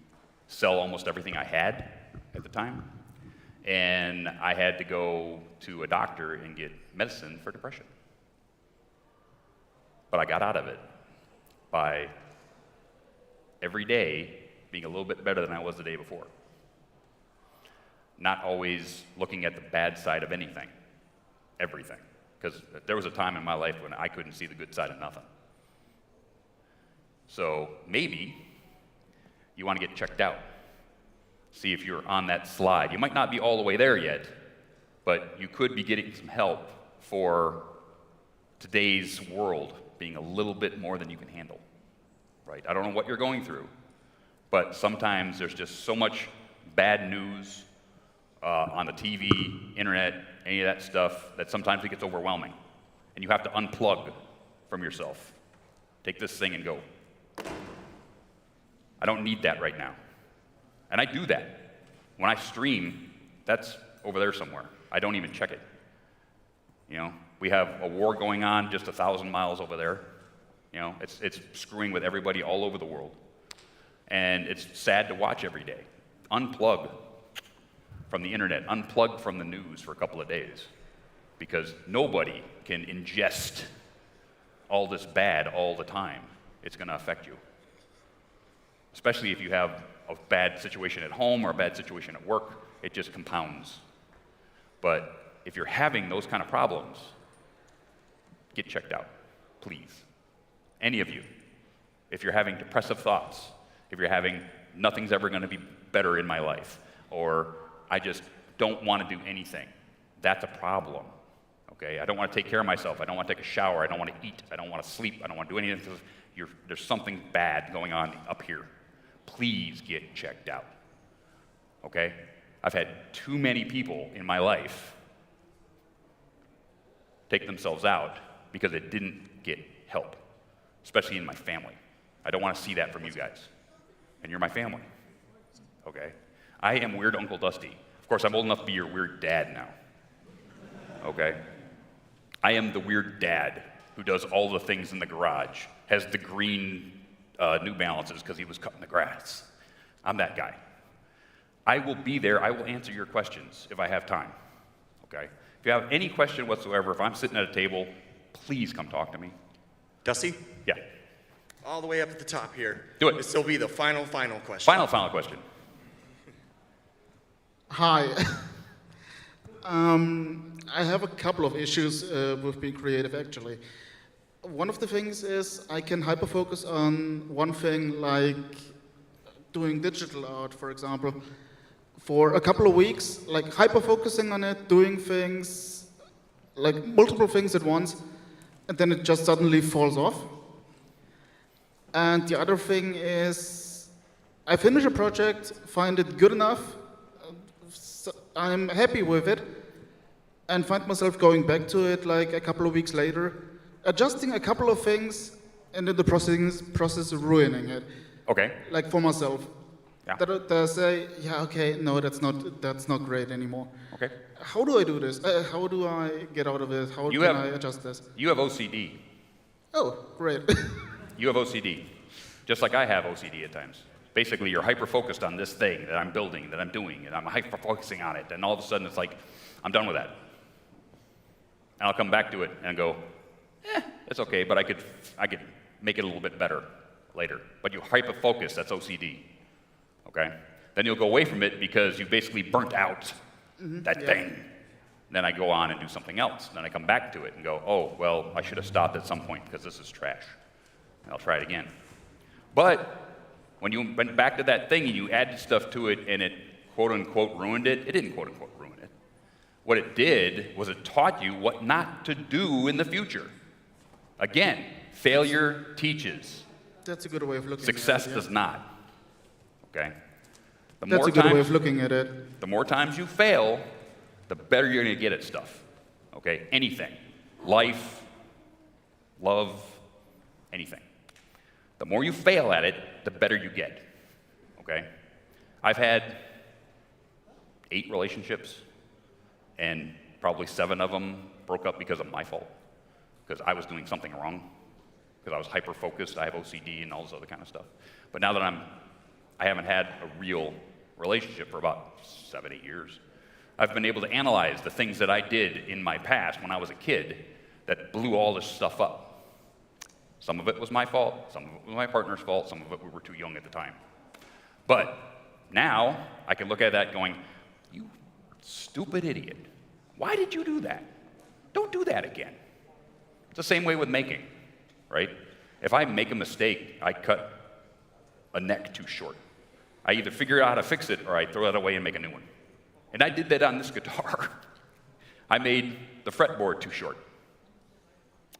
sell almost everything I had at the time. And I had to go to a doctor and get medicine for depression. But I got out of it by every day being a little bit better than I was the day before. Not always looking at the bad side of anything, everything. Because there was a time in my life when I couldn't see the good side of nothing. So maybe you want to get checked out. See if you're on that slide. You might not be all the way there yet, but you could be getting some help for today's world being a little bit more than you can handle, right? I don't know what you're going through, but sometimes there's just so much bad news on the TV, internet, any of that stuff, that sometimes it gets overwhelming. And you have to unplug from yourself. Take this thing and go. I don't need that right now. And I do that. When I stream, that's over there somewhere. I don't even check it. You know, we have a war going on just 1,000 miles over there. You know, it's screwing with everybody all over the world. And it's sad to watch every day. Unplug from the internet, unplug from the news for a couple of days, because nobody can ingest all this bad all the time. It's going to affect you, especially if you have a bad situation at home or a bad situation at work. It just compounds. But if you're having those kind of problems, get checked out, please. Any of you. If you're having depressive thoughts, if you're having nothing's ever going to be better in my life, or I just don't want to do anything, that's a problem. Okay? I don't want to take care of myself. I don't want to take a shower. I don't want to eat. I don't want to sleep. I don't want to do anything. There's something bad going on up here. Please get checked out. Okay? I've had too many people in my life take themselves out because it didn't get help, especially in my family. I don't want to see that from you guys. And you're my family. Okay? I am Weird Uncle Dusty. Of course, I'm old enough to be your weird dad now. Okay? I am the weird dad who does all the things in the garage, has the green New Balances because he was cutting the grass. I'm that guy. I will be there. I will answer your questions if I have time. Okay? If you have any question whatsoever, if I'm sitting at a table, please come talk to me. Dusty? Yeah. All the way up at the top here. Do it. This will be the final question. Final question. Hi. I have a couple of issues with being creative, actually. One of the things is I can hyper-focus on one thing, like doing digital art, for example, for a couple of weeks, like hyper-focusing on it, doing things, like multiple things at once, and then it just suddenly falls off. And the other thing is I finish a project, find it good enough, I'm happy with it, and find myself going back to it like a couple of weeks later, adjusting a couple of things, and in the process of ruining it. Okay. Like for myself. Yeah. That I say, yeah, okay, no, that's not great anymore. Okay. How do I do this? How do I get out of it? How can I adjust this? You have OCD. Oh, great. You have OCD, just like I have OCD at times. Basically, you're hyper-focused on this thing that I'm building, that I'm doing, and I'm hyper-focusing on it, and all of a sudden it's like, I'm done with that. And I'll come back to it and go, it's okay, but I could make it a little bit better later. But you hyper-focus, that's OCD, okay? Then you'll go away from it because you basically burnt out that thing. Then I go on and do something else. Then I come back to it and go, oh, well, I should have stopped at some point because this is trash. And I'll try it again. But when you went back to that thing and you added stuff to it and it quote-unquote ruined it, it didn't quote-unquote ruin it. What it did was it taught you what not to do in the future. Again, failure teaches. That's a good way of looking Success at it. does not. Okay? That's a good way of looking at it. The more times you fail, the better you're going to get at stuff. Okay? Anything. Life, love, anything. The more you fail at it, the better you get. Okay? I've had 8 relationships, and probably 7 of them broke up because of my fault, because I was doing something wrong, because I was hyper-focused, I have OCD and all this other kind of stuff. But now that I haven't had a real relationship for about 7, 8 years, I've been able to analyze the things that I did in my past when I was a kid that blew all this stuff up. Some of it was my fault, some of it was my partner's fault, some of it we were too young at the time. But now I can look at that going, you stupid idiot. Why did you do that? Don't do that again. It's the same way with making, right? If I make a mistake, I cut a neck too short. I either figure out how to fix it or I throw it away and make a new one. And I did that on this guitar. I made the fretboard too short.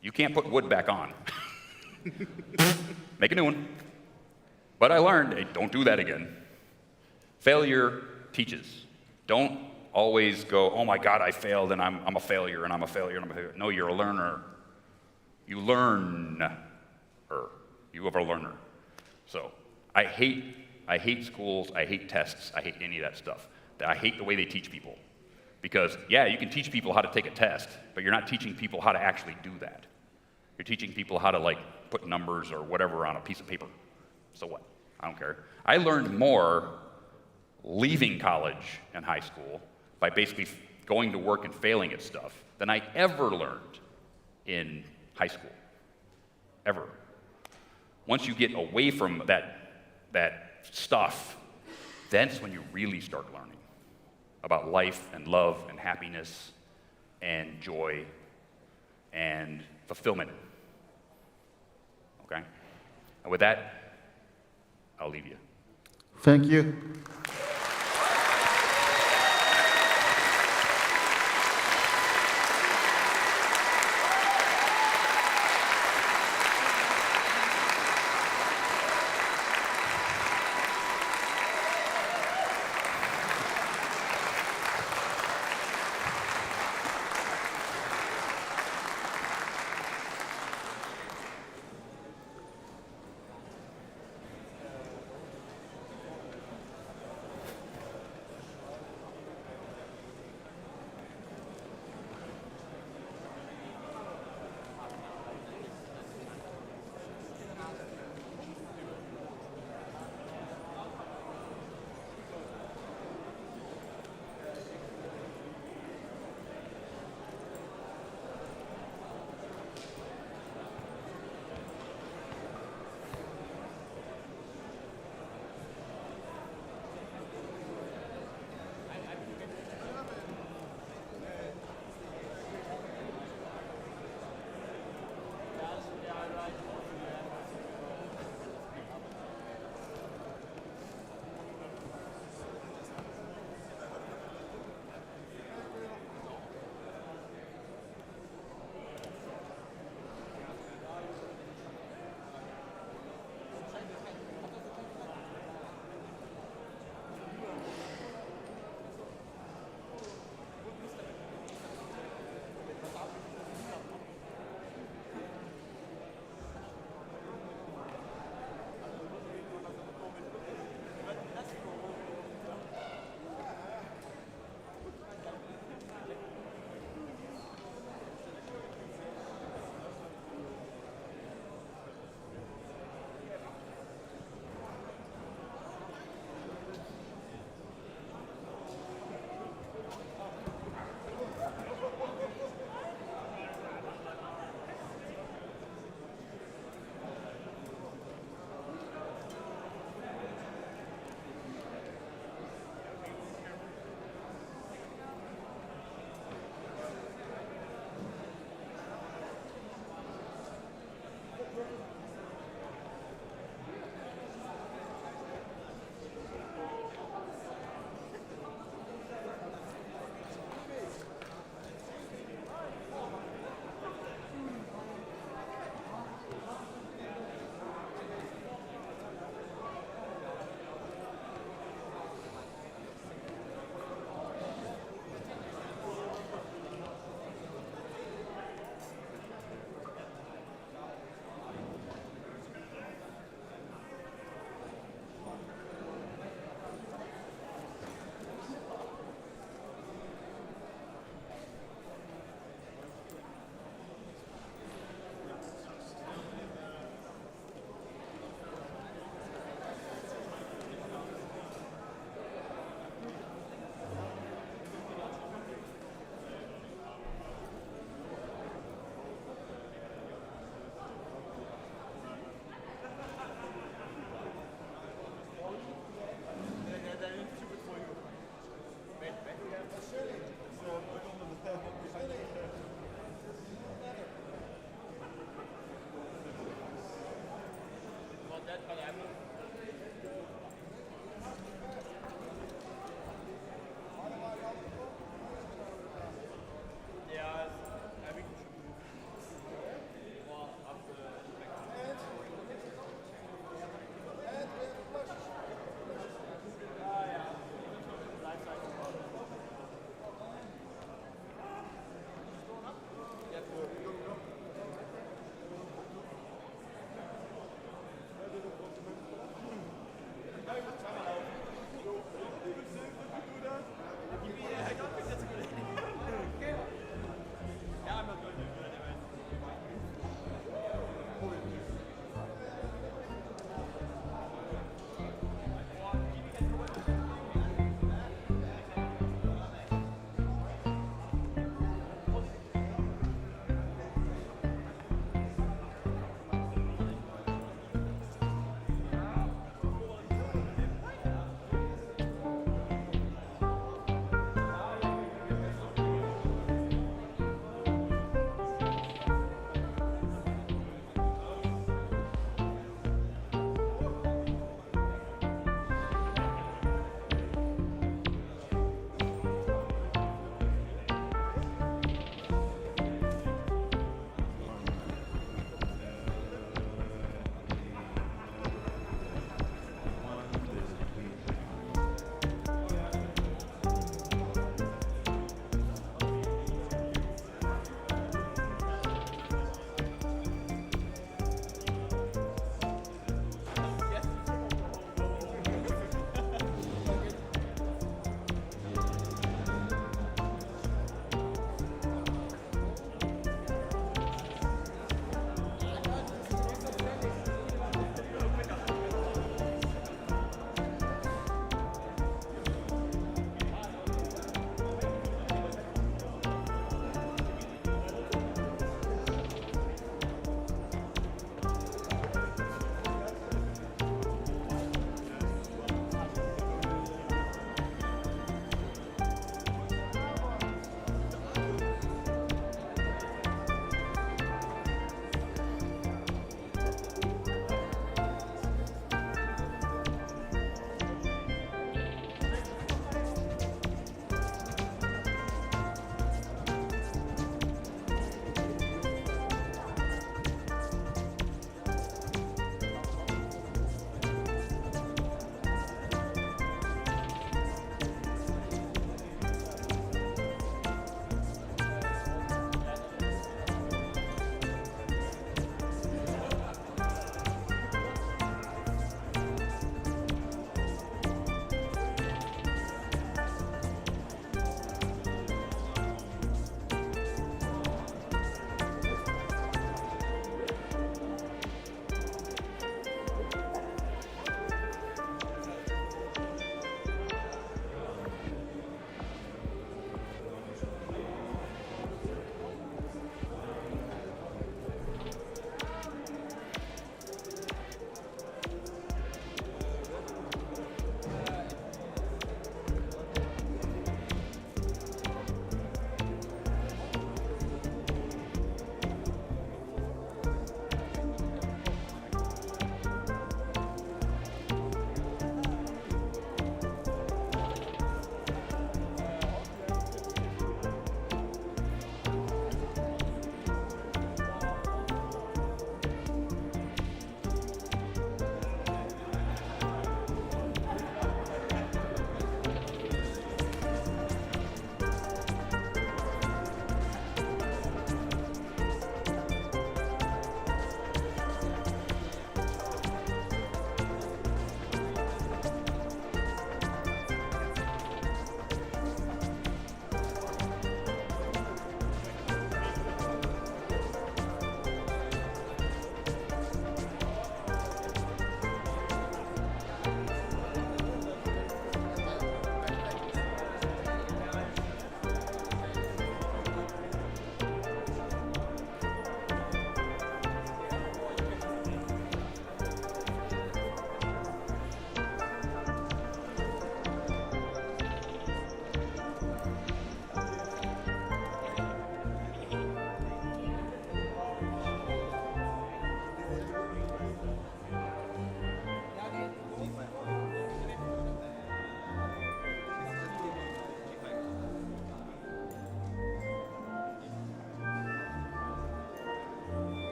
You can't put wood back on. Make a new one. But I learned, hey, don't do that again. Failure teaches. Don't always go, oh my God, I failed and I'm a failure and I'm a failure and I'm a failure. No, you're a learner. You learn. You are a learner. So I hate schools, I hate tests, I hate any of that stuff. I hate the way they teach people. Because, yeah, you can teach people how to take a test, but you're not teaching people how to actually do that. You're teaching people how to, like, put numbers or whatever on a piece of paper. So what? I don't care. I learned more leaving college and high school by basically going to work and failing at stuff than I ever learned in high school. Ever. Once you get away from that stuff, that's when you really start learning about life and love and happiness and joy and fulfillment. Okay? And with that, I'll leave you. Thank you.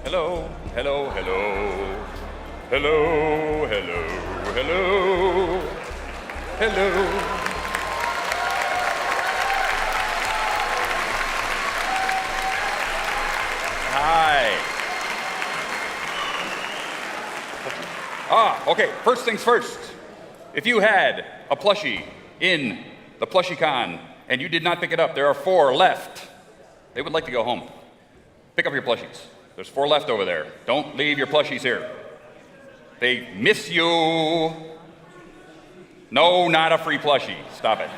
Hello, hello, hello. Hello, hello, hello. Hello. Hi. Okay, first things first. If you had a plushie in the PlushiCon and you did not pick it up, there are 4 left. They would like to go home. Pick up your plushies. There's 4 left over there. Don't leave your plushies here. They miss you. No, not a free plushie. Stop it.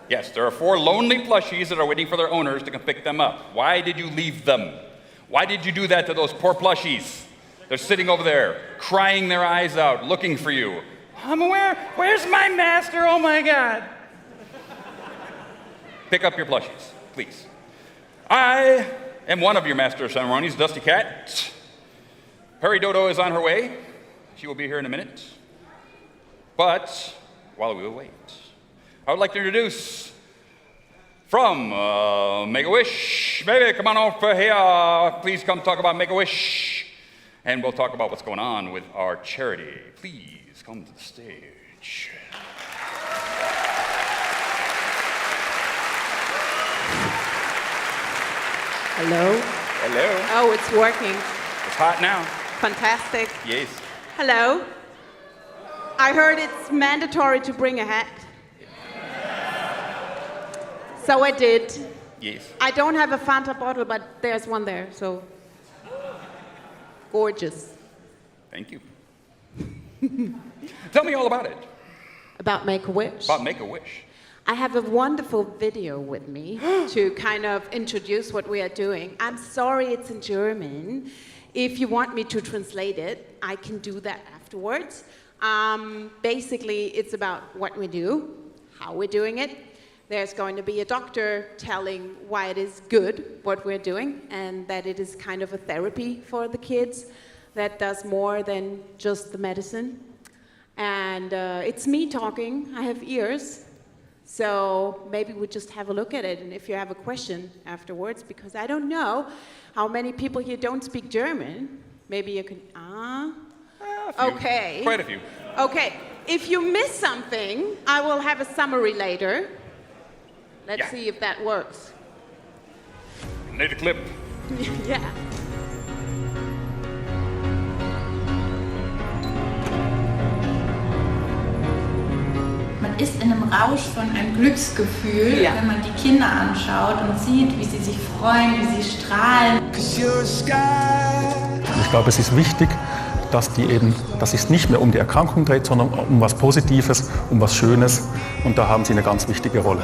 Yes, there are 4 lonely plushies that are waiting for their owners to come pick them up. Why did you leave them? Why did you do that to those poor plushies? They're sitting over there, crying their eyes out, looking for you. Where's my master? Oh my God. Pick up your plushies, please. I am one of your master of ceremonies, Dusty Cat. Perry Dodo is on her way. She will be here in a minute. But while we wait, I would like to introduce from Make-A-Wish. Baby, come on over here. Please come talk about Make-A-Wish. And we'll talk about what's going on with our charity. Please come to the stage. Hello. Hello. Oh, it's working. It's hot now. Fantastic. Yes. Hello. I heard it's mandatory to bring a hat. So I did. Yes. I don't have a Fanta bottle, but there's one there, so. Gorgeous. Thank you. Tell me all about it. About Make-A-Wish? About Make-A-Wish. I have a wonderful video with me to kind of introduce what we are doing. I'm sorry it's in German. If you want me to translate it, I can do that afterwards. Basically, it's about what we do, how we're doing it. There's going to be a doctor telling why it is good, what we're doing, and that it is kind of a therapy for the kids that does more than just the medicine. And it's me talking. I have ears. So maybe we just have a look at it, and if you have a question afterwards, because I don't know how many people here don't speak German, maybe you can, okay. Quite a few. Okay, if you miss something, I will have a summary later. Let's see if that works. Need a clip. Yeah. Man ist in einem Rausch von einem Glücksgefühl, wenn man die Kinder anschaut und sieht, wie sie sich freuen, wie sie strahlen. Ich glaube, es ist wichtig, dass es sich nicht mehr um die Erkrankung dreht, sondern um was Positives, um was Schönes. Und da haben sie eine ganz wichtige Rolle.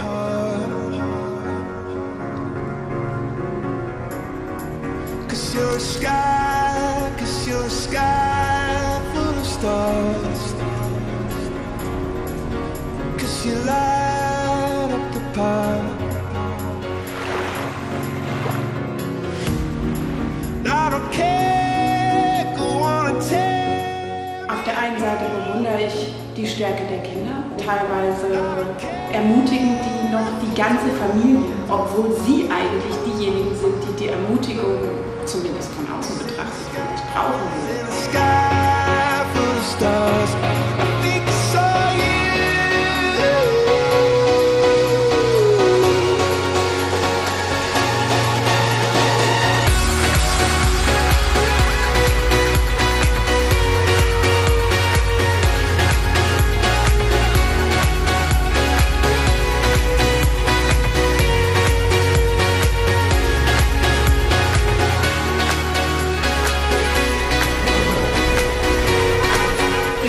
Auf der einen Seite bewundere ich die Stärke der Kinder. Teilweise ermutigen die noch die ganze Familie, obwohl sie eigentlich diejenigen sind, die die Ermutigung, zumindest von außen betrachtet, brauchen würden.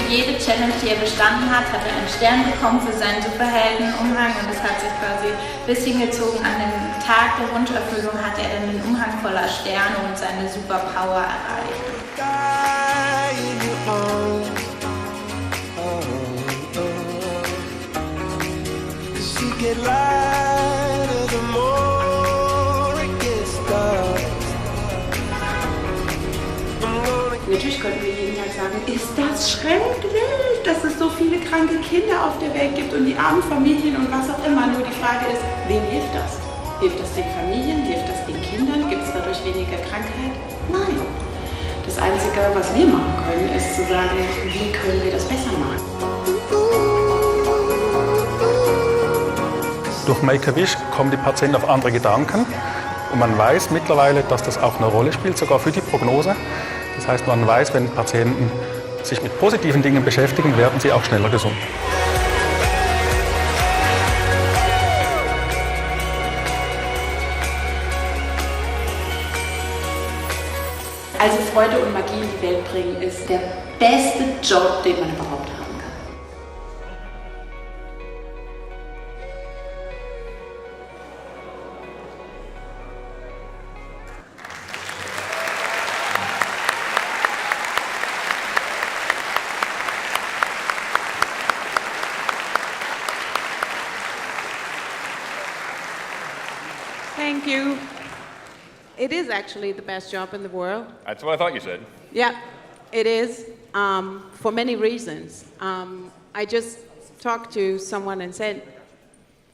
Jede Challenge, die er bestanden hat, hat er einen Stern bekommen für seinen Superheldenumhang und es hat sich quasi bis hingezogen an den Tag der Wunscherfüllung hat er dann den Umhang voller Sterne und seine Superpower erreicht. Natürlich könnten wir jeden Tag sagen, ist das schrecklich, dass es so viele kranke Kinder auf der Welt gibt und die armen Familien und was auch immer. Nur die Frage ist, wem hilft das? Hilft das den Familien? Hilft das den Kindern? Gibt es dadurch weniger Krankheit? Nein. Das Einzige, was wir machen können, ist zu sagen, wie können wir das besser machen? Durch Make-A-Wish kommen die Patienten auf andere Gedanken und man weiß mittlerweile, dass das auch eine Rolle spielt, sogar für die Prognose. Das heißt, man weiß, wenn Patienten sich mit positiven Dingen beschäftigen, werden sie auch schneller gesund. Also Freude und Magie in die Welt bringen ist der beste Job, den man überhaupt haben kann. Thank you. It is actually the best job in the world. That's what I thought you said. Yeah, it is, for many reasons. I just talked to someone and said,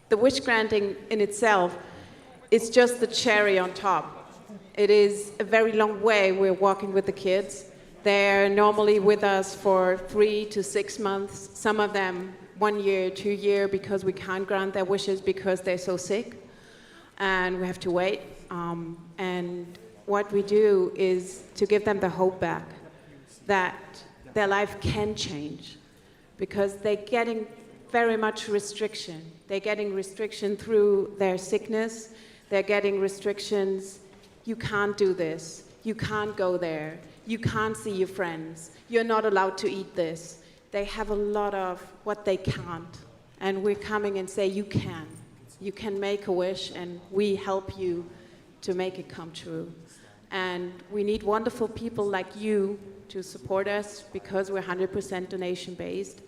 the wish granting in itself is just the cherry on top. It is a very long way we're walking with the kids. They're normally with us for 3 to 6 months, some of them 1 year, 2 years, because we can't grant their wishes because they're so sick, and we have to wait. And what we do is to give them the hope back that their life can change, because they're getting very much restriction. They're getting restriction through their sickness. They're getting restrictions. You can't do this. You can't go there. You can't see your friends. You're not allowed to eat this. They have a lot of what they can't. And we're coming and say, you can. You can make a wish, and we help you to make it come true. And we need wonderful people like you to support us, because we're 100% donation-based.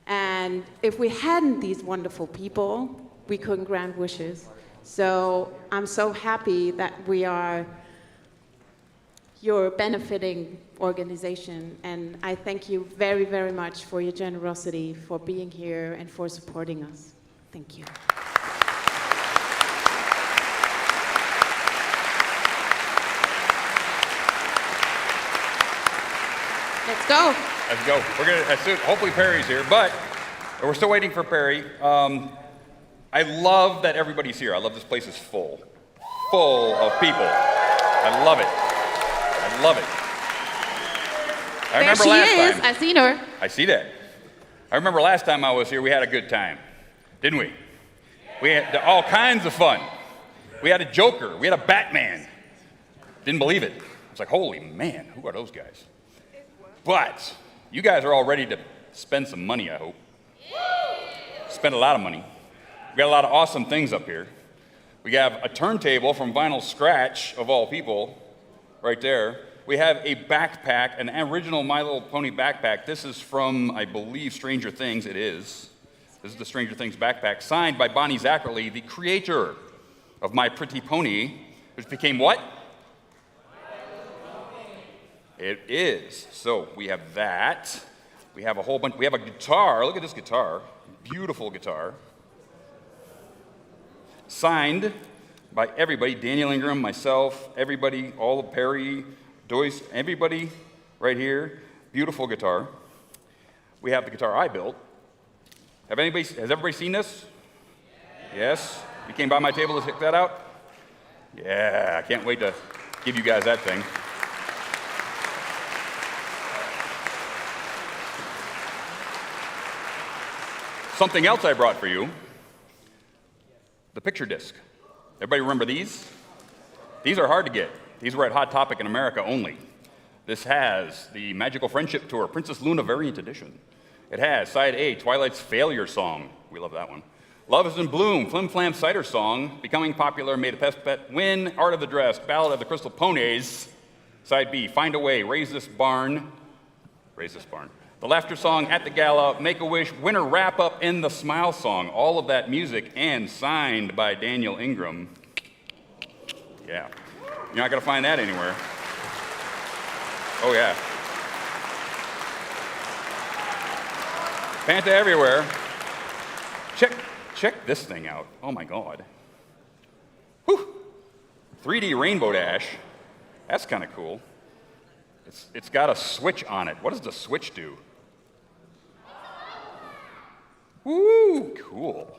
And if we hadn't these wonderful people, we couldn't grant wishes. So I'm so happy that we are your benefiting organization, and I thank you very, very much for your generosity, for being here, and for supporting us. Thank you. Let's go. Let's go. We're gonna, hopefully Perry's here, but we're still waiting for Perry. I love that everybody's here. I love this place is full of people. I love it. I love it. I remember last time. I seen her. I see that. I remember last time I was here, we had a good time, didn't we? We had all kinds of fun. We had a Joker. We had a Batman. Didn't believe it. It's like, holy man, who are those guys? But you guys are all ready to spend some money, I hope. Spend a lot of money. We got a lot of awesome things up here. We have a turntable from Vinyl Scratch, of all people, right there. We have a backpack, an original My Little Pony backpack. This is from, I believe, Stranger Things. It is. This is the Stranger Things backpack, signed by Bonnie Zackerly, the creator of My Pretty Pony, which became what? It is. So we have that. We have a whole bunch. We have a guitar. Look at this guitar. Beautiful guitar. Signed by everybody. Daniel Ingram, myself, everybody, all of Perry, Doyce, everybody right here. Beautiful guitar. We have the guitar I built. Has everybody seen this? Yes? You came by my table to check that out? Yeah, I can't wait to give you guys that thing. Something else I brought for you, the picture disc. Everybody remember these? These are hard to get. These were at Hot Topic in America only. This has the Magical Friendship Tour, Princess Luna Variant Edition. It has Side A, Twilight's Failure Song. We love that one. Love is in Bloom, Flim Flam Cider Song, Becoming Popular, Made a Pest Pet, Win, Art of the Dress, Ballad of the Crystal Ponies. Side B, Find a Way, Raise This Barn. The Laughter Song, At the Gala, Make-A-Wish, Winter Wrap-Up, and the Smile Song. All of that music and signed by Daniel Ingram. Yeah. You're not going to find that anywhere. Oh, yeah. Fanta everywhere. Check this thing out. Oh, my God. 3D Rainbow Dash. That's kind of cool. It's got a switch on it. What does the switch do? Woo, cool.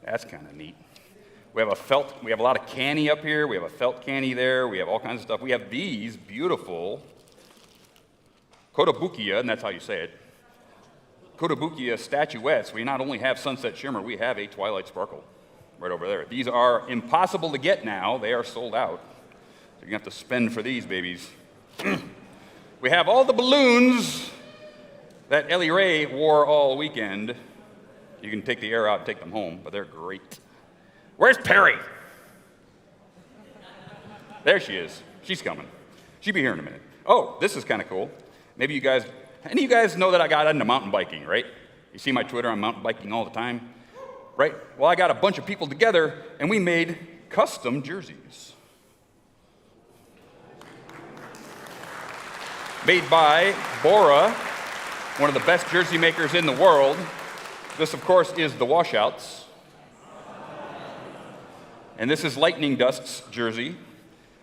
That's kind of neat. We have a lot of canny up here. We have a felt canny there. We have all kinds of stuff. We have these beautiful Kotobukiya, and that's how you say it, Kotobukiya statuettes. We not only have Sunset Shimmer, we have a Twilight Sparkle right over there. These are impossible to get now. They are sold out. So you're going to have to spend for these babies. We have all the balloons that Ellie Ray wore all weekend. You can take the air out and take them home, but they're great. Where's Perry? There she is. She's coming. She'll be here in a minute. Oh, this is kind of cool. Maybe any of you guys know that I got into mountain biking, right? You see my Twitter, I'm mountain biking all the time, right? Well, I got a bunch of people together, and we made custom jerseys. Made by Bora, one of the best jersey makers in the world. This, of course, is the Washouts. And this is Lightning Dust's jersey.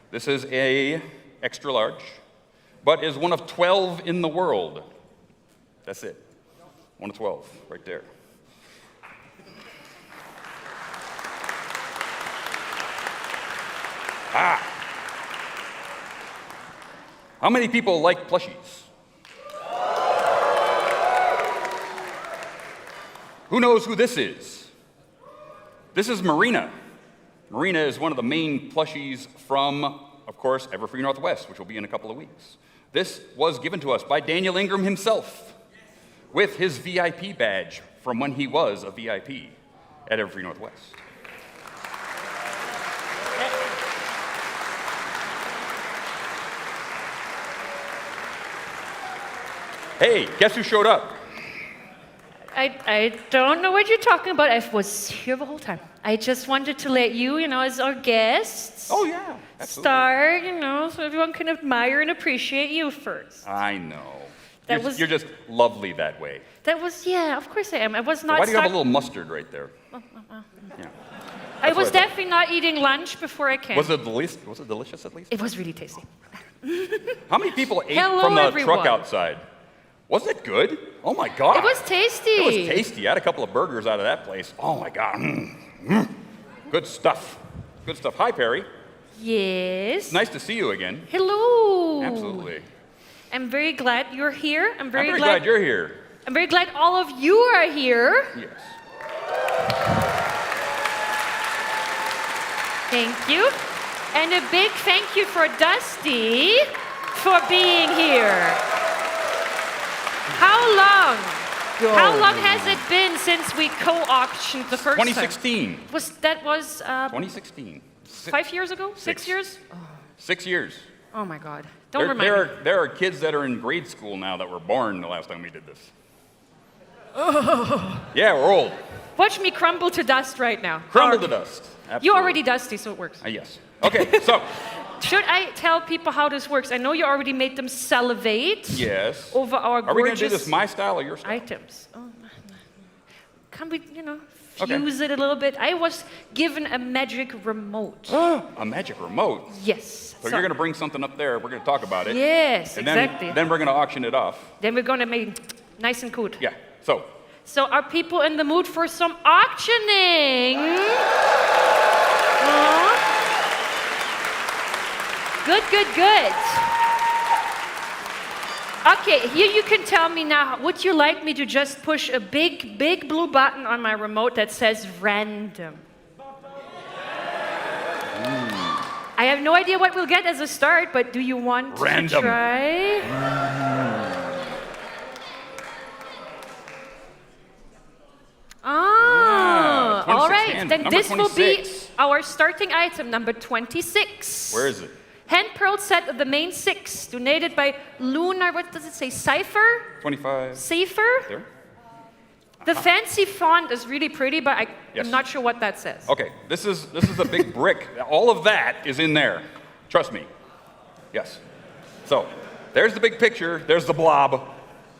This is a extra large, but is one of 12 in the world. That's it. One of 12, right there. Ah! How many people like plushies? Who knows who this is? This is Marina. Marina is one of the main plushies from, of course, Everfree Northwest, which will be in a couple of weeks. This was given to us by Daniel Ingram himself with his VIP badge from when he was a VIP at Everfree Northwest. Hey, guess who showed up? I don't know what you're talking about. I was here the whole time. I just wanted to let you, as our guests. Oh, yeah. Absolutely. Start, so everyone can admire and appreciate you first. I know. That You're just lovely that way. That was, yeah, of course I am. I was not. Why do you have a little mustard right there? Yeah. I was definitely not eating lunch before I came. Was it delicious at least? It was really tasty. How many people ate Hello, from the everyone. truck outside? Was it good? Oh my God. It was tasty. It was tasty. I had a couple of burgers out of that place. Oh my God. Good stuff. Good stuff. Hi, Perry. Yes. Nice to see you again. Hello. Absolutely. I'm very glad you're here. I'm very glad you're here. I'm very glad all of you are here. Yes. Thank you. And a big thank you for Dusty for being here. How long? How long has it been since we co-auctioned the first 2016. time? 2016. 5 years ago? 6 years? 6 years. Oh my God. Don't remind me. There are kids that are in grade school now that were born the last time we did this. Oh. Yeah, we're old. Watch me crumble to dust right now. Crumble to dust. Absolutely. You're already dusty, so it works. Yes. Okay, so. Should I tell people how this works? I know you already made them salivate. Yes. Over our gorgeous Are we going to do this my style or your style? Items. Oh, can we, fuse it a little bit? I was given a magic remote. A magic remote? Yes. So you're going to bring something up there. We're going to talk about it. Yes, and exactly. Then we're going to auction it off. Then we're going to make it nice and good. Yeah. So are people in the mood for some auctioning? Good. Okay, here you can tell me now, would you like me to just push a big blue button on my remote that says random? I have no idea what we'll get as a start, but do you want to try? All right, then this will be our starting item, number 26. Where is it? Hand pearled set of the main 6, donated by Lunar, what does it say, Cypher? 25. Cypher? There. The fancy font is really pretty, but I'm not sure what that says. Okay, this is a big brick. All of that is in there. Trust me. Yes. So there's the big picture. There's the blob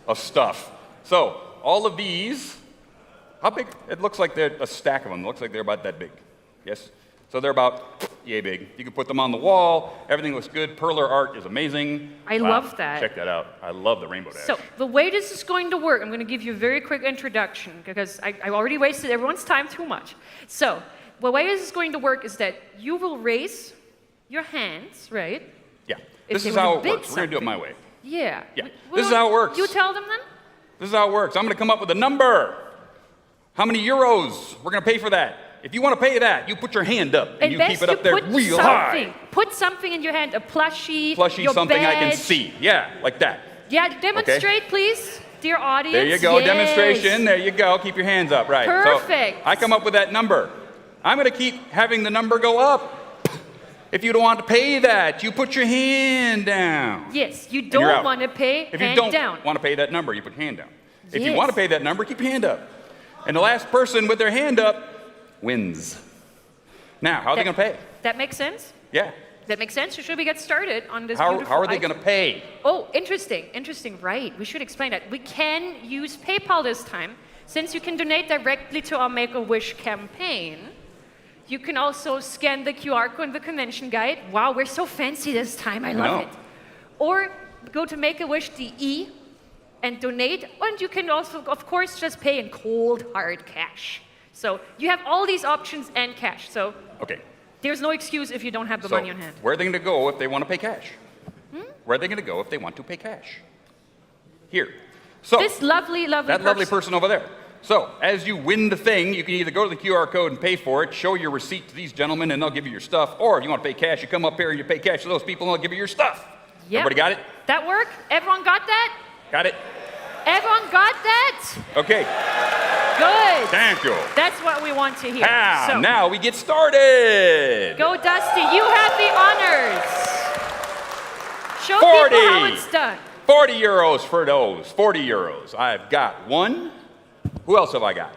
of stuff. So all of these, how big? It looks like they're a stack of them. It looks like they're about that big. Yes. So they're about yay big. You can put them on the wall. Everything looks good. Perler art is amazing. I love that. Check that out. I love the rainbow dash. So the way this is going to work, I'm going to give you a very quick introduction because I already wasted everyone's time too much. So the way this is going to work is that you will raise your hands, right? Yeah. If This they is wanna how it bid works. We're going to do it my way. Yeah. Yeah. Well, This is how it works. You tell them then? This is how it works. I'm going to come up with a number. How many euros? We're going to pay for that. If you want to pay that, you put your hand up and you best keep it up there put real something. high. Put something in your hand, a plushie, Plushie, your something I can badge. see. Yeah, like that. Yeah, demonstrate, please, dear audience. There you go, Yes. demonstration. There you go. Keep your hands up, right. Perfect. So I come up with that number. I'm going to keep having the number go up. If you don't want to pay that, you put your hand down. Yes, you you're don't out. want to pay, If you hand don't down. want to pay that number, you put your hand down. If you Yes. want to pay that number, keep your hand up. And the last person with their hand up wins. Now, how are they going to pay? That makes sense? Yeah. That makes sense? Or should we get started on this How beautiful are they item? going to pay? Oh, interesting, right. We should explain that. We can use PayPal this time. Since you can donate directly to our Make-A-Wish campaign, you can also scan the QR code in the convention guide. Wow, we're so fancy this time. I love know. it. Or go to Make-A-Wish.de and donate. And you can also, of course, just pay in cold, hard cash. So you have all these options and cash. So Okay. there's no excuse if you don't have the So, money on hand. where are they going to go if they want to pay cash? Where are they going to go if they want to pay cash? Here. So, This lovely that lovely person over there. So, as you win the thing, you can either go to the QR code and pay for it, show your receipt to these gentlemen, and they'll give you your stuff. Or if you want to pay cash, you come up here and you pay cash to those people, and they'll give you your stuff. Yep. Everybody got it? That work? Everyone got that? Got it? Everyone got that? Okay. Good. Thank you. That's what we want to hear. Ah, So, now we get started. go Dusty, you have the honors. Show 40. people how it's done. 40 euros for those. 40 euros. I've got one. Who else have I got?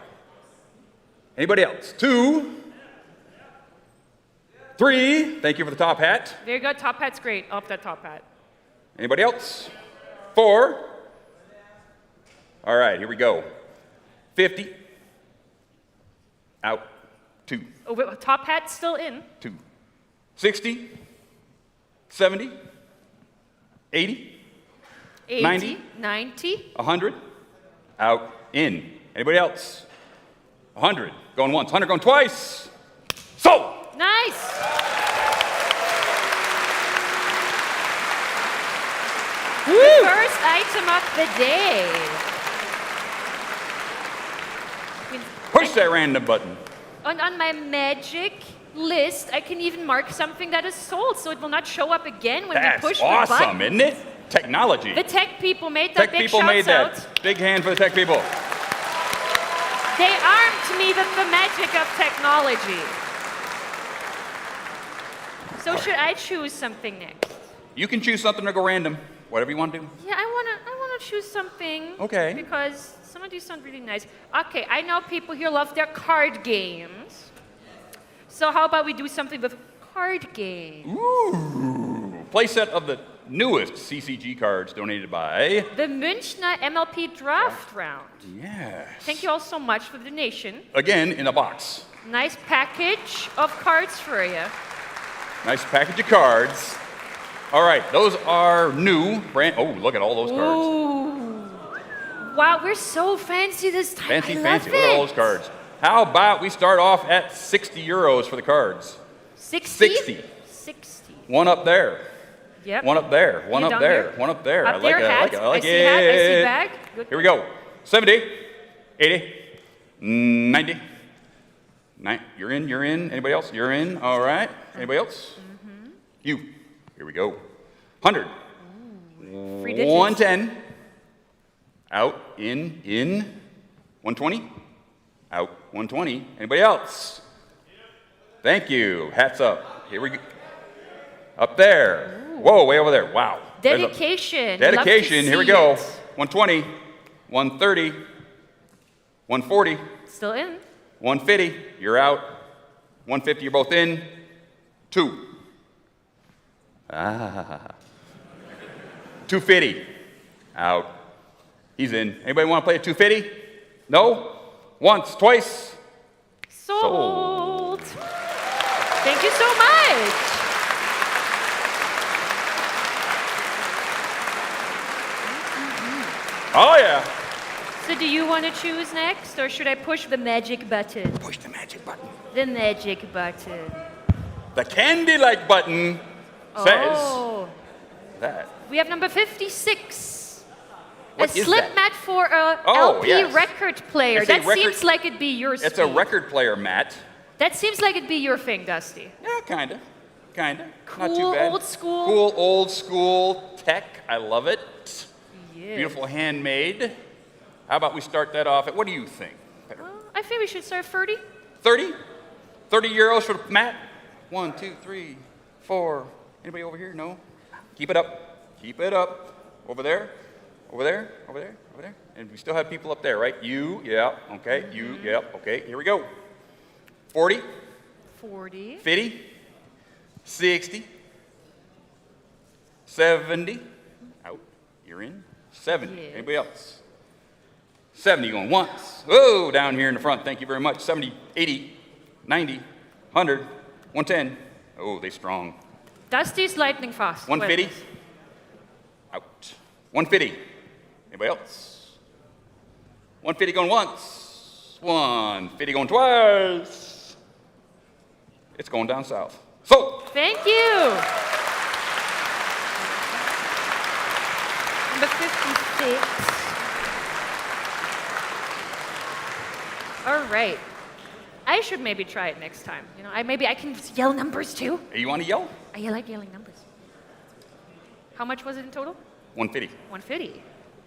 Anybody else? 2. 3. Thank you for the top hat. There you go. Top hat's great. Off that top hat. Anybody else? 4. All right, here we go. 50. Out. 2. Oh, wait, top hat's still in. 2. 60. 70. 80. 80. 90. 90. 100. Out. In. Anybody else? 100. Going once. 100 going twice. Sold. Nice. The first item of the day. Push that random button. And on my magic list, I can even mark something that is sold, so it will not show up again when That's we push the awesome, button. isn't it? Technology. The tech people made that. Tech Big people shouts made that. out. Big hand for the tech people. They armed me with the magic of technology. So should I choose something next? You can choose something to go random. Whatever you want to do. Yeah, I wanna choose something. Okay. Because some of these sound really nice. Okay, I know people here love their card games. So how about we do something with card games? Ooh. Playset of the newest CCG cards donated by. The Münchner MLP Draft Round. Yes. Thank you all so much for the donation. Again, in a box. Nice package of cards for you. Nice package of cards. All right, those are new. Oh, look at all those cards. Ooh. Wow, we're so fancy this time. Fancy, I love fancy. it. Look at all those cards. How about we start off at 60 euros for the cards? 60? 60. 60. One up there. Yep. One up there. One You up down there. there? One up there. Up I like there, it. I hat. like it. I like I see hat, I see it. bag. Good. Here we go. 70, 80, 90. You're in, you're in. Anybody else? You're in. All right. Anybody else? Mm-hmm. You. Here we go. 100. Free digits. 110. Out, in. 120. Out, 120. Anybody else? Thank you. Hats up. Here we go. Up there. Whoa, way over there. Wow. There's a- Dedication. Dedication. Love to Here we see go. it. 120. 130. 140. Still in. 150. You're out. 150. You're both in. 2. 250. Out. He's in. Anybody want to play a 250? No? Once, twice? Sold. Thank you so much. Oh, yeah. So do you want to choose next, or should I push the magic button? Push the magic button. The magic button. The candy-like button says Oh. that. We have number 56. What a is slip that? mat for a Oh, LP yes. record player. It's a That record- seems like it'd be your It's a speed. record player, Matt. That seems like it'd be your thing, Dusty. Yeah, kinda. Kinda. Not Cool, too bad. old school. Cool, old school tech. I love it. Yeah. Beautiful handmade. How about we start that off at, what do you think? I think we should start 30. 30? 30 euros for Matt? 1, 2, 3, 4. Anybody over here? No? Keep it up. Keep it up. Over there. Over there. Over there. Over there. And we still have people up there, right? You, yeah. Okay. You, yep. Okay. Here we go. 40. 40. 50. 60. 70. Out. You're in. 70. Yes. Anybody else? 70 going once. Whoa, down here in the front. Thank you very much. 70, 80, 90, 100, 110. Oh, they strong. Dusty's lightning fast. 150. Out. 150. Anybody else? 150 going once. 150 going twice. It's going down south. So. Thank you. Number 56. All right. I should maybe try it next time. You know, maybe I can yell numbers too. Hey, you want to yell? I like yelling numbers. How much was it in total? 150. 150.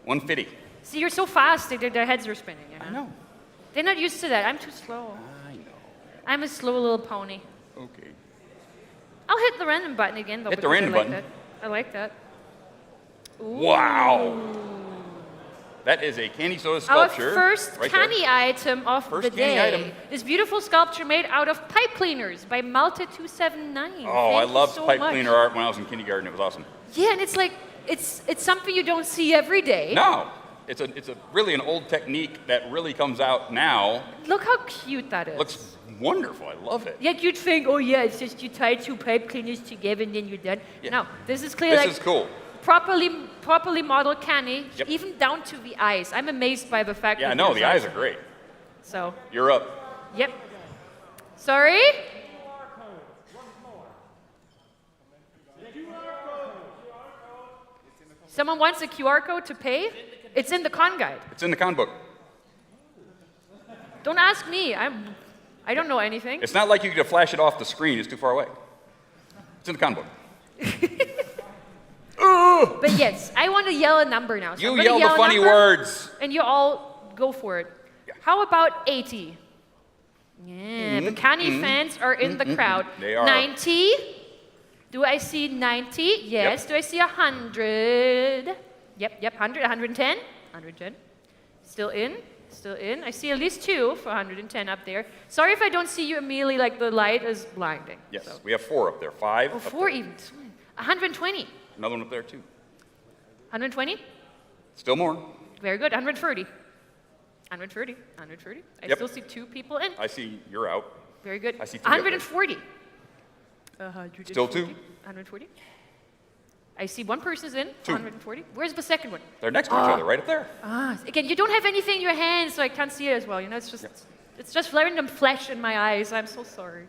150. See, you're so fast, their heads are spinning. You know? I know. They're not used to that. I'm too slow. I know. I'm a slow little pony. Okay. I'll hit the random button again, though. Hit the because random I like button. That. I like that. Wow. That is a candy soda Our sculpture. first right there. canny item of First the canny day. item. This beautiful sculpture made out of pipe cleaners by Malta279. Oh, I Thank you loved so pipe much. cleaner art when I was in kindergarten. It was awesome. Yeah, and it's like, it's something you don't see every day. No, it's a really an old technique that really comes out now. Look how cute that is. Looks wonderful. I love it. Yet you'd think, oh yeah, it's just you tie two pipe cleaners together and then you're done. Yeah. No, this is clearly This like is cool. properly modeled canny, Yep. even down to the eyes. I'm amazed by the fact Yeah, that no, there's the eyes are great. So, You're up. yep. Sorry? Someone wants a QR code to pay? It's in the con guide. It's in the con book. Don't ask me. I don't know anything. It's not like you can flash it off the screen. It's too far away. It's in the con book. But yes, I want to yell a number now. So You I'm gonna yell the a funny number, words. And you all go for it. How about 80? Yeah, the canny fans are in the crowd. They are. 90? Do I see 90? Yes. Yep. Do I see 100? Yep, 100, 110? 110. Still in? Still in. I see at least 2 for 110 up there. Sorry if I don't see you immediately, like the light is blinding. Yes, So. we have 4 up there. 5 Oh, up 4 there. even. 120. Another one up there, too. 120? Still more. Very good. 130. 130. 130. I Yep. still see 2 people in. I see you're out. Very good. I see 3 up there. 140. 140. Still 2. 140. I see 1 person's in. 2. 140. Where's the second one? They're next to each other, right up there. Again, you don't have anything in your hands, so I can't see it as well. You know, it's just random flesh in my eyes. I'm so sorry.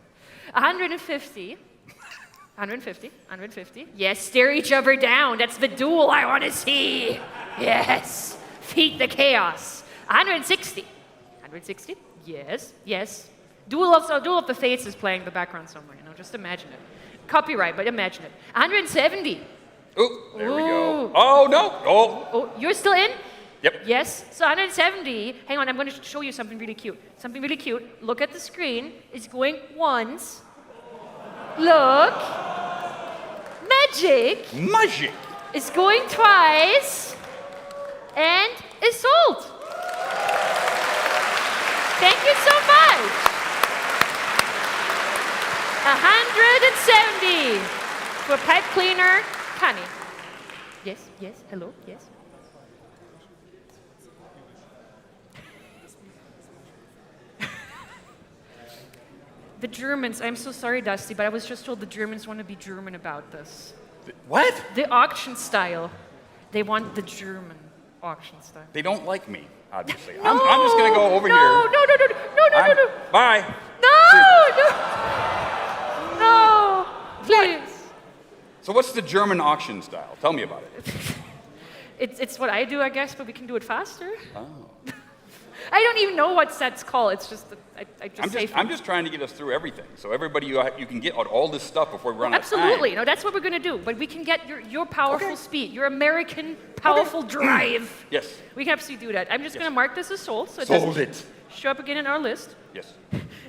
150. 150. 150. Yes, stare each other down. That's the duel I want to see. Yes. Feed the chaos. 160. 160. Yes. Yes. Duel of the Fates is playing in the background somewhere. You know, just imagine it. Copyright, but imagine it. 170. Ooh, there we go. Oh, no. Oh, you're still in? Yep. Yes. So 170. Hang on, I'm going to show you something really cute. Something really cute. Look at the screen. It's going once. Look. Magic. Magic. It's going twice. And it's sold. Thank you so much. 170 for pipe cleaner, Connie. Yes, yes, hello, yes. The Germans, I'm so sorry, Dusty, but I was just told the Germans want to be German about this. What? The auction style. They want the German auction style. They don't like me, obviously. No, I'm just going to go over here. No. Bye. No, please. So what's the German auction style? Tell me about it. It's what I do, I guess, but we can do it faster. Oh. I don't even know what that's called. It's just that I just say. I'm just trying to get us through everything, so everybody you can get all this stuff before we run out of time. Absolutely. No, that's what we're going to do. But we can get your powerful speed, your American powerful drive. Yes. We can absolutely do that. I'm just going to mark this as sold, so it Sold doesn't it. show up again in our list. Yes.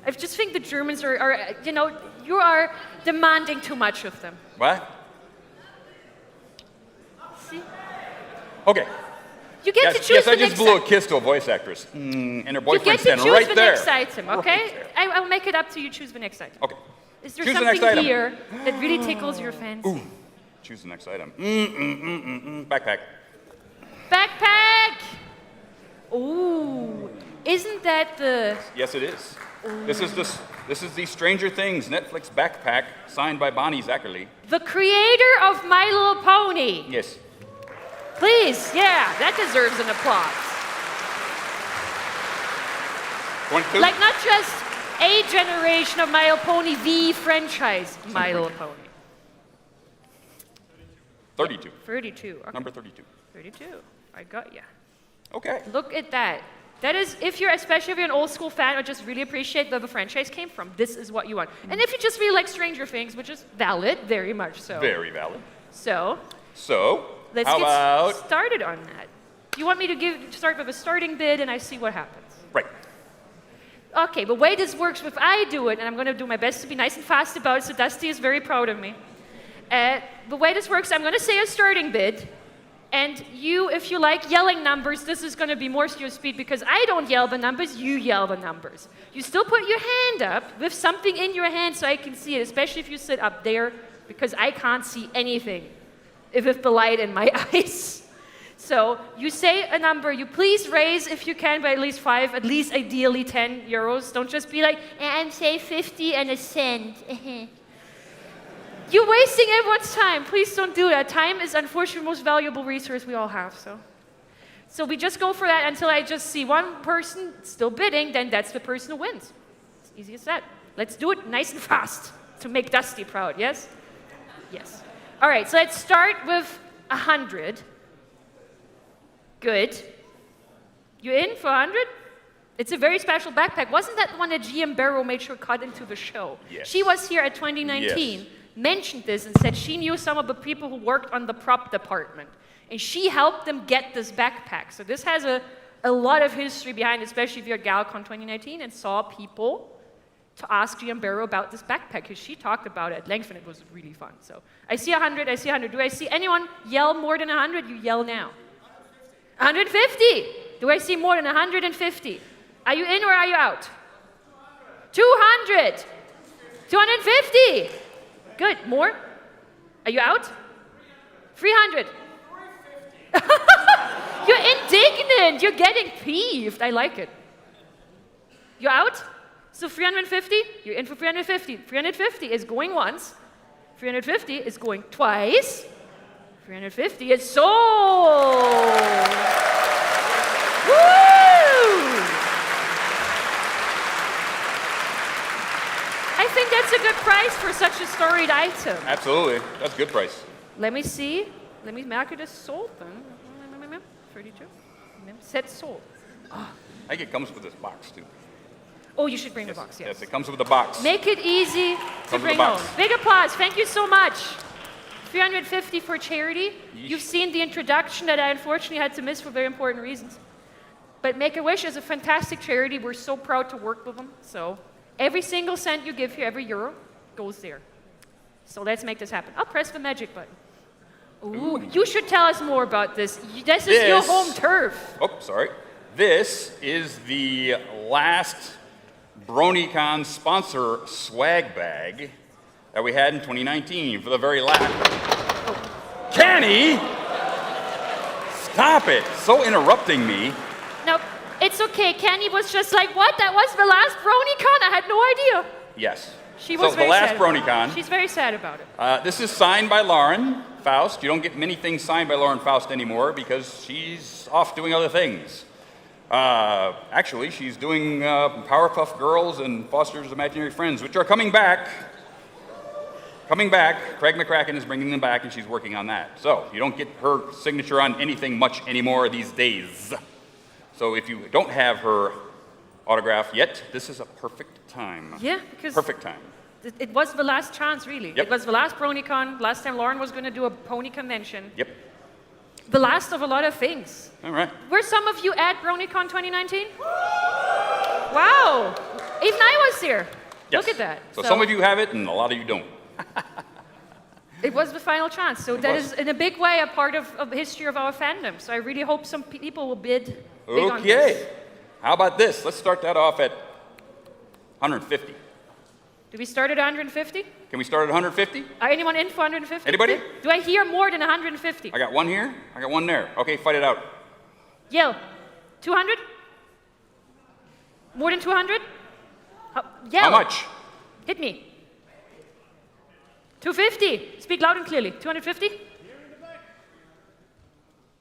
I just think the Germans are you are demanding too much of them. What? See? Okay. You get to choose yes, the I just next blew a kiss to a voice actress. And her You boyfriend's get to standing choose right the there. next item, okay? I'll make it up to you. Choose the next item. Okay. Is there Choose the next something item. here that really tickles your fancy? Ooh. Choose the next item. Backpack. Backpack! Ooh. Isn't that the... Yes, it is. This is the Stranger Things Netflix backpack signed by Bonnie Zackerly. The creator of My Little Pony. Yes. Please, yeah, that deserves an applause. 22? Like not just a generation of My Little Pony, the franchise My Little Pony. 32. 32. Okay. Number 32. 32. I got ya. Okay. Look at that. That is, especially if you're an old school fan or just really appreciate where the franchise came from, this is what you want. And if you just really like Stranger Things, which is valid, very much so. Very valid. So, let's how get about... started on that. You want me to start with a starting bid and I see what happens? Right. Okay, the way this works, if I do it, and I'm going to do my best to be nice and fast about it, so Dusty is very proud of me. The way this works, I'm going to say a starting bid, and you, if you like yelling numbers, this is going to be more to your speed because I don't yell the numbers, you yell the numbers. You still put your hand up with something in your hand so I can see it, especially if you sit up there because I can't see anything with the light in my eyes. So you say a number, you please raise if you can by at least 5, at least ideally 10 euros. Don't just be like, and say 50 and a cent. You're wasting everyone's time. Please don't do that. Time is unfortunately the most valuable resource we all have. So we just go for that until I just see one person still bidding, then that's the person who wins. It's easy as that. Let's do it nice and fast to make Dusty proud, yes? Yes. All right, so let's start with 100. Good. You in for 100? It's a very special backpack. Wasn't that the one that GM Barrow made sure cut into the show? Yes. She was here at 2019, mentioned this and said she knew some of the people who worked on the prop department. And she helped them get this backpack. So this has a lot of history behind it, especially if you're at GalaCon 2019 and saw people to ask GM Barrow about this backpack, because she talked about it at length and it was really fun. So I see 100, I see 100. Do I see anyone yell more than 100? You yell now. 150. Do I see more than 150? Are you in or are you out? 200. 250. Good. More? Are you out? 300. You're indignant. You're getting peeved. I like it. You're out? So 350? You're in for 350. 350 is going once. 350 is going twice. 350 is sold. Woo! I think that's a good price for such a storied item. Absolutely. That's a good price. Let me see. Let me mark it as sold then. 32. Set sold. I think it comes with this box, too. Oh, you should bring the box, yes. Yes, it comes with a box. Make it easy to Comes with bring a box. home. Big applause. Thank you so much. 350 for charity. You've seen the introduction that I unfortunately had to miss for very important reasons. But Make-A-Wish is a fantastic charity. We're so proud to work with them. So every single cent you give here, every euro, goes there. So let's make this happen. I'll press the magic button. Ooh, you should tell us more about this. This is your home turf. Oh, sorry. This is the last BronyCon sponsor swag bag that we had in 2019 for the very last. Canni! Stop it. So interrupting me. No, it's okay. Canni was just like, what? That was the last BronyCon? I had no idea. Yes. She was so very the last sad about it. BronyCon. She's very sad about it. This is signed by Lauren Faust. You don't get many things signed by Lauren Faust anymore because she's off doing other things. Actually, she's doing Powerpuff Girls and Foster's Imaginary Friends, which are coming back. Coming back. Craig McCracken is bringing them back, and she's working on that. So you don't get her signature on anything much anymore these days. So if you don't have her autograph yet, this is a perfect time. Yeah, because perfect time. It was the last chance, really. Yep. It was the last BronyCon. Last time Lauren was going to do a pony convention. Yep. The last of a lot of things. All right. Were some of you at BronyCon 2019? Wow. Even I was here. Yes. Look at that. So some of you have it, and a lot of you don't. It was the final chance. So that is, in a big way, a part of the history of our fandom. So I really hope some people will bid big on this. Okay. How about this? Let's start that off at 150. Do we start at 150? Can we start at 150? Anyone in for 150? Anybody? Do I hear more than 150? I got one here. I got one there. Okay, fight it out. Yell. 200? More than 200? Yell. How much? Hit me. 250. Speak loud and clearly. 250?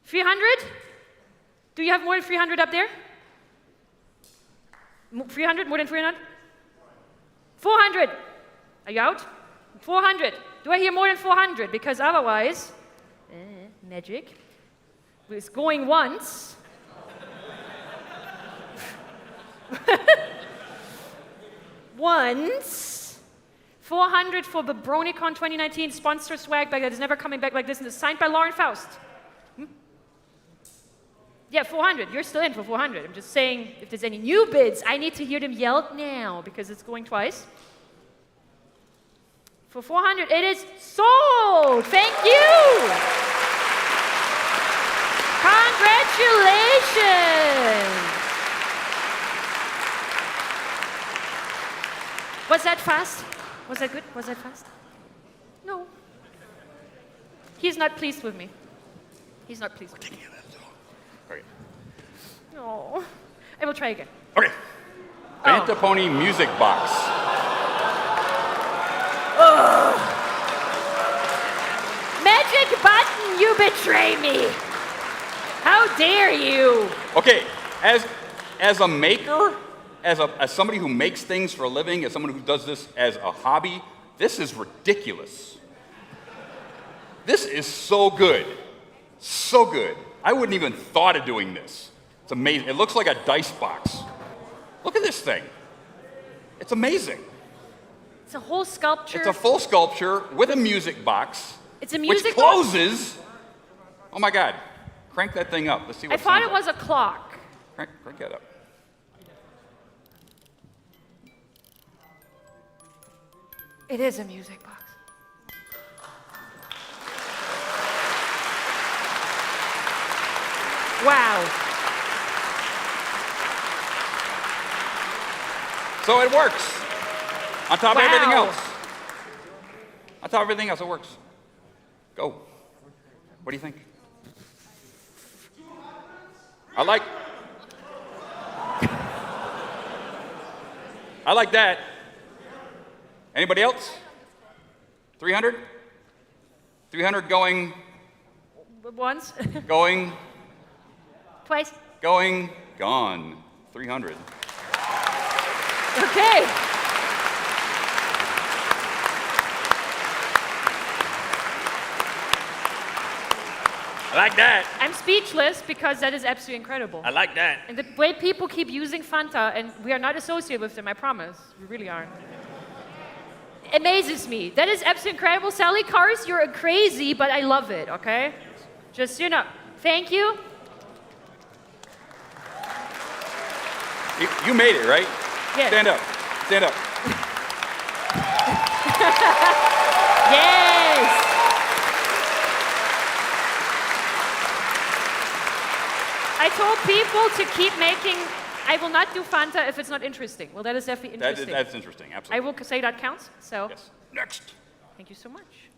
300? Do you have more than 300 up there? 300? More than 300? 400. Are you out? 400. Do I hear more than 400? Because otherwise, magic. It's going once. Once. 400 for the BronyCon 2019 sponsor swag bag that is never coming back like this, and it's signed by Lauren Faust. Yeah, 400. You're still in for 400. I'm just saying, if there's any new bids, I need to hear them yelled now because it's going twice. For 400, it is sold. Thank you. Congratulations. Was that fast? Was that good? Was that fast? No. He's not pleased with me. He's not pleased with me. Okay. No. I will try again. Okay. Fanta Pony music box. Ugh. Magic button, you betray me. How dare you? Okay, as a maker, as somebody who makes things for a living, as someone who does this as a hobby, this is ridiculous. This is so good. So good. I wouldn't even thought of doing this. It's amazing. It looks like a dice box. Look at this thing. It's amazing. It's a whole sculpture. It's a full sculpture with a music box. It's a music which box? closes. Oh my God. Crank that thing up. Let's see what I thought it was a clock. Crank that up. It is a music box. Wow. So it works. On top of everything Wow. else. On top of everything else, it works. Go. What do you think? I like that. Anybody else? 300? 300 going, Once. going, Twice. going, gone. 300. Okay. I like that. I'm speechless because that is absolutely incredible. I like that. And the way people keep using Fanta, and we are not associated with them, I promise. We really aren't. Amazes me. That is absolutely incredible. Sally Cars, you're crazy, but I love it, okay? Just, you know. Thank you. You made it, right? Yes. Stand up. Stand up. Yes. I told people to keep making. I will not do Fanta if it's not interesting. Well, that is definitely interesting. That's interesting, absolutely. I will say that counts. So. Yes. Next. Thank you so much.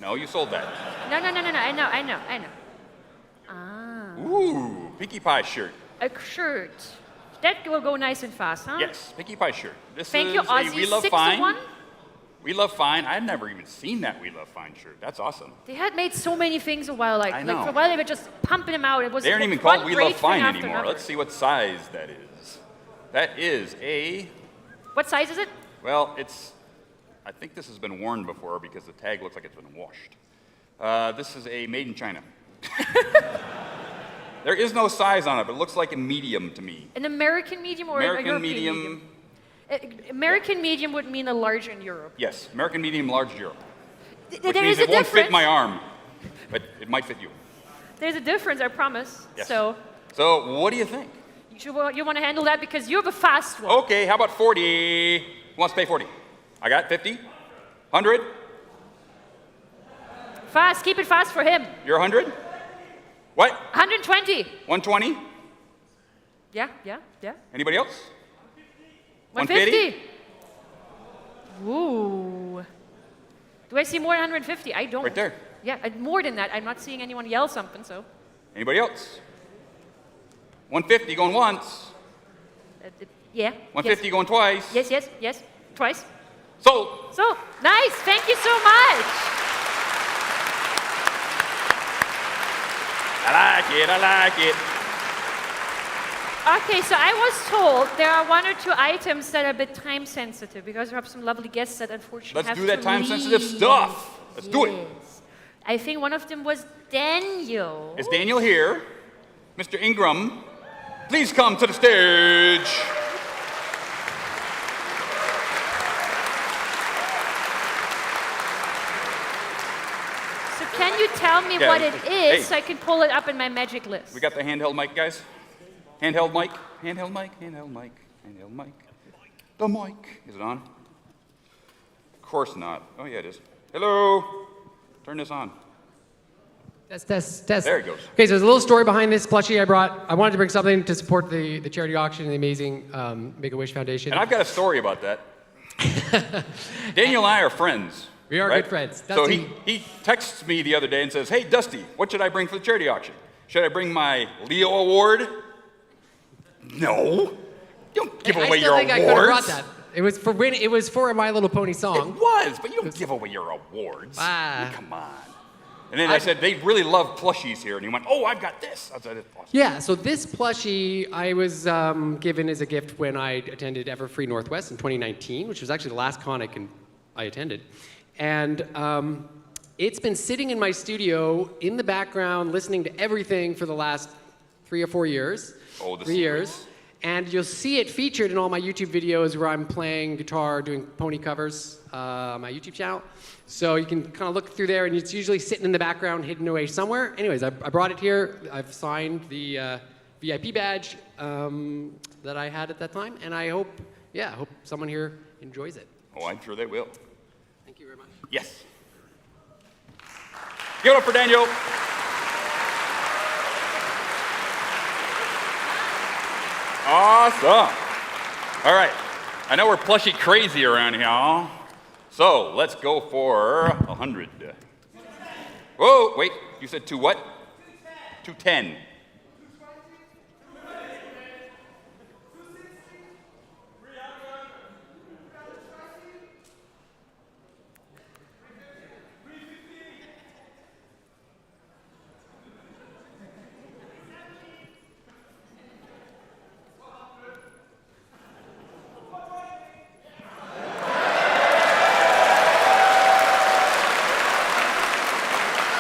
No, you sold that. No. I know. Ah. Ooh, Pinkie Pie shirt. A shirt. That will go nice and fast, huh? Yes, Pinkie Pie shirt. This Thank is you, a Ozzy. We Love 6 to Fine. 1. We Love Fine. I'd never even seen that We Love Fine shirt. That's awesome. They had made so many things a while. I know. Like for a while, they were just pumping them out. It was They aren't even one called We great Love Fine thing after anymore. another. Let's see what size that is. That is a, What size is it? well, I think this has been worn before because the tag looks like it's been washed. This is a made in China. There is no size on it, but it looks like a medium to me. An American medium or a American European medium. American medium would mean a large in Europe. Yes, American medium, large Europe. Which There means is a it won't fit difference. my arm, but it might fit you. There's a difference, I promise. Yes. So So what do you think? you want to handle that because you're the fast one. Okay, how about 40? Who wants to pay 40? I got 50? 100? Fast, keep it fast for him. You're 100? What? 120. 120? Yeah. Anybody else? 150. Ooh. Do I see more than 150? I don't. Right there. Yeah, more than that. I'm not seeing anyone yell something, so. Anybody else? 150 going once. Yeah. 150 going twice. Yes. Twice. Sold. So, nice. Thank you so much. I like it. Okay, so I was told there are 1 or 2 items that are a bit time sensitive because we have some lovely guests that unfortunately Let's have do that to time sensitive leave. stuff. Let's do it. Yes. I think one of them was Daniel. Is Daniel here? Mr. Ingram, please come to the stage. So can you tell me Yeah, what it hey. is so I can pull it up in my magic list? We got the handheld mic, guys. Handheld mic, handheld mic, handheld mic, handheld mic. The mic. Is it on? Of course not. Oh, yeah, it is. Hello. Turn this on. Test. There it goes. Okay, so there's a little story behind this plushie I brought. I wanted to bring something to support the charity auction and the amazing Make-A-Wish Foundation. And I've got a story about that. Daniel and I are friends. We are right? good friends. So Dusty. he texts me the other day and says, hey, Dusty, what should I bring for the charity auction? Should I bring my Leo award? No. You don't give away your I still think I could have brought awards. that. It was for a My Little Pony song. It was, but you don't give away your awards. Ah. Come on. And then I said, they really love plushies here. And he went, oh, I've got this. I said, it's awesome. Yeah, so this plushie I was given as a gift when I attended Everfree Northwest in 2019, which was actually the last con I attended. And it's been sitting in my studio in the background, listening to everything for the last 3 or 4 years. Oh, the 3 years. And you'll see it featured in all my YouTube videos where I'm playing guitar, doing pony covers, on my YouTube channel. So you can kind of look through there, and it's usually sitting in the background, hidden away somewhere. Anyways, I brought it here. I've signed the VIP badge that I had at that time, and I hope someone here enjoys it. Oh, I'm sure they will. Thank you very much. Yes. Give it up for Daniel. Awesome. All right. I know we're plushie crazy around here. So let's go for 100. Whoa, wait. You said two what? 210.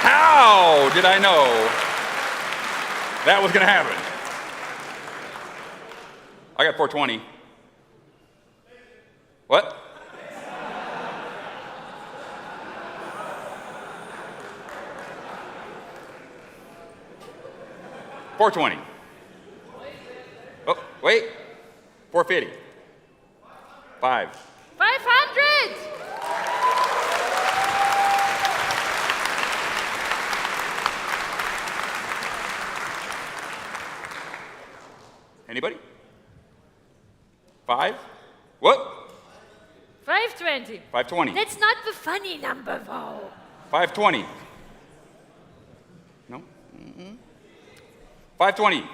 How did I know that was going to happen? I got 420. What? $420. Oh, wait. 450. 5. 500. Anybody? 5? What? 520. 520. That's not the funny number, though. 520. No? 520.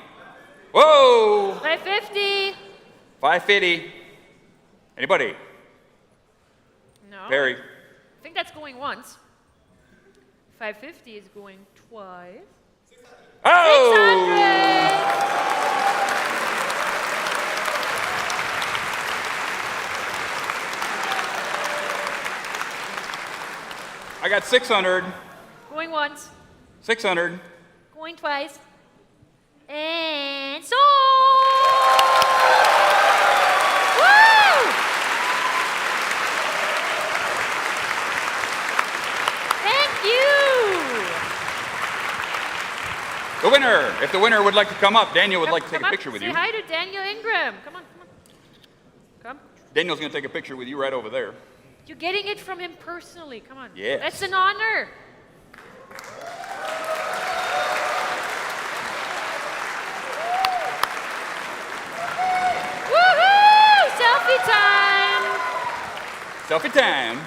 Whoa! 550. 550. Anybody? No. Perry. I think that's going once. 550 is going twice. Oh! 600. I got 600. Going once. 600. Going twice. And so. Woo! Thank you. The winner. If the winner would like to come up, Daniel would like to take a Come picture up, with say you. hi to Daniel Ingram. Come on, come on. Come. Daniel's going to take a picture with you right over there. You're getting it from him personally. Come on. Yes. That's an honor. Woohoo! Selfie time. Selfie time.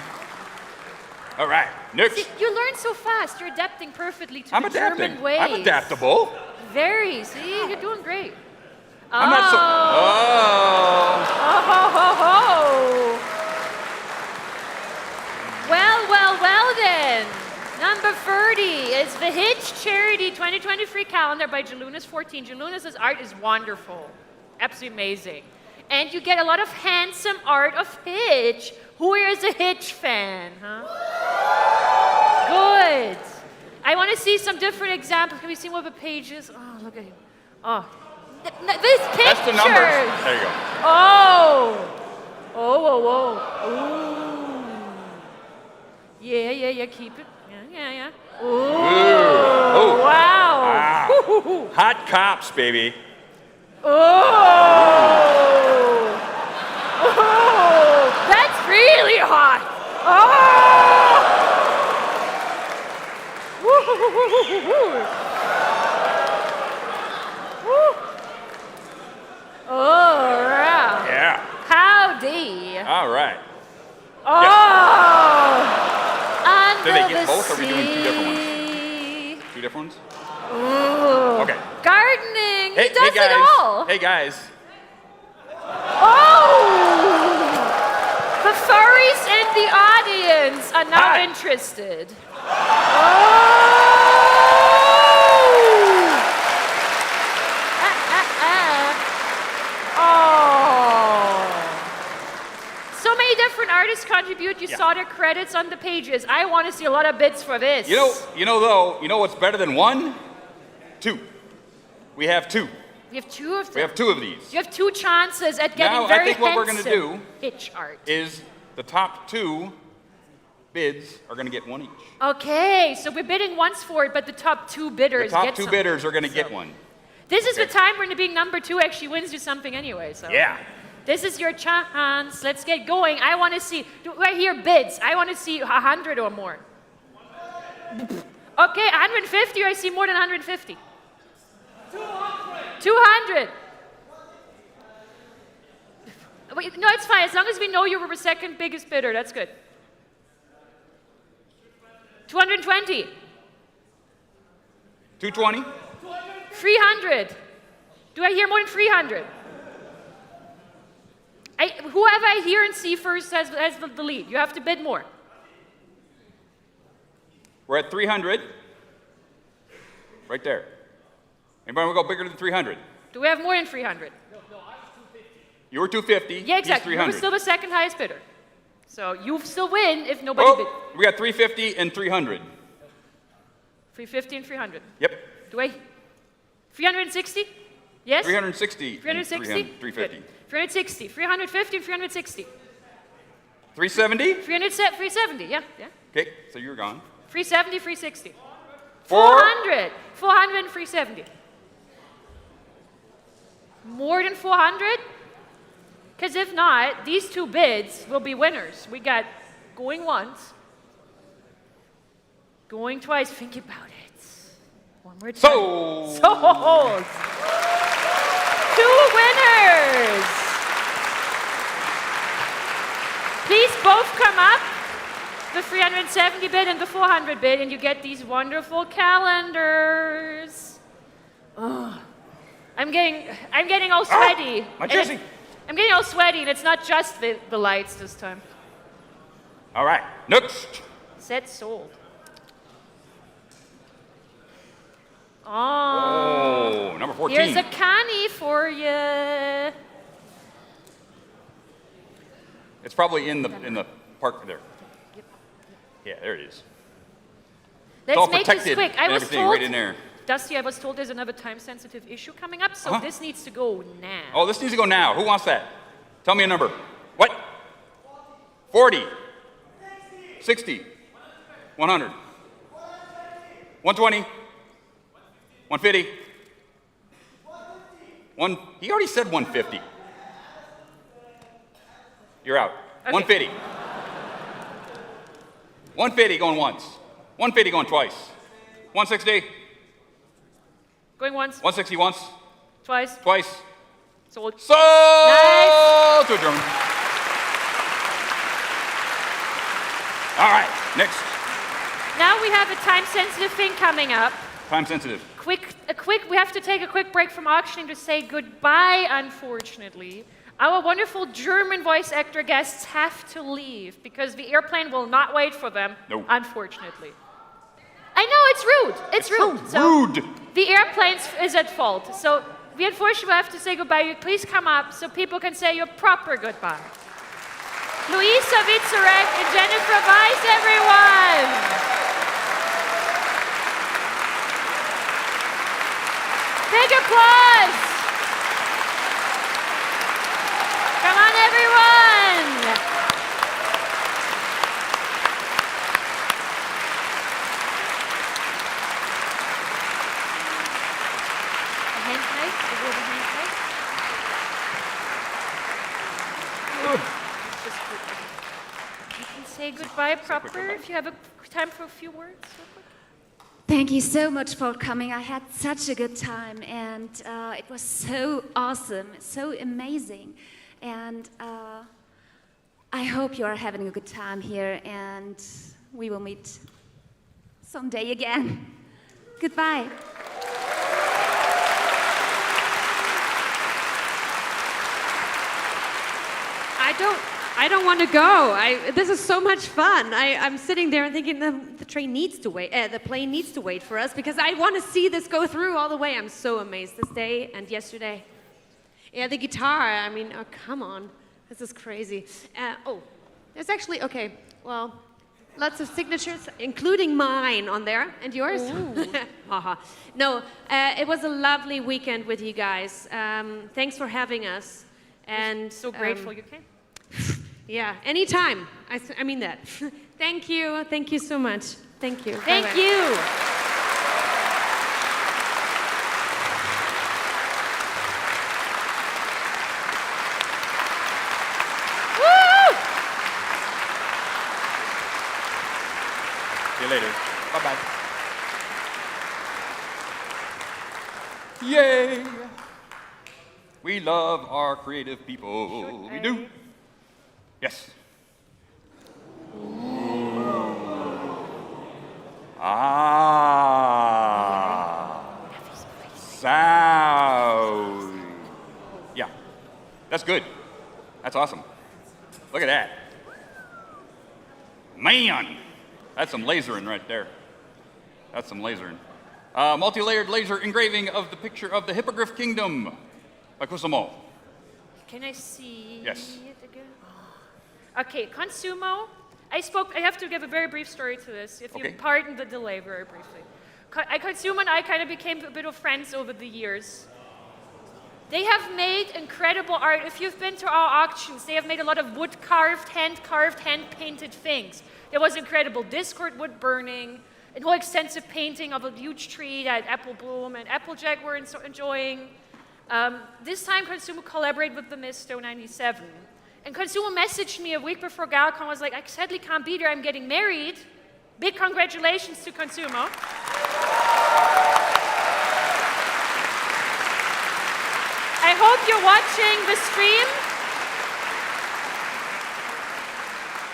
All right, next. See, you learn so fast. You're adapting perfectly to I'm the adapting. German ways. I'm adaptable. Very. See, you're doing great. I'm not so. Oh. Oh, ho, ho, ho. Well then. Number 30 is the Hitch Charity 2023 calendar by Jalunas14. Jalunas' art is wonderful. Absolutely amazing. And you get a lot of handsome art of Hitch. Who here is a Hitch fan? Huh? Good. I want to see some different examples. Can we see more of the pages? Oh, look at him. Oh. This picture. That's the numbers. There you go. Oh. Oh, Ooh. Yeah. Keep it. Yeah. Ooh. Ooh. Wow. Wow. Hot cops, baby. Oh. That's really hot. Oh, yeah. Yeah. Howdy. All right. Oh. Under Did they get the both, or are we doing two different ones? sea. Two different ones? Ooh. Okay. Gardening. Hey, he does guys. it all. Hey, guys. Oh! The furries in the audience are now Hi. interested. Oh! So many different artists contribute. You saw their credits on the pages. I want to see a lot of bids for this. You know what's better than one? Two. We have two. We have two of them. We have two of these. You have two chances at getting Now, I very think what we're gonna handsome do Hitch art. Is the top two bids are going to get one each. Okay, so we're bidding once for it, but the top two bidders The top get two some. bidders are going to get one. This is the time when being number two actually wins you something anyway. So Yeah. this is your chance. Let's get going. I want to see. Do I hear bids? I want to see 100 or more. Okay, 150. I see more than 150. 200. Wait, no, it's fine. As long as we know you were the second biggest bidder, that's good. 220. 220? 300. Do I hear more than 300? Whoever I hear and see first has the lead. You have to bid more. We're at 300. Right there. Anybody want to go bigger than 300? Do we have more than 300? You were 250. Yeah, he's exactly. You were 300. still the second highest bidder. So you still win if nobody bid. Oh, we got 350 and 300. 350 and 300. Yep. Do I? 360? Yes? 360. 360? 350. Good. 360. 350 and 360. 370? 370, yeah. Okay, so you're gone. 370, 360. 400. 400 and 370. More than 400? Because if not, these two bids will be winners. We got going once, going twice. Think about it. One more time. Sold. Two winners. Please both come up. The 370 bid and the 400 bid, and you get these wonderful calendars. Oh. I'm getting all sweaty. My jersey. I'm getting all sweaty, and it's not just the lights this time. All right, next. Set sold. Oh, number 14. Here's a canny for you. It's probably in the park there. Yeah, there it is. It's all Let's make this protected quick. and everything right in there. Dusty, I was told there's another time-sensitive issue coming up, so this needs to go now. Oh, this needs to go now. Who wants that? Tell me a number. What? 40. 60. 100. 120. 150. He already said 150. You're out. Okay. 150. 150 going once. 150 going twice. 160. Going once. 160 once. Twice. Twice. Sold. Sold Nice. to a German. All right, next. Now we have a time-sensitive thing coming up. Time sensitive. We have to take a quick break from auctioning to say goodbye, unfortunately. Our wonderful German voice actor guests have to leave because the airplane will not wait for them, unfortunately. I know, it's rude. It's rude. So rude. The airplane is at fault. So we unfortunately have to say goodbye. Please come up so people can say your proper goodbye. Luisa Witzerek and Jennifer Weiss, everyone! Big applause! Come on, everyone! A hand tight? A little hand tight? You can say goodbye proper if you have time for a few words. Real quick. Thank you so much for coming. I had such a good time, and it was so awesome, so amazing. And I hope you are having a good time here, and we will meet someday again. Goodbye. I don't want to go. This is so much fun. I'm sitting there and thinking the train needs to wait. The plane needs to wait for us because I want to see this go through all the way. I'm so amazed this day and yesterday. Yeah, the guitar. I mean, oh, come on, this is crazy. There's actually well, lots of signatures, including mine on there and yours. Haha. No, it was a lovely weekend with you guys. Thanks for having us. And so grateful you came. Yeah, anytime. I mean that. Thank you. Thank you so much. Thank you. Thank Bye-bye. you. Woo! See you later. Bye-bye. Yay! We love our creative people. We do. Yes. Sound. Yeah. That's good. That's awesome. Look at that. Man! That's some lasering right there. That's some lasering. Multi-layered laser engraving of the picture of the Hippogriff Kingdom by Kusamo. Can I see Yes. it again? Okay, Consumo. I have to give a very brief story to this, if you pardon the delay very briefly. Consumo and I kind of became a bit of friends over the years. They have made incredible art. If you've been to our auctions, they have made a lot of wood-carved, hand-painted things. There was incredible Discord wood burning, a whole extensive painting of a huge tree that Apple Bloom and Applejack were enjoying. This time, Consumo collaborated with the Misto 97. And Consumo messaged me a week before GalaCon, was like, I sadly can't be there, I'm getting married. Big congratulations to Consumo. I hope you're watching the stream.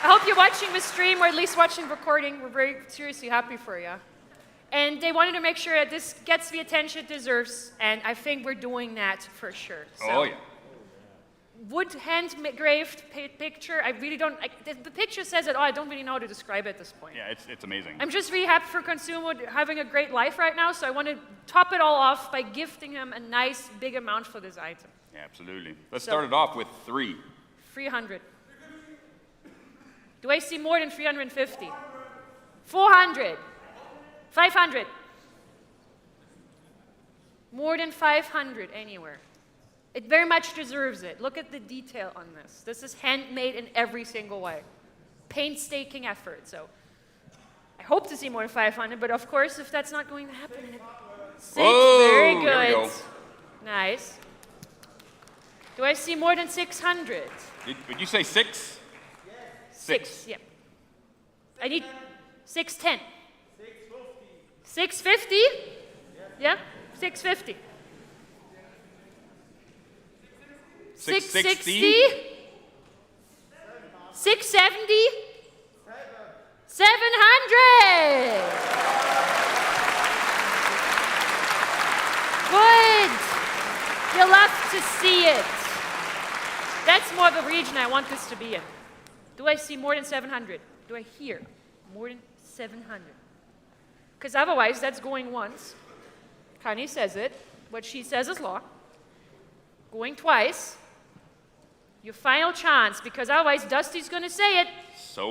I hope you're watching the stream, or at least watching the recording. We're very seriously happy for you. And they wanted to make sure that this gets the attention it deserves, and I think we're doing that for sure. So, Oh, yeah. wood hand-engraved picture, I really don't, the picture says it all, I don't really know how to describe it at this point. Yeah, it's amazing. I'm just really happy for Consumo having a great life right now, so I want to top it all off by gifting him a nice big amount for this item. Yeah, absolutely. Let's So- start it off with 3. 300. Do I see more than 350? 400. 500. More than 500 anywhere. It very much deserves it. Look at the detail on this. This is handmade in every single way. Painstaking effort. So I hope to see more than 500, but of course, if that's not going to happen, 6. Whoa, Very good. there we go. Nice. Do I see more than 600? Did you say 6? 6. Yep. I need 610. 650? Yeah, 650. 660? 670? 700! Good! You love to see it. That's more the region I want this to be in. Do I see more than 700? Do I hear more than 700? Because otherwise, that's going once. Connie says it. What she says is law. Going twice. Your final chance, because otherwise Dusty's going to say it. So.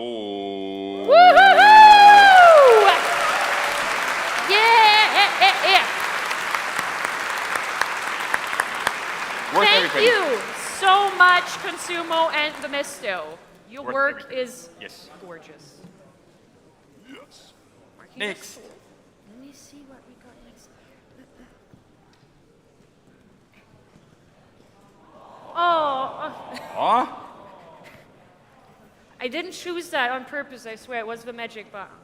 Woo-hoo-hoo! Yeah! Thank you so much, Consumo and the Misto. Your Worth work everything. is Yes. gorgeous. Yes. Marquis Next. Let me see what we got next. Aw. I didn't choose that on purpose, I swear. It was the magic button.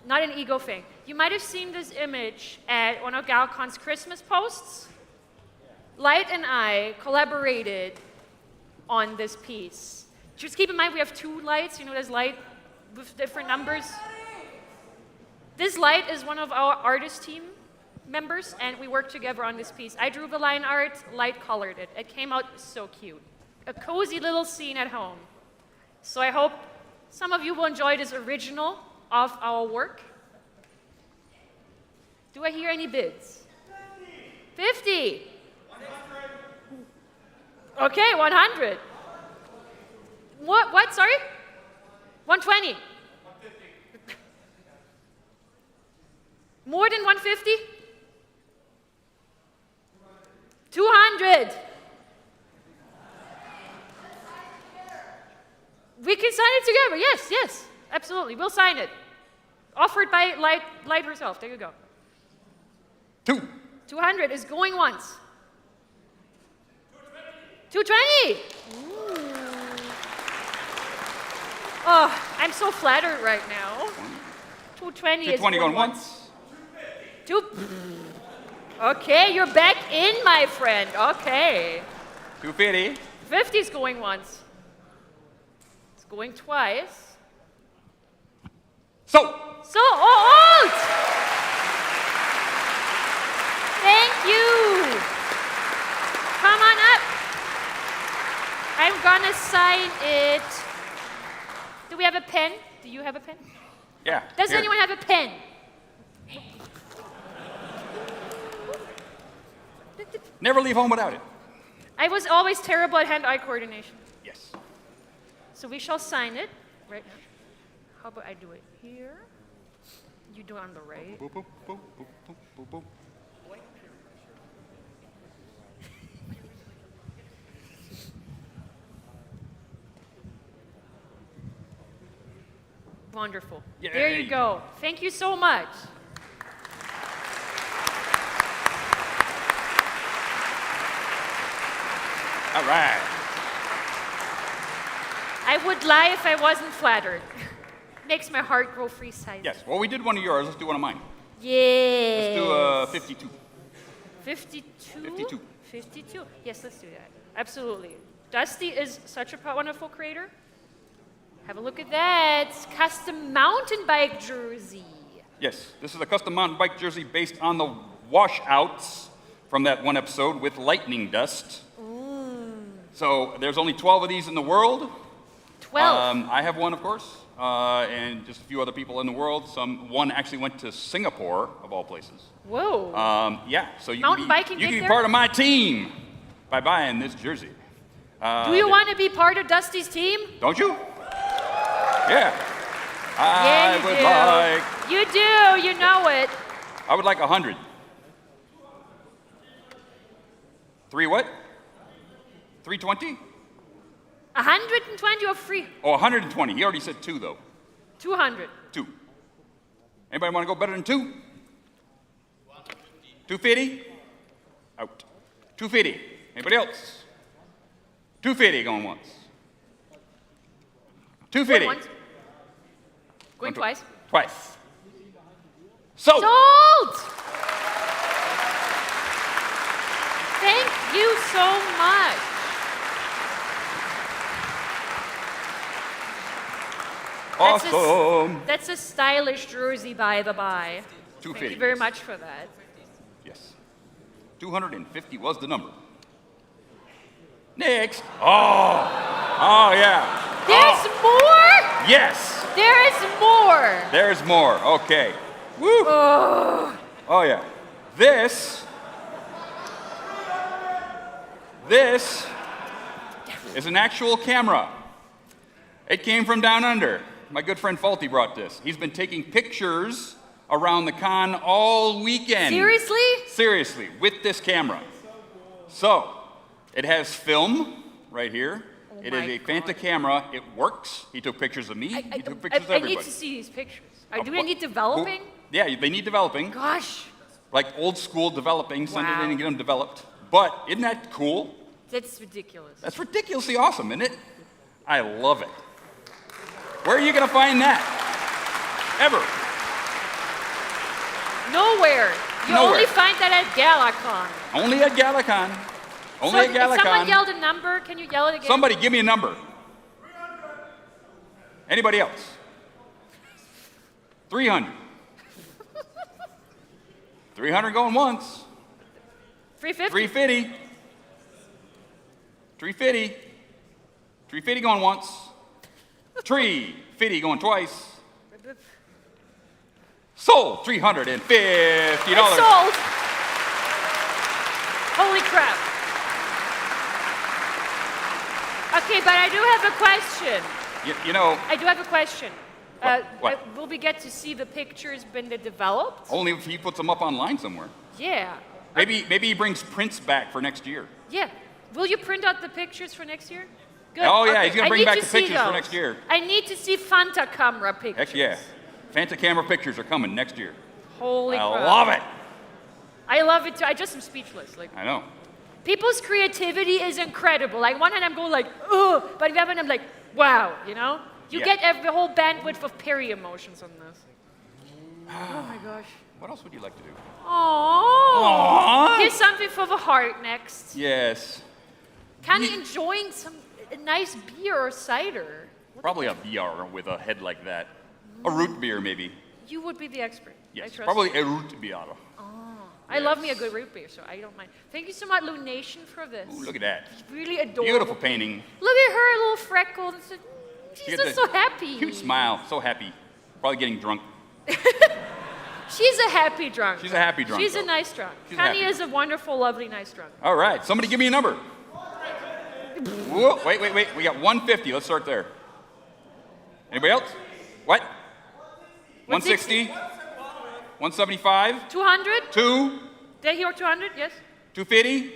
Not an ego thing. You might have seen this image at one of GalaCon's Christmas posts. Light and I collaborated on this piece. Just keep in mind we have 2 lights. You know, there's light with different numbers. This light is one of our artist team members, and we worked together on this piece. I drew the line art, Light colored it. It came out so cute. A cozy little scene at home. So I hope some of you will enjoy this original of our work. Do I hear any bids? 50. Okay, 100. What? Sorry? 120. More than 150? 200. We can sign it together. Yes, yes, absolutely. We'll sign it. Offered by Light herself. There you go. 200 is going once. 220. Oh, I'm so flattered right now. 220 is 220 going once. Okay, you're back in, my friend. Okay. 250. 50 is going once. It's going twice. So. Alt! Thank you. Come on up. I'm gonna sign it. Do we have a pen? Do you have a pen? Yeah. Does here. anyone have a pen? Never leave home without it. I was always terrible at hand-eye coordination. Yes. So we shall sign it right now. How about I do it here? You do it on the right. Boop, boop, boop, boop, boop, boop, boop. Wonderful. Yay. There you go. Thank you so much. All right. I would lie if I wasn't flattered. Makes my heart grow free size. Yes. Well, we did one of yours. Let's do one of mine. Yes. Let's do 52. 52? 52. 52. Yes, let's do that. Absolutely. Dusty is such a wonderful creator. Have a look at that. Custom mountain bike jersey. Yes, this is a custom mountain bike jersey based on the washouts from that one episode with lightning dust. So there's only 12 of these in the world. 12? I have one, of course, and just a few other people in the world. One actually went to Singapore, of all places. Whoa. Yeah, so you Mountain can biking be, you gig can be there? part of my team by buying this jersey. Do you want to be part of Dusty's team? Don't you? Yeah. Yeah, I you would do. like. You do, you know it. I would like 100. 3 what? 320? 120 or free? Oh, 120. He already said 2 though. 200. 2. Anybody want to go better than 2? 250? Out. 250. Anybody else? 250 going once. 250. Going once. Going twice. Twice. Sold. Sold! Thank you so much. Awesome. That's a stylish jersey, by the by. 250. Thank you very much for that. Yes. 250 was the number. Next. Oh yeah. There's more? Yes. There is more. There's more. Okay. Woo. Oh yeah. This is an actual camera. It came from down under. My good friend Faulty brought this. He's been taking pictures around the con all weekend. Seriously? Seriously, with this camera. So, it has film right here. It is a Fanta camera. It works. He took pictures of me. He took pictures of I everybody. need to see these pictures. Do they need developing? Yeah, they need developing. Gosh. Like old school developing. Send it Wow. in and get them developed. But isn't that cool? That's ridiculous. That's ridiculously awesome, isn't it? I love it. Where are you going to find that? Ever. Nowhere. You Nowhere. only find that at GalaCon. Only at GalaCon. Only at If someone GalaCon. yelled a number, can you yell it again? Somebody give me a number. Anybody else? 300. 300 going once. 350. 350. 350. 350 going once. 350 going twice. Sold. $350. It's sold. Holy crap. Okay, but I do have a question. You know, I do have a question. What? Will we get to see the pictures when they're developed? only if he puts them up online somewhere. Yeah. Maybe he brings prints back for next year. Yeah. Will you print out the pictures for next year? Good. Oh, yeah, Okay. he's gonna I bring need back to the see pictures for those. next year. I need to see Fanta camera pictures. Heck yeah. Fanta camera pictures are coming next year. Holy I crap. love it. I love it too. I just am speechless. Like, I know. people's creativity is incredible. Like one hand I'm going like, ugh, but the other hand I'm like, wow, you know? You Yeah. get the whole bandwidth of Perry emotions on this. Oh my gosh. What else would you like to do? Oh. Aw. Here's something for the heart next. Yes. Canni enjoying a nice beer or cider. Probably a VR with a head like that. A root beer, maybe. You would be the expert. I Yes, trust probably you. a root beer. I love me a good root beer, so I don't mind. Thank you so much, Lunation, for this. Ooh, look at that. Really adorable. Beautiful painting. Look at her little freckles. She's Look at just the so happy. Cute smile. So happy. Probably getting drunk. She's a happy drunk. She's a happy drunk, She's a though. nice drunk. She's Canni happy. is a wonderful, lovely, nice drunk. All right. Somebody give me a number. Whoa, wait. We got 150. Let's start there. Anybody else? What? 160? 175? 200? 2? Did I hear 200? Yes. 250?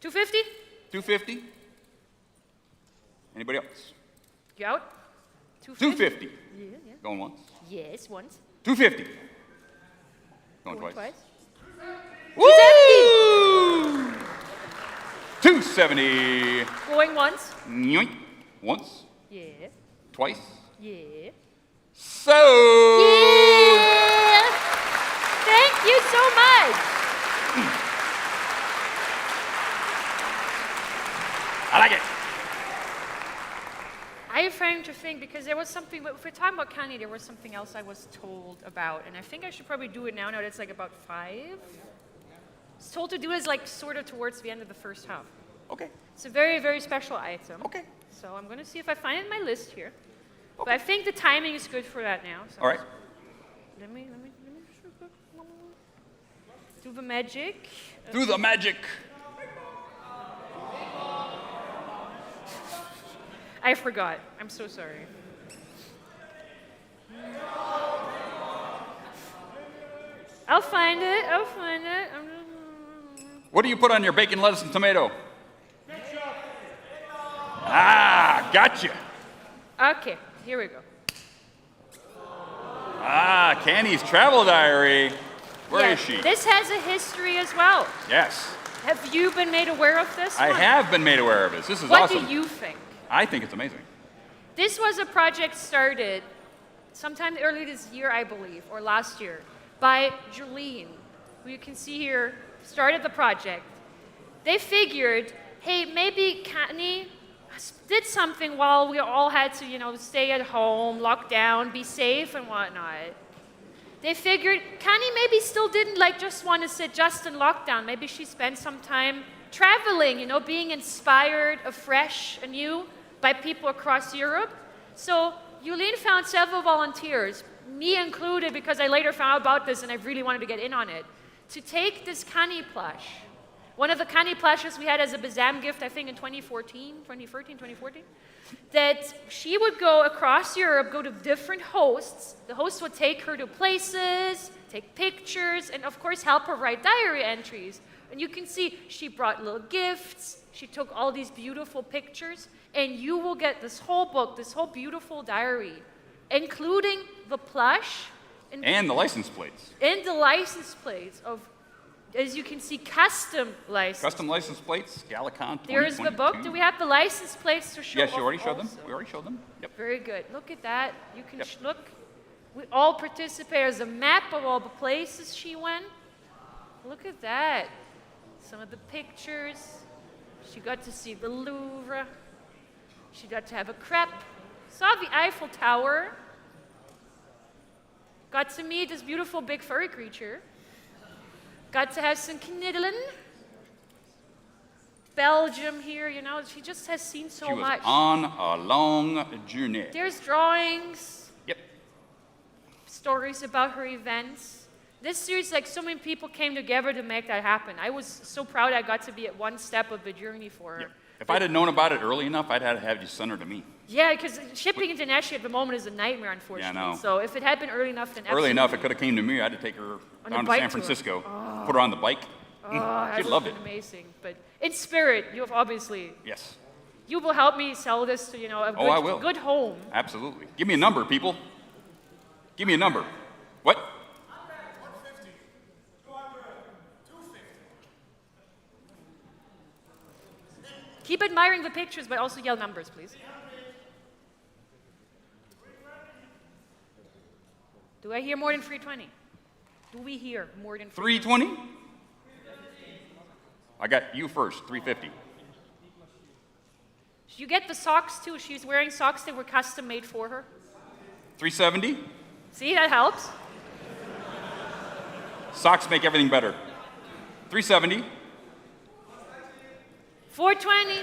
250? 250? Anybody else? You out? 250. Yeah. Going once. Yes, once. 250. Going Going twice. Woo! 270. Going once. Yoink. Once. Yeah. Twice. Yeah. So. Yeah. Thank you so much. I like it. I'm trying to think because there was something, if we're talking about Canni, there was something else I was told about, and I think I should probably do it now that it's like about 5. I was told to do it like sort of towards the end of the first half. Okay. It's a very, very special item. Okay. So I'm going to see if I find it in my list here. Okay. But I think the timing is good for that now. So all right. Let me do the magic. Do the magic. I forgot. I'm so sorry. I'll find it. I'll find it. What do you put on your bacon, lettuce, and tomato? Ah, gotcha. Okay, here we go. Ah, Canni's travel diary. Where is she? This has a history as well. Yes. Have you been made aware of this I one? have been made aware of this. This is what awesome. What do you think? I think it's amazing. This was a project started sometime early this year, I believe, or last year, by Jolene, who you can see here, started the project. They figured, hey, maybe Canni did something while we all had to, stay at home, lock down, be safe and whatnot. They figured Canni maybe still didn't just want to sit just in lockdown. Maybe she spent some time traveling, being inspired afresh, anew by people across Europe. So Jolene found several volunteers, me included, because I later found out about this and I really wanted to get in on it, to take this Canni plush. One of the Canni plushes we had as a Bazam gift, I think in 2013, that she would go across Europe, go to different hosts. The hosts would take her to places, take pictures, and of course help her write diary entries. And you can see she brought little gifts, she took all these beautiful pictures, and you will get this whole book, this whole beautiful diary, including the plush. And the license plates. And the license plates of, as you can see, custom license. Custom license plates, GalaCon 2022. There's the book. Do we have the license plates to show? Yes, you already also? showed them. We already showed them. Yep. Very good. Look at that. You can look. We all participate. There's a map of all the places she went. Look at that. Some of the pictures. She got to see the Louvre. She got to have a crepe. Saw the Eiffel Tower. Got to meet this beautiful big furry creature. Got to have some kniddling. Belgium here, she just has seen so she was much. On a long journey. There's drawings. Yep. Stories about her events. This series, so many people came together to make that happen. I was so proud I got to be at one step of the journey for her. Yep. If I'd have known about it early enough, I'd have you send her to me. Yeah, because shipping internationally at the moment is a nightmare, unfortunately. Yeah, I know. So if it had been early enough, then Early enough, it could have came to me. I had to take her down to San Francisco, put her on the bike. Oh, She loved it. Amazing. But in spirit, you have obviously. Yes. You will help me sell this to I will. good home. Absolutely. Give me a number, people. Give me a number. What? 150. 200. 250. Keep admiring the pictures, but also yell numbers, please. Do I hear more than 320? Do we hear more than 320? I got you first, 350. You get the socks too. She's wearing socks that were custom made for her. 370? See, that helps. Socks make everything better. 370. 420.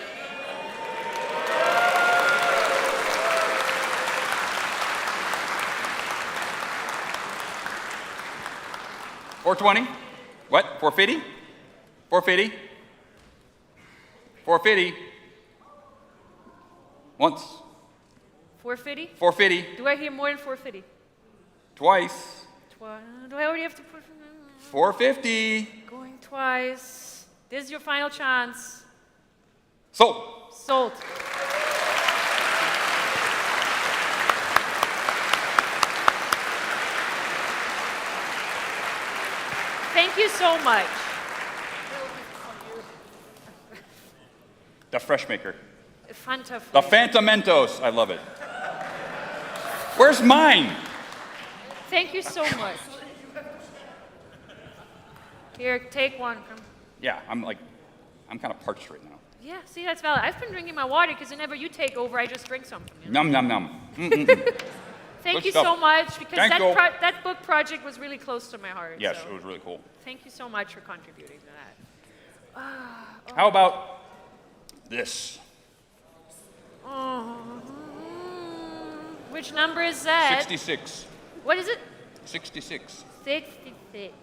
$420? What? 450? 450? 450? Once. 450? 450. Do I hear more than 450? Twice. Do I already have to put 450. Going twice. This is your final chance. Sold. Sold. Thank you so much. The Fresh Maker. Fanta. The Fantamentos. I love it. Where's mine? Thank you so much. Here, take one. Come. Yeah, I'm I'm kind of parched right now. Yeah, see, that's valid. I've been drinking my water because whenever you take over, I just drink something. You know? Num, num, num. Thank Good you stuff. so much because Thank you. that book project was really close to my heart. Yes, so it was really cool. thank you so much for contributing to that. How about this? Oh, which number is that? 66. What is it? 66. 66.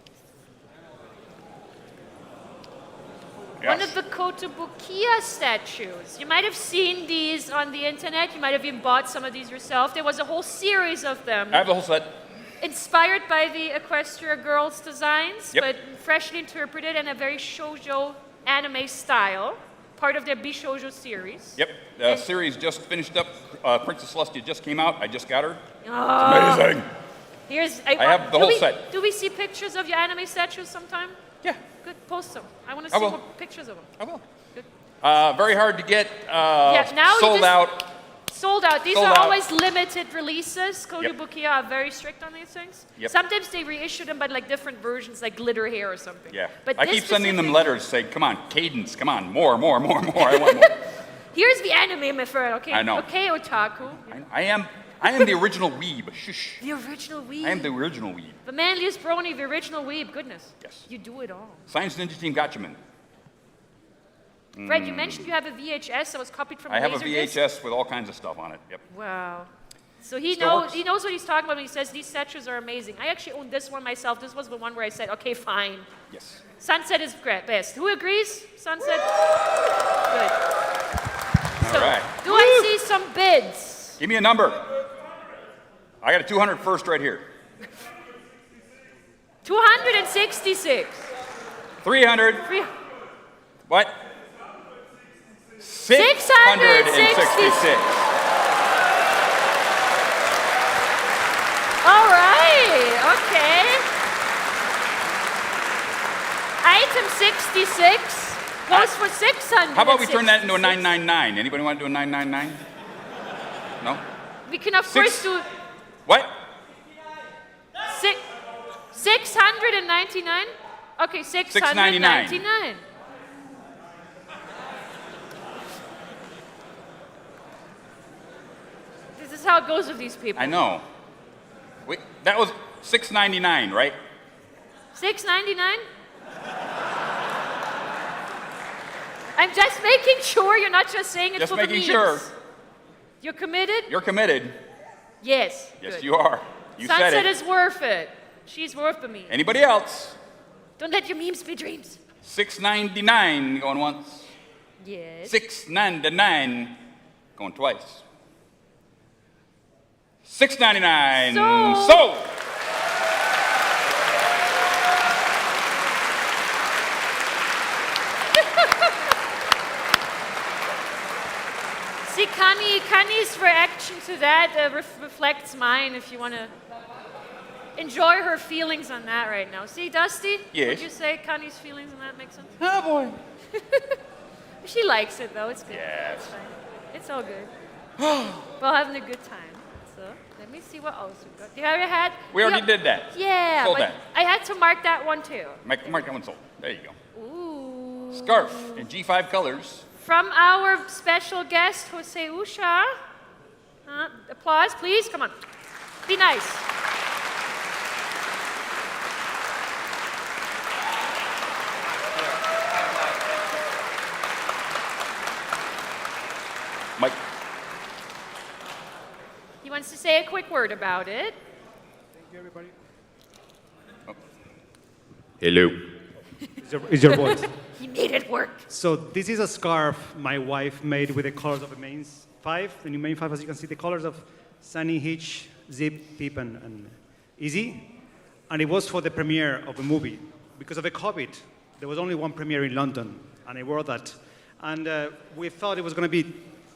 Yes. One of the Kotobukiya statues. You might have seen these on the internet. You might have even bought some of these yourself. There was a whole series of them. I have the whole set. Inspired by the Equestria Girls designs, Yep. but freshly interpreted in a very shoujo anime style. Part of their Bishoujo series. Yep, the series just finished up. Princess Celestia just came out. I just got her. Oh. It's amazing. Here's, I have the whole set. Do we see pictures of your anime statues sometime? Yeah. Good, post them. I want to I see will. more pictures of them. I will. Good. Very hard to get. Now sold out. Sold out. These Sold are out. always limited releases. Kotobukiya are very strict on these things. Yep. Sometimes they reissue them, but like different versions, like glitter hair or something. Yeah. But I this keep sending them specific- letters saying, come on, Cadence, come on, more. I want more. Here's the anime, my friend. Okay. I know. Okay, otaku. I am the original weeb. Shush. The original weeb. I am the original weeb. The manliest brony, the original weeb. Goodness. Yes. You do it all. Science Ninja Team Gotchaman. Fred, you mentioned you have a VHS that was copied from I have a Laserdisc. VHS with all kinds of stuff on it. Yep. Wow. So he Still knows works. he knows what he's talking about when he says these statues are amazing. I actually own this one myself. This was the one where I said, okay, fine. Yes. Sunset is great, best. Who agrees? Sunset? Good. All right. Do I see some bids? Give me a number. I got a 200 first right here. 266. 300. What? 666. All right. Okay. Item 66 goes for 600. How about we turn that into a 999? Anybody want to do a 999? No? We can of course do What? 699. Okay, 699. This is how it goes with these people. I know. Wait, that was 699, right? 699. I'm just making sure you're not just saying it Just for the making memes. sure. You're committed? You're committed. Yes. Yes, good. you are. You Sunset said it. is worth it. She's worth the meme. Anybody else? Don't let your memes be dreams. 699 going once. Yes. 699 going twice. 699 Sold. sold. See, Canni's reaction to that reflects mine if you want to enjoy her feelings on that right now. See, Dusty? Yes. Would you say Canni's feelings on that make sense? Oh, boy. She likes it, though. It's good. Yes. It's fine. It's all good. We're having a good time. So, let me see what else we got. Do you have your hat? We already did that. Yeah, Sold but that. I had to mark that one, too. Mark that one sold. There you go. Ooh. Scarf in G5 colors. From our special guest, Jose Usha. Applause, please. Come on. Be nice. Mike. He wants to say a quick word about it. Thank you, everybody. Hello. Is your voice? He made it work. So this is a scarf my wife made with the colors of the main five, the new main five, as you can see, the colors of Sunny, Hitch, Zip, Pip, and Easy. And it was for the premiere of the movie. Because of the COVID, there was only one premiere in London, and I wore that. And we thought it was going to be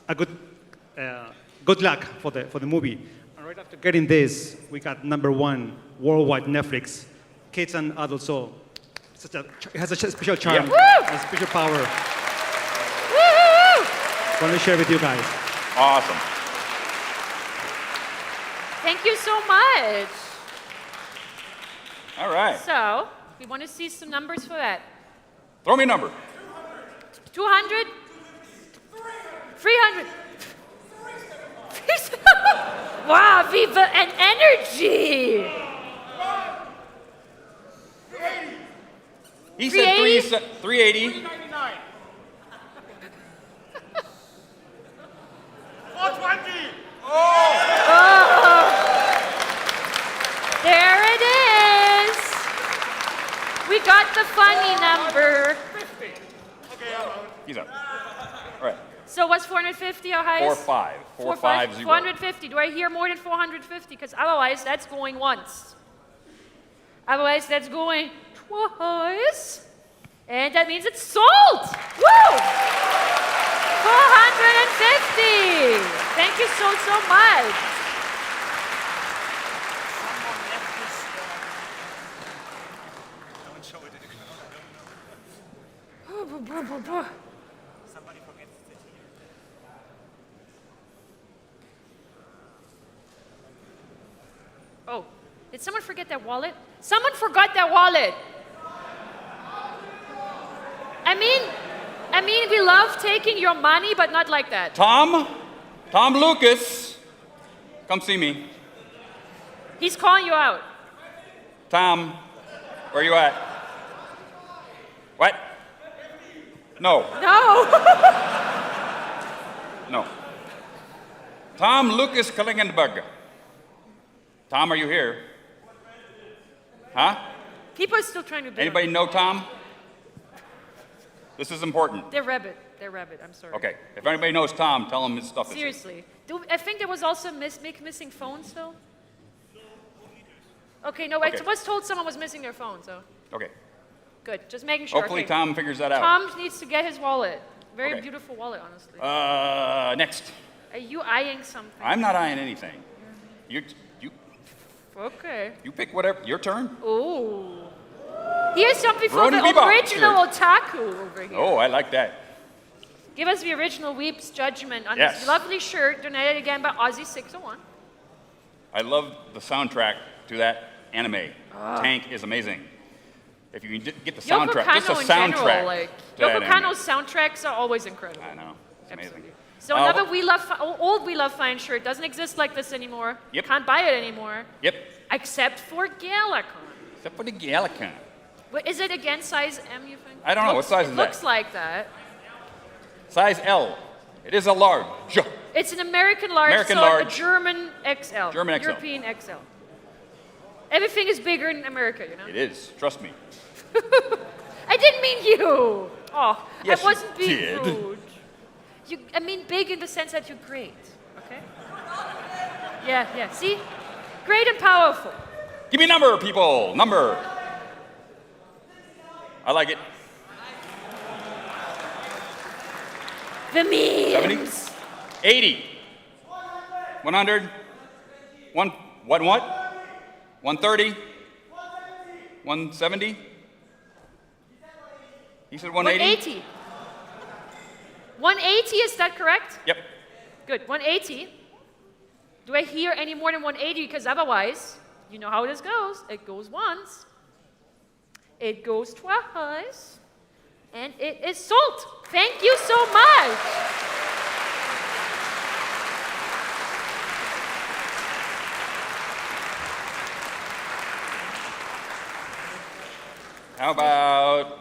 a good luck for the movie. And right after getting this, we got #1 worldwide Netflix, kids and adults. So it has a special charm, Yeah. a special power. Woo-hoo! Want to share with you guys. Awesome. Thank you so much. All right. So, we want to see some numbers for that. Throw me a number. 200? 300? Wow, viva and energy! He said 380. 399. 420. Oh! There it is! We got the funny number. 50. Okay, I'm out. He's up. All right. So what's 450 our highest? 450. 450. 450. Do I hear more than 450? Because otherwise that's going once. Otherwise that's going twice. And that means it's sold! Woo! 450! Thank you so much. Somebody forgets to sit here. Oh, did someone forget their wallet? Someone forgot their wallet. I mean, we love taking your money, but not like that. Tom Lucas, come see me. He's calling you out. Tom, where you at? What? No. No. No. Tom Lucas Klingenberg. Tom, are you here? Huh? People are still trying to do Anybody know Tom? This is important. They're rabbit. I'm sorry. Okay. If anybody knows Tom, tell him his stuff is here. Seriously. I think there was also missing phones, though. Okay, no, I Okay. was told someone was missing their phone, so Okay. good. Just making sure. Hopefully okay. Tom figures that out. Tom needs to get his wallet. Very Okay. beautiful wallet, honestly. Next. Are you eyeing something? I'm not eyeing anything. You Okay. pick whatever. Your turn. Ooh. Here's something for Brony the Bebop original shirt. otaku over here. Oh, I like that. Give us the original Weep's judgment on Yes. this lovely shirt, donated again by Ozzy601. I love the soundtrack to that anime. Ah. Tank is amazing. If you can get the Yoko soundtrack, Kanno just the in soundtrack. general, like to that Yoko anime. Kanno's soundtracks are always incredible. I know. It's amazing. So another old We Love Fine shirt doesn't exist like this anymore. Yep. Can't buy it anymore. Yep. Except for GalaCon. Except for the GalaCon. What, is it again size M, you think? I don't know. What size is it that? looks like that. Size L. It is a large. It's an American large, American so large. a German XL. German XL. European XL. Everything is bigger in America, you know? It is. Trust me. I didn't mean you. Oh, Yes, I wasn't you being did. rude. I mean big in the sense that you're great, okay? Yeah. See? Great and powerful. Give me a number, people. Number. I like it. The memes. 70. 80. 100. 130. 170. He said 180. 180. 180, is that correct? Yep. Good. 180. Do I hear any more than 180? Because otherwise, you know how this goes. It goes once. It goes twice. And it is sold. Thank you so much. How about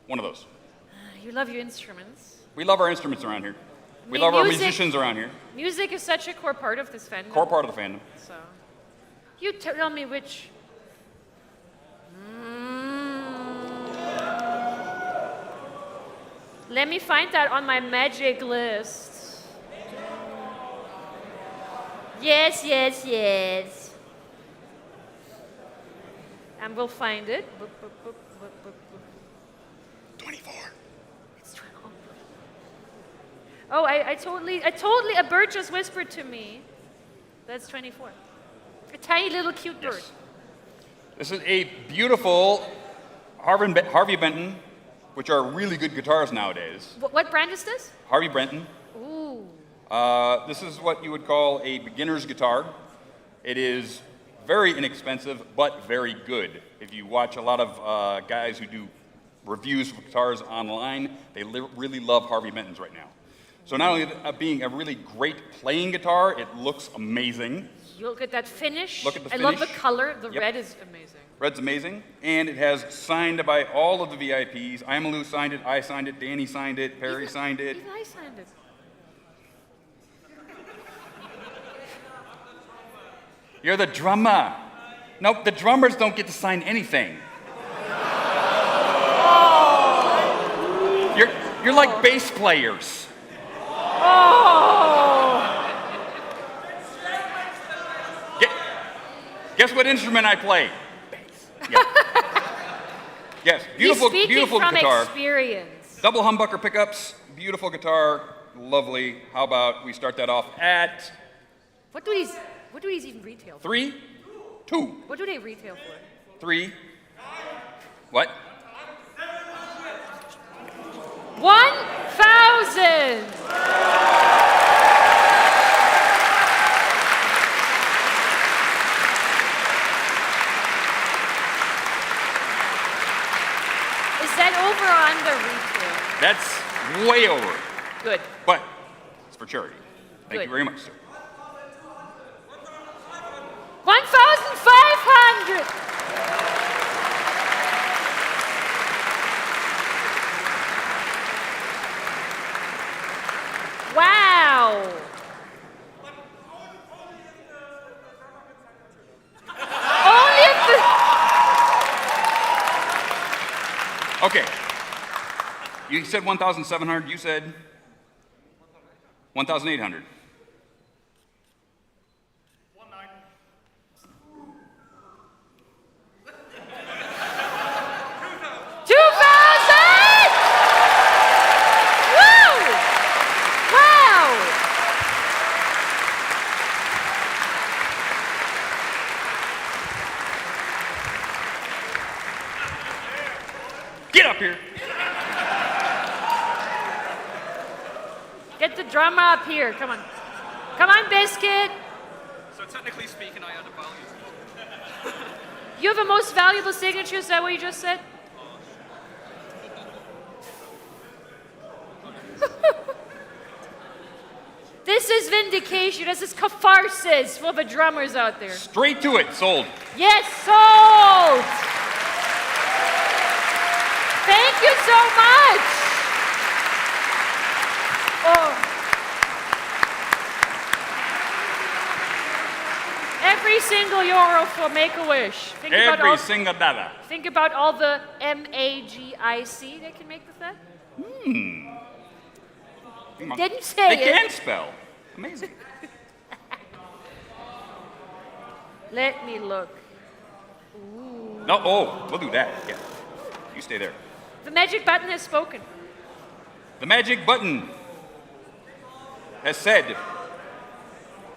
one of those? You love your instruments. We love our instruments around here. We mean, love our music- musicians around here. Music is such a core part of this fandom. Core part of the fandom. So, you tell me which. Let me find that on my magic list. Yes. And we'll find it. 24. It's 12. Oh, I totally, a bird just whispered to me. That's 24. A tiny little cute bird. This is a beautiful Harvey Benton, which are really good guitars nowadays. What brand is this? Harvey Benton. Ooh. This is what you would call a beginner's guitar. It is very inexpensive, but very good. If you watch a lot of guys who do reviews of guitars online. They really love Harvey Benton's right now. So not only being a really great playing guitar, it looks amazing. You look at that finish. Look at the I love finish. the color. The Yep. red is amazing. Red's amazing, and it has signed by all of the VIPs. Iamalu signed it, I signed it, Danny signed it, Perry signed it. Even I signed it. You're the drummer. Nope, the drummers don't get to sign anything. You're like bass players. Guess what instrument I play? Bass. Yeah. Yes, beautiful, He's speaking beautiful from guitar. experience. Double humbucker pickups, beautiful guitar, lovely. How about we start that off at What do these even retail for? 3, 2, What do they retail for? 3. What? 1,000. Is that over or under retail? That's way over. Good. But it's for charity. Thank Good. you very much, sir. 1,500. Wow. Only if the... Okay. You said 1,700. You said 1,800. Get up here. Get the drummer up here. Come on. Come on, Biscuit. So technically speaking, I add a value. You have a most valuable signature. Is that what you just said? This is vindication. This is catharsis for the drummers out there. Straight to it. Sold. Yes, sold. Thank you so much. Oh. Every single euro for Make-A-Wish. Every single dollar. Think about all the MAGIC they can make with that. Didn't say they it. can spell. Amazing. Let me look. No, oh, we'll do that. Yeah. You stay there. The magic button has spoken. The magic button has said,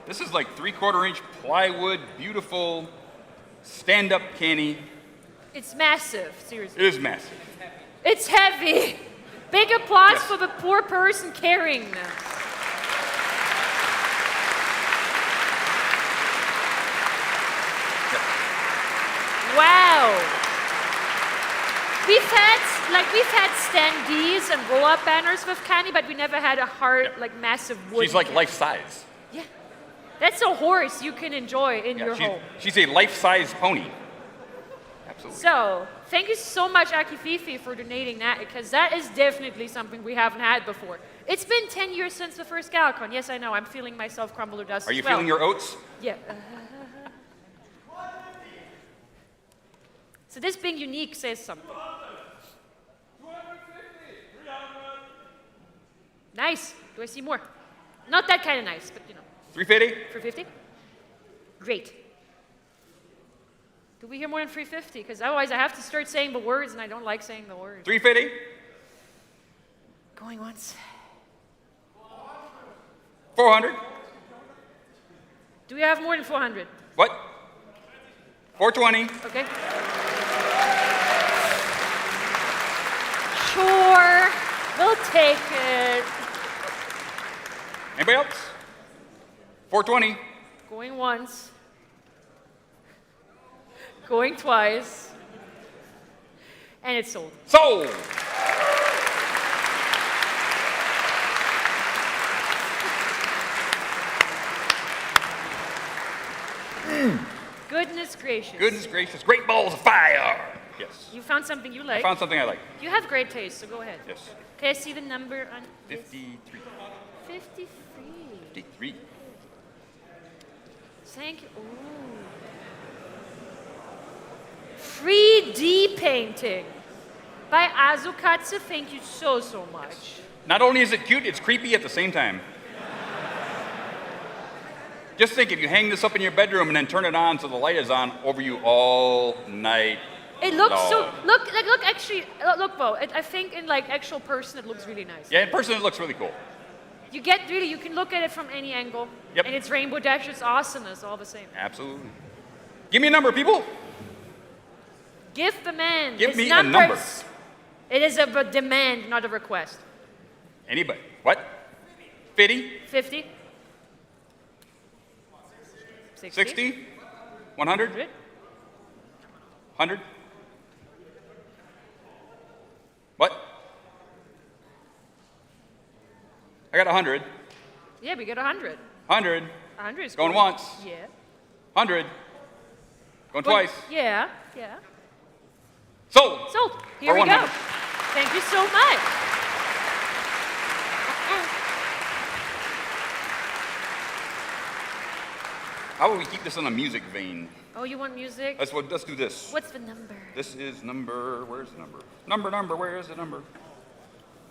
this is like 3/4-inch plywood, beautiful, stand-up canny. It's massive, seriously. It is massive. It's heavy. Big applause Yes. for the poor person carrying them. Wow. We've had standees and roll-up banners with Canni, but we never had a hard, like massive wood. She's like life-size. Yeah. That's a horse you can enjoy in your home. She's a life-size pony. Absolutely. So, thank you so much, Aki Fifi, for donating that, because that is definitely something we haven't had before. It's been 10 years since the first GalaCon. Yes, I know. I'm feeling myself crumble to dust Are you as well. feeling your oats? Yeah. So this being unique says something. Nice. Do I see more? Not that kind of nice, but you know. 350? 350? Great. Do we hear more than 350? Because otherwise I have to start saying the words, and I don't like saying the words. 350? Going once. 400? Do we have more than 400? What? 420? Okay. Sure. We'll take it. Anybody else? 420? Going once. Going twice. And it's sold. Sold! Goodness gracious. Goodness gracious, great balls of fire! Yes. You found something you like? I found something I like. You have great taste, so go ahead. Yes. Can I see the number on this? 53. 53. 53. Thank you. Ooh. 3D painting by Azukatsu. Thank you so much. Not only is it cute, it's creepy at the same time. Just think, if you hang this up in your bedroom and then turn it on so the light is on over you all night. It looks long. so. Look, actually, look, Bo. I think in like actual person, it looks really nice. Yeah, in person it looks really cool. You can look at it from any angle. Yep. And it's Rainbow Dash. It's awesomeness all the same. Absolutely. Give me a number, people. Give the man. Give his me numbers. a number. It is a demand, not a request. Anybody? What? 50? 50. 60? 100? 100? What? I got 100. Yeah, we got 100. 100. 100 is Going cool. once. Yeah. 100. Going But- twice. Yeah. Sold. Sold. Here Or we 100. go. Thank you so much. How about we keep this in a music vein? Oh, you want music? Let's do this. What's the number? This is number, where's the number? Number, where is the number?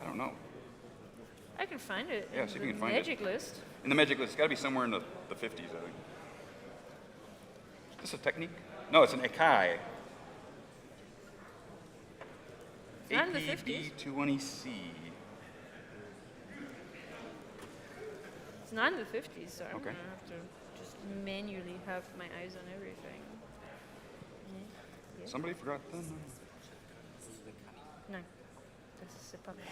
I don't know. I can find it. Yeah, in see if the you can find it. magic list. In the magic list, it's got to be somewhere in the 50s, I think. Is this a technique? No, it's an Ekai. It's not in the 50s. APB220C. It's not in the 50s, so I'm Okay. gonna have to just manually have my eyes on everything. Yeah. Somebody forgot the number. No, c'est pas vrai.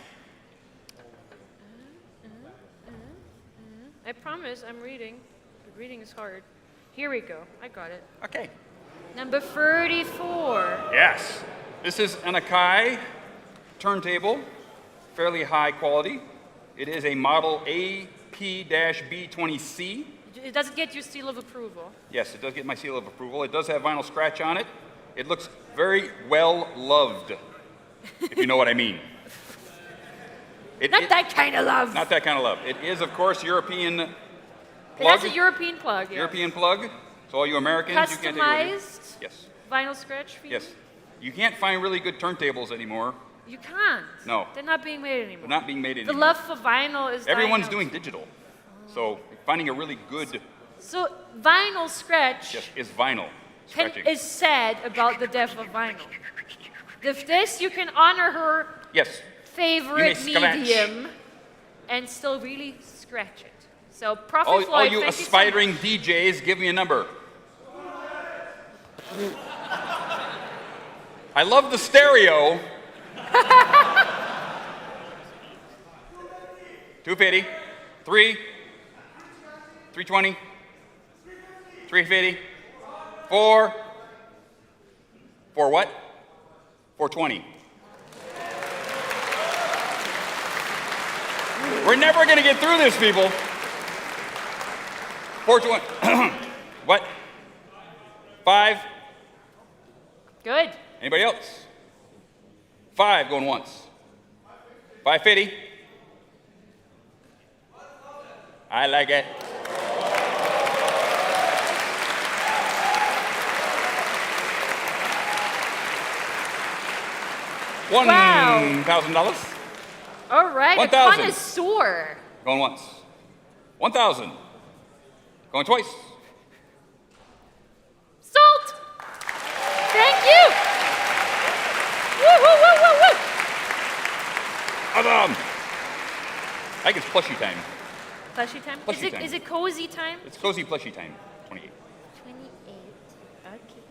I promise I'm reading, but reading is hard. Here we go. I got it. Okay. Number 34. Yes. This is an Akai turntable, fairly high quality. It is a model AP-B20C. It doesn't get your seal of approval. Yes, it does get my seal of approval. It does have vinyl scratch on it. It looks very well loved, if you know what I mean. Not that kind of love. Not that kind of love. It is, of course, European It plug. has a European plug, yeah. European plug. So all you Americans, you can't take it with you. Customized Yes. vinyl scratch for you? Yes. You can't find really good turntables anymore. You can't. No. They're not being made anymore. They're not being made The anymore. love for vinyl is dying Everyone's out. doing digital. So finding a really good So vinyl scratch is vinyl scratching. is sad about the death of vinyl. With this, you can honor her Yes. favorite You may scratch. medium and still really scratch it. So Prophet All Floyd, you thank you so aspiring DJs, give me a number. I love the stereo. 250, 3, 320, 350, 4, 4 what? 420. We're never going to get through this, people. 420. What? 5. Good. Anybody else? 5 going once. 550. I like it. $1,000. All right, a 1,000. connoisseur. Going once. 1,000. Going twice. Salt. Thank you. Woo, woo, woo, woo, woo. Awesome. I think it's plushie time. Plushie time? Plushie time. Is it cozy time? It's cozy plushie time. 28. 28. Okay.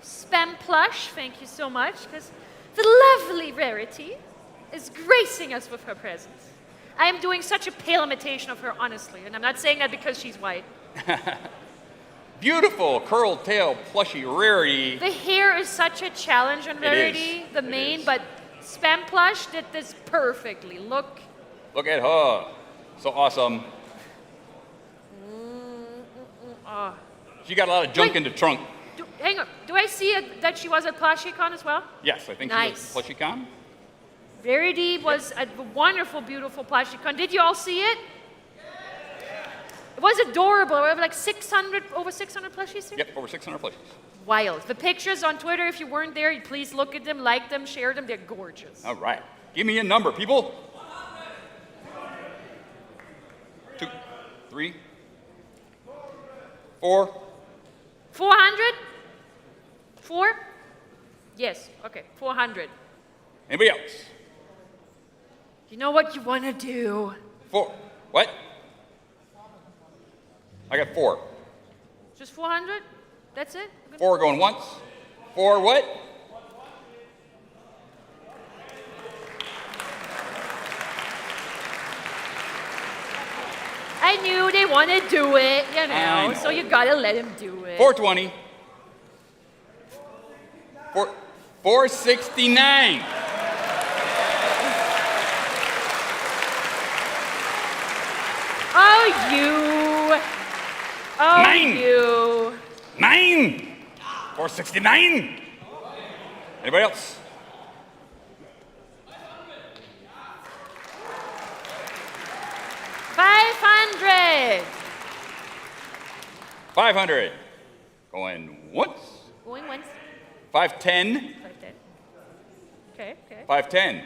Spam plush, thank you so much, because the lovely Rarity is gracing us with her presence. I am doing such a pale imitation of her, honestly, and I'm not saying that because she's white. Beautiful curled tail plushie rarity. The hair is such a challenge on Rarity, the main, but Spam Plush did this perfectly. Look. Look at her. So awesome. Oh. She got a lot of junk in the trunk. Hang on. Do I see that she was at PlushiesCon as well? Yes, I think Nice. she was at PlushiesCon. Rarity was a wonderful, beautiful PlushiesCon. Did you all see it? It was adorable. We have like over 600 plushies here? Yep, over 600 plushies. Wild. The pictures on Twitter, if you weren't there, please look at them, like them, share them. They're gorgeous. All right. Give me a number, people. 2, 3, 4. 400? 4? Yes. Okay. 400. Anybody else? You know what you want to do? 4. What? I got 4. Just 400? That's it? 4 going once. 4 what? I knew they want to do it, you I know, know. so you gotta let them do it. 420. 469. Oh, you. Oh, 9. you. 9. 469. Anybody else? 500. 500. Going once. Going once. 510. 510. Okay, okay. 510.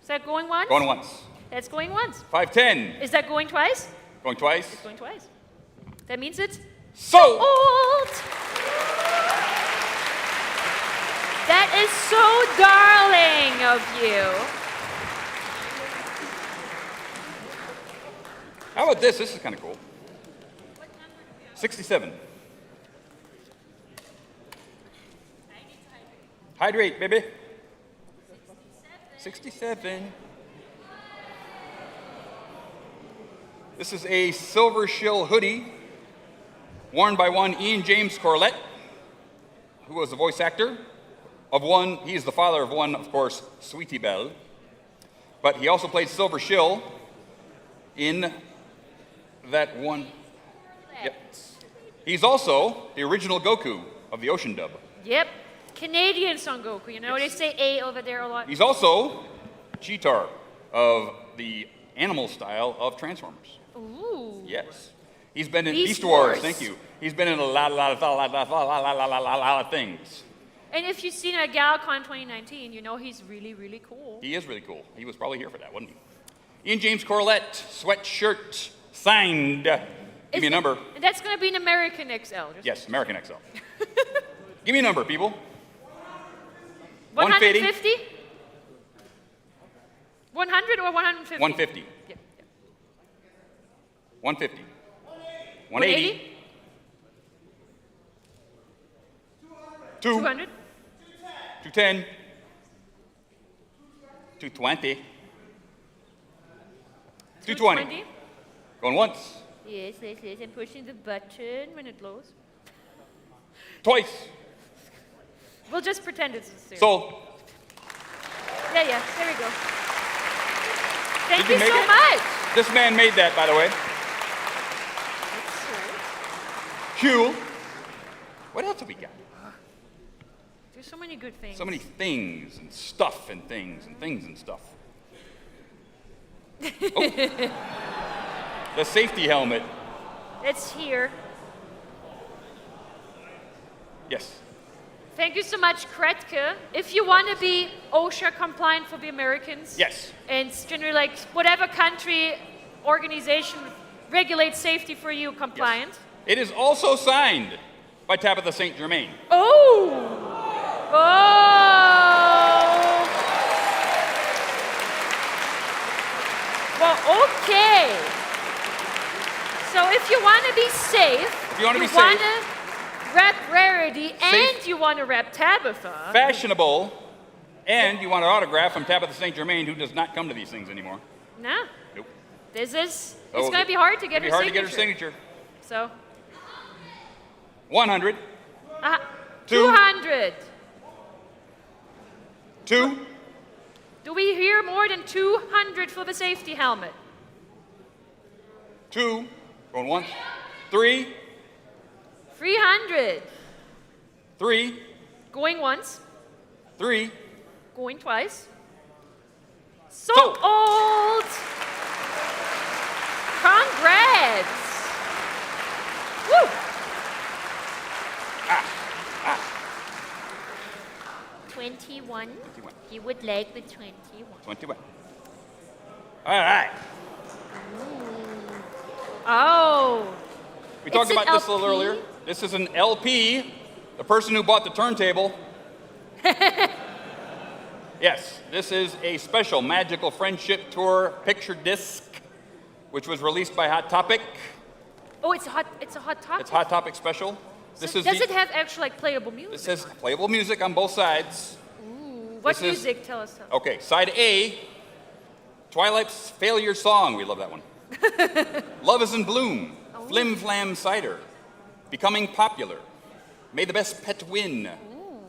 Is that going once? Going once. That's going once. 510. Is that going twice? Going twice. It's going twice. That means it's sold. That is so darling of you. How about this? This is kind of cool. 67. Hydrate, baby. 67. This is a silver shill hoodie worn by one Ian James Corlett, who was the voice actor of one. He is the father of one, of course, Sweetie Belle. But he also played Silver Shill in that one. Yep. He's also the original Goku of the Ocean dub. Yep. Canadian Son Goku. You know, they say A over there a lot. He's also Cheetar of the animal style of Transformers. Ooh. Yes. He's been in Beast Beast Wars. Wars. Thank you. He's been in a lot of things. And if you've seen at GalaCon 2019, you know he's really, really cool. He is really cool. He was probably here for that, wasn't he? Ian James Corlett, sweatshirt, signed. Give me a number. And that's going to be an American XL. Yes, American XL. Give me a number, people. 150? 100 or 150? 150. Yep. 150. 180. 200? 210. 220. 220. Going once. Yes, yes, yes. I'm pushing the button when it blows. Twice. We'll just pretend it's a serious. Sold. Yeah, yeah. There we go. Thank Did you you make so it? much. This man made that, by the way. Cool. What else have we got? There's so many good things. So many things and stuff and things and things and stuff. Oh. The safety helmet. It's here. Yes. Thank you so much, Kretke. If you want to be OSHA compliant for the Americans, Yes. and generally like whatever country organization regulates safety for you compliant. It is also signed by Tabitha St. Germain. Oh! Oh! Well, okay. So if you want to be safe, If you want to be want safe, to rep Rarity, and you want to rep Tabitha. fashionable, and you want an autograph from Tabitha St. Germain, who does not come to these things anymore. No. Nope. This is, So it's going to be hard to get her It'd be hard signature. to get her signature. So, 100. 200. 2. Do we hear more than 200 for the safety helmet? 2. Going once. 3. 300. 3. Going once. 3. Going twice. Sold! Congrats! Woo! 21. You would like the 21. 21. All right. Oh. We talked It's about an this a little LP? earlier. This is an LP. The person who bought the turntable. Yes, this is a special Magical Friendship Tour picture disc, which was released by Hot Topic. Oh, it's a hot topic. It's Hot Topic special. So does it have actual like playable music? This has playable music on both sides. Ooh, what This is- music? Tell us. Okay, side A, Twilight's Failure Song. We love that one. Love is in Bloom. Flim Flam Cider. Becoming Popular. May the Best Pet Win.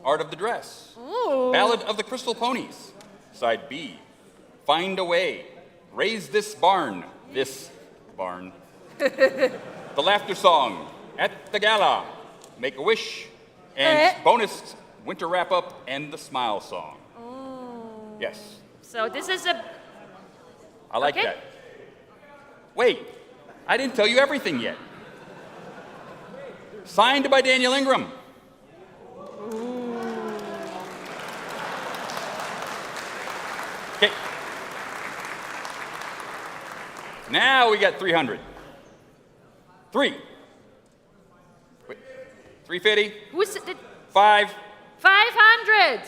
Art of the Dress. Ooh. Ballad of the Crystal Ponies. Side B, Find a Way. Raise This Barn. This barn. The Laughter Song. At the Gala. Make a Wish. And bonus Winter Wrap Up and the Smile Song. Yes, So this is a. I like Okay. that. Wait, I didn't tell you everything yet. Signed by Daniel Ingram. Okay. Now we got 300. 3. Wait. 350. Who's the 5. 500?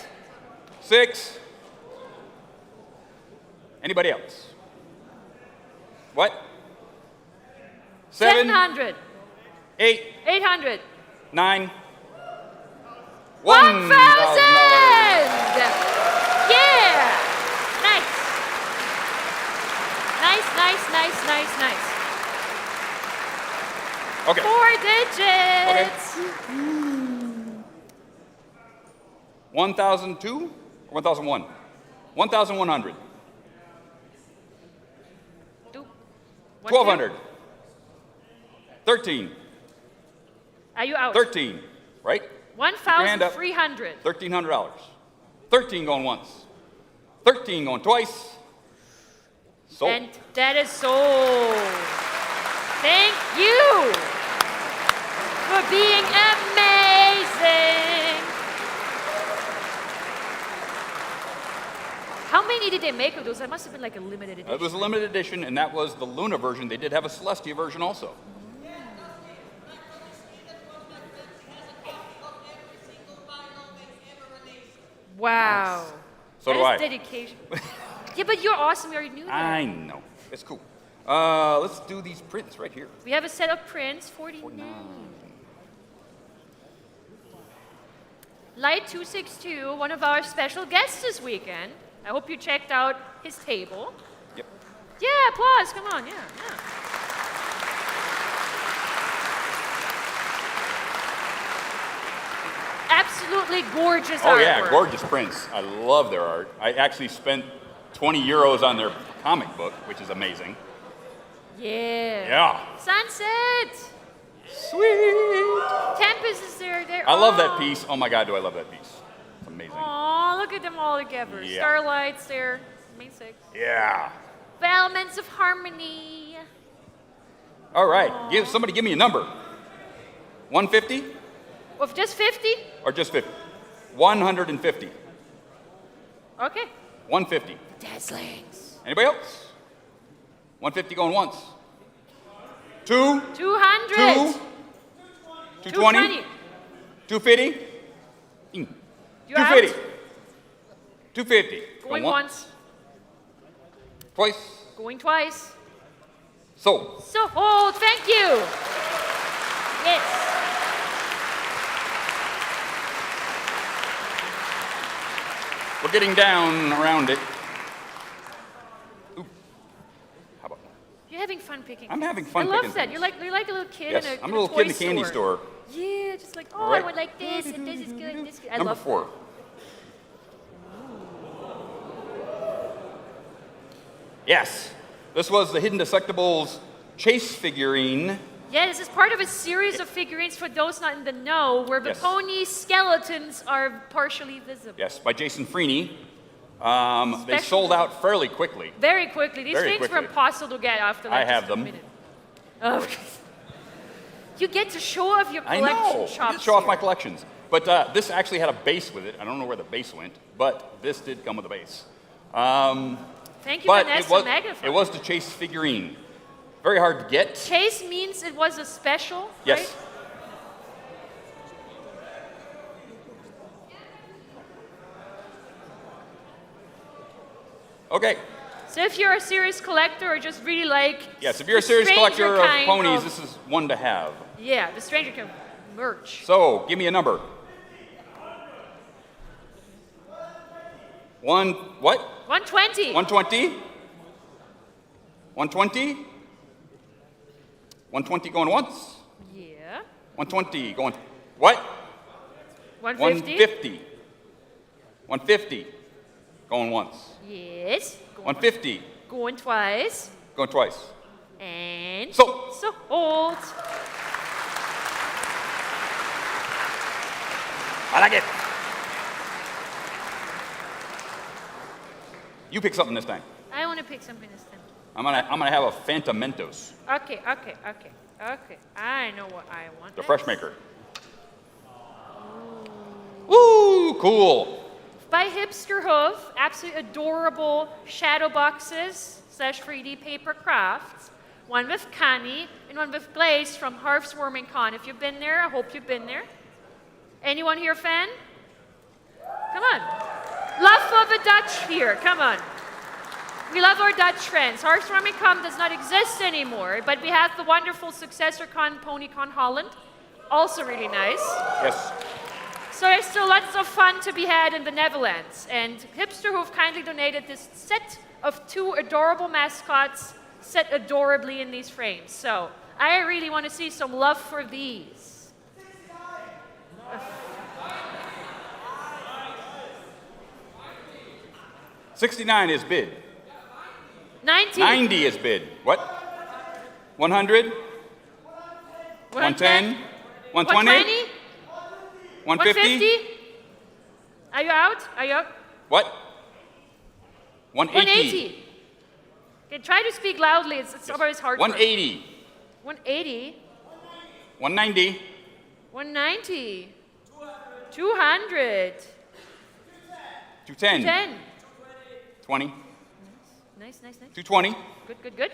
6. Anybody else? What? 7. 700. 8. 800. 9. 1,000! $1,000. Yeah! Nice. Nice. Okay. 4 digits. 1,002 or 1,001? 1,100. 1,200. 13. Are you out? 13. Right? Hand up. 1,300. $1,300. 13 going once. 13 going twice. Sold. And that is sold. Thank you for being amazing. How many did they make of those? That must have been like a limited edition. It was a limited edition, and that was the Luna version. They did have a Celestia version also. Wow. So do That I. is dedication. Yeah, but you're awesome. You already knew that. I know. It's cool. Let's do these prints right here. We have a set of prints, 49. Light 262, one of our special guests this weekend. I hope you checked out his table. Yep. Yeah, applause. Come on. Yeah. Absolutely gorgeous Oh artwork. yeah, gorgeous prints. I love their art. I actually spent 20 euros on their comic book, which is amazing. Yeah. Yeah. Sunset. Sweet. Tempest is there. I love that piece. Oh my God, do I love that piece. It's amazing. Aw, look at them all together. Yeah. Starlight's there. Amazing. Yeah. Elements of harmony. All right, somebody give me a number. 150 Of just 50? or just 50? 150. Okay. 150. Dazzlings. Anybody else? 150 going once. 2. 200. 220. 250. You're 250. out. 250. Going once. Twice. Going twice. Sold. So, oh, thank you. Yes. We're getting down around it. Ooh. How about You're having fun picking. I'm having fun I love picking that. things. You're like a little kid Yes, in a I'm a little kid in a candy toy store. Yeah, it. Just like, oh, All right. I would like this, and this is good, and this is good. I Number love 4. Yes, this was the Hidden Dissectables chase figurine. Yeah, this is part of a series of figurines for those not in the know, where the Yes. pony skeletons are partially visible. Yes, by Jason Freeney. They sold out fairly quickly. Very quickly. These Very things were quickly. impossible to get after like I have just a them. minute. Oh, you get to show off your I collection know. shops Just show off here. my collections. But this actually had a base with it. I don't know where the base went, but this did come with a base. Thank you, but Vanessa Magnifier. it was the chase figurine. Very hard to get. Chase means it was a special, Yes. right? Okay. So if you're a serious collector or just really like Yes, if you're a the serious stranger collector of kind ponies, this is one to have. Yeah, the stranger kind of merch. So, give me a number. What? 120. 120? 120? 120 going once? Yeah. 120 going... What? 150. 150. 150 going once. Yes. 150 Going twice. going twice. And So. Hold. I like it. You pick something this time. I want to pick something this time. I'm gonna have a Fanta Mentos, Okay. I know what I want. the fresh maker. Ooh, cool. By Hipster Hoof, absolutely adorable shadow boxes / 3D paper crafts. One with Canni and one with Glaze from Hearthswarming Con. If you've been there, I hope you've been there. Anyone here a fan? Come on. Love of the Dutch here, come on. We love our Dutch friends. Hearthswarming Con does not exist anymore, but we have the wonderful successor con, PonyCon Holland. Also really nice. Yes. So there's still lots of fun to be had in the Netherlands. And Hipster Hoof kindly donated this set of 2 adorable mascots set adorably in these frames. So I really want to see some love for these. 69 is bid. 90. 90 is bid. What? 100? 110? 120? 150? Are you out? Are you out? What? 180. 180. Okay, try to speak loudly. It's always hard. 180. 180. 190. 190. 200. 210. 10. 20. Nice. 220. Good.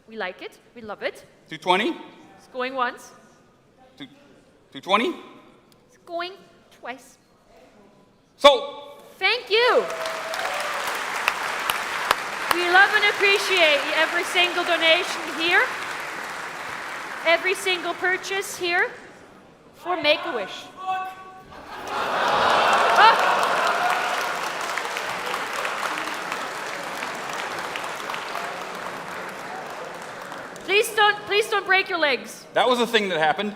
We like it. We love it. 220. It's going once. 220. It's going twice. So. Thank you. We love and appreciate every single donation here. Every single purchase here for Make-A-Wish. Please don't break your legs. That was a thing that happened.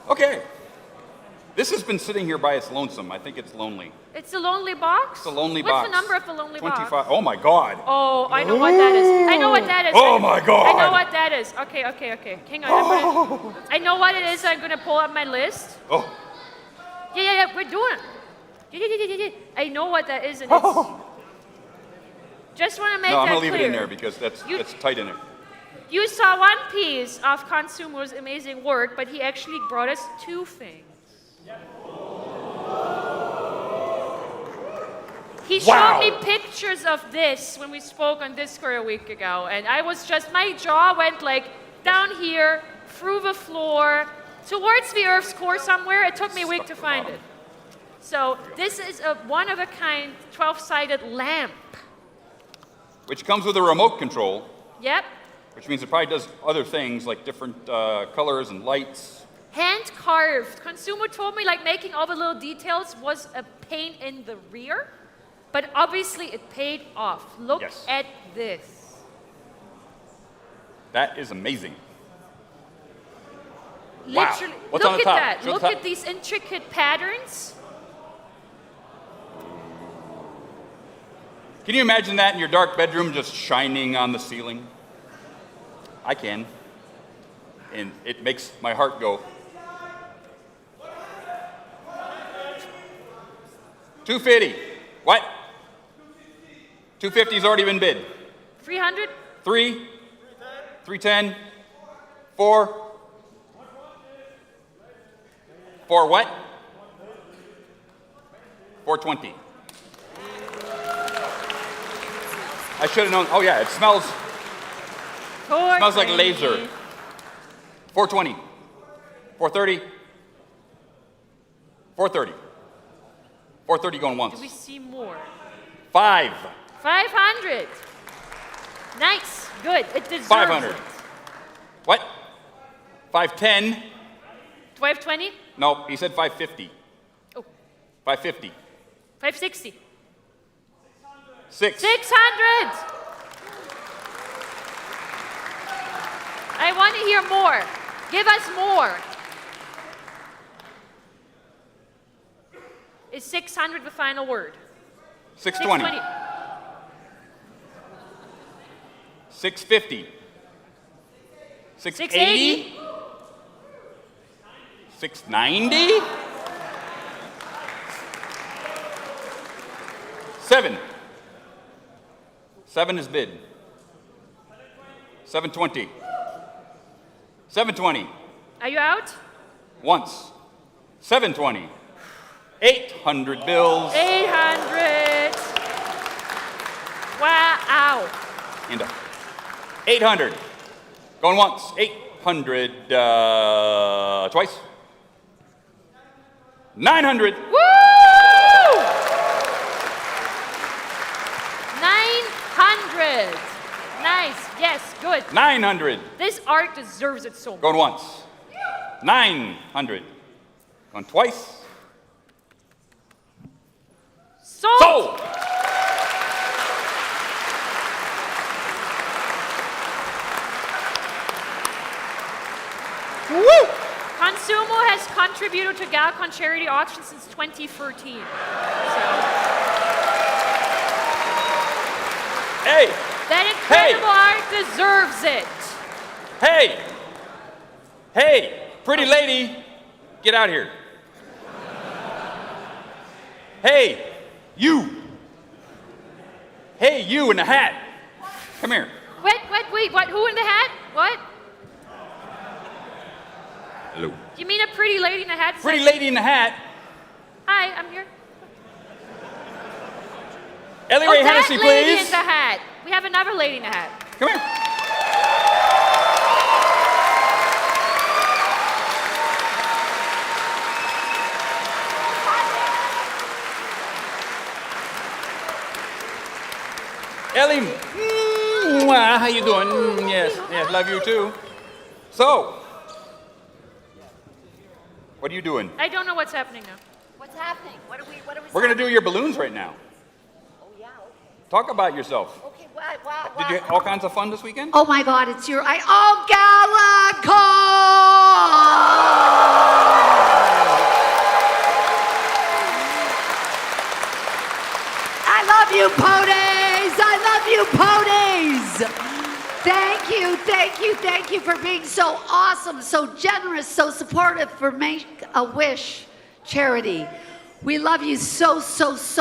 Okay. This has been sitting here by its lonesome. I think it's lonely. It's a lonely box? It's a lonely What's box. the number of the lonely 25. box? Oh my God. Oh, I know what that is. I know what that is. Oh my God. I know what that is. Okay. Hang on. I know what it is. I'm going to pull up my list. Oh. Yeah. We're doing it. Yeah. I know what that is. And it's... Just want to make No, I'm that gonna leave clear. it in there because that's tight in there. You saw one piece of Consumer's amazing work, but he actually brought us 2 things. He showed me pictures of this when we spoke on Discord a week ago, and I was just, my jaw went like down here, through the floor, towards the Earth's core somewhere. It took me a week to find it. So this is a one-of-a-kind 12-sided lamp. Which comes with a remote control. Yep. Which means it probably does other things like different colors and lights. Hand carved. Consumer told me like making all the little details was a pain in the rear, but obviously it paid off. Look at this. That is amazing. Literally. What's Look on the at top? that. Show the Look top. at these intricate patterns. Can you imagine that in your dark bedroom just shining on the ceiling? I can. And it makes my heart go. 250. What? 250's already been bid. 300? 3. 310. 4. 4 what? 420. I should have known. Oh yeah, it smells like laser. 420. 430. 430. 430 going once. Do we see more? 5. 500. Nice. Good. It deserves 500. it. What? 510. 520? No, he said 550. Oh. 550. 560. 6. 600. I want to hear more. Give us more. Is 600 the final word? 620. 650. 680. 690. 7. 7 is bid. 720. 720. Are you out? Once. 720. 800 bills. 800. Wow. And 800. Going once. 800. Twice. 900. Woo! 900. Nice. Yes, good. 900. This art deserves it so much. Going once. 900. Going twice. Sold. Woo! Consumo has contributed to GalaCon charity auction since 2013. Hey! That incredible art deserves it. Hey! Hey! Pretty lady, get out here. Hey! You! Hey, you in the hat! Come here. Wait, what? Who in the hat? What? Hello. You mean a pretty lady in a hat? Pretty lady in the hat. Hi, I'm here. Ellie Oh, Ray that Hennessy, lady please. in the hat. We have another lady in the hat. Come here. Ellie, how you doing? Yes, love you too. So, what are you doing? I don't know what's happening now. What's happening? What are we We're gonna do your balloons right now. Oh, yeah, okay. Talk about yourself. Okay, wow. Did you have all kinds of fun this weekend? Oh my God, it's your, GalaCon! I love you, ponies! I love you, ponies! Thank you for being so awesome, so generous, so supportive for Make a Wish charity. We love you so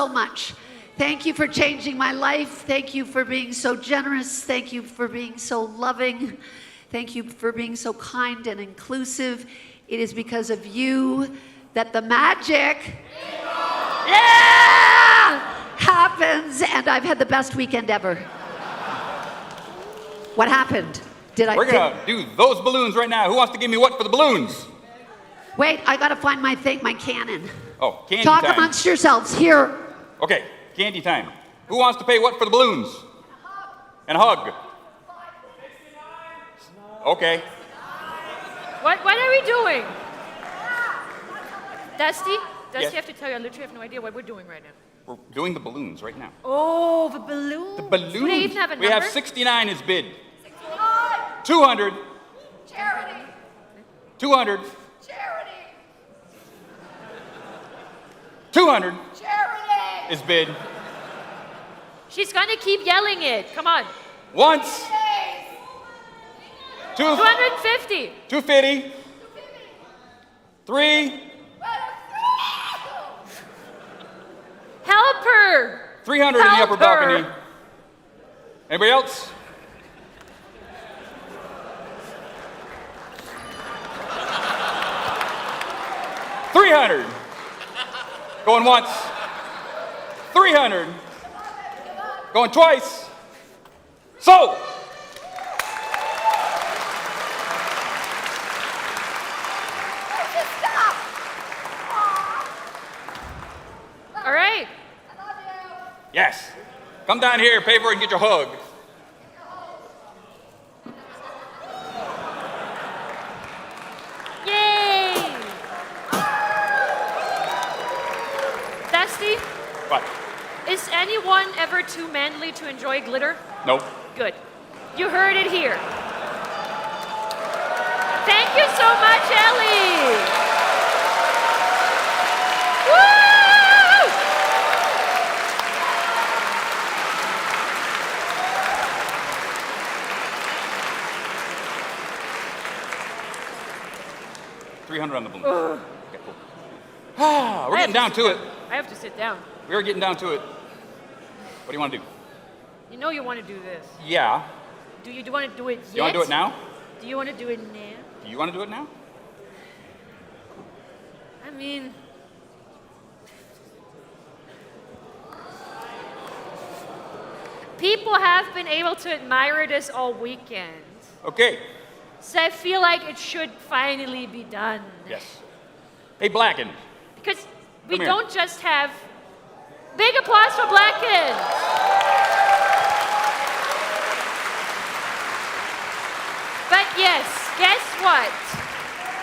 much. Thank you for changing my life. Thank you for being so generous. Thank you for being so loving. Thank you for being so kind and inclusive. It is because of you that the magic happens, and I've had the best weekend ever. What happened? We're gonna do those balloons right now. Who wants to give me what for the balloons? Wait, I gotta find my cannon. Oh, candy Talk time. amongst yourselves here. Okay, candy time. Who wants to pay what for the balloons? And a hug. Okay. What are we doing? Dusty, Yes. I have to tell you, I literally have no idea what we're doing right now. We're doing the balloons right now. Oh, the balloons. The balloons. Do they even have a number? We have 69 is bid. 200. Charity. 200. Charity! 200 Charity! is bid. She's gonna keep yelling it. Come on. Once. 250. 250. 3. Help her. 300 in the Help upper her. balcony. Anybody else? $300. Going once. 300. Going twice. Sold. All right. Yes. Come down here, pay for it, and get your hug. Yay! Dusty, What? is anyone ever too manly to enjoy glitter? Nope. Good. You heard it here. Thank you so much, Ellie. Woo! $300 on the balloon. Ugh. Okay, cool. We're getting down to it. I have to sit down. We're getting down to it. What do you want to do? You know you want to do this. Yeah. Do you want to do it yet? You want to do it now? Do you want to do it now? Do you want to do it now? I mean, people have been able to admire this all weekend. Okay. So I feel like it should finally be done. Yes. Hey, Blacken. Because we Come here. don't just have big applause for Blacken. But yes, guess what?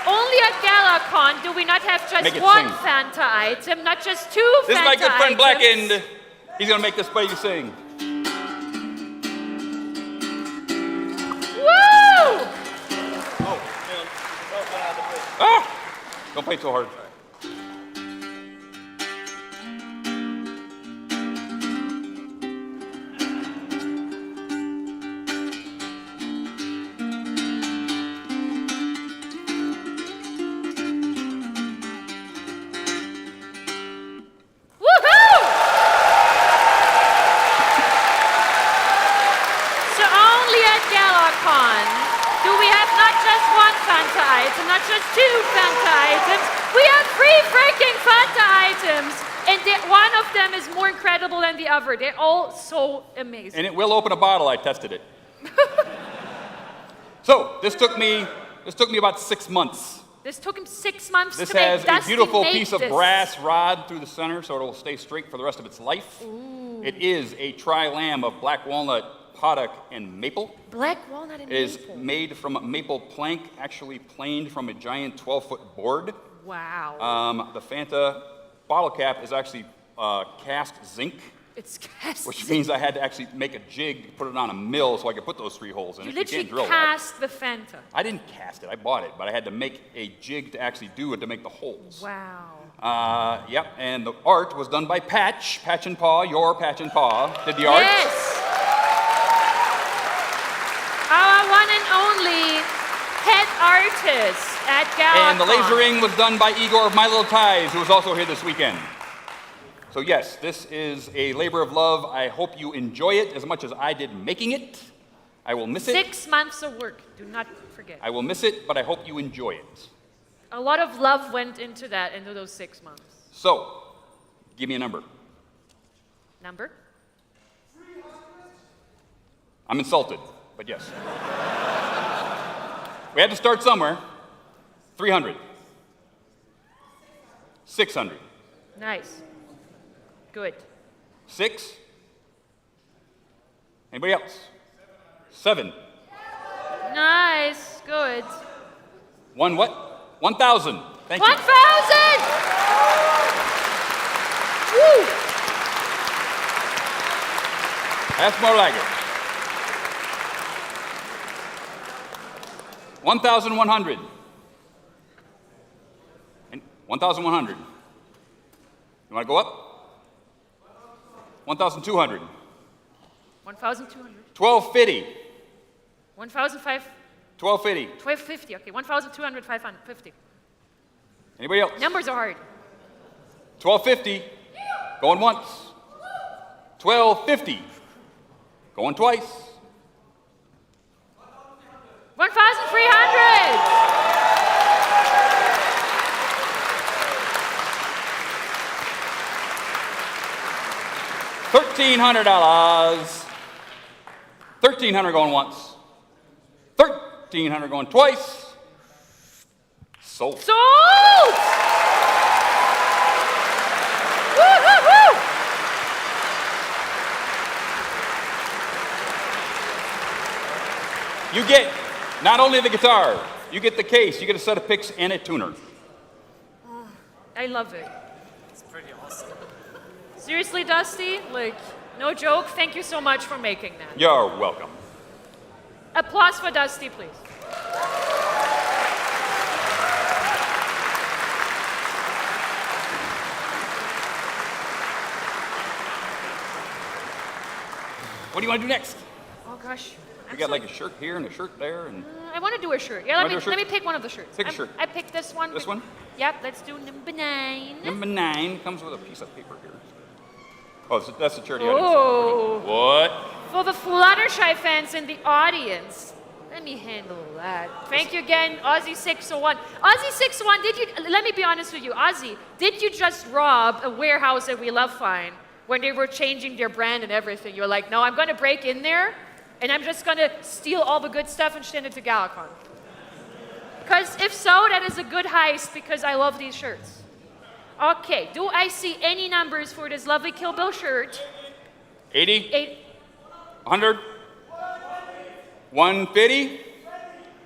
Only at GalaCon do we not have Make just it one sing. Fanta item, not just two Fanta items. This is my good friend Blacken. He's going to make this baby sing. Woo! Ah! Don't play so hard. Woohoo! So only at GalaCon do we have not just one Fanta item, not just two Fanta items, we have 3 freaking Fanta items, and one of them is more incredible than the other. They're all so amazing. And it will open a bottle. I tested it. So this took me about 6 months. This took him 6 months This to make. has a Dusty beautiful made piece of this. brass rod through the center, so it'll stay straight for the rest of its life. Ooh. It is a tri-lamb of black walnut, haddock, and maple. Black walnut and It is maple. made from a maple plank, actually planed from a giant 12-foot board. Wow. The Fanta bottle cap is actually cast zinc, It's cast. which means I had to actually make a jig, put it on a mill so I could put those 3 holes in You it. literally can't drill that. cast the Fanta. I didn't cast it, I bought it, but I had to make a jig to actually do it to make the holes. Wow. Yep, and the art was done by Patch and Paw, your Patch and Paw did the art. Yes. Our one and only head artist at GalaCon. And the lasering was done by Igor of My Little Ties, who was also here this weekend. So yes, this is a labor of love. I hope you enjoy it as much as I did making it. I will miss it. 6 months of work. Do not forget. I will miss it, but I hope you enjoy it. A lot of love went into that, into those 6 months. So, give me a number. Number? I'm insulted, but yes. We had to start somewhere. 300. 600. Nice. Good. 6. Anybody else? 7. Nice. Good. 1 what? 1,000. Thank you. 1,000! Woo! That's more like it. 1,100. 1,100. You want to go up? 1,200. 1,200. 1,250. 1,500. 1,250. 1,250. Okay, 1,200, 550. Anybody else? Numbers are hard. 1,250. Going once. 1,250. Going twice. 1,300. $1,300. 1,300 going once. 1,300 going twice. Sold. Sold! Woo-hoo-hoo! You get not only the guitar, you get the case, you get a set of picks and a tuner. I love it. It's pretty awesome. Seriously, Dusty, like, no joke, thank you so much for making that. You're welcome. Applause for Dusty, please. What do you want to do next? Oh gosh. We got like a shirt here and a shirt there and I want to do a shirt. Yeah, let me pick one of the shirts. Pick a shirt. I picked this one. This one? Yep, let's do number 9. Number 9 comes with a piece of paper here. Oh, that's the charity Oh. audience. What? For the Fluttershy fans in the audience, let me handle that. Thank you again, Ozzy601. Ozzy601, let me be honest with you, Ozzy, did you just rob a warehouse that we love fine when they were changing their brand and everything? You were like, no, I'm going to break in there and I'm just going to steal all the good stuff and send it to GalaCon. Because if so, that is a good heist because I love these shirts. Okay, do I see any numbers for this lovely Kill Bill shirt? 80? 100? 150?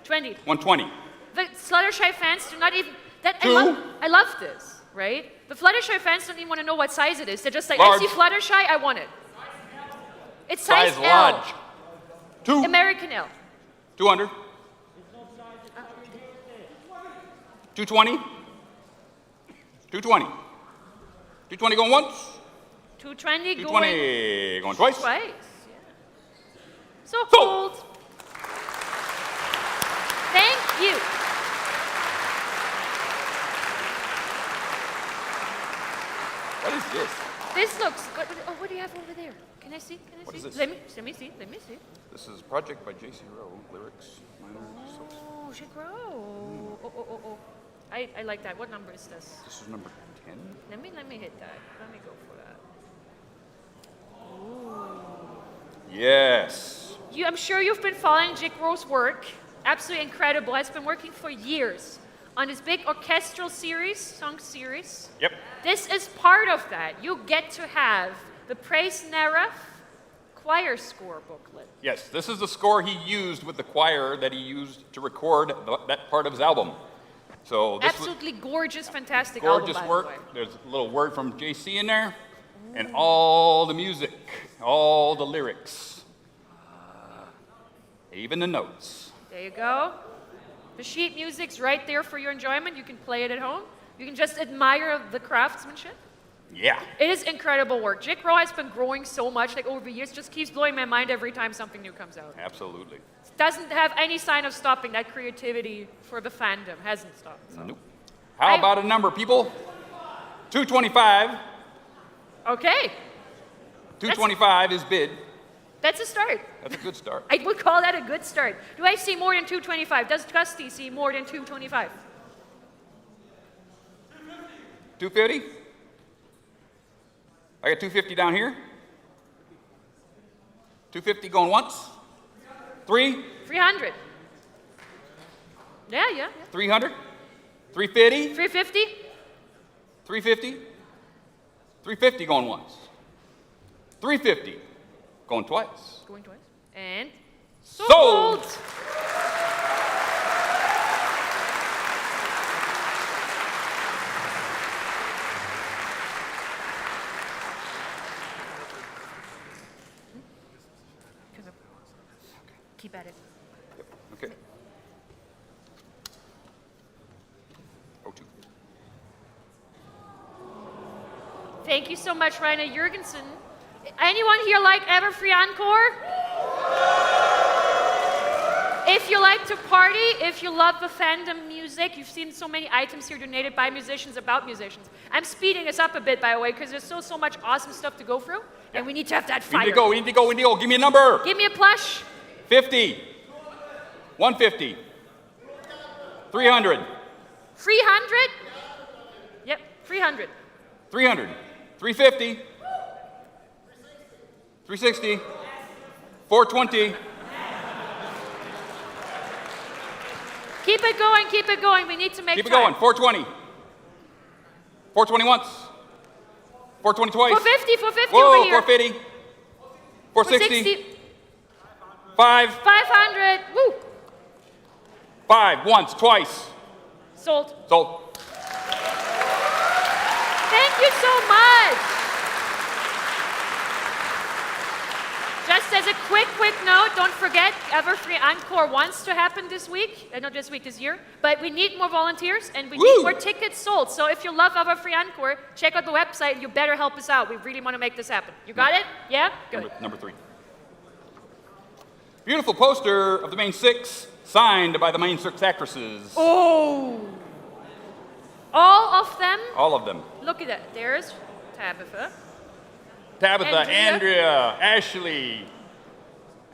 20. 120. The Fluttershy fans do not even... Two. I love this, right? The Fluttershy fans don't even want to know what size it is. They're just like, Large. I see Fluttershy, I want it. It's size L. large. 2. American L. 200. 220. 220. 220 going once. 220 going... 220 going twice. Twice, yeah. So hold. Thank you. What is this? This looks... what do you have over there? Can I see? What is this? Let me see. This is a project by J.C. Rowe, lyrics, minor, subs. Oh, Chigrow. Oh. I like that. What number is this? This is number 10. Let me hit that. Let me go for that. Ooh. Yes. I'm sure you've been following Chigrow's work. Absolutely incredible. It's been working for years on this big orchestral series, song series. Yep. This is part of that. You get to have the Praise Neref choir score booklet. Yes, this is the score he used with the choir that he used to record that part of his album. So this Absolutely gorgeous, fantastic gorgeous album, work. by the way. There's a little word from JC in there, and all the music, all the lyrics, even the notes. There you go. The sheet music's right there for your enjoyment. You can play it at home. You can just admire the craftsmanship. Yeah. It is incredible work. Chigrow has been growing so much, like over the years, just keeps blowing my mind every time something new comes out. Absolutely. Doesn't have any sign of stopping. That creativity for the fandom hasn't stopped. So. Nope. How about a number, people? 225. Okay. 225 is bid. That's a start. That's a good start. I would call that a good start. Do I see more than 225? Does Dusty see more than 225? 250? I got 250 down here. 250 going once. 300. Yeah. 300. 350. 350. 350. 350 going once. 350 going twice. Going twice. And sold. Keep at it. Okay. Oh, 2. Thank you so much, Rainer Jurgensen. Anyone here like Everfree Encore? If you like to party, if you love the fandom music, you've seen so many items here donated by musicians about musicians. I'm speeding us up a bit, by the way, because there's so much awesome stuff to go through, and we need to have that fire. We need to go. Give me a number. Give me a plush. 50. 150. 300. 300? Yep, 300. 300. 350. 360. 420. Keep it going, keep it going. We need to make Keep it time. going. 420. 420 once. 420 twice. 450, 450 Whoa, over here. 450. 460. 5. 500. Woo. 5. Once. Twice. Sold. Sold. Thank you so much. Just as a quick note, don't forget, Everfree Encore wants to happen this week. Not this week, this year. But we need more volunteers, and we need more tickets sold. So if you love Everfree Encore, check out the website. You better help us out. We really want to make this happen. You got it? Yeah? Good. Number 3. Beautiful poster of the main 6, signed by the main 6 actresses. Oh! All of them? All of them. Look at that. There's Tabitha. Tabitha, Andrea, Ashley,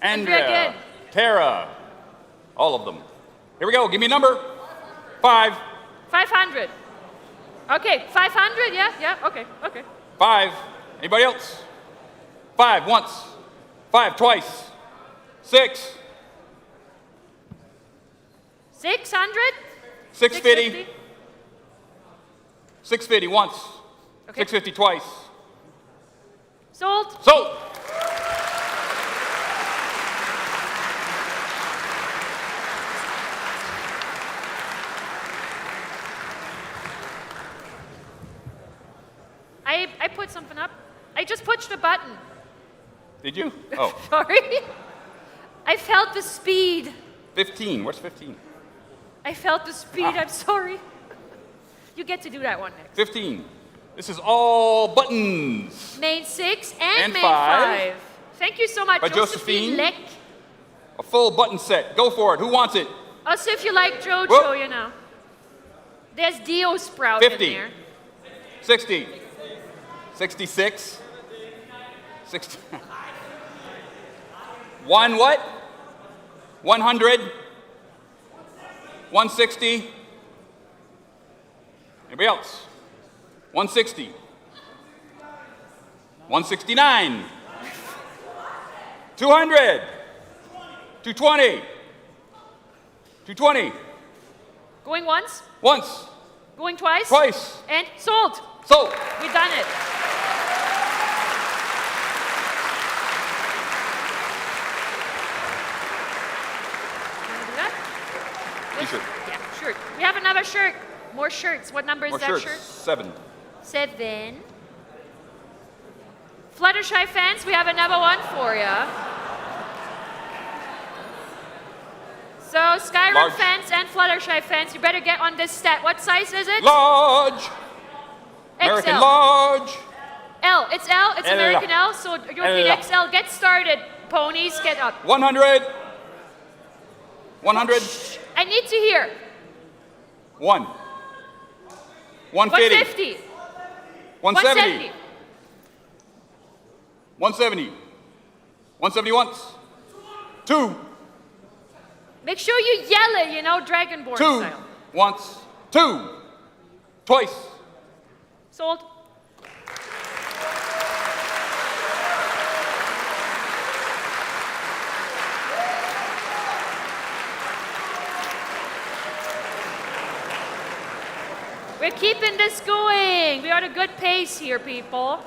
Andrea, Tara, all of them. Here we go. Give me a number. 5. 500. Okay, 500. Yeah. Okay. 5. Anybody else? 5 once. 5 twice. 6. 600. 650. 650 once. Okay. 650 twice. Sold. Sold. I put something up. I just pushed a button. Did you? Oh. Sorry. I felt the speed. 15. What's 15? I felt the speed. I'm sorry. You get to do that one next. 15. This is all buttons. Main 6 and main 5. 5. Thank you so much, By Josephine Leck. A full button set. Go for it. Who wants it? Also, if you like JoJo, Whoop. you know. There's Dio Sprout 50. in there. 60. 66. 60. 1 what? 100. 160. Anybody else? 160. 169. 200. 220. 220. Going once, Once. going twice. Twice. And sold. Sold. We done it. T-shirt. Yeah, shirt. We have another shirt. More shirts. What number is More that shirts. shirt? 7. 7. Fluttershy fans, we have another one for you. So Skyrim Large. fans and Fluttershy fans, you better get on this stat. What size is it? Large. American XL. large. L. It's L. It's L. American L. So European L. XL. Get started. Ponies, get up. 100. 100. I need to hear. 1. 150. 150. 170. 170. 170 once. 2. Make sure you yell it, you know, Dragonborn 2. style. Once. 2. Twice. Sold. We're keeping this going. We are at a good pace here, people.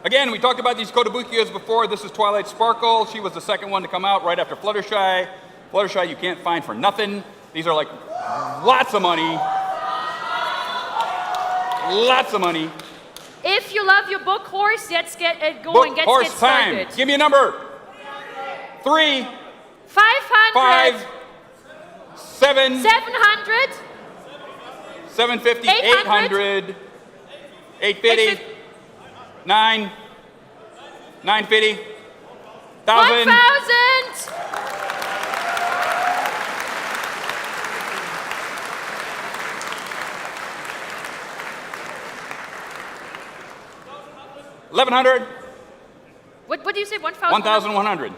Again, we talked about these Kotobukias before. This is Twilight Sparkle. She was the second one to come out right after Fluttershy. Fluttershy you can't find for nothing. These are like lots of money. Lots of money. If you love your book horse, let's get it going. Book Let's horse get started. time. Give me a number. 3. 500. 5. 7. 700. 750. 800. 800. 850, 9, 950, 1,000. 1,100, What do you say? 1,000. 1,100,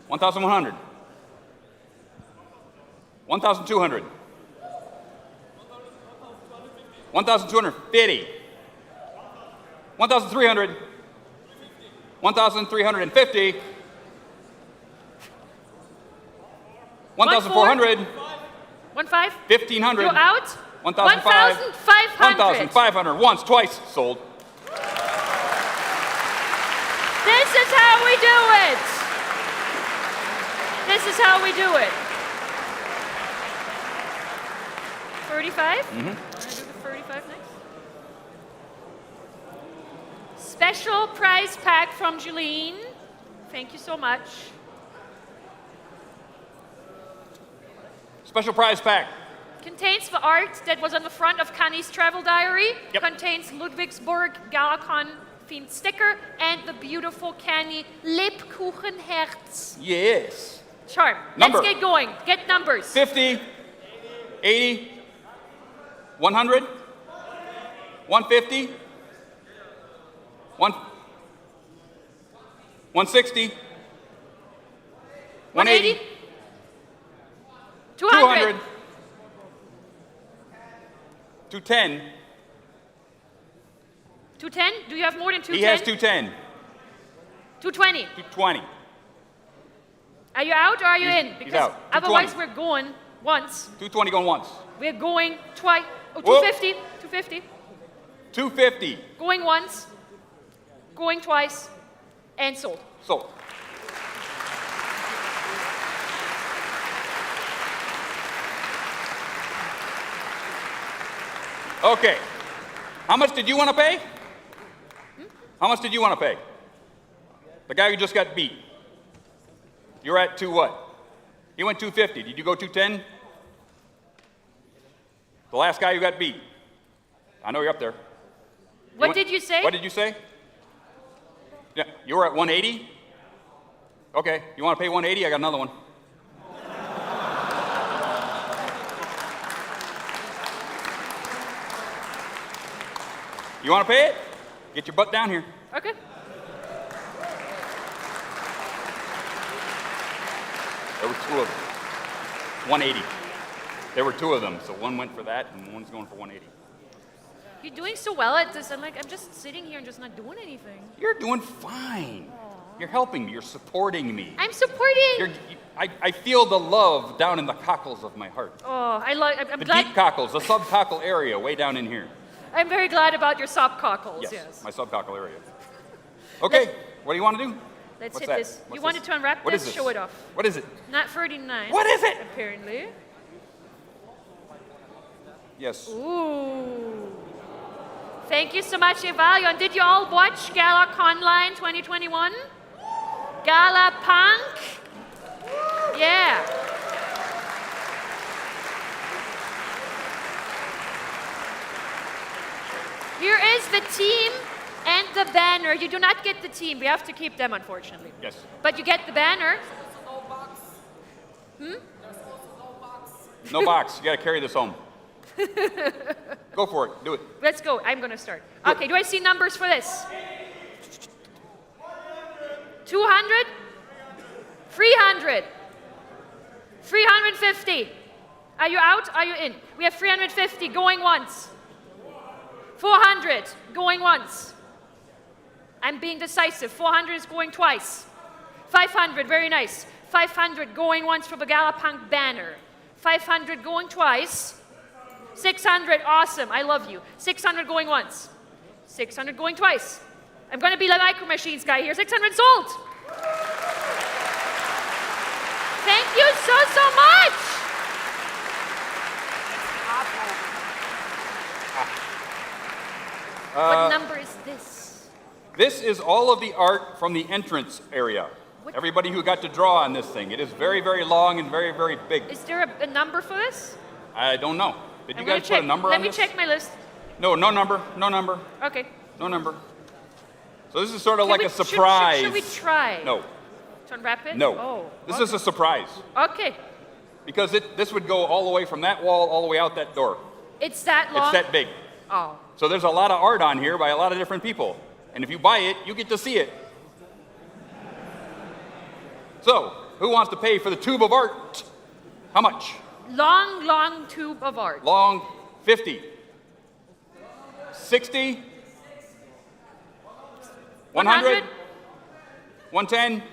1,100, 1,200, 1,250, 1,300, 1,350, 1,400, 1,500. 1,500. You're out. 1,500. 1,500. 1,500. Once, twice, sold. This is how we do it. This is how we do it. 35? Mm-hmm. Want to do the 35 next? Special prize pack from Julene. Thank you so much. Special prize pack. Contains the art that was on the front of Canni's travel diary. Yep. Contains Ludwigsburg GalaCon themed sticker and the beautiful Canni Lebkuchenherz Yes. charm. Number. Let's get going. Get numbers. 50, 80, 100, 150, 160, 180, 200, 210. 210? Do you have more than 210? He has 210. 220. 220. Are you out or are you in? He's Because out. otherwise 220. we're going once. 220 going once. We're going twice. Oh, Whoa. 250. 250. 250. Going once. Going twice. And sold. Sold. Okay. How much did you want to pay? How much did you want to pay? The guy who just got beat. You're at two what? He went 250. Did you go 210? The last guy who got beat. I know you're up there. What did you say? What did you say? Yeah, you were at 180? Okay, you want to pay 180? I got another one. You want to pay it? Get your butt down here. Okay. There were two of them. 180. There were two of them, so one went for that and one's going for 180. You're doing so well at this. I'm just sitting here and just not doing anything. You're doing fine. You're helping me. You're supporting me. I'm supporting. I feel the love down in the cockles of my heart. Oh, I'm The glad. deep cockles, the subcockle area way down in here. I'm very glad about your soft cockles. Yes. My subcockle area. Okay, what do you want to do? Let's What's hit that? this. What's You wanted this? to unwrap What this? is this? Show it off. What is it? Not 39. What is it? Apparently. Yes. Ooh. Thank you so much, Evalio. And did you all watch GalaCon Line 2021? Gala Punk? Yeah. Here is the team and the banner. You do not get the team. We have to keep them, unfortunately. Yes. But you get the banner. Hmm? No box. You got to carry this home. Go for it. Do it. Let's go. I'm going to start. Okay, do I see numbers for this? 200? 300? 350? Are you out? Are you in? We have 350 going once. 400 going once. I'm being decisive. 400 is going twice. 500, very nice. 500 going once for the GalaPunk banner. 500 going twice. 600, awesome, I love you. 600 going once. 600 going twice. I'm gonna be the micro machines guy here. 600 sold. Thank you so much. What number is this? This is all of the art from the entrance area. Everybody who got to draw on this thing. It is very, very long and very, very big. Is there a number for this? I don't know. Did you I'm gonna guys put a number Let on me this? check my list. No number, no number, Okay. no number. So this is sort of Can like we- a surprise. Should we try? No, To unwrap it? no. Oh. This is a surprise. Okay. Because this would go all the way from that wall all the way out that door. It's that long? It's that big. Oh. So there's a lot of art on here by a lot of different people. And if you buy it, you get to see it. So, who wants to pay for the tube of art? How much? Long tube of art. Long, 50. 60? 100? 110?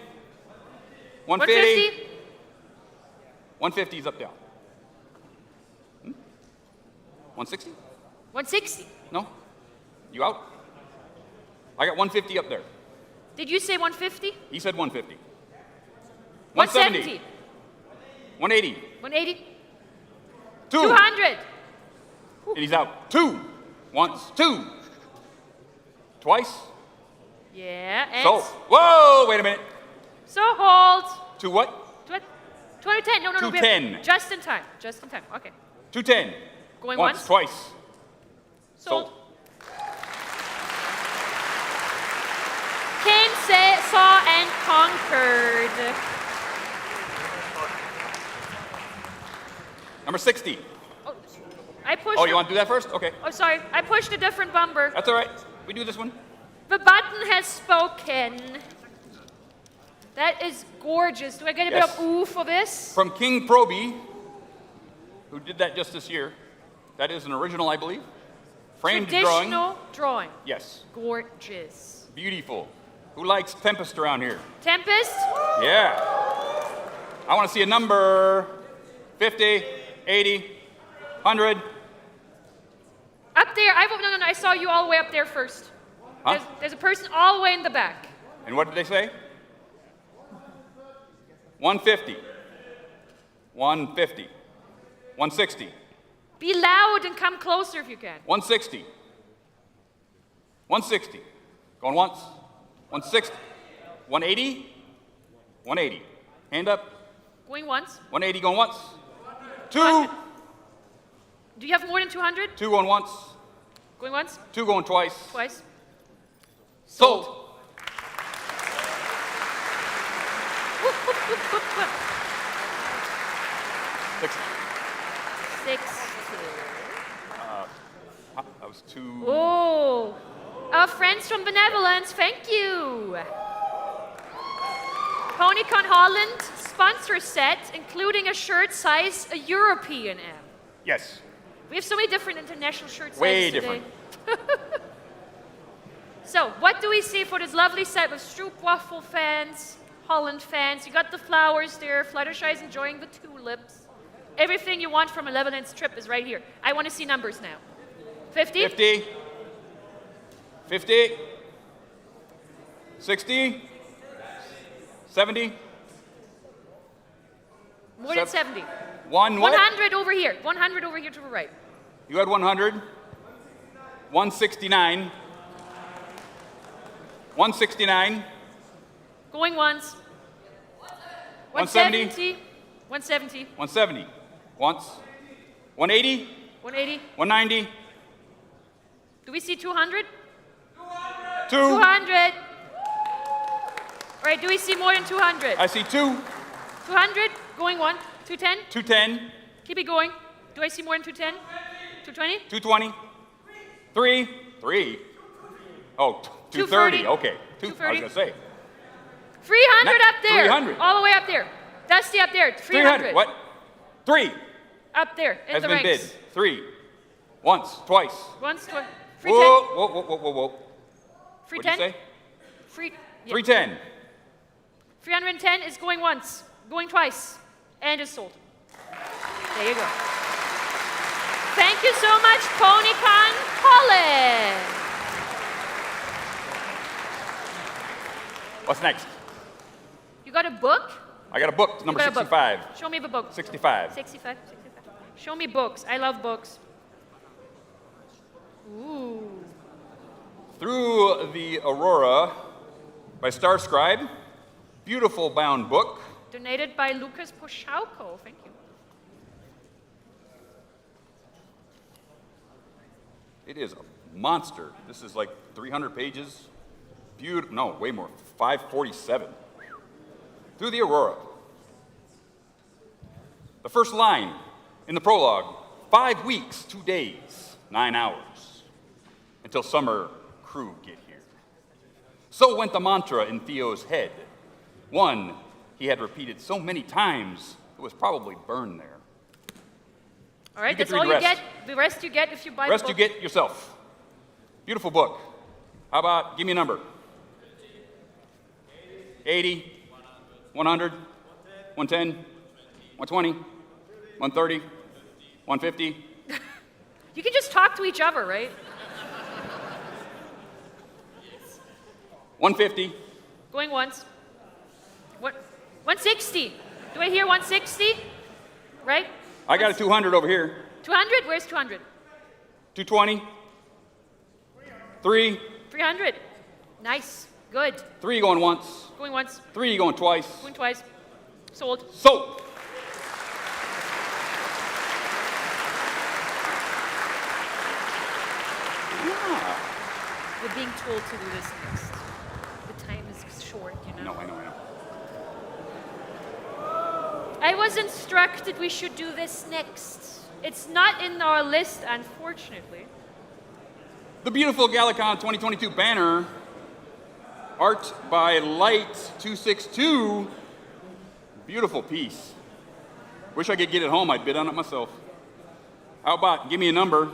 150? 150 is up there. 160? 160. No? You out? I got 150 up there. Did you say 150? He said 150. 170. 180. 180. 2. 200. And he's out. 2. Once. 2. Twice. Yeah, and So, whoa, wait a minute. so hold. To what? 210. No, we have- 210. Just in time. Just in time. Okay. 210. Going once. once? Twice. Sold. Came, saw, and conquered. Number 60. Oh, I pushed. Oh, you want to do that first? Okay. Oh, sorry. I pushed a different bumper. That's all right. We do this one. The button has spoken. That is gorgeous. Do I get a bit Yes. of ooh for this? From King Proby, who did that just this year. That is an original, I believe. Framed drawing. Traditional drawing. Yes. Gorgeous. Beautiful. Who likes Tempest around here? Tempest? Yeah. I want to see a number. 50, 80, 100. Up there. No. I saw you all the way up there first. Huh? There's a person all the way in the back. And what did they say? 150. 150. 160. Be loud and come closer if you can. 160. 160. Going once. 160. 180. 180. Hand up. Going once. 180 going once. 2. Do you have more than 200? 2 going once. Going once? 2 going twice. Twice? Sold. Six. 60. That was 2. Oh, our friends from Benevolence, thank you. PonyCon Holland sponsor set, including a shirt size, a European M. Yes. We have so many different international shirt sizes Way today. different. So, what do we see for this lovely set with Stroop Waffle fans, Holland fans? You got the flowers there, Fluttershy's enjoying the tulips. Everything you want from a Lebanon trip is right here. I want to see numbers now. 50? 50. 50. 60. 70. More than 70. 1 what? 100 over here. 100 over here to the right. You had 100. 169. 169. Going once. 170. 170. 170. Once. 180. 180. 190. Do we see 200? 2. 200. All right, do we see more than 200? I see 2. 200. Going one. 210. 210. Keep it going. Do I see more than 210? 220? 220. 3. 3. Oh, 230. Okay. 230. I was 230. going to say. 300 up there. 300. All the way up there. Dusty up there. 300. What? 3. Up there in Has the been ranks. bid. 3. Once. Twice. Once, twice. Whoa. Free What'd you 10? say? Free. Yeah. 310. 310 is going once, going twice, and is sold. There you go. Thank you so much, PonyCon Holland. What's next? You got a book? I got a book, number You got a book. 65. Show me the book. 65. 65. Show me books. I love books. Ooh. Through the Aurora by Star Scribe. Beautiful bound book. Donated by Lucas Poshauko. Thank you. It is a monster. This is like 300 pages. Beautiful, no, way more, 547. Through the Aurora. The first line in the prologue, 5 weeks, 2 days, 9 hours, until summer crew get here. So went the mantra in Theo's head. One he had repeated so many times, it was probably burned there. All right, You get that's to read all the you rest. get. The rest you get if you buy Rest the you book. get yourself. Beautiful book. How about, give me a number. 80, 100, 110, 120, 130, 150. You can just talk to each other, right? 150. Going once. What? 160. Do I hear 160? Right? I got a 200 over here. 200? Where's 200? 220. 3. 300. Nice. Good. 3 going once. Going once. 3 going twice. Going twice. Sold. Sold. We're being told to do this next. The time is short, you know. No, I know. I was instructed we should do this next. It's not in our list, unfortunately. The beautiful GalaCon 2022 banner, art by Light 262. Beautiful piece. Wish I could get it home. I'd bid on it myself. How about, give me a number.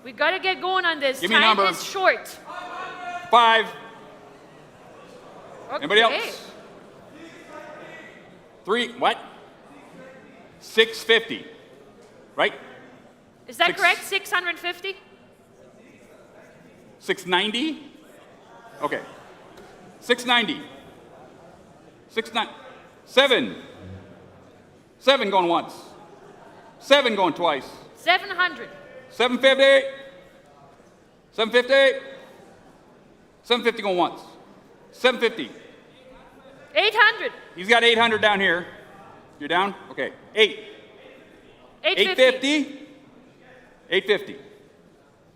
We gotta get going on this. Give me a Time number. is short. 5. Okay. Anybody else? 3, what? 650, right? Is that correct? 650? 690? Okay. 690. 7. 7 going once. 7 going twice. 700. 750. 750. 750 going once. 750. 800. He's got 800 down here. You're down? Okay. 8. 850. 850.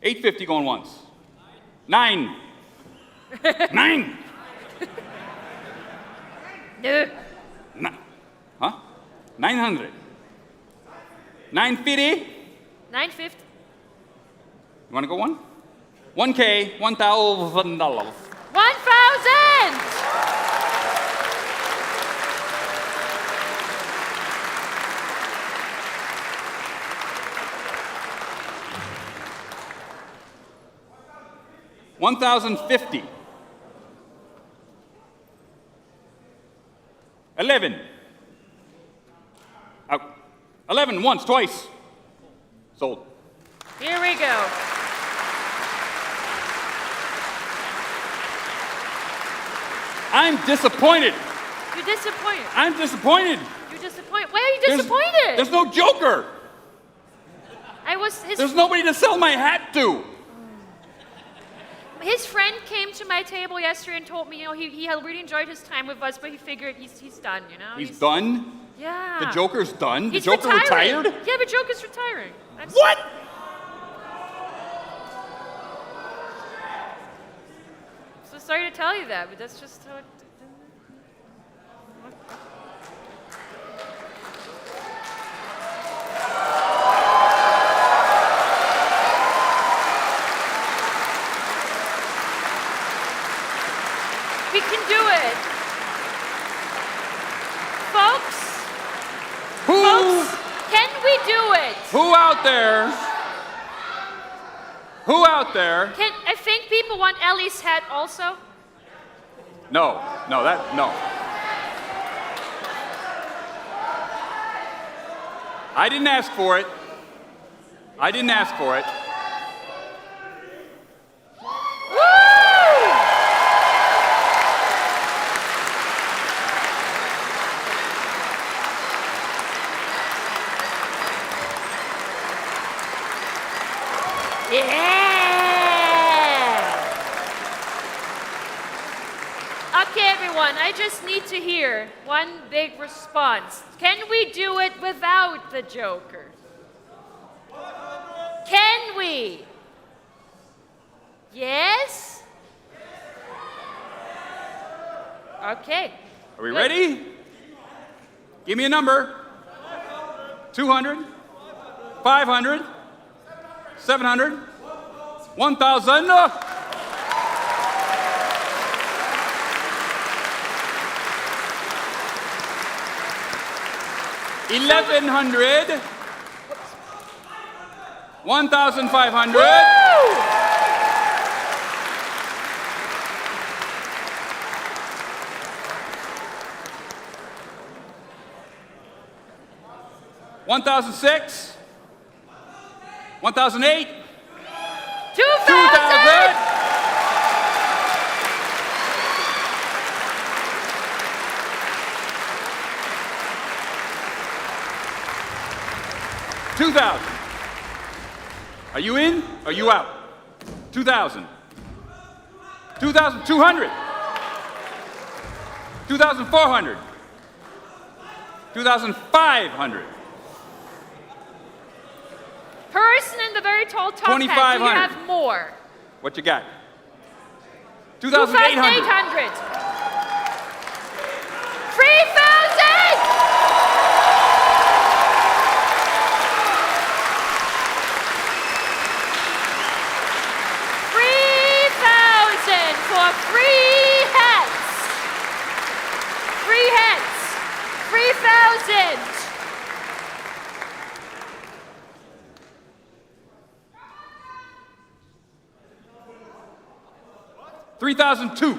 850 going once. 9. 9. No. Huh? 900. 950. 950. You want to go one? 1K, $1,000. 1,000! $1,050. 11. Out. 11 once, twice. Sold. Here we go. I'm disappointed. You're disappointed. I'm disappointed. You're disappointed. Why are you disappointed? There's no Joker. There's nobody to sell my hat to. His friend came to my table yesterday and told me, he had really enjoyed his time with us, but he figured he's done, He's done? Yeah. The Joker's done? He's the Joker retiring. retired? Yeah, but Joker's retiring. What? So sorry to tell you that, but that's just how it... We can do it. Folks, can we do it? Who out there? Who out there? I think people want Ellie's hat also. No. I didn't ask for it. I didn't ask for it. Okay, everyone, I just need to hear one big response. Can we do it without the Joker? Can we? Okay. Are we ready? Give me a number. 200, 500, 700, 1,000. 1,100, 1,500. Woo! 1,006, 1,008, 2,000. 2,000. Are you in? Are you out? 2,000. 2,200. 2,400. 2,500. Person in the very tall top hat, do you 2,500. have more? What you got? 2,800. 2,800. 3,000. 3,000 for free hats. Free hats. 3,000. 3,002.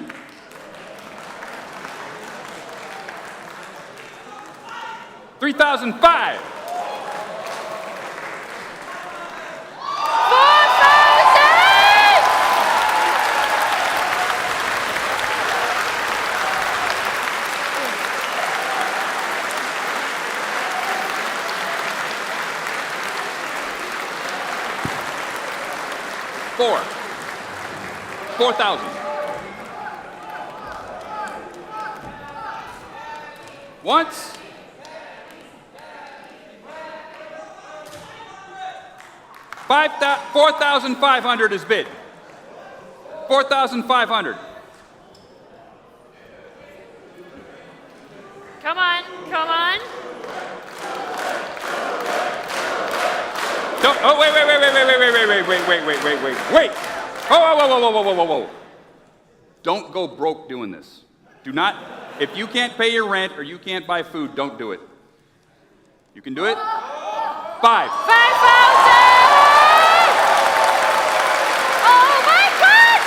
3,005. 4,000. Once. 4,500 is bid. 4,500. Come on, come on. Don't, oh, wait. Whoa. Don't go broke doing this. Do not, if you can't pay your rent or you can't buy food, don't do it. You can do it? 5. 5,000! Oh my gosh!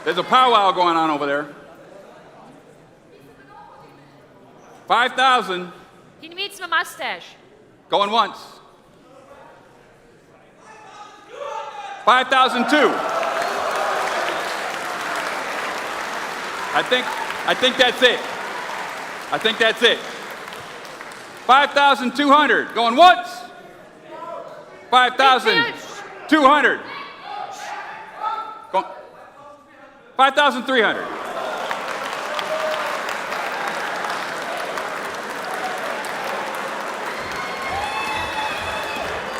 There's a powwow going on over there. 5,000. He needs a mustache. Going once. 5,002. I think that's it. I think that's it. 5,200. Going once. 5,200. 5,300.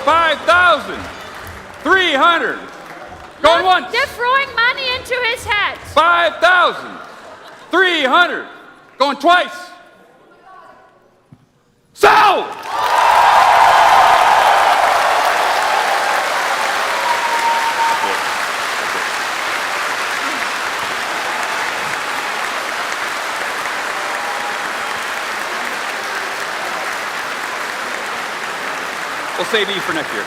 5,300. Going once. They're throwing money into his hat. 5,300. Going twice. Sold! We'll save these for next year.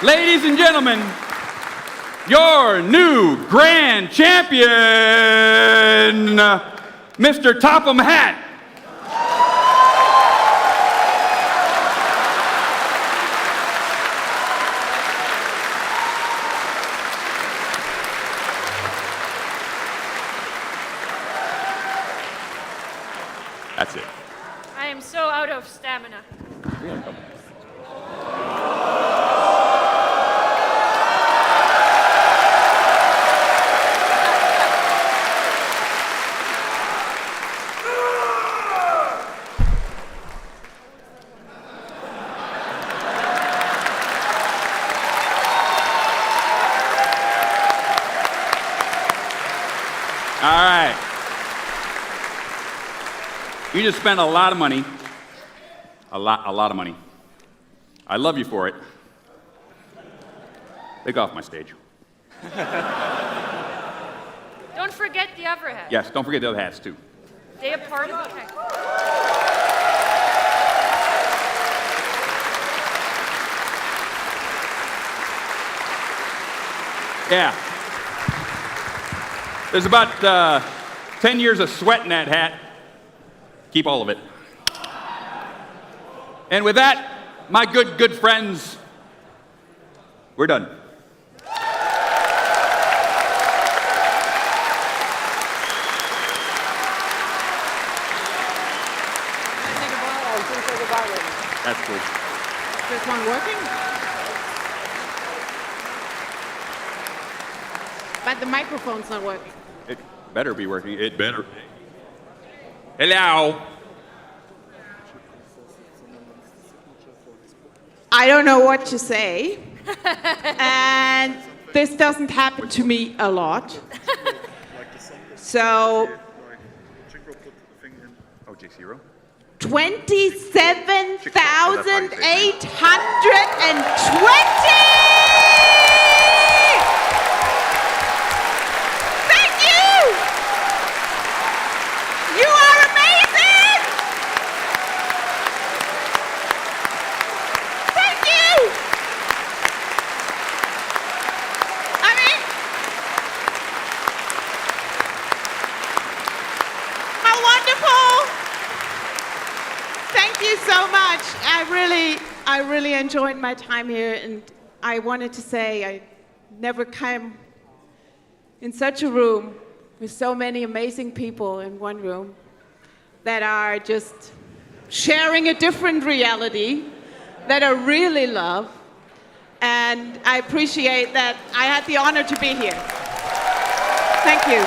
Ladies and gentlemen, your new grand champion, Mr. Topham Hat. That's it. I am so out of stamina. We had a couple. All right. You just spent a lot of money. A lot of money. I love you for it. Take off my stage. Don't forget the other hat. Yes, don't forget the other hats too. They are part of okay. Yeah. There's about 10 years of sweat in that hat. Keep all of it. And with that, my good friends, we're done. That's cool. Is this one working? But the microphone's not working. It better be working. It better. Hello. I don't know what to say. And this doesn't happen to me a lot. So, Oh, J0? 27,820! You are amazing! Thank you! I mean, how wonderful! Thank you so much. I really enjoyed my time here, and I wanted to say I never came in such a room with so many amazing people in one room that are just sharing a different reality that I really love. And I appreciate that I had the honor to be here. Thank you.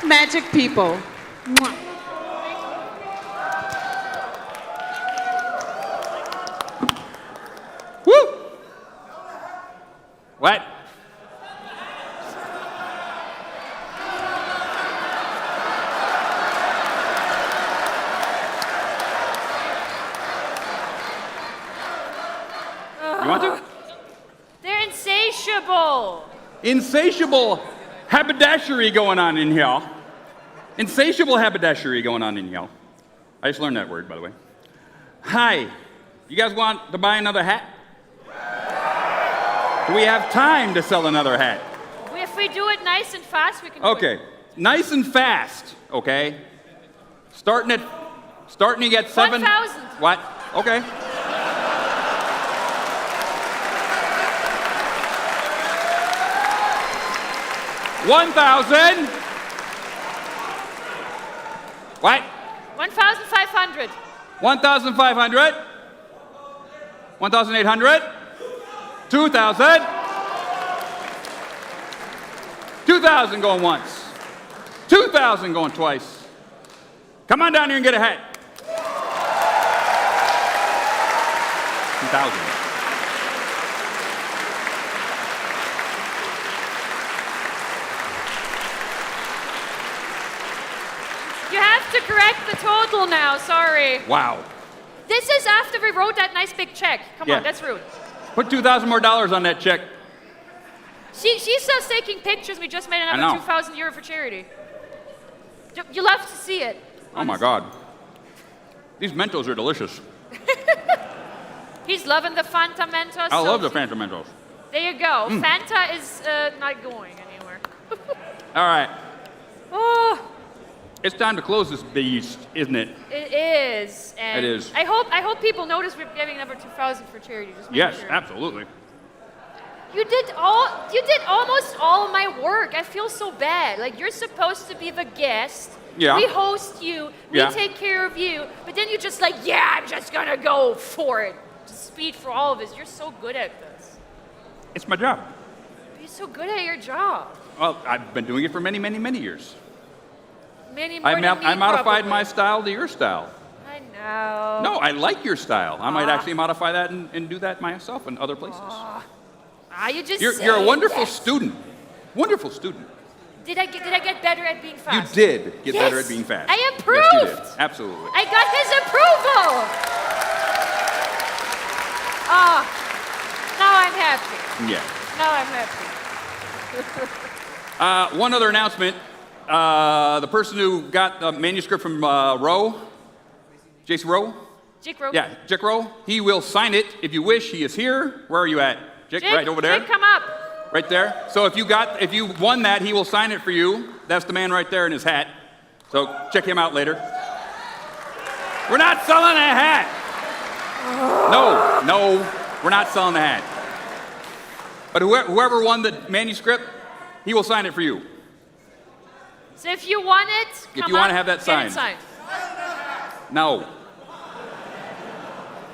Magic people. Mwah. Woo! What? You want to? They're insatiable. Insatiable haberdashery going on in here. Insatiable haberdashery going on in here. I just learned that word, by the way. Hi, you guys want to buy another hat? Do we have time to sell another hat? If we do it nice and fast, we can do Okay, it. nice and fast, okay? Starting to get 7... 1,000. What? Okay. $1,000. What? 1,500. 1,500. 1,800. 2,000. 2,000 going once. 2,000 going twice. Come on down here and get a hat. 2,000. You have to correct the total now, sorry. Wow. This is after we wrote that nice big check. Come Yeah. on, that's rude. Put $2,000 more on that check. She's still taking pictures. We just made I another know. €2,000 for charity. You love to see it. Oh my God. These Mentos are delicious. He's loving the Fanta Mentos. I so love the Fanta Mentos. There you go. Mm. Fanta is not going anywhere. All right. Oh, It's time to close this beast, isn't it? It is. And It is. I hope people notice we're giving number 2,000 for charity. Just making Yes, sure. absolutely. You did almost all my work. I feel so bad. Like, you're supposed to be the guest. Yeah. We host you. We Yeah. take care of you. But then you're just like, yeah, I'm just gonna go for it. Just speed for all of us. You're so good at this. It's my job. You're so good at your job. Well, I've been doing it for many, many, many years. Many more than me, I modified probably. my style to your style. I know. No, I like your style. I might Aw. actually modify that and do that myself in other places. You just You're a say wonderful yes. student. Wonderful student. Did I get better at being fast? You did get better Yes. at being fast. I improved. Yes, you did. Absolutely. I got his approval. Oh, now I'm happy. Yeah. Now I'm happy. One other announcement. The person who got the manuscript from Rowe, Jason Rowe? Jake Rowe. Yeah, Jack Rowe. He will sign it if you wish. He is here. Where are you at? Jake, right over there? Jake, come up. Right there. So if you won that, he will sign it for you. That's the man right there in his hat. So check him out later. We're not selling a hat. No, we're not selling the hat. But whoever won the manuscript, he will sign it for you. So if you want it, If come you want to up, have that get it signed. signed. No.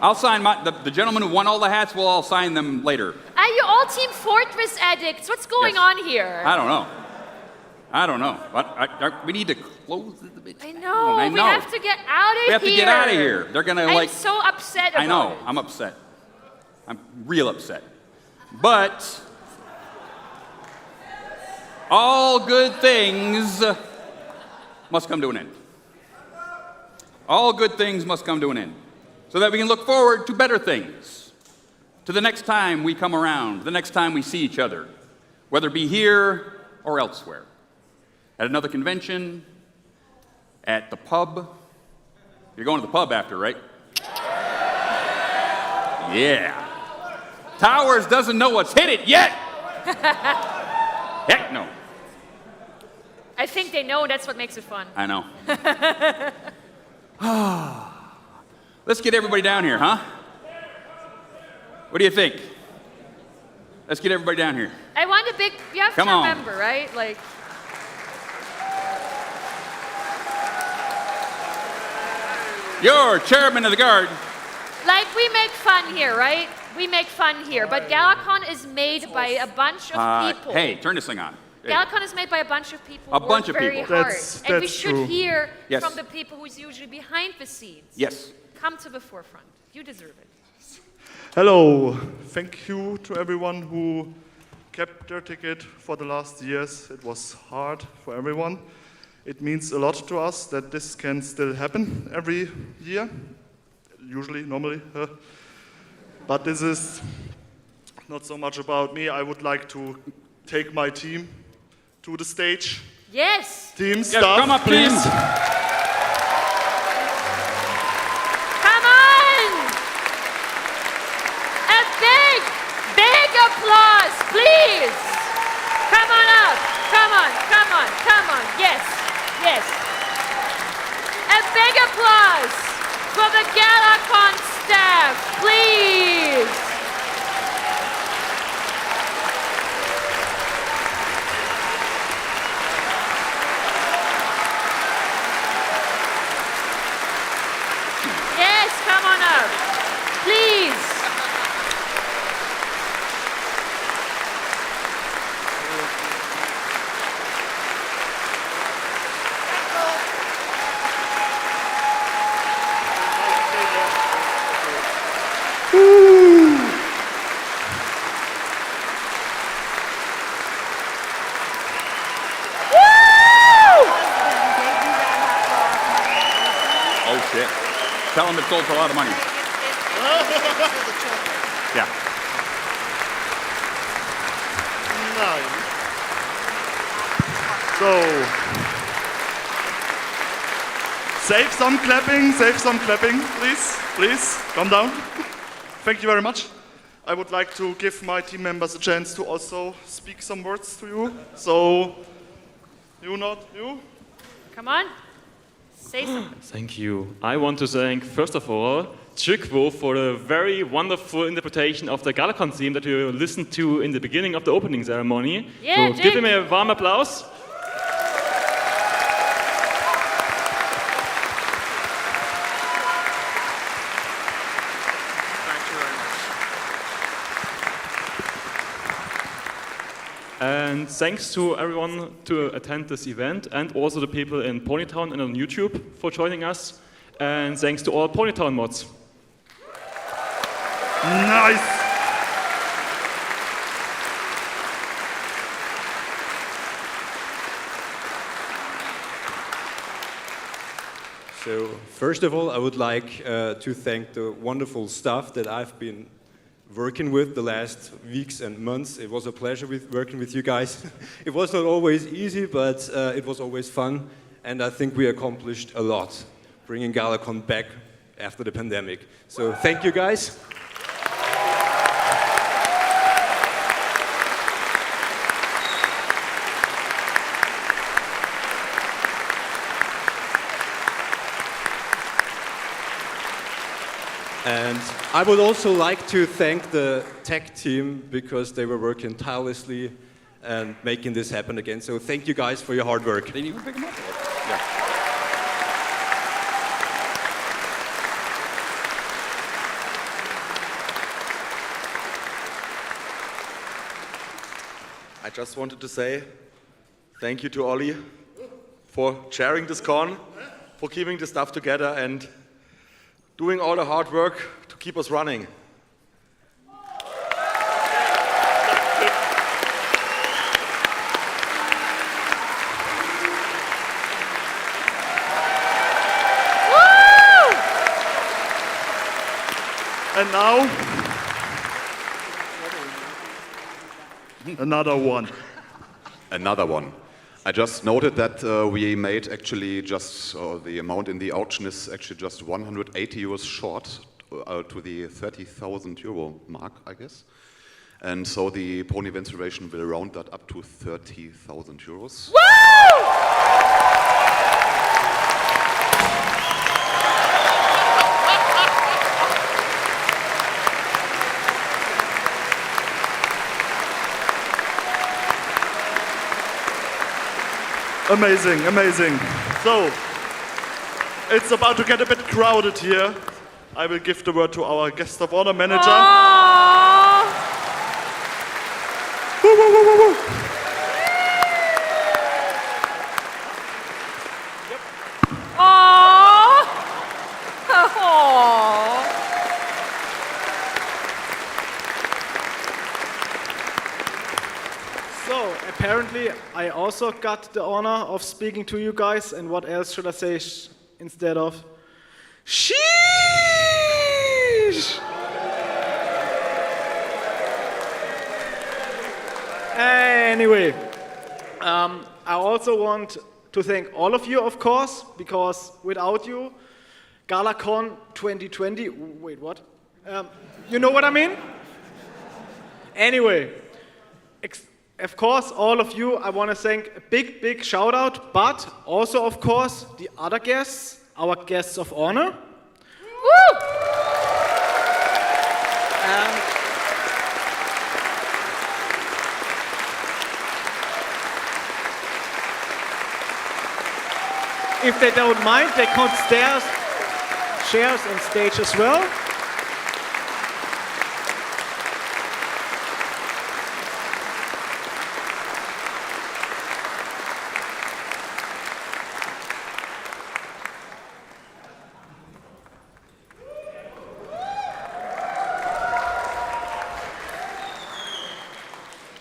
I'll sign the gentleman who won all the hats, we'll all sign them later. Are you all Team Fortress addicts? What's going Yes. on here? I don't know. But we need to close the bitch. I know. I We know. have to get out of here. We have to get out of here. They're gonna I'm like. so upset about I know. it. I'm upset. I'm real upset. But all good things must come to an end. All good things must come to an end, so that we can look forward to better things. To the next time we come around, the next time we see each other, whether it be here or elsewhere, at another convention, at the pub. You're going to the pub after, right? Yeah. Towers doesn't know what's hit it yet. Heck no. I think they know. That's what makes it fun. I know. Let's get everybody down here, huh? What do you think? Let's get everybody down here. I want a big. You have Come to on. remember, right? Like. You're chairman of the guard. Like, we make fun here, right? We make fun here. But GalaCon is made by a bunch of people. Hey, turn this thing on. Hey. GalaCon is made by a bunch of people A who bunch work of very people. hard. That's and we should true. hear Yes. from the people who's usually behind the scenes. Yes. Come to the forefront. You deserve it. Hello. Thank you to everyone who kept their ticket for the last years. It was hard for everyone. It means a lot to us that this can still happen every year, usually, normally. But this is not so much about me. I would like to take my team to the stage. Yes. Team, Yes, staff, come up, please. team. Come on! A big, big applause, please! Come on up. Come on, come on, come on. Yes, yes. A big applause for the GalaCon staff, please! Yes, come on up. Please. Oh shit. Tell them it sold for a lot of money. Yeah. Nice. So, save some clapping, please. Please, calm down. Thank you very much. I would like to give my team members a chance to also speak some words to you. So, you. Come on. Say something. Thank you. I want to thank, first of all, Chikwo for the very wonderful interpretation of the GalaCon theme that you listened to in the beginning of the opening ceremony. Yeah, so give him a warm applause. And thanks to everyone to attend this event, and also the people in Ponytown and on YouTube for joining us. And thanks to all Ponytown mods. Nice! So, first of all, I would like to thank the wonderful staff that I've been working with the last weeks and months. It was a pleasure working with you guys. It was not always easy, but it was always fun. And I think we accomplished a lot, bringing GalaCon back after the pandemic. So thank you, guys. And I would also like to thank the tech team because they were working tirelessly and making this happen again. So thank you guys for your hard work. Didn't even pick them up. Yeah. I just wanted to say thank you to Olli for chairing this con, for keeping the stuff together and doing all the hard work to keep us running. And now, another one. Another one. I just noted that we made actually just, the amount in the auction is actually just 180 euros short to the 30,000 euro mark, I guess. And so the Pony Events Federation will round that up to 30,000 euros. Amazing, amazing. So, it's about to get a bit crowded here. I will give the word to our guest of honor manager. Woo, woo, woo, woo, woo. So, apparently, I also got the honor of speaking to you guys, and what else should I say instead of sheesh? Anyway, I also want to thank all of you, of course, because without you, GalaCon 2020, wait, what? You know what I mean? Anyway, of course, all of you, I want to thank a big, big shout out, but also, of course, the other guests, our guests of honor. Woo! If they don't mind, they can chairs on stage as well.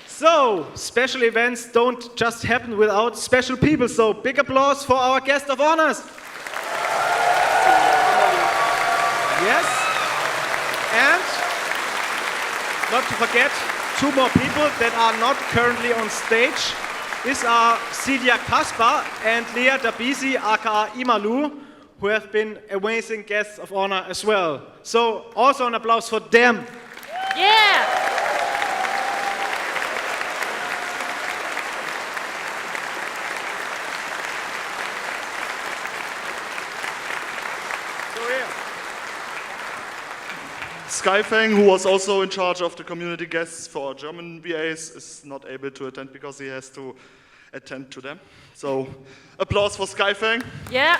So, special events don't just happen without special people, so big applause for our guest of honors. Yes, and not to forget, two more people that are not currently on stage. These are Sidia Kaspar and Lea Dabisi, aka Imalu, who have been amazing guests of honor as well. So, also an applause for them. Yeah! Skyfang, who was also in charge of the community guests for our German VAs, is not able to attend because he has to attend to them. So, applause for Skyfang. Yeah.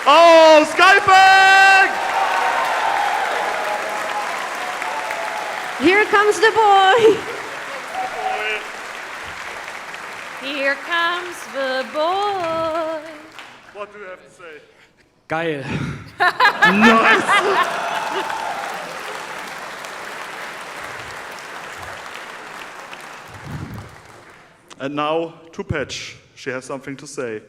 Oh, Skyfang! Here comes the boy. Here comes the boy. What do you have to say? Geil. Nice! And now to Patch. She has something to say.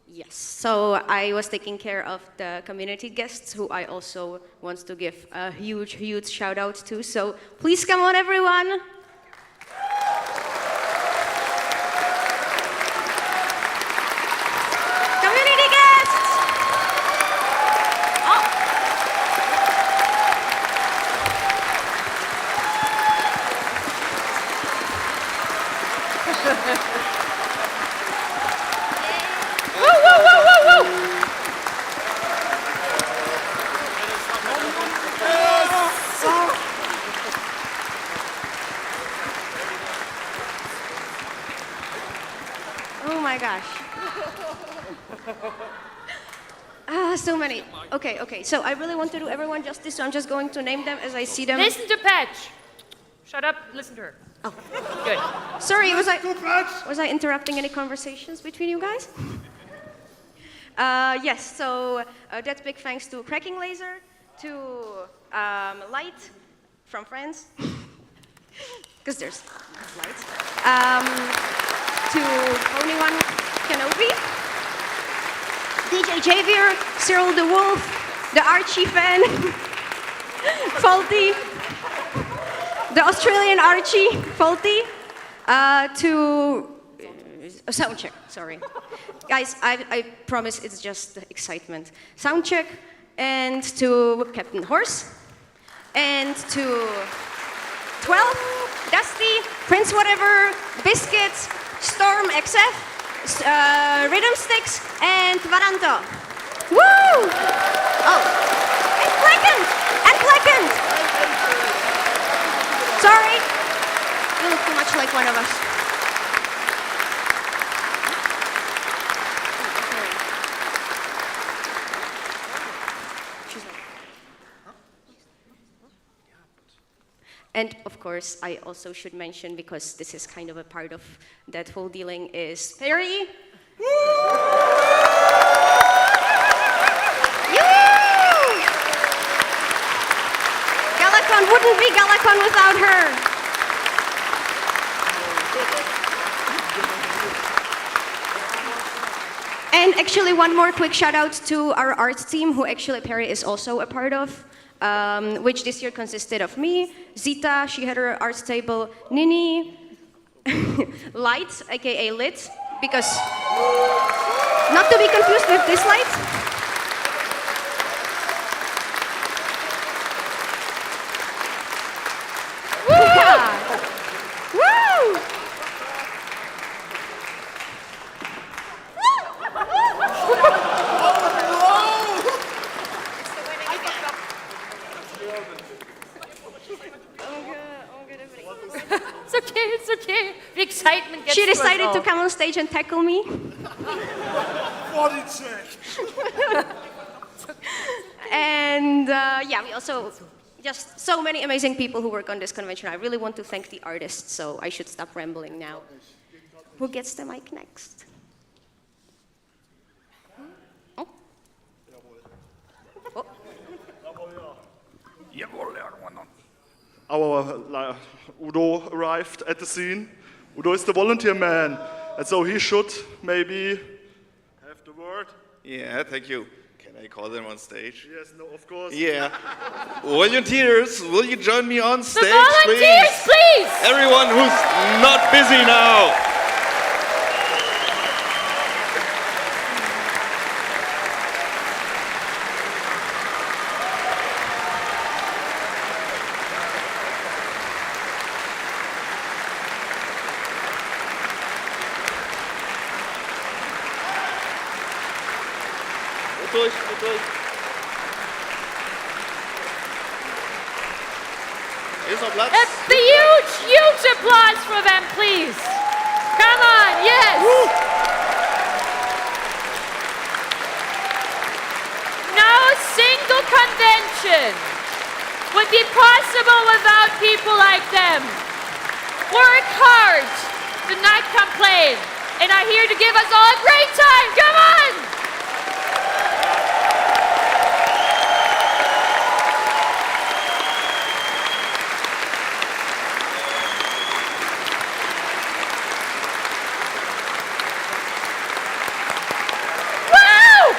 Yes, so I was taking care of the community guests who I also want to give a huge, huge shout out to. So please come on, everyone. Community guests! Woo, woo, woo, woo, woo! Oh my gosh. So many. Okay, so I really want to do everyone justice, so I'm just going to name them as I see them. Listen to Patch. Shut up, listen to her. Oh. Good. Sorry, was I interrupting any conversations between you guys? Yes, so that's big thanks to Cracking Laser, to Light from Friends, because there's Light, to Pony One Kenobi, DJ Javier, Cyril the Wolf, the Archie fan, Faulty, the Australian Archie, Faulty, to Soundcheck, sorry. Guys, I promise it's just excitement. Soundcheck, and to Captain Horse, and to 12, Dusty, Prince Whatever, Biscuits, Storm XF, Rhythm Sticks, and Varanto. Woo! Oh, and Blackened! Sorry, you look too much like one of us. And of course, I also should mention, because this is kind of a part of that whole dealing, is Perry. GalaCon wouldn't be GalaCon without her. And actually, one more quick shout out to our art team, who actually Perry is also a part of. Which this year consisted of me, Zita, she had her art table, Nini, Light, aka Lit, because not to be confused with this light. Woo! It's okay. The excitement gets She to us decided all. to come on stage and tackle me. Body check. And yeah, we also, just so many amazing people who work on this convention. I really want to thank the artists, so I should stop rambling now. Who gets the mic next? Oh. Oh. Our Udo arrived at the scene. Udo is the volunteer man, and so he should maybe have the word. Yeah, thank you. Can I call them on stage? Yes, no, of course. Yeah. Volunteers, will you join me on stage, volunteers, please! Everyone who's not busy now. Ist noch Platz? A huge, huge applause for them, please. Come on, yes. No single convention would be possible without people like them. Work hard, do not complain, and are here to give us all a great time. Come on! Woo!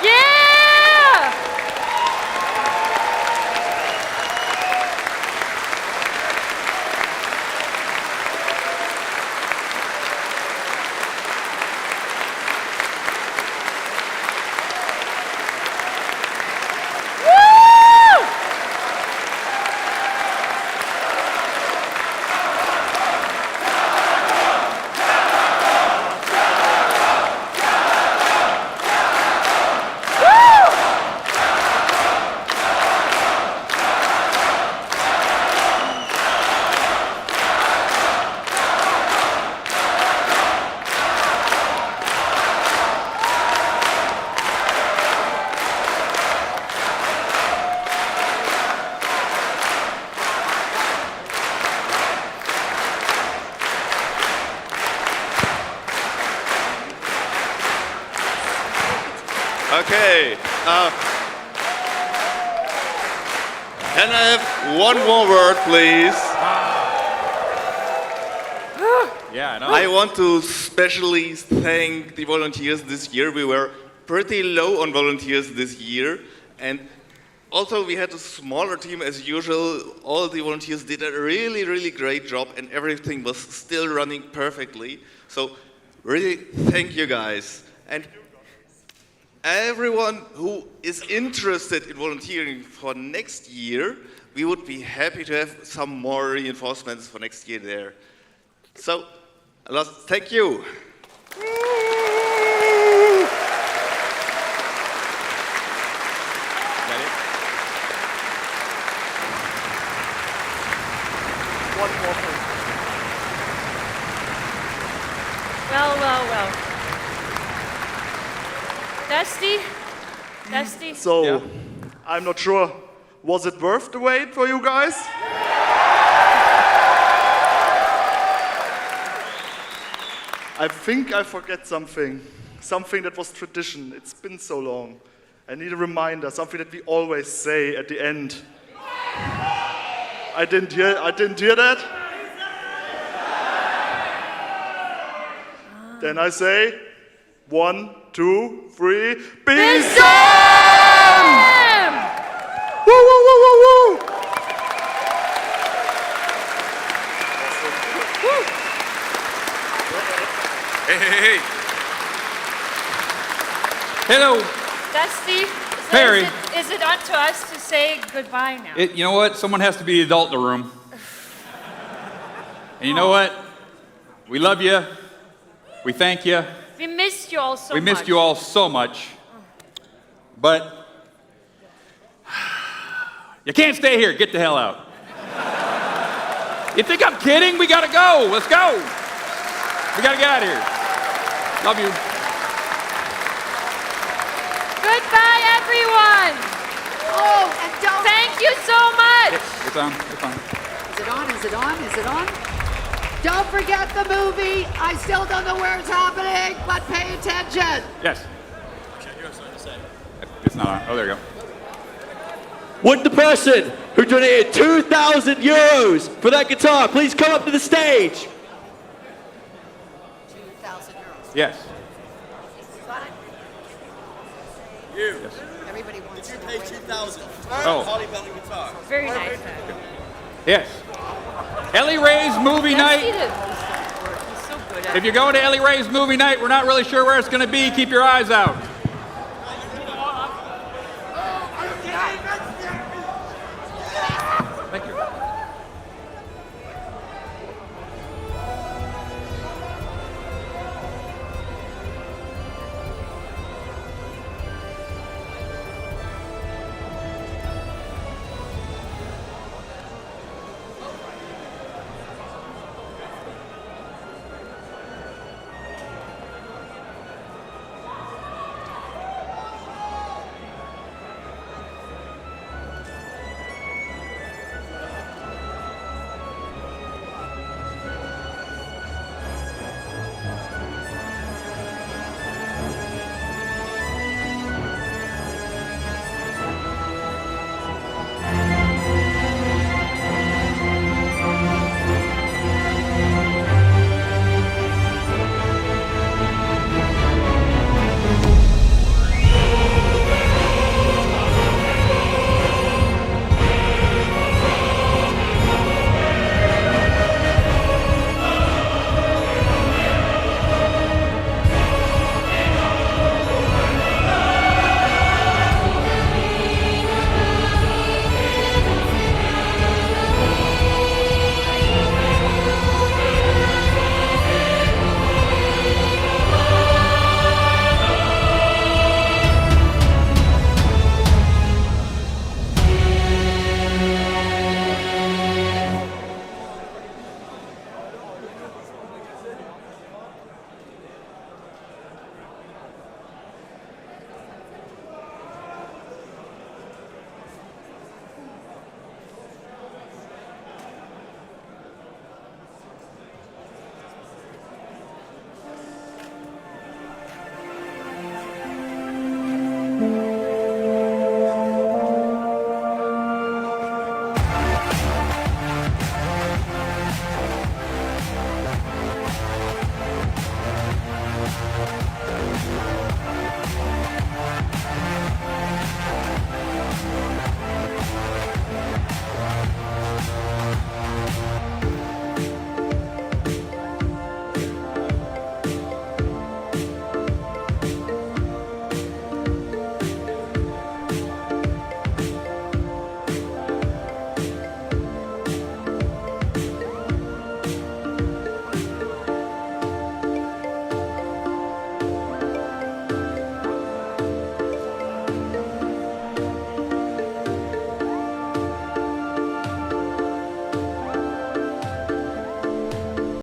Yeah! Woo! Okay. Can I have one more word, please? Yeah, I know. I want to especially thank the volunteers this year. We were pretty low on volunteers this year, and also we had a smaller team as usual. All the volunteers did a really, really great job, and everything was still running perfectly. So really, thank you guys. And everyone who is interested in volunteering for next year, we would be happy to have some more reinforcements for next year there. So, thank you. One more thing. Well, well, well. Dusty? So, I'm not sure, was it worth the wait for you guys? I think I forget something that was tradition. It's been so long. I need a reminder, something that we always say at the end. I didn't hear that. Then I say, 1, 2, 3, Bisam! Woo, woo, woo, woo, woo! Hey. Hello. Dusty, Perry. is it on to us to say goodbye now? You know what? Someone has to be the adult in the room. And you know what? We love you. We thank you. We missed you all so much. We missed you all so much. But you can't stay here. Get the hell out. You think I'm kidding? We gotta go. Let's go. We gotta get out of here. Love you. Goodbye, everyone. Oh, and don't. Thank you so much. It's on. It's on. Is it on? Is it on? Is it on? Don't forget the movie. I still don't know where it's happening, but pay attention. Yes. It's not on. Oh, there you go. Would the person who donated 2,000 euros for that guitar please come up to the stage? 2,000 euros. Yes. You. Yes. Everybody wants Did you pay 2,000? Oh. Holly Belly guitar. Very nice. Yes. Ellie Ray's movie night. He's so good at If you're going to Ellie Ray's movie night, we're not really sure where it's going to be. Keep your eyes out.